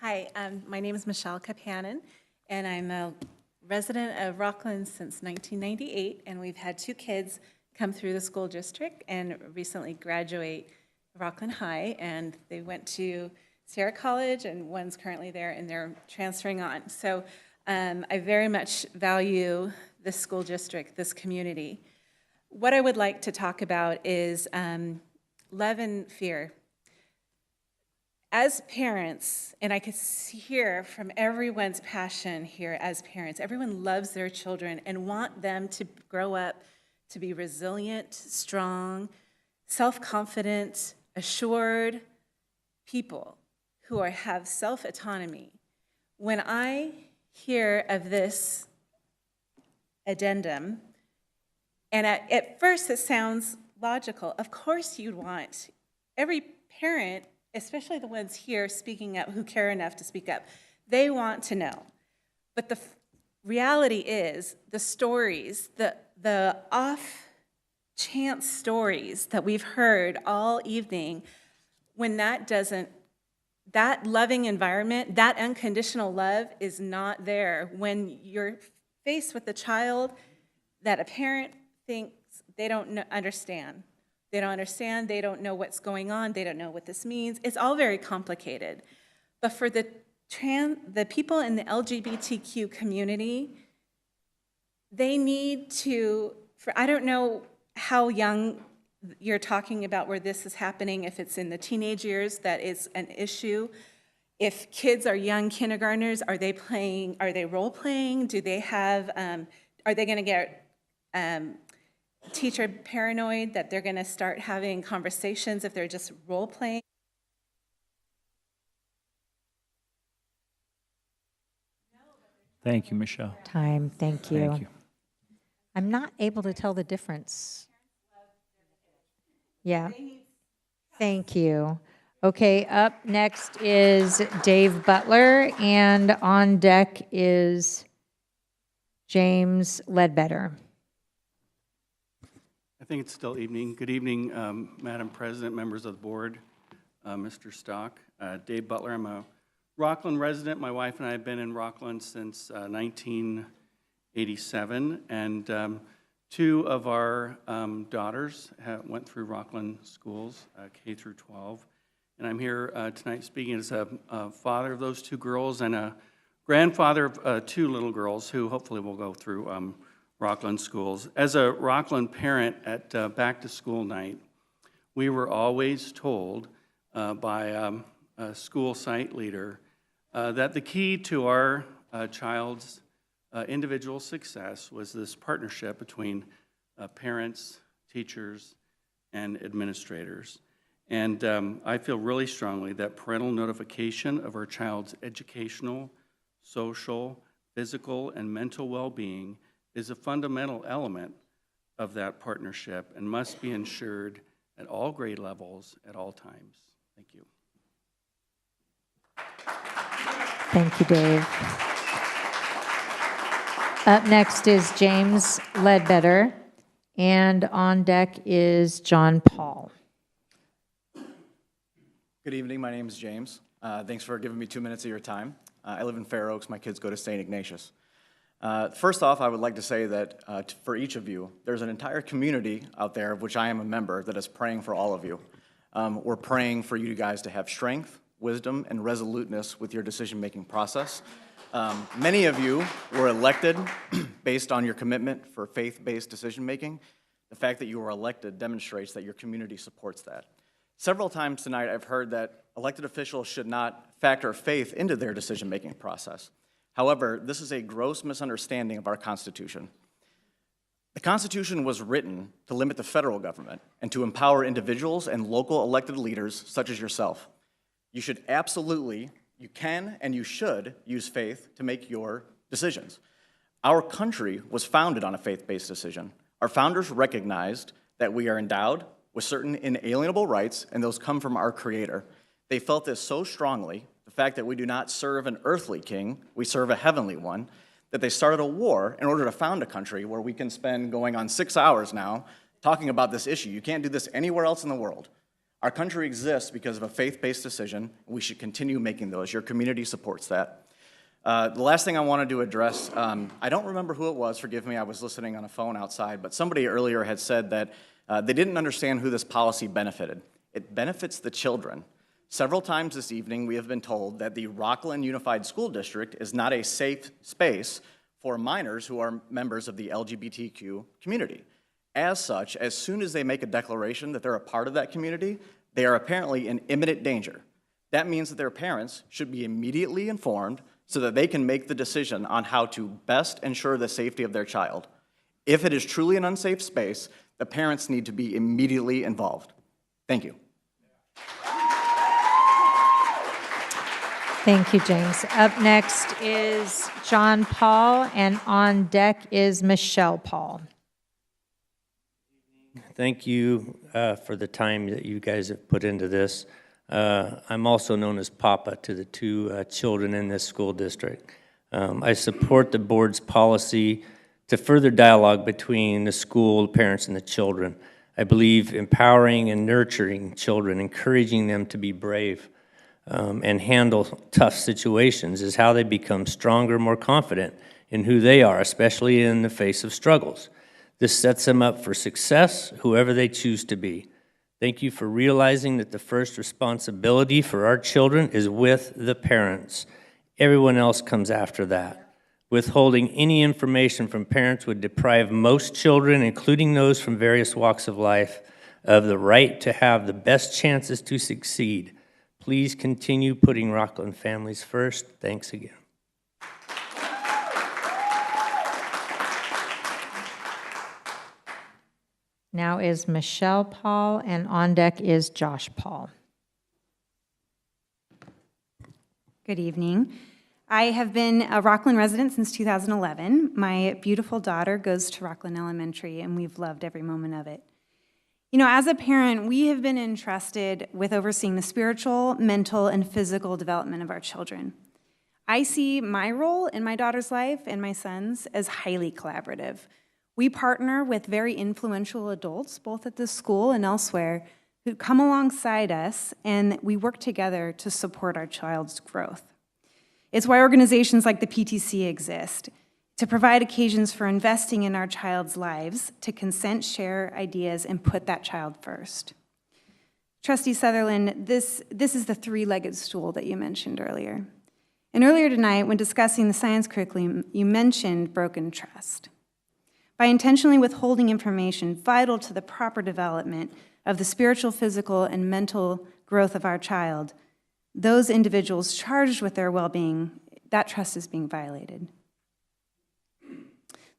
Hi, my name is Michelle Kapanen, and I'm a resident of Rocklin since 1998, and we've had 2 kids come through the school district and recently graduate Rocklin High, and they went to Sierra College, and one's currently there, and they're transferring on. So I very much value this school district, this community. What I would like to talk about is love and fear. As parents, and I could hear from everyone's passion here as parents, everyone loves their children and want them to grow up to be resilient, strong, self-confident, assured people who have self-autonomy. When I hear of this addendum, and at first it sounds logical. Of course you'd want every parent, especially the ones here speaking up who care enough to speak up, they want to know. But the reality is the stories, the off-chance stories that we've heard all evening, when that loving environment, that unconditional love is not there. When you're faced with a child that a parent thinks they don't understand. They don't understand, they don't know what's going on, they don't know what this means. It's all very complicated. But for the people in the LGBTQ community, they need to, I don't know how young you're talking about where this is happening, if it's in the teenage years that is an issue. If kids are young kindergartners, are they role playing? Do they have, are they gonna get teacher paranoid that they're going to start having conversations if they're just role playing? Thank you, Michelle. Time, thank you. Thank you. I'm not able to tell the difference. Yeah. Thank you. Okay, up next is Dave Butler, and on deck is James Ledbetter. I think it's still evening. Good evening, Madam President, members of the board, Mr. Stock. Dave Butler, I'm a Rocklin resident. My wife and I have been in Rocklin since 1987, and two of our daughters went through Rocklin schools, K through 12. And I'm here tonight speaking as a father of those two girls and a grandfather of two little girls who hopefully will go through Rocklin schools. As a Rocklin parent at back to school night, we were always told by a school site leader that the key to our child's individual success was this partnership between parents, teachers, and administrators. And I feel really strongly that parental notification of our child's educational, social, physical, and mental well-being is a fundamental element of that partnership and must be ensured at all grade levels at all times. Thank you. Thank you, Dave. Up next is James Ledbetter, and on deck is John Paul. Good evening, my name is James. Thanks for giving me 2 minutes of your time. I live in Fair Oaks, my kids go to St. Ignatius. First off, I would like to say that for each of you, there's an entire community out there of which I am a member that is praying for all of you. We're praying for you guys to have strength, wisdom, and resoluteness with your decision-making process. Many of you were elected based on your commitment for faith-based decision-making. The fact that you were elected demonstrates that your community supports that. Several times tonight, I've heard that elected officials should not factor faith into their decision-making process. However, this is a gross misunderstanding of our Constitution. The Constitution was written to limit the federal government and to empower individuals and local elected leaders such as yourself. You should absolutely, you can and you should use faith to make your decisions. Our country was founded on a faith-based decision. Our founders recognized that we are endowed with certain inalienable rights, and those come from our Creator. They felt this so strongly, the fact that we do not serve an earthly king, we serve a heavenly one, that they started a war in order to found a country where we can spend going on 6 hours now talking about this issue. You can't do this anywhere else in the world. Our country exists because of a faith-based decision. We should continue making those. Your community supports that. The last thing I wanted to address, I don't remember who it was, forgive me, I was listening on a phone outside, but somebody earlier had said that they didn't understand who this policy benefited. It benefits the children. Several times this evening, we have been told that the Rocklin Unified School District is not a safe space for minors who are members of the LGBTQ community. As such, as soon as they make a declaration that they're a part of that community, they are apparently in imminent danger. That means that their parents should be immediately informed so that they can make the decision on how to best ensure the safety of their child. If it is truly an unsafe space, the parents need to be immediately involved. Thank you. Thank you, James. Up next is John Paul, and on deck is Michelle Paul. Thank you for the time that you guys have put into this. I'm also known as Papa to the two children in this school district. I support the board's policy to further dialogue between the school, parents, and the children. I believe empowering and nurturing children, encouraging them to be brave and handle tough situations is how they become stronger, more confident in who they are, especially in the face of struggles. This sets them up for success, whoever they choose to be. Thank you for realizing that the first responsibility for our children is with the parents. Everyone else comes after that. Withholding any information from parents would deprive most children, including those from various walks of life, of the right to have the best chances to succeed. Please continue putting Rocklin families first. Thanks again. Now is Michelle Paul, and on deck is Josh Paul. Good evening. I have been a Rocklin resident since 2011. My beautiful daughter goes to Rocklin Elementary, and we've loved every moment of it. You know, as a parent, we have been entrusted with overseeing the spiritual, mental, and physical development of our children. I see my role in my daughter's life and my son's as highly collaborative. We partner with very influential adults, both at the school and elsewhere, who come alongside us, and we work together to support our child's growth. It's why organizations like the PTC exist, to provide occasions for investing in our child's lives, to consent, share ideas, and put that child first. Trustee Sutherland, this is the three-legged stool that you mentioned earlier. And earlier tonight, when discussing the science curriculum, you mentioned broken trust. By intentionally withholding information vital to the proper development of the spiritual, physical, and mental growth of our child, those individuals charged with their well-being, that trust is being violated.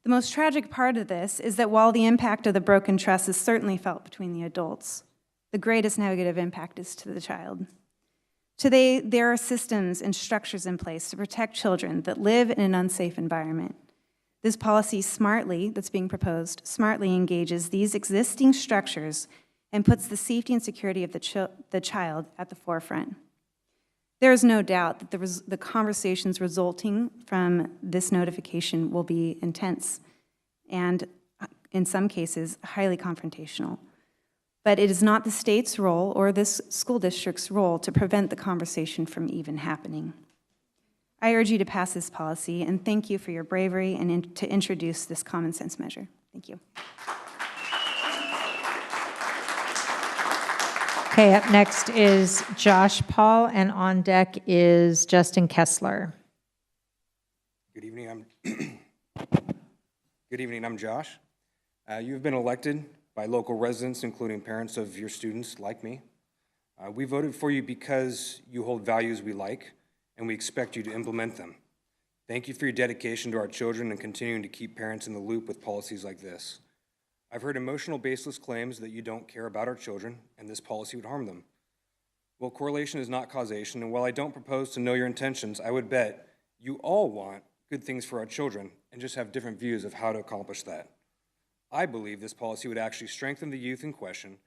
The most tragic part of this is that while the impact of the broken trust is certainly felt between the adults, the greatest negative impact is to the child. Today, there are systems and structures in place to protect children that live in an unsafe environment. This policy that's being proposed, smartly engages these existing structures and puts the safety and security of the child at the forefront. There is no doubt that the conversations resulting from this notification will be intense and, in some cases, highly confrontational. But it is not the state's role or this school district's role to prevent the conversation from even happening. I urge you to pass this policy, and thank you for your bravery and to introduce this common sense measure. Thank you. Okay, up next is Josh Paul, and on deck is Justin Kessler. Good evening. Good evening. I'm Josh. You've been elected by local residents, including parents of your students like me. We voted for you because you hold values we like, and we expect you to implement them. Thank you for your dedication to our children and continuing to keep parents in the loop with policies like this. I've heard emotional, baseless claims that you don't care about our children and this policy would harm them. Well, correlation is not causation, and while I don't propose to know your intentions, I would bet you all want good things for our children and just have different views of how to accomplish that. I believe this policy would actually strengthen the youth in question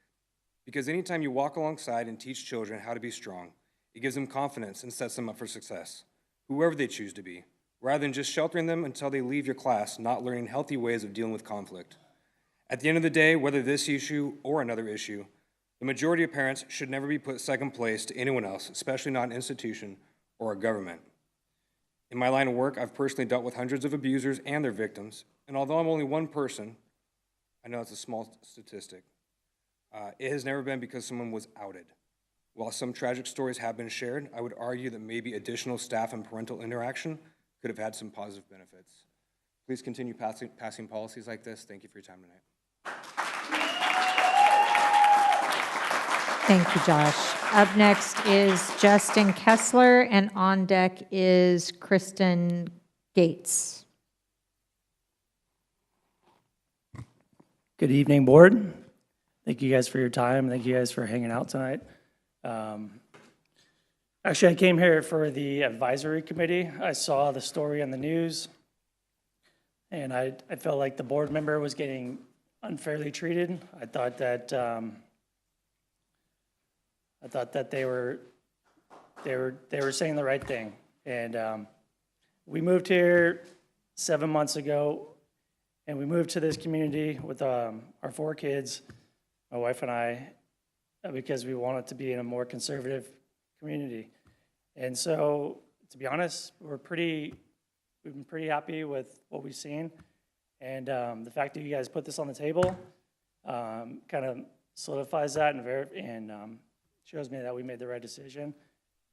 because anytime you walk alongside and teach children how to be strong, it gives them confidence and sets them up for success, whoever they choose to be, rather than just sheltering them until they leave your class, not learning healthy ways of dealing with conflict. At the end of the day, whether this issue or another issue, the majority of parents should never be put second place to anyone else, especially not an institution or a government. In my line of work, I've personally dealt with hundreds of abusers and their victims, and although I'm only one person, I know it's a small statistic, it has never been because someone was outed. While some tragic stories have been shared, I would argue that maybe additional staff and parental interaction could have had some positive benefits. Please continue passing policies like this. Thank you for your time tonight. Thank you, Josh. Up next is Justin Kessler, and on deck is Kristen Gates. Good evening, board. Thank you guys for your time. Thank you guys for hanging out tonight. Actually, I came here for the advisory committee. I saw the story on the news, and I felt like the board member was getting unfairly treated. I thought that they were saying the right thing. And we moved here 7 months ago, and we moved to this community with our 4 kids, my wife and I, because we wanted to be in a more conservative community. And so, to be honest, we've been pretty happy with what we've seen. And the fact that you guys put this on the table kind of solidifies that and shows me that we made the right decision.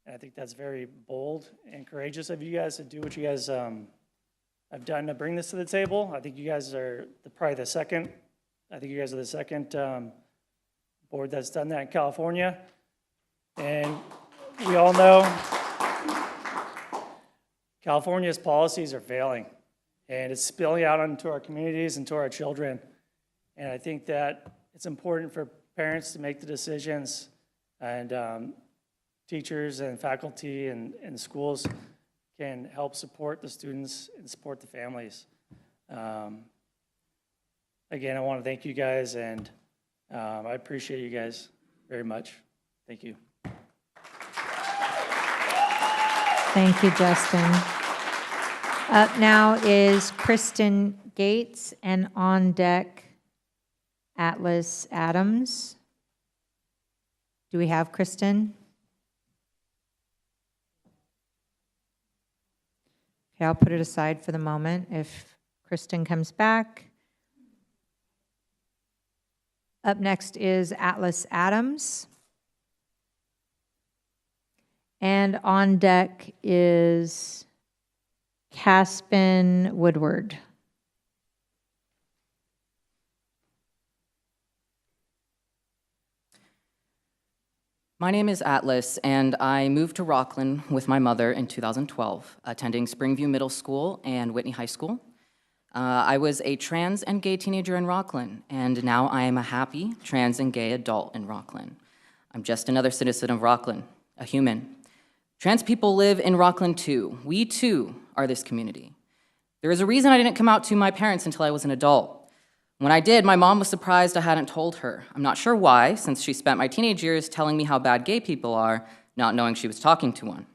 And I think that's very bold and courageous of you guys to do what you guys have done to bring this to the table. I think you guys are probably the second. I think you guys are the second board that's done that in California. And we all know California's policies are failing, and it's spilling out into our communities and to our children. And I think that it's important for parents to make the decisions, and teachers and faculty and schools can help support the students and support the families. Again, I want to thank you guys, and I appreciate you guys very much. Thank you. Thank you, Justin. Up now is Kristen Gates, and on deck, Atlas Adams. Do we have Kristen? Okay, I'll put it aside for the moment if Kristen comes back. Up next is Atlas Adams. And on deck is Caspin Woodward. My name is Atlas, and I moved to Rocklin with my mother in 2012, attending Springview Middle School and Whitney High School. I was a trans and gay teenager in Rocklin, and now I am a happy trans and gay adult in Rocklin. I'm just another citizen of Rocklin, a human. Trans people live in Rocklin too. We too are this community. There is a reason I didn't come out to my parents until I was an adult. When I did, my mom was surprised I hadn't told her. I'm not sure why, since she spent my teenage years telling me how bad gay people are, not knowing she was talking to one.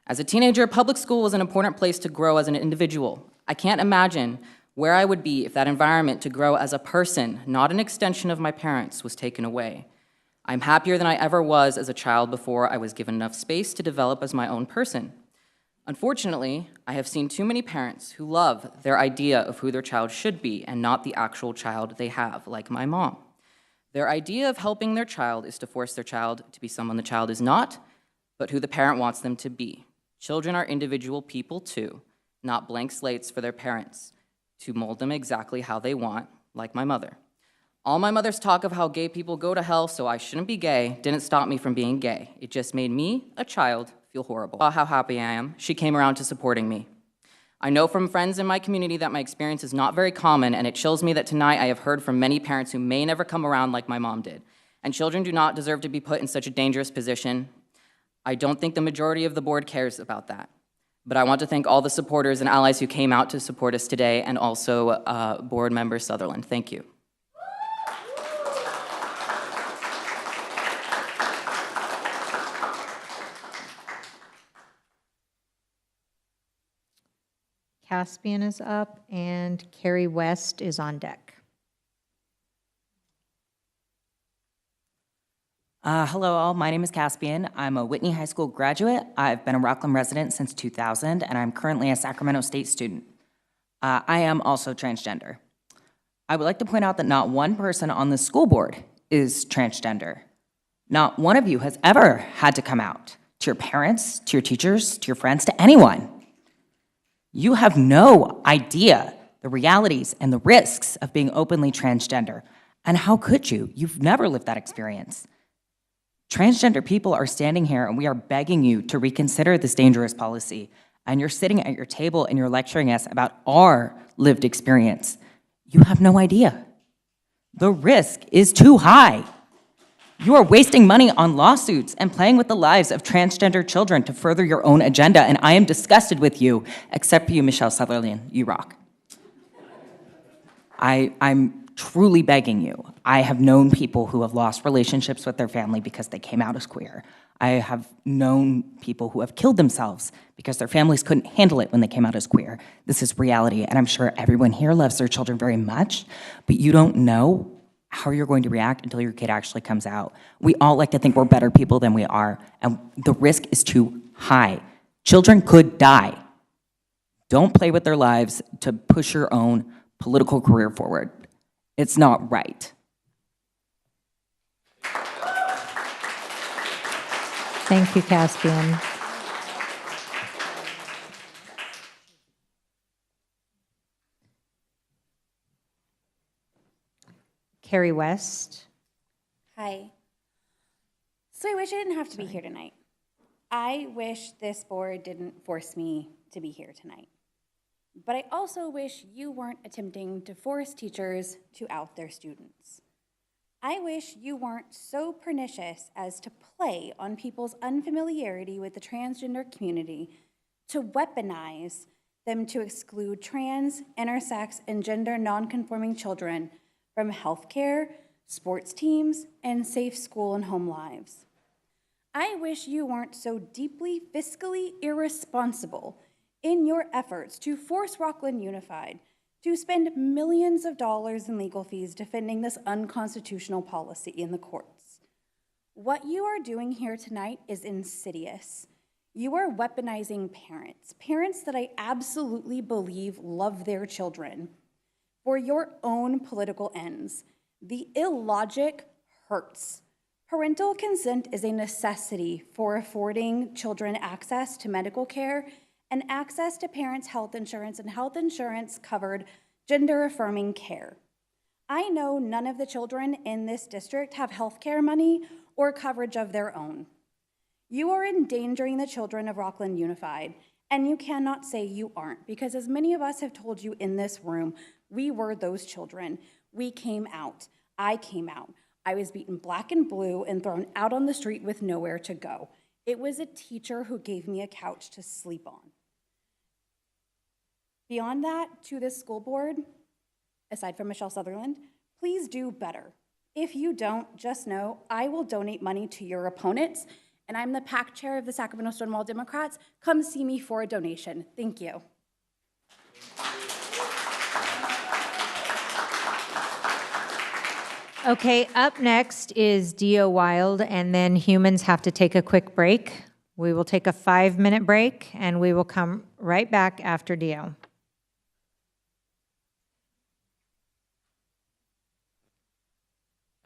As a teenager, public school was an important place to grow as an individual. I can't imagine where I would be if that environment to grow as a person, not an extension of my parents, was taken away. I'm happier than I ever was as a child before I was given enough space to develop as my own person. Unfortunately, I have seen too many parents who love their idea of who their child should be and not the actual child they have, like my mom. Their idea of helping their child is to force their child to be someone the child is not, but who the parent wants them to be. Children are individual people too, not blank slates for their parents to mold them exactly how they want, like my mother. All my mother's talk of how gay people go to hell, so I shouldn't be gay, didn't stop me from being gay. It just made me, a child, feel horrible. How happy I am, she came around to supporting me. I know from friends in my community that my experience is not very common, and it chills me that tonight I have heard from many parents who may never come around like my mom did. And children do not deserve to be put in such a dangerous position. I don't think the majority of the board cares about that. But I want to thank all the supporters and allies who came out to support us today, and also board member Sutherland. Thank you. Caspian is up, and Carrie West is on deck. Hello all, my name is Caspian. I'm a Whitney High School graduate. I've been a Rocklin resident since 2000, and I'm currently a Sacramento State student. I am also transgender. I would like to point out that not one person on the school board is transgender. Not one of you has ever had to come out to your parents, to your teachers, to your friends, to anyone. You have no idea the realities and the risks of being openly transgender. And how could you? You've never lived that experience. Transgender people are standing here and we are begging you to reconsider this dangerous policy. And you're sitting at your table and you're lecturing us about our lived experience. You have no idea. The risk is too high. You are wasting money on lawsuits and playing with the lives of transgender children to further your own agenda, and I am disgusted with you, except for you, Michelle Sutherland. You rock. I'm truly begging you. I have known people who have lost relationships with their family because they came out as queer. I have known people who have killed themselves because their families couldn't handle it when they came out as queer. This is reality, and I'm sure everyone here loves their children very much, but you don't know how you're going to react until your kid actually comes out. We all like to think we're better people than we are, and the risk is too high. Children could die. Don't play with their lives to push your own political career forward. It's not right. Thank you, Caspian. Carrie West. Hi. So I wish I didn't have to be here tonight. I wish this board didn't force me to be here tonight. But I also wish you weren't attempting to force teachers to out their students. I wish you weren't so pernicious as to play on people's unfamiliarity with the transgender community to weaponize them to exclude trans, intersex, and gender nonconforming children from healthcare, sports teams, and safe school and home lives. I wish you weren't so deeply fiscally irresponsible in your efforts to force Rocklin Unified to spend millions of dollars in legal fees defending this unconstitutional policy in the courts. What you are doing here tonight is insidious. You are weaponizing parents that I absolutely believe love their children, for your own political ends. The illogic hurts. Parental consent is a necessity for affording children access to medical care and access to parents' health insurance and health insurance covered gender-affirming care. I know none of the children in this district have health care money or coverage of their own. You are endangering the children of Rocklin Unified, and you cannot say you aren't, because as many of us have told you in this room, we were those children. We came out. I came out. I was beaten black and blue and thrown out on the street with nowhere to go. It was a teacher who gave me a couch to sleep on. Beyond that, to this school board, aside from Michelle Sutherland, please do better. If you don't, just know I will donate money to your opponents, and I'm the PAC chair of the Sacramento Stonewall Democrats. Come see me for a donation. Thank you. Okay, up next is Dio Wild, and then humans have to take a quick break. We will take a 5-minute break, and we will come right back after Dio.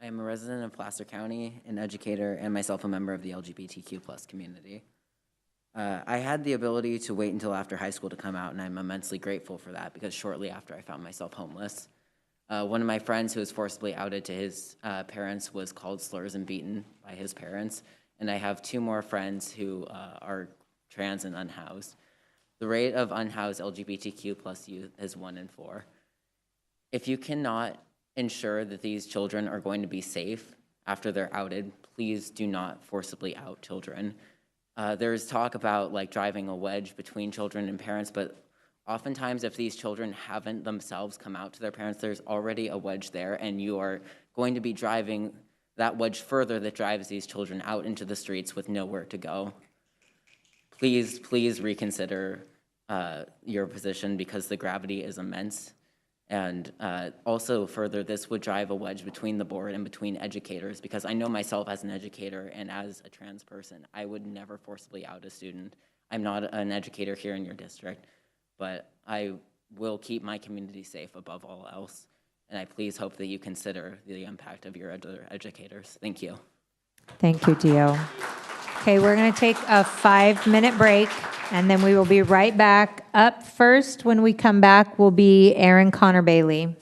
I am a resident of Placer County, an educator, and myself a member of the LGBTQ+ community. I had the ability to wait until after high school to come out, and I'm immensely grateful for that because shortly after I found myself homeless. One of my friends who was forcibly outed to his parents was called slurs and beaten by his parents, and I have 2 more friends who are trans and unhoused. The rate of unhoused LGBTQ+ youth is 1 in 4. If you cannot ensure that these children are going to be safe after they're outed, please do not forcibly out children. There's talk about like driving a wedge between children and parents, but oftentimes if these children haven't themselves come out to their parents, there's already a wedge there, and you are going to be driving that wedge further that drives these children out into the streets with nowhere to go. Please reconsider your position because the gravity is immense. And also further, this would drive a wedge between the board and between educators, because I know myself as an educator and as a trans person, I would never forcibly out a student. I'm not an educator here in your district, but I will keep my community safe above all else. And I please hope that you consider the impact of your other educators. Thank you. Thank you, Dio. Okay, we're going to take a 5-minute break, and then we will be right back. Up first, when we come back, will be Aaron Connor Bailey.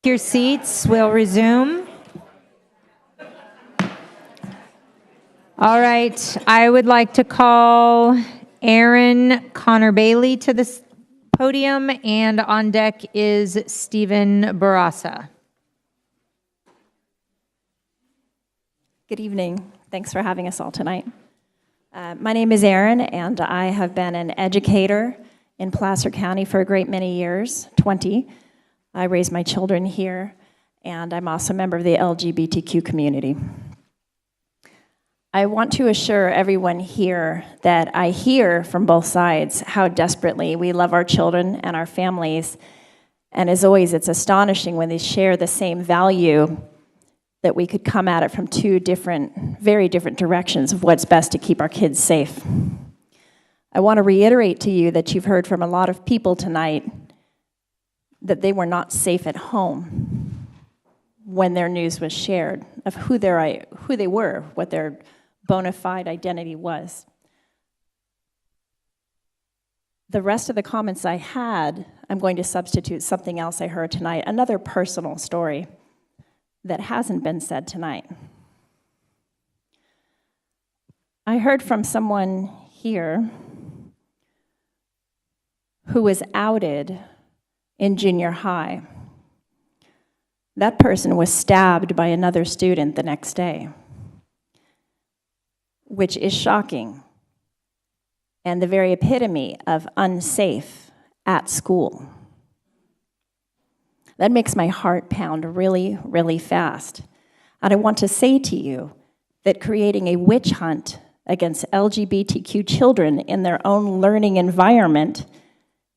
Your seats will resume. All right, I would like to call Aaron Connor Bailey to the podium, and on deck is Stephen Barassa. Good evening. Thanks for having us all tonight. My name is Erin, and I have been an educator in Placer County for a great many years, 20. I raised my children here, and I'm also a member of the LGBTQ community. I want to assure everyone here that I hear from both sides how desperately we love our children and our families, and as always, it's astonishing when they share the same value that we could come at it from two different, very different directions of what's best to keep our kids safe. I want to reiterate to you that you've heard from a lot of people tonight that they were not safe at home when their news was shared of who they were, what their bona fide identity was. The rest of the comments I had, I'm going to substitute something else I heard tonight, another personal story that hasn't been said tonight. I heard from someone here who was outed in junior high. That person was stabbed by another student the next day, which is shocking and the very epitome of unsafe at school. That makes my heart pound really, really fast. And I want to say to you that creating a witch hunt against LGBTQ children in their own learning environment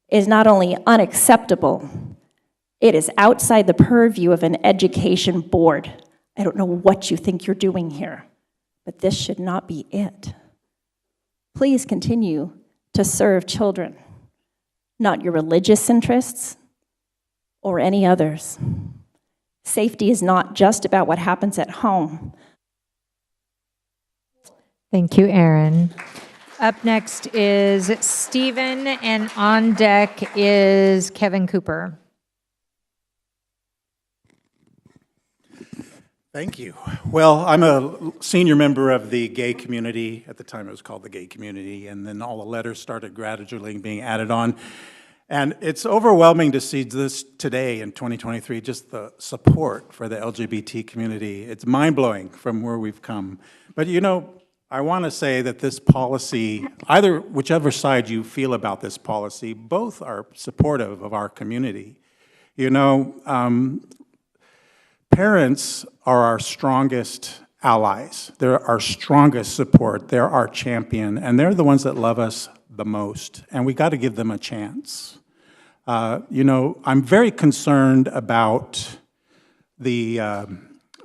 is not only unacceptable, it is outside the purview of an education board. I don't know what you think you're doing here, but this should not be it. Please continue to serve children, not your religious interests or any others. Safety is not just about what happens at home. Thank you, Aaron. Up next is Stephen, and on deck is Kevin Cooper. Thank you. Well, I'm a senior member of the gay community. At the time, it was called the gay community, and then all the letters started gradually being added on. And it's overwhelming to see this today in 2023, just the support for the LGBT community. It's mind-blowing from where we've come. But you know, I want to say that this policy, whichever side you feel about this policy, both are supportive of our community. You know, parents are our strongest allies. They're our strongest support. They're our champion, and they're the ones that love us the most, and we got to give them a chance. You know, I'm very concerned about the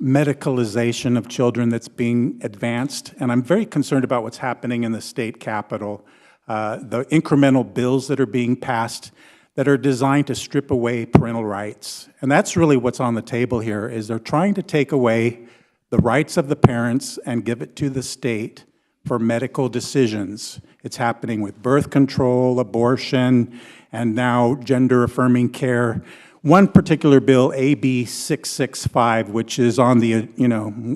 medicalization of children that's being advanced, and I'm very concerned about what's happening in the state capitol, the incremental bills that are being passed that are designed to strip away parental rights. And that's really what's on the table here, is they're trying to take away the rights of the parents and give it to the state for medical decisions. It's happening with birth control, abortion, and now gender-affirming care. One particular bill, AB 665, which is on the,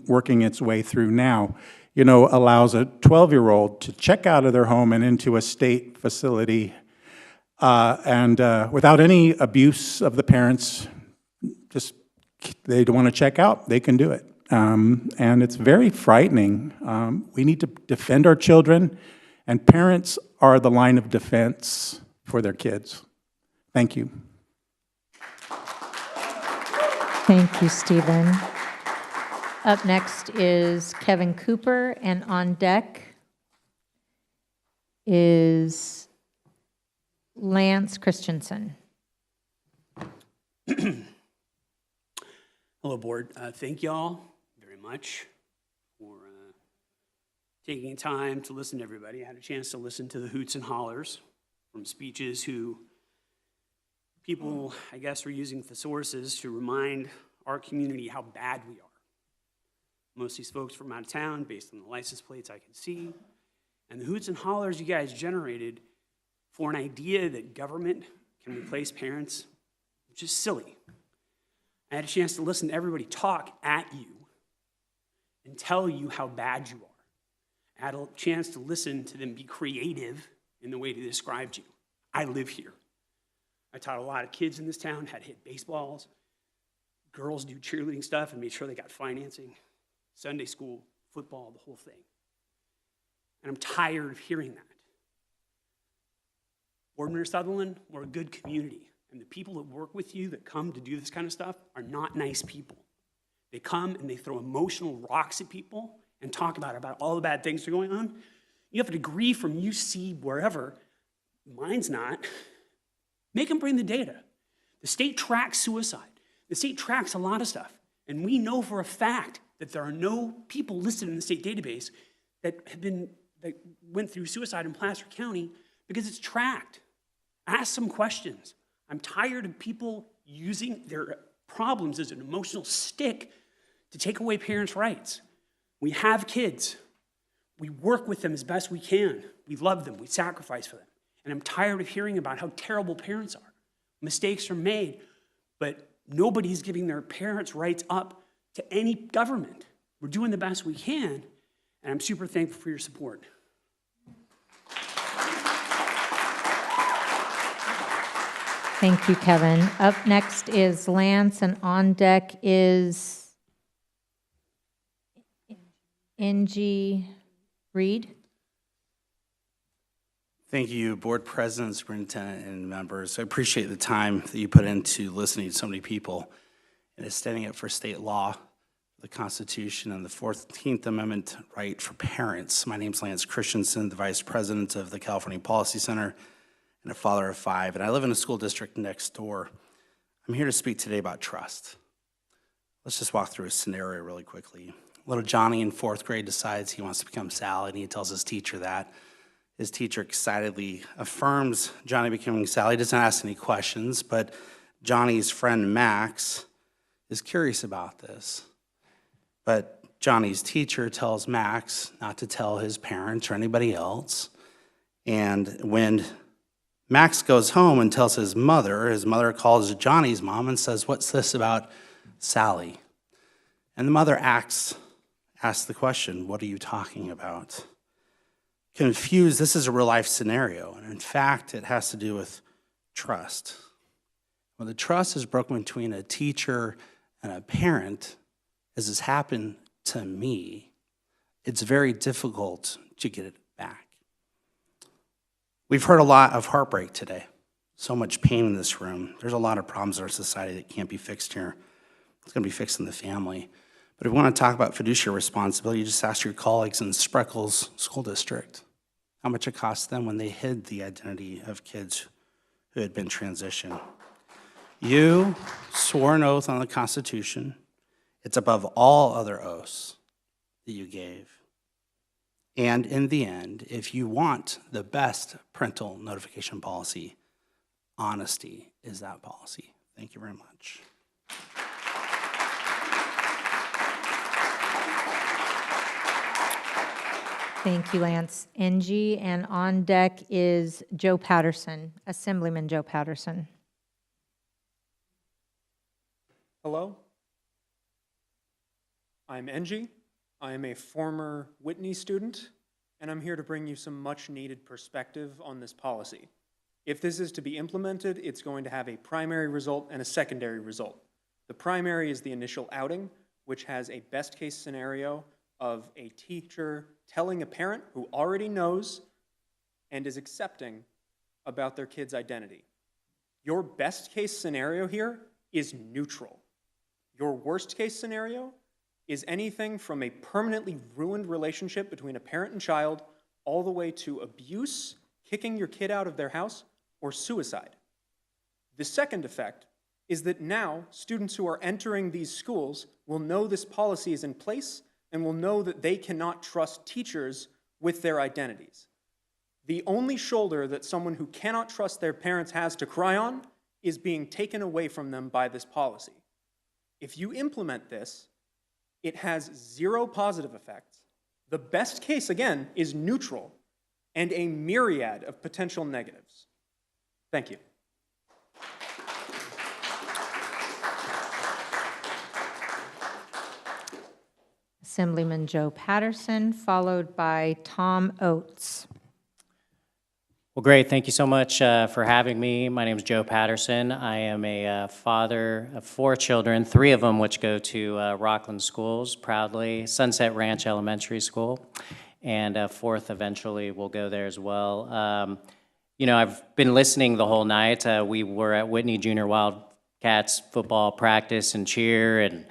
working its way through now, allows a 12-year-old to check out of their home and into a state facility and without any abuse of the parents, just they don't want to check out, they can do it. And it's very frightening. We need to defend our children, and parents are the line of defense for their kids. Thank you. Thank you, Stephen. Up next is Kevin Cooper, and on deck is Lance Christensen. Hello, board. Thank y'all very much for taking time to listen to everybody. I had a chance to listen to the hoots and hollers from speeches who people, I guess, were using thesauruses to remind our community how bad we are. Most of these folks from out of town, based on the license plates I can see. And the hoots and hollers you guys generated for an idea that government can replace parents, which is silly. I had a chance to listen to everybody talk at you and tell you how bad you are. I had a chance to listen to them be creative in the way they described you. I live here. I taught a lot of kids in this town how to hit baseballs. Girls do cheerleading stuff and made sure they got financing. Sunday school, football, the whole thing. And I'm tired of hearing that. Board Member Sutherland, we're a good community. And the people that work with you that come to do this kind of stuff are not nice people. They come and they throw emotional rocks at people and talk about all the bad things that are going on. You have a degree from UC wherever. Mine's not. Make them bring the data. The state tracks suicide. The state tracks a lot of stuff. And we know for a fact that there are no people listed in the state database that went through suicide in Placer County because it's tracked. Ask some questions. I'm tired of people using their problems as an emotional stick to take away parents' rights. We have kids. We work with them as best we can. We love them. We sacrifice for them. And I'm tired of hearing about how terrible parents are. Mistakes are made, but nobody's giving their parents' rights up to any government. We're doing the best we can, and I'm super thankful for your support. Thank you, Kevin. Up next is Lance, and on deck is Angie Reed. Thank you, Board President, Superintendent, and members. I appreciate the time that you put into listening to so many people and standing up for state law, the Constitution, and the 14th Amendment right for parents. My name is Lance Christensen, the Vice President of the California Policy Center and a father of 5, and I live in a school district next door. I'm here to speak today about trust. Let's just walk through a scenario really quickly. Little Johnny in 4th grade decides he wants to become Sally, and he tells his teacher that. His teacher excitedly affirms Johnny becoming Sally. He doesn't ask any questions, but Johnny's friend Max is curious about this. But Johnny's teacher tells Max not to tell his parents or anybody else. And when Max goes home and tells his mother calls Johnny's mom and says, "What's this about Sally?" And the mother asks the question, "What are you talking about?" Confused, this is a real life scenario. And in fact, it has to do with trust. When the trust is broken between a teacher and a parent, as has happened to me, it's very difficult to get it back. We've heard a lot of heartbreak today. So much pain in this room. There's a lot of problems in our society that can't be fixed here. It's going to be fixed in the family. But if we want to talk about fiduciary responsibility, you just ask your colleagues in Spreckles School District how much it cost them when they hid the identity of kids who had been transitioned. You swore an oath on the Constitution. It's above all other oaths that you gave. And in the end, if you want the best parental notification policy, honesty is that policy. Thank you very much. Thank you, Lance. Angie, and on deck is Joe Patterson, Assemblyman Joe Patterson. Hello, I'm Angie. I am a former Whitney student, and I'm here to bring you some much-needed perspective on this policy. If this is to be implemented, it's going to have a primary result and a secondary result. The primary is the initial outing, which has a best-case scenario of a teacher telling a parent who already knows and is accepting about their kid's identity. Your best-case scenario here is neutral. Your worst-case scenario is anything from a permanently ruined relationship between a parent and child all the way to abuse, kicking your kid out of their house, or suicide. The second effect is that now students who are entering these schools will know this policy is in place and will know that they cannot trust teachers with their identities. The only shoulder that someone who cannot trust their parents has to cry on is being taken away from them by this policy. If you implement this, it has 0 positive effects. The best case, again, is neutral and a myriad of potential negatives. Thank you. Assemblyman Joe Patterson, followed by Tom Oates. Well, great. Thank you so much for having me. My name is Joe Patterson. I am a father of 4 children, 3 of them which go to Rocklin schools, proudly, Sunset Ranch Elementary School, and a 4th eventually will go there as well. You know, I've been listening the whole night. We were at Whitney Junior Wildcats football practice and cheer, and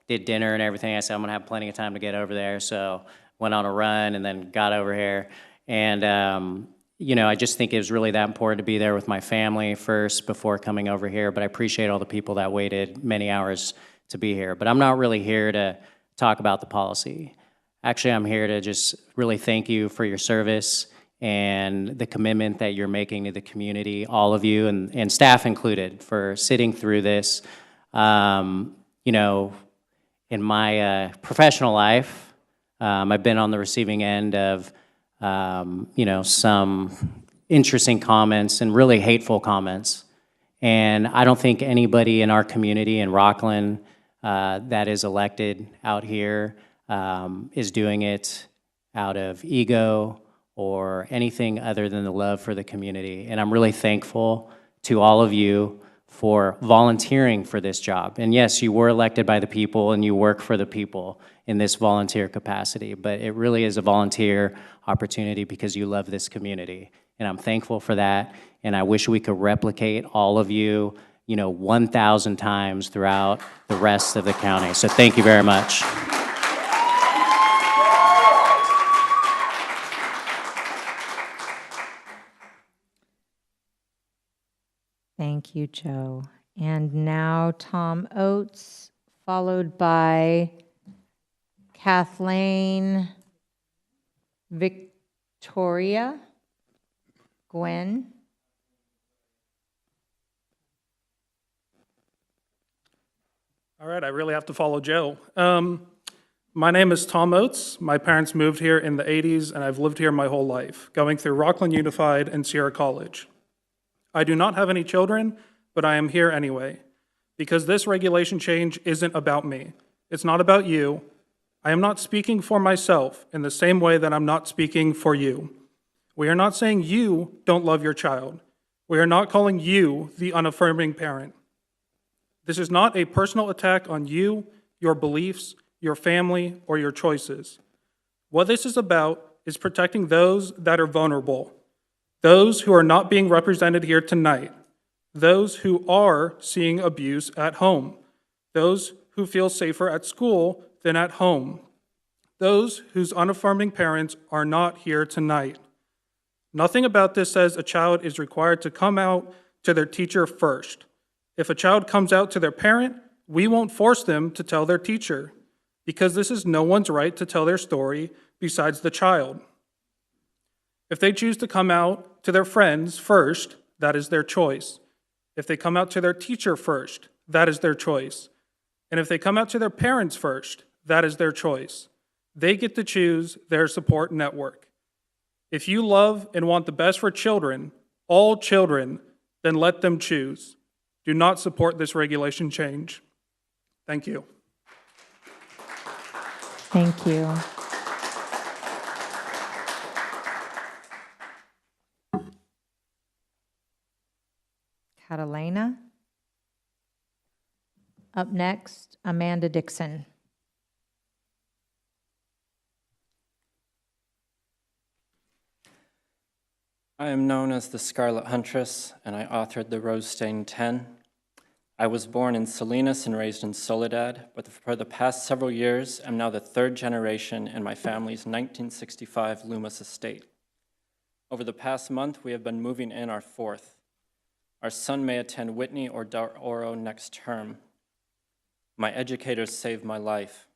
did dinner and everything. I said I'm gonna have plenty of time to get over there, so went on a run and then got over here. And you know, I just think it was really that important to be there with my family first before coming over here, but I appreciate all the people that waited many hours to be here. But I'm not really here to talk about the policy. Actually, I'm here to just really thank you for your service and the commitment that you're making to the community, all of you, and staff included, for sitting through this. You know, in my professional life, I've been on the receiving end of you know, some interesting comments and really hateful comments. And I don't think anybody in our community in Rocklin that is elected out here is doing it out of ego or anything other than the love for the community. And I'm really thankful to all of you for volunteering for this job. And yes, you were elected by the people and you work for the people in this volunteer capacity, but it really is a volunteer opportunity because you love this community. And I'm thankful for that, and I wish we could replicate all of you, you know, 1,000 times throughout the rest of the county. So thank you very much. Thank you, Joe. And now Tom Oates, followed by Kathleen, Victoria, Gwen. All right, I really have to follow Joe. My name is Tom Oates. My parents moved here in the 80s, and I've lived here my whole life, going through Rocklin Unified and Sierra College. I do not have any children, but I am here anyway, because this regulation change isn't about me. It's not about you. I am not speaking for myself in the same way that I'm not speaking for you. We are not saying you don't love your child. We are not calling you the unaffirming parent. This is not a personal attack on you, your beliefs, your family, or your choices. What this is about is protecting those that are vulnerable, those who are not being represented here tonight, those who are seeing abuse at home, those who feel safer at school than at home, those whose unaffirming parents are not here tonight. Nothing about this says a child is required to come out to their teacher first. If a child comes out to their parent, we won't force them to tell their teacher, because this is no one's right to tell their story besides the child. If they choose to come out to their friends first, that is their choice. If they come out to their teacher first, that is their choice. And if they come out to their parents first, that is their choice. They get to choose their support network. If you love and want the best for children, all children, then let them choose. Do not support this regulation change. Thank you. Thank you. Catalina. Up next, Amanda Dixon. I am known as the Scarlet Huntress, and I authored the Rose Stained 10. I was born in Salinas and raised in Soledad, but for the past several years, I'm now the 3rd generation in my family's 1965 Loomis estate. Over the past month, we have been moving in our 4th. Our son may attend Whitney or Dar Oro next term. My educators saved my life.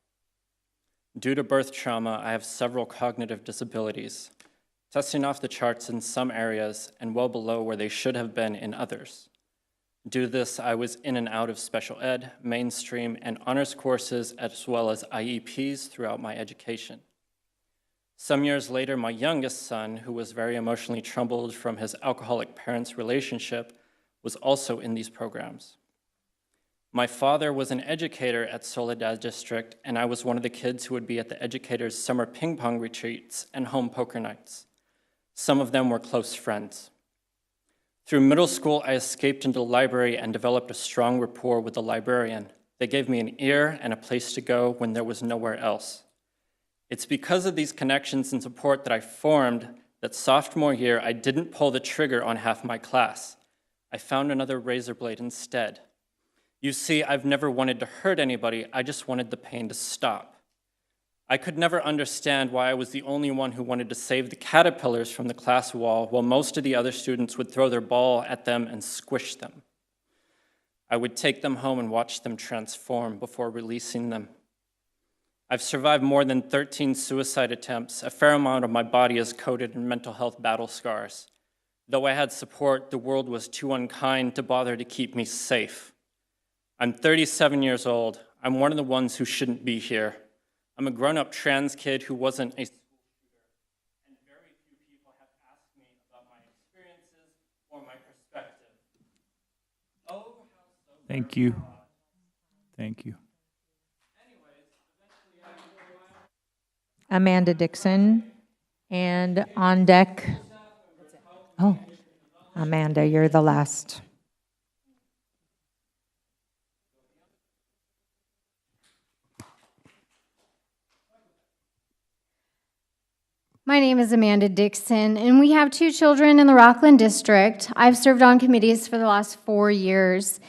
Due to birth trauma, I have several cognitive disabilities, testing off the charts in some areas and well below where they should have been in others. Due to this, I was in and out of special ed, mainstream, and honors courses, as well as IEPs throughout my education. Some years later, my youngest son, who was very emotionally troubled from his alcoholic parents' relationship, was also in these programs. My father was an educator at Soledad District, and I was one of the kids who would be at the educators' summer ping pong retreats and home poker nights. Some of them were close friends. Through middle school, I escaped into the library and developed a strong rapport with the librarian. They gave me an ear and a place to go when there was nowhere else. It's because of these connections and support that I formed that sophomore year, I didn't pull the trigger on half my class. I found another razor blade instead. You see, I've never wanted to hurt anybody, I just wanted the pain to stop. I could never understand why I was the only one who wanted to save the caterpillars from the class wall while most of the other students would throw their ball at them and squish them. I would take them home and watch them transform before releasing them. I've survived more than 13 suicide attempts. A fair amount of my body is coated in mental health battle scars. Though I had support, the world was too unkind to bother to keep me safe. I'm 37 years old. I'm one of the ones who shouldn't be here. I'm a grown-up trans kid who wasn't a school shooter, and very few people have asked me about my experiences or my perspective. Oh, how so. Thank you. Thank you. Amanda Dixon, and on deck. Oh, Amanda, you're the last. My name is Amanda Dixon, and we have 2 children in the Rocklin district. I've served on committees for the last 4 years.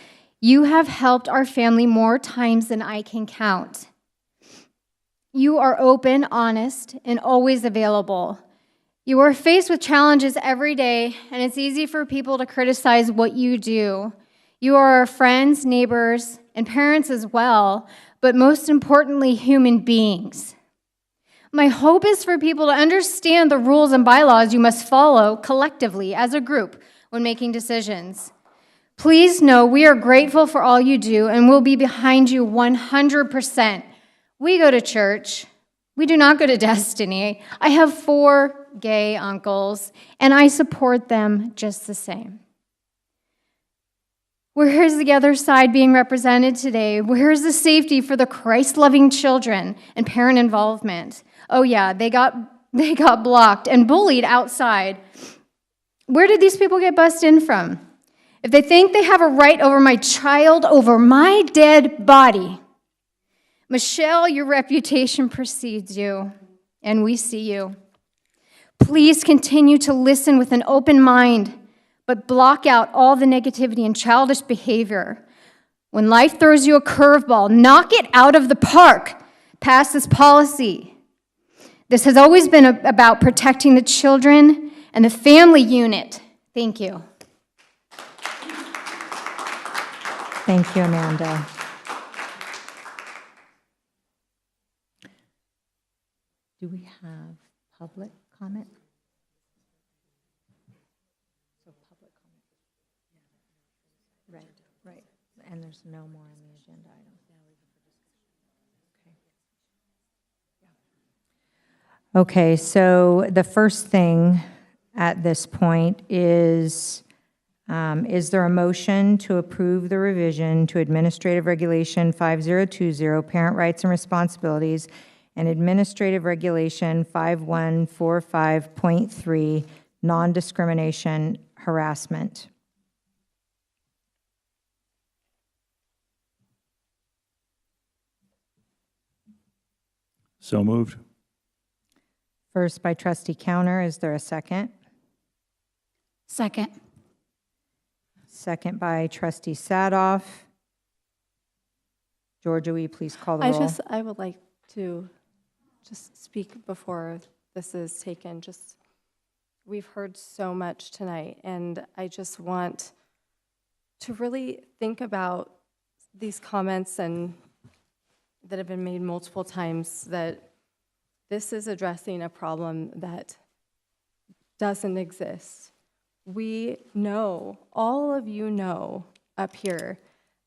You have helped our family more times than I can count. You are open, honest, and always available. You are faced with challenges every day, and it's easy for people to criticize what you do. You are our friends, neighbors, and parents as well, but most importantly, human beings. My hope is for people to understand the rules and bylaws you must follow collectively as a group when making decisions. Please know we are grateful for all you do and will be behind you 100%. We go to church. We do not go to Destiny. I have 4 gay uncles, and I support them just the same. Where is the other side being represented today? Where is the safety for the Christ-loving children and parent involvement? Oh yeah, they got blocked and bullied outside. Where did these people get bussed in from? If they think they have a right over my child, over my dead body, Michelle, your reputation precedes you, and we see you. Please continue to listen with an open mind, but block out all the negativity and childish behavior. When life throws you a curveball, knock it out of the park. Pass this policy. This has always been about protecting the children and the family unit. Thank you. Thank you, Amanda. Do we have public comment? So public comment. Right. And there's no more on the agenda item. Okay, so the first thing at this point is there a motion to approve the revision to Administrative Regulation 5020, Parent Rights and Responsibilities, and Administrative Regulation 5145.3, Non-Discrimination Harassment? So moved. First by Trustee Counter, is there a second? Second. Second by Trustee Sadoff. Georgia, will you please call the roll? I would like to just speak before this is taken. We've heard so much tonight, and I just want to really think about these comments and that have been made multiple times, that this is addressing a problem that doesn't exist. We know, all of you know up here,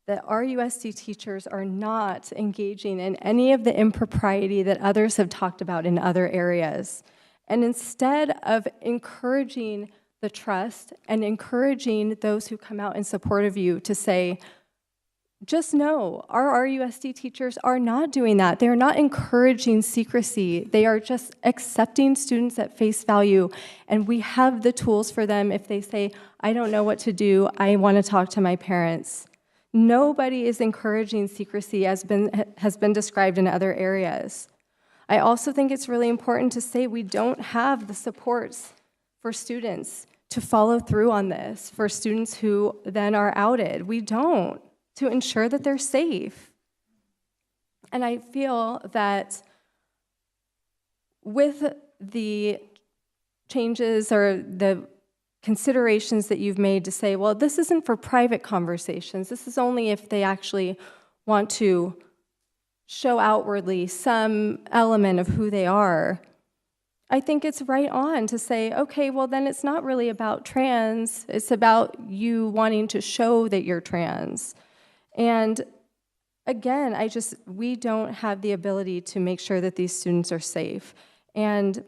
that our USD teachers are not engaging in any of the impropriety that others have talked about in other areas. And instead of encouraging the trust and encouraging those who come out in support of you to say, just know our RUSD teachers are not doing that. They're not encouraging secrecy. They are just accepting students at face value. And we have the tools for them if they say, I don't know what to do, I want to talk to my parents. Nobody is encouraging secrecy as has been described in other areas. I also think it's really important to say we don't have the supports for students to follow through on this, for students who then are outed. We don't, to ensure that they're safe. And I feel that with the changes or the considerations that you've made to say, well, this isn't for private conversations, this is only if they actually want to show outwardly some element of who they are, I think it's right on to say, okay, well then it's not really about trans, it's about you wanting to show that you're trans. And again, we don't have the ability to make sure that these students are safe. And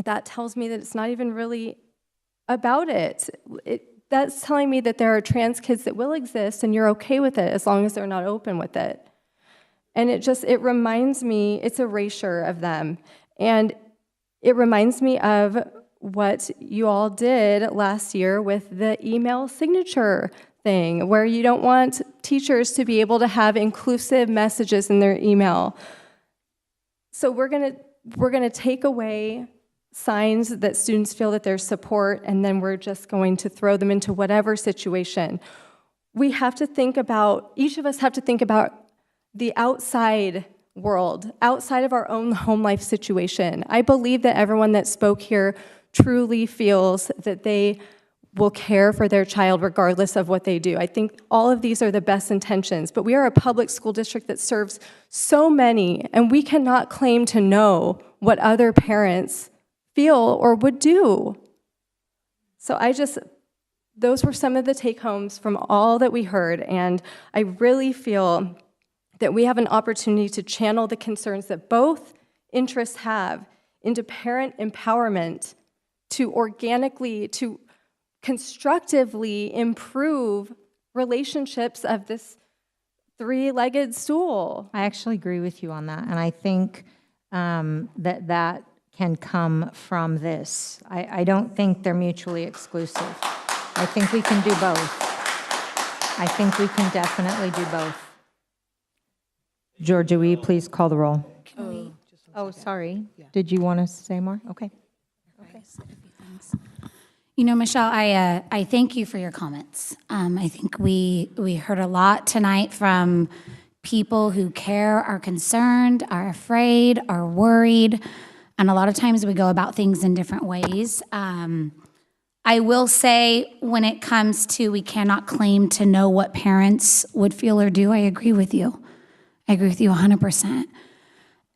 that tells me that it's not even really about it. That's telling me that there are trans kids that will exist and you're okay with it as long as they're not open with it. And it reminds me, it's erasure of them. And it reminds me of what you all did last year with the email signature thing, where you don't want teachers to be able to have inclusive messages in their email. So we're gonna take away signs that students feel that there's support, and then we're just going to throw them into whatever situation. We have to think about, each of us have to think about the outside world, outside of our own home life situation. I believe that everyone that spoke here truly feels that they will care for their child regardless of what they do. I think all of these are the best intentions, but we are a public school district that serves so many, and we cannot claim to know what other parents feel or would do. So those were some of the take-homes from all that we heard, and I really feel that we have an opportunity to channel the concerns that both interests have into parent empowerment to constructively improve relationships of this three-legged stool. I actually agree with you on that, and I think that can come from this. I don't think they're mutually exclusive. I think we can do both. I think we can definitely do both. Georgia, will you please call the roll? Oh, sorry. Did you want to say more? Okay. You know, Michelle, I thank you for your comments. I think we heard a lot tonight from people who care, are concerned, are afraid, are worried, and a lot of times we go about things in different ways. I will say when it comes to we cannot claim to know what parents would feel or do, I agree with you. I agree with you 100%.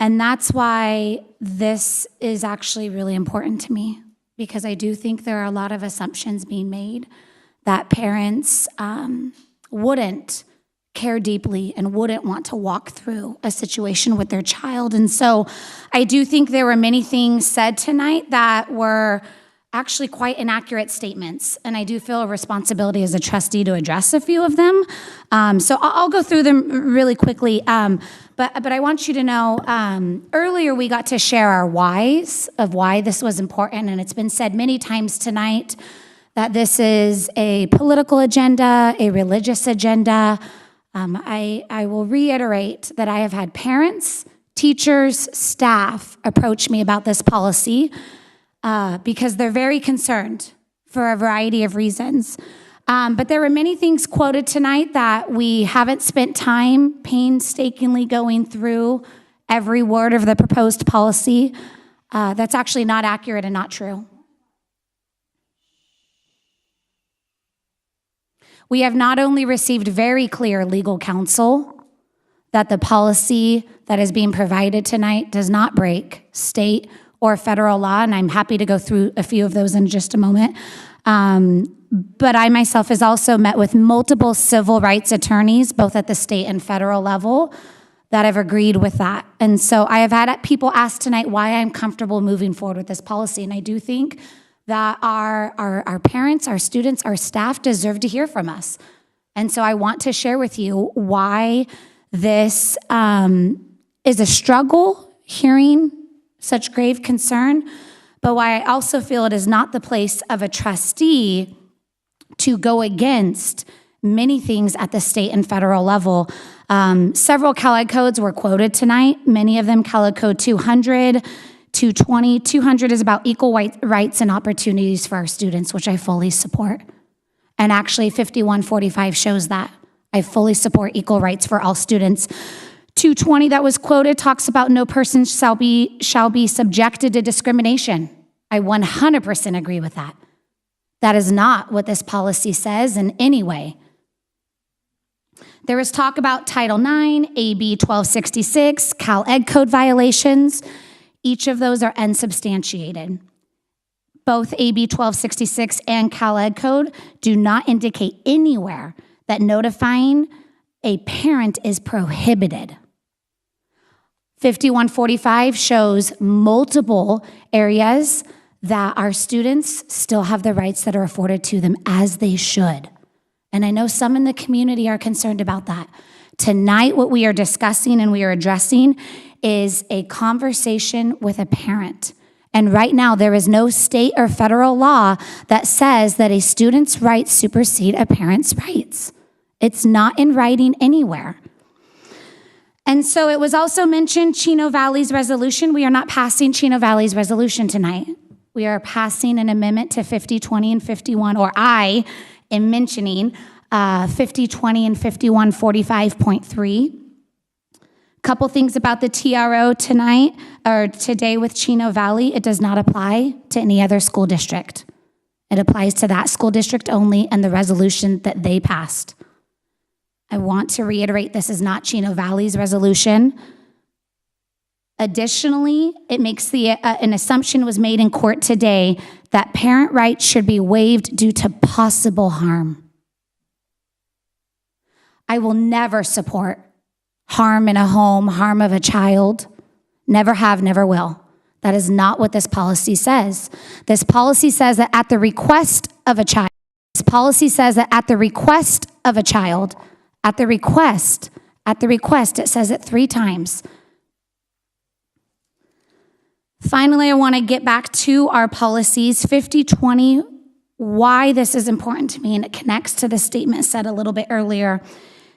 And that's why this is actually really important to me, because I do think there are a lot of assumptions being made that parents wouldn't care deeply and wouldn't want to walk through a situation with their child. And so I do think there were many things said tonight that were actually quite inaccurate statements, and I do feel a responsibility as a trustee to address a few of them. So I'll go through them really quickly, but I want you to know, earlier we got to share our whys of why this was important, and it's been said many times tonight that this is a political agenda, a religious agenda. I will reiterate that I have had parents, teachers, staff approach me about this policy because they're very concerned for a variety of reasons. But there were many things quoted tonight that we haven't spent time painstakingly going through every word of the proposed policy. That's actually not accurate and not true. We have not only received very clear legal counsel that the policy that is being provided tonight does not break state or federal law, and I'm happy to go through a few of those in just a moment. But I myself has also met with multiple civil rights attorneys, both at the state and federal level, that have agreed with that. And so I have had people ask tonight why I'm comfortable moving forward with this policy, and I do think that our parents, our students, our staff deserve to hear from us. And so I want to share with you why this is a struggle hearing such grave concern, but why I also feel it is not the place of a trustee to go against many things at the state and federal level. Several CalEd codes were quoted tonight, many of them CalEd Code 200, 220. 200 is about equal rights and opportunities for our students, which I fully support. And actually 5145 shows that. I fully support equal rights for all students. 220 that was quoted talks about no person shall be subjected to discrimination. I 100% agree with that. That is not what this policy says in any way. There is talk about Title IX, AB 1266, CalEd code violations. Each of those are unsubstantiated. Both AB 1266 and CalEd code do not indicate anywhere that notifying a parent is prohibited. 5145 shows multiple areas that our students still have the rights that are afforded to them as they should. And I know some in the community are concerned about that. Tonight, what we are discussing and we are addressing is a conversation with a parent. And right now, there is no state or federal law that says that a student's rights supersede a parent's rights. It's not in writing anywhere. And so it was also mentioned Chino Valley's resolution. We are not passing Chino Valley's resolution tonight. We are passing an amendment to 5020 and 51, or I am mentioning 5020 and 5145.3. Couple things about the TRO tonight, or today with Chino Valley. It does not apply to any other school district. It applies to that school district only and the resolution that they passed. I want to reiterate, this is not Chino Valley's resolution. Additionally, it makes an assumption was made in court today that parent rights should be waived due to possible harm. I will never support harm in a home, harm of a child. Never have, never will. That is not what this policy says. This policy says that at the request of a child, this policy says that at the request of a child, at the request, it says it 3 times. Finally, I want to get back to our policies. 5020, why this is important to me, and it connects to the statement said a little bit earlier,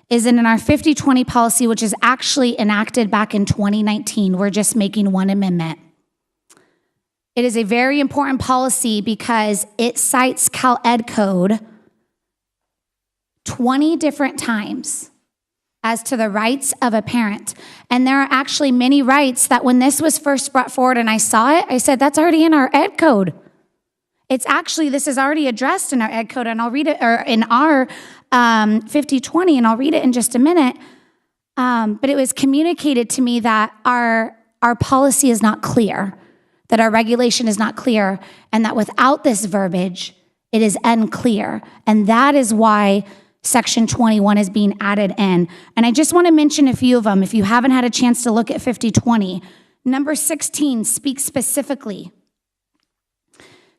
is in our 5020 policy, which is actually enacted back in 2019. We're just making one amendment. It is a very important policy because it cites CalEd code 20 different times as to the rights of a parent. And there are actually many rights that when this was first brought forward and I saw it, I said, that's already in our ed code. It's actually, this is already addressed in our ed code, and I'll read it, or in our 5020, and I'll read it in just a minute. But it was communicated to me that our policy is not clear, that our regulation is not clear, and that without this verbiage, it is unclear. And that is why Section 21 is being added in. And I just want to mention a few of them if you haven't had a chance to look at 5020. Number 16 speaks specifically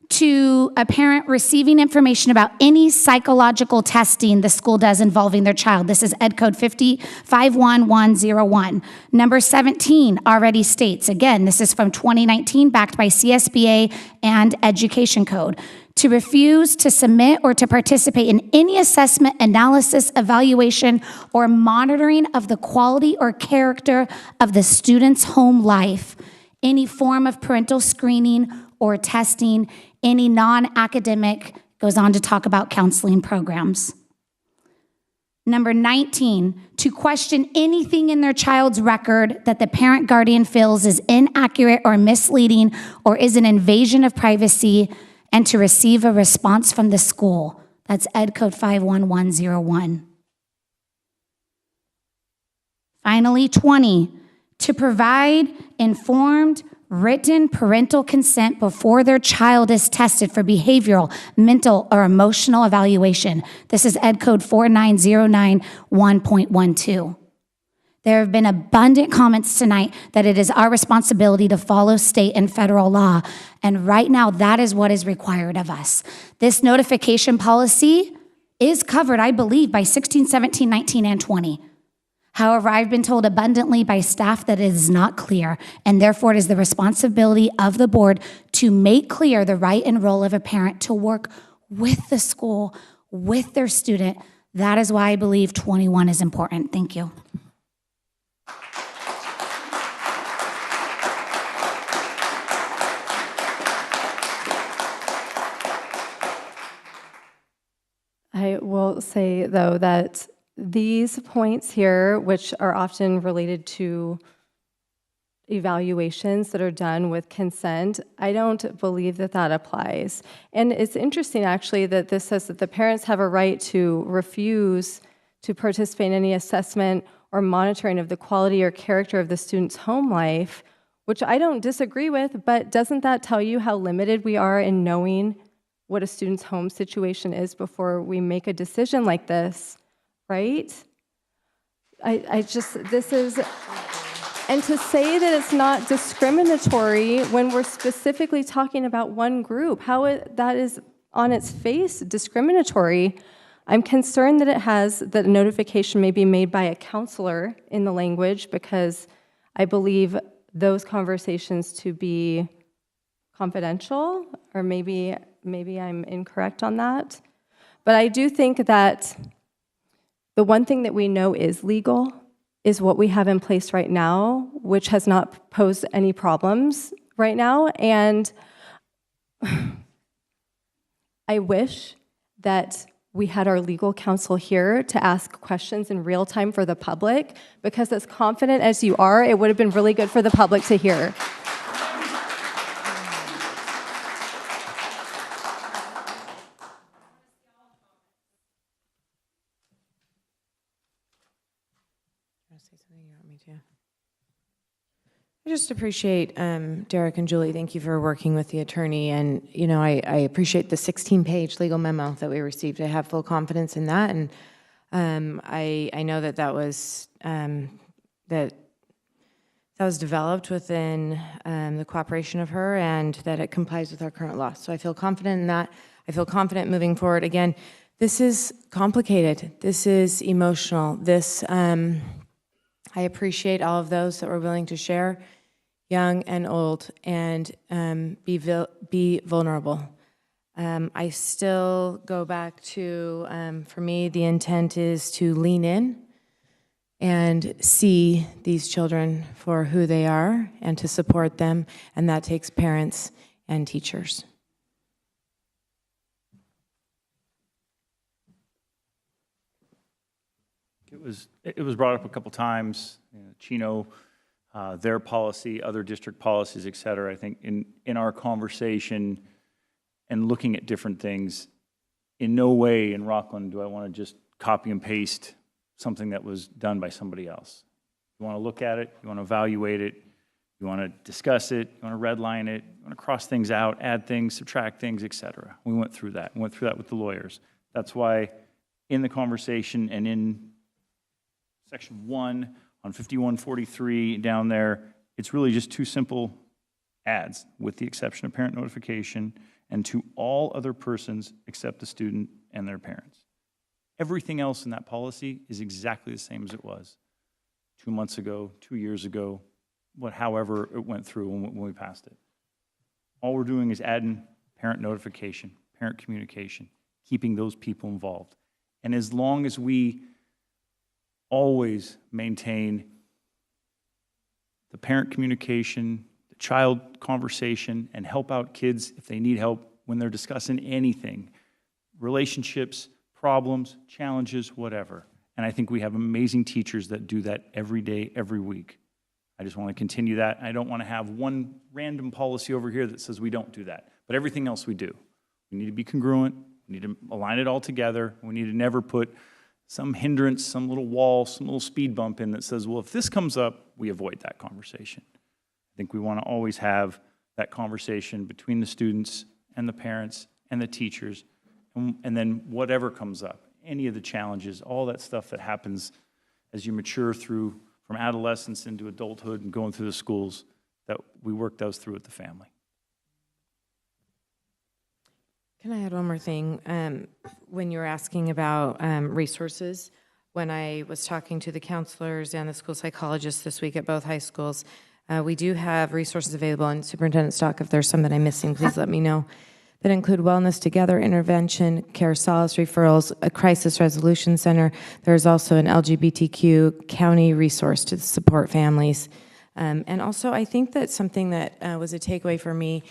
to a parent receiving information about any psychological testing the school does involving their child. This is Ed Code 51101. Number 17 already states, again, this is from 2019, backed by CSBA and Education Code, to refuse to submit or to participate in any assessment, analysis, evaluation, or monitoring of the quality or character of the student's home life, any form of parental screening or testing, any non-academic, goes on to talk about counseling programs. Number 19, to question anything in their child's record that the parent guardian feels is inaccurate or misleading or is an invasion of privacy, and to receive a response from the school. That's Ed Code 51101. Finally, 20, to provide informed, written parental consent before their child is tested for behavioral, mental, or emotional evaluation. This is Ed Code 49091.12. There have been abundant comments tonight that it is our responsibility to follow state and federal law, and right now that is what is required of us. This notification policy is covered, I believe, by 16, 17, 19, and 20. However, I've been told abundantly by staff that it is not clear, and therefore it is the responsibility of the board to make clear the right and role of a parent to work with the school, with their student. That is why I believe 21 is important. Thank you. I will say, though, that these points here, which are often related to evaluations that are done with consent, I don't believe that that applies. And it's interesting, actually, that this says that the parents have a right to refuse to participate in any assessment or monitoring of the quality or character of the student's home life, which I don't disagree with, but doesn't that tell you how limited we are in knowing what a student's home situation is before we make a decision like this, right? This is, and to say that it's not discriminatory when we're specifically talking about one group, that is on its face discriminatory. I'm concerned that a notification may be made by a counselor in the language, because I believe those conversations to be confidential, or maybe I'm incorrect on that. But I do think that the one thing that we know is legal is what we have in place right now, which has not posed any problems right now. And I wish that we had our legal counsel here to ask questions in real time for the public, because as confident as you are, it would have been really good for the public to hear. I just appreciate, Derek and Julie, thank you for working with the attorney. And, you know, I appreciate the 16-page legal memo that we received. I have full confidence in that. And I know that was developed within the cooperation of her, and that it complies with our current law. So I feel confident in that. I feel confident moving forward. Again, this is complicated. This is emotional. I appreciate all of those that were willing to share, young and old, and be vulnerable. I still go back to, for me, the intent is to lean in and see these children for who they are and to support them, and that takes parents and teachers. It was brought up a couple times, Chino, their policy, other district policies, et cetera. I think in our conversation and looking at different things, in no way in Rocklin do I want to just copy and paste something that was done by somebody else. You want to look at it, you want to evaluate it, you want to discuss it, you want to redline it, you want to cross things out, add things, subtract things, et cetera. We went through that. We went through that with the lawyers. That's why in the conversation and in Section 1 on 5143 down there, it's really just two simple adds, with the exception of parent notification, and to all other persons except the student and their parents. Everything else in that policy is exactly the same as it was 2 months ago, 2 years ago, however it went through when we passed it. All we're doing is adding parent notification, parent communication, keeping those people involved. And as long as we always maintain the parent communication, the child conversation, and help out kids if they need help when they're discussing anything, relationships, problems, challenges, whatever. And I think we have amazing teachers that do that every day, every week. I just want to continue that. I don't want to have one random policy over here that says we don't do that, but everything else we do. We need to be congruent. We need to align it all together. We need to never put some hindrance, some little wall, some little speed bump in that says, well, if this comes up, we avoid that conversation. I think we want to always have that conversation between the students and the parents and the teachers, and then whatever comes up, any of the challenges, all that stuff that happens as you mature through from adolescence into adulthood and going through the schools, that we work those through with the family. Can I add one more thing? When you were asking about resources, when I was talking to the counselors and the school psychologists this week at both high schools, we do have resources available in superintendent stock. If there's some that I'm missing, please let me know. That include Wellness Together intervention, Care Solace referrals, a crisis resolution center. There's also an LGBTQ county resource to support families. And also, I think that something that was a takeaway for me,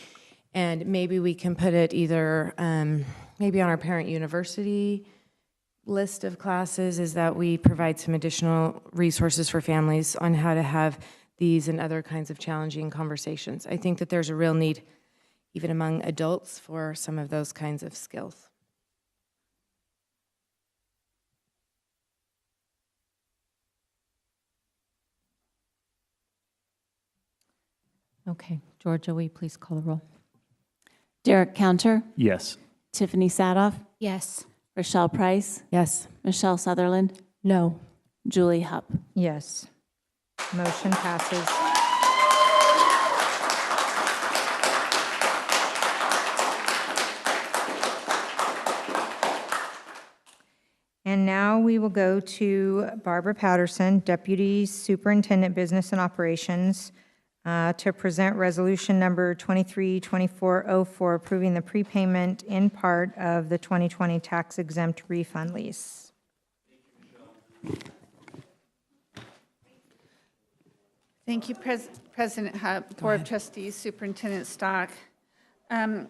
and maybe we can put it either maybe on our parent university list of classes, is that we provide some additional resources for families on how to have these and other kinds of challenging conversations. I think that there's a real need, even among adults, for some of those kinds of skills. Okay, Georgia, will you please call the roll? Derek Counter, Yes. Tiffany Sadoff, Yes. Rochelle Price, Yes. Michelle Sutherland, No. Julie Hupp. Yes. Motion passes. And now we will go to Barbara Patterson, Deputy Superintendent, Business and Operations, to present resolution number 232404, approving the prepayment in part of the 2020 tax exempt refund lease. Thank you, President Hupp, Board of Trustees, Superintendent Stock. The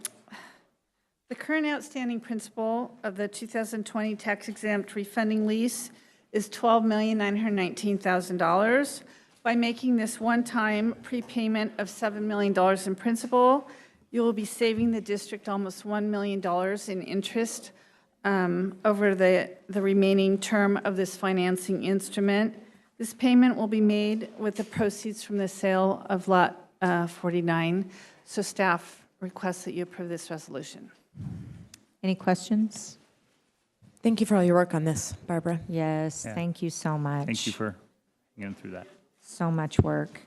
current outstanding principal of the 2020 tax exempt refunding lease is $12,919,000. By making this one-time prepayment of $7 million in principal, you will be saving the district almost $1 million in interest over the remaining term of this financing instrument. This payment will be made with the proceeds from the sale of Lot 49. So staff requests that you approve this resolution. Any questions? Thank you for all your work on this, Barbara. Yes, Yeah. thank you so much. Thank you for going through that. So much work.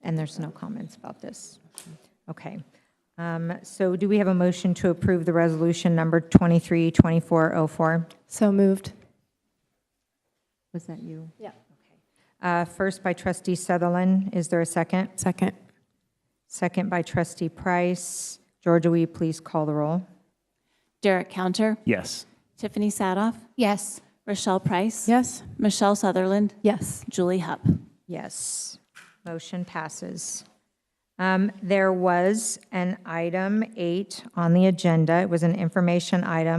And there's no comments about this. Okay. So do we have a motion to approve the resolution number 232404? So moved. Was that you? Yeah. First by Trustee Sutherland. Is there a second? Second. Second by Trustee Price. Georgia, will you please call the roll? Derek Counter, Yes. Tiffany Sadoff, Yes. Rochelle Price, Yes. Michelle Sutherland, Yes. Julie Hupp. Yes. Motion passes. There was an item 8 on the agenda. It was an information item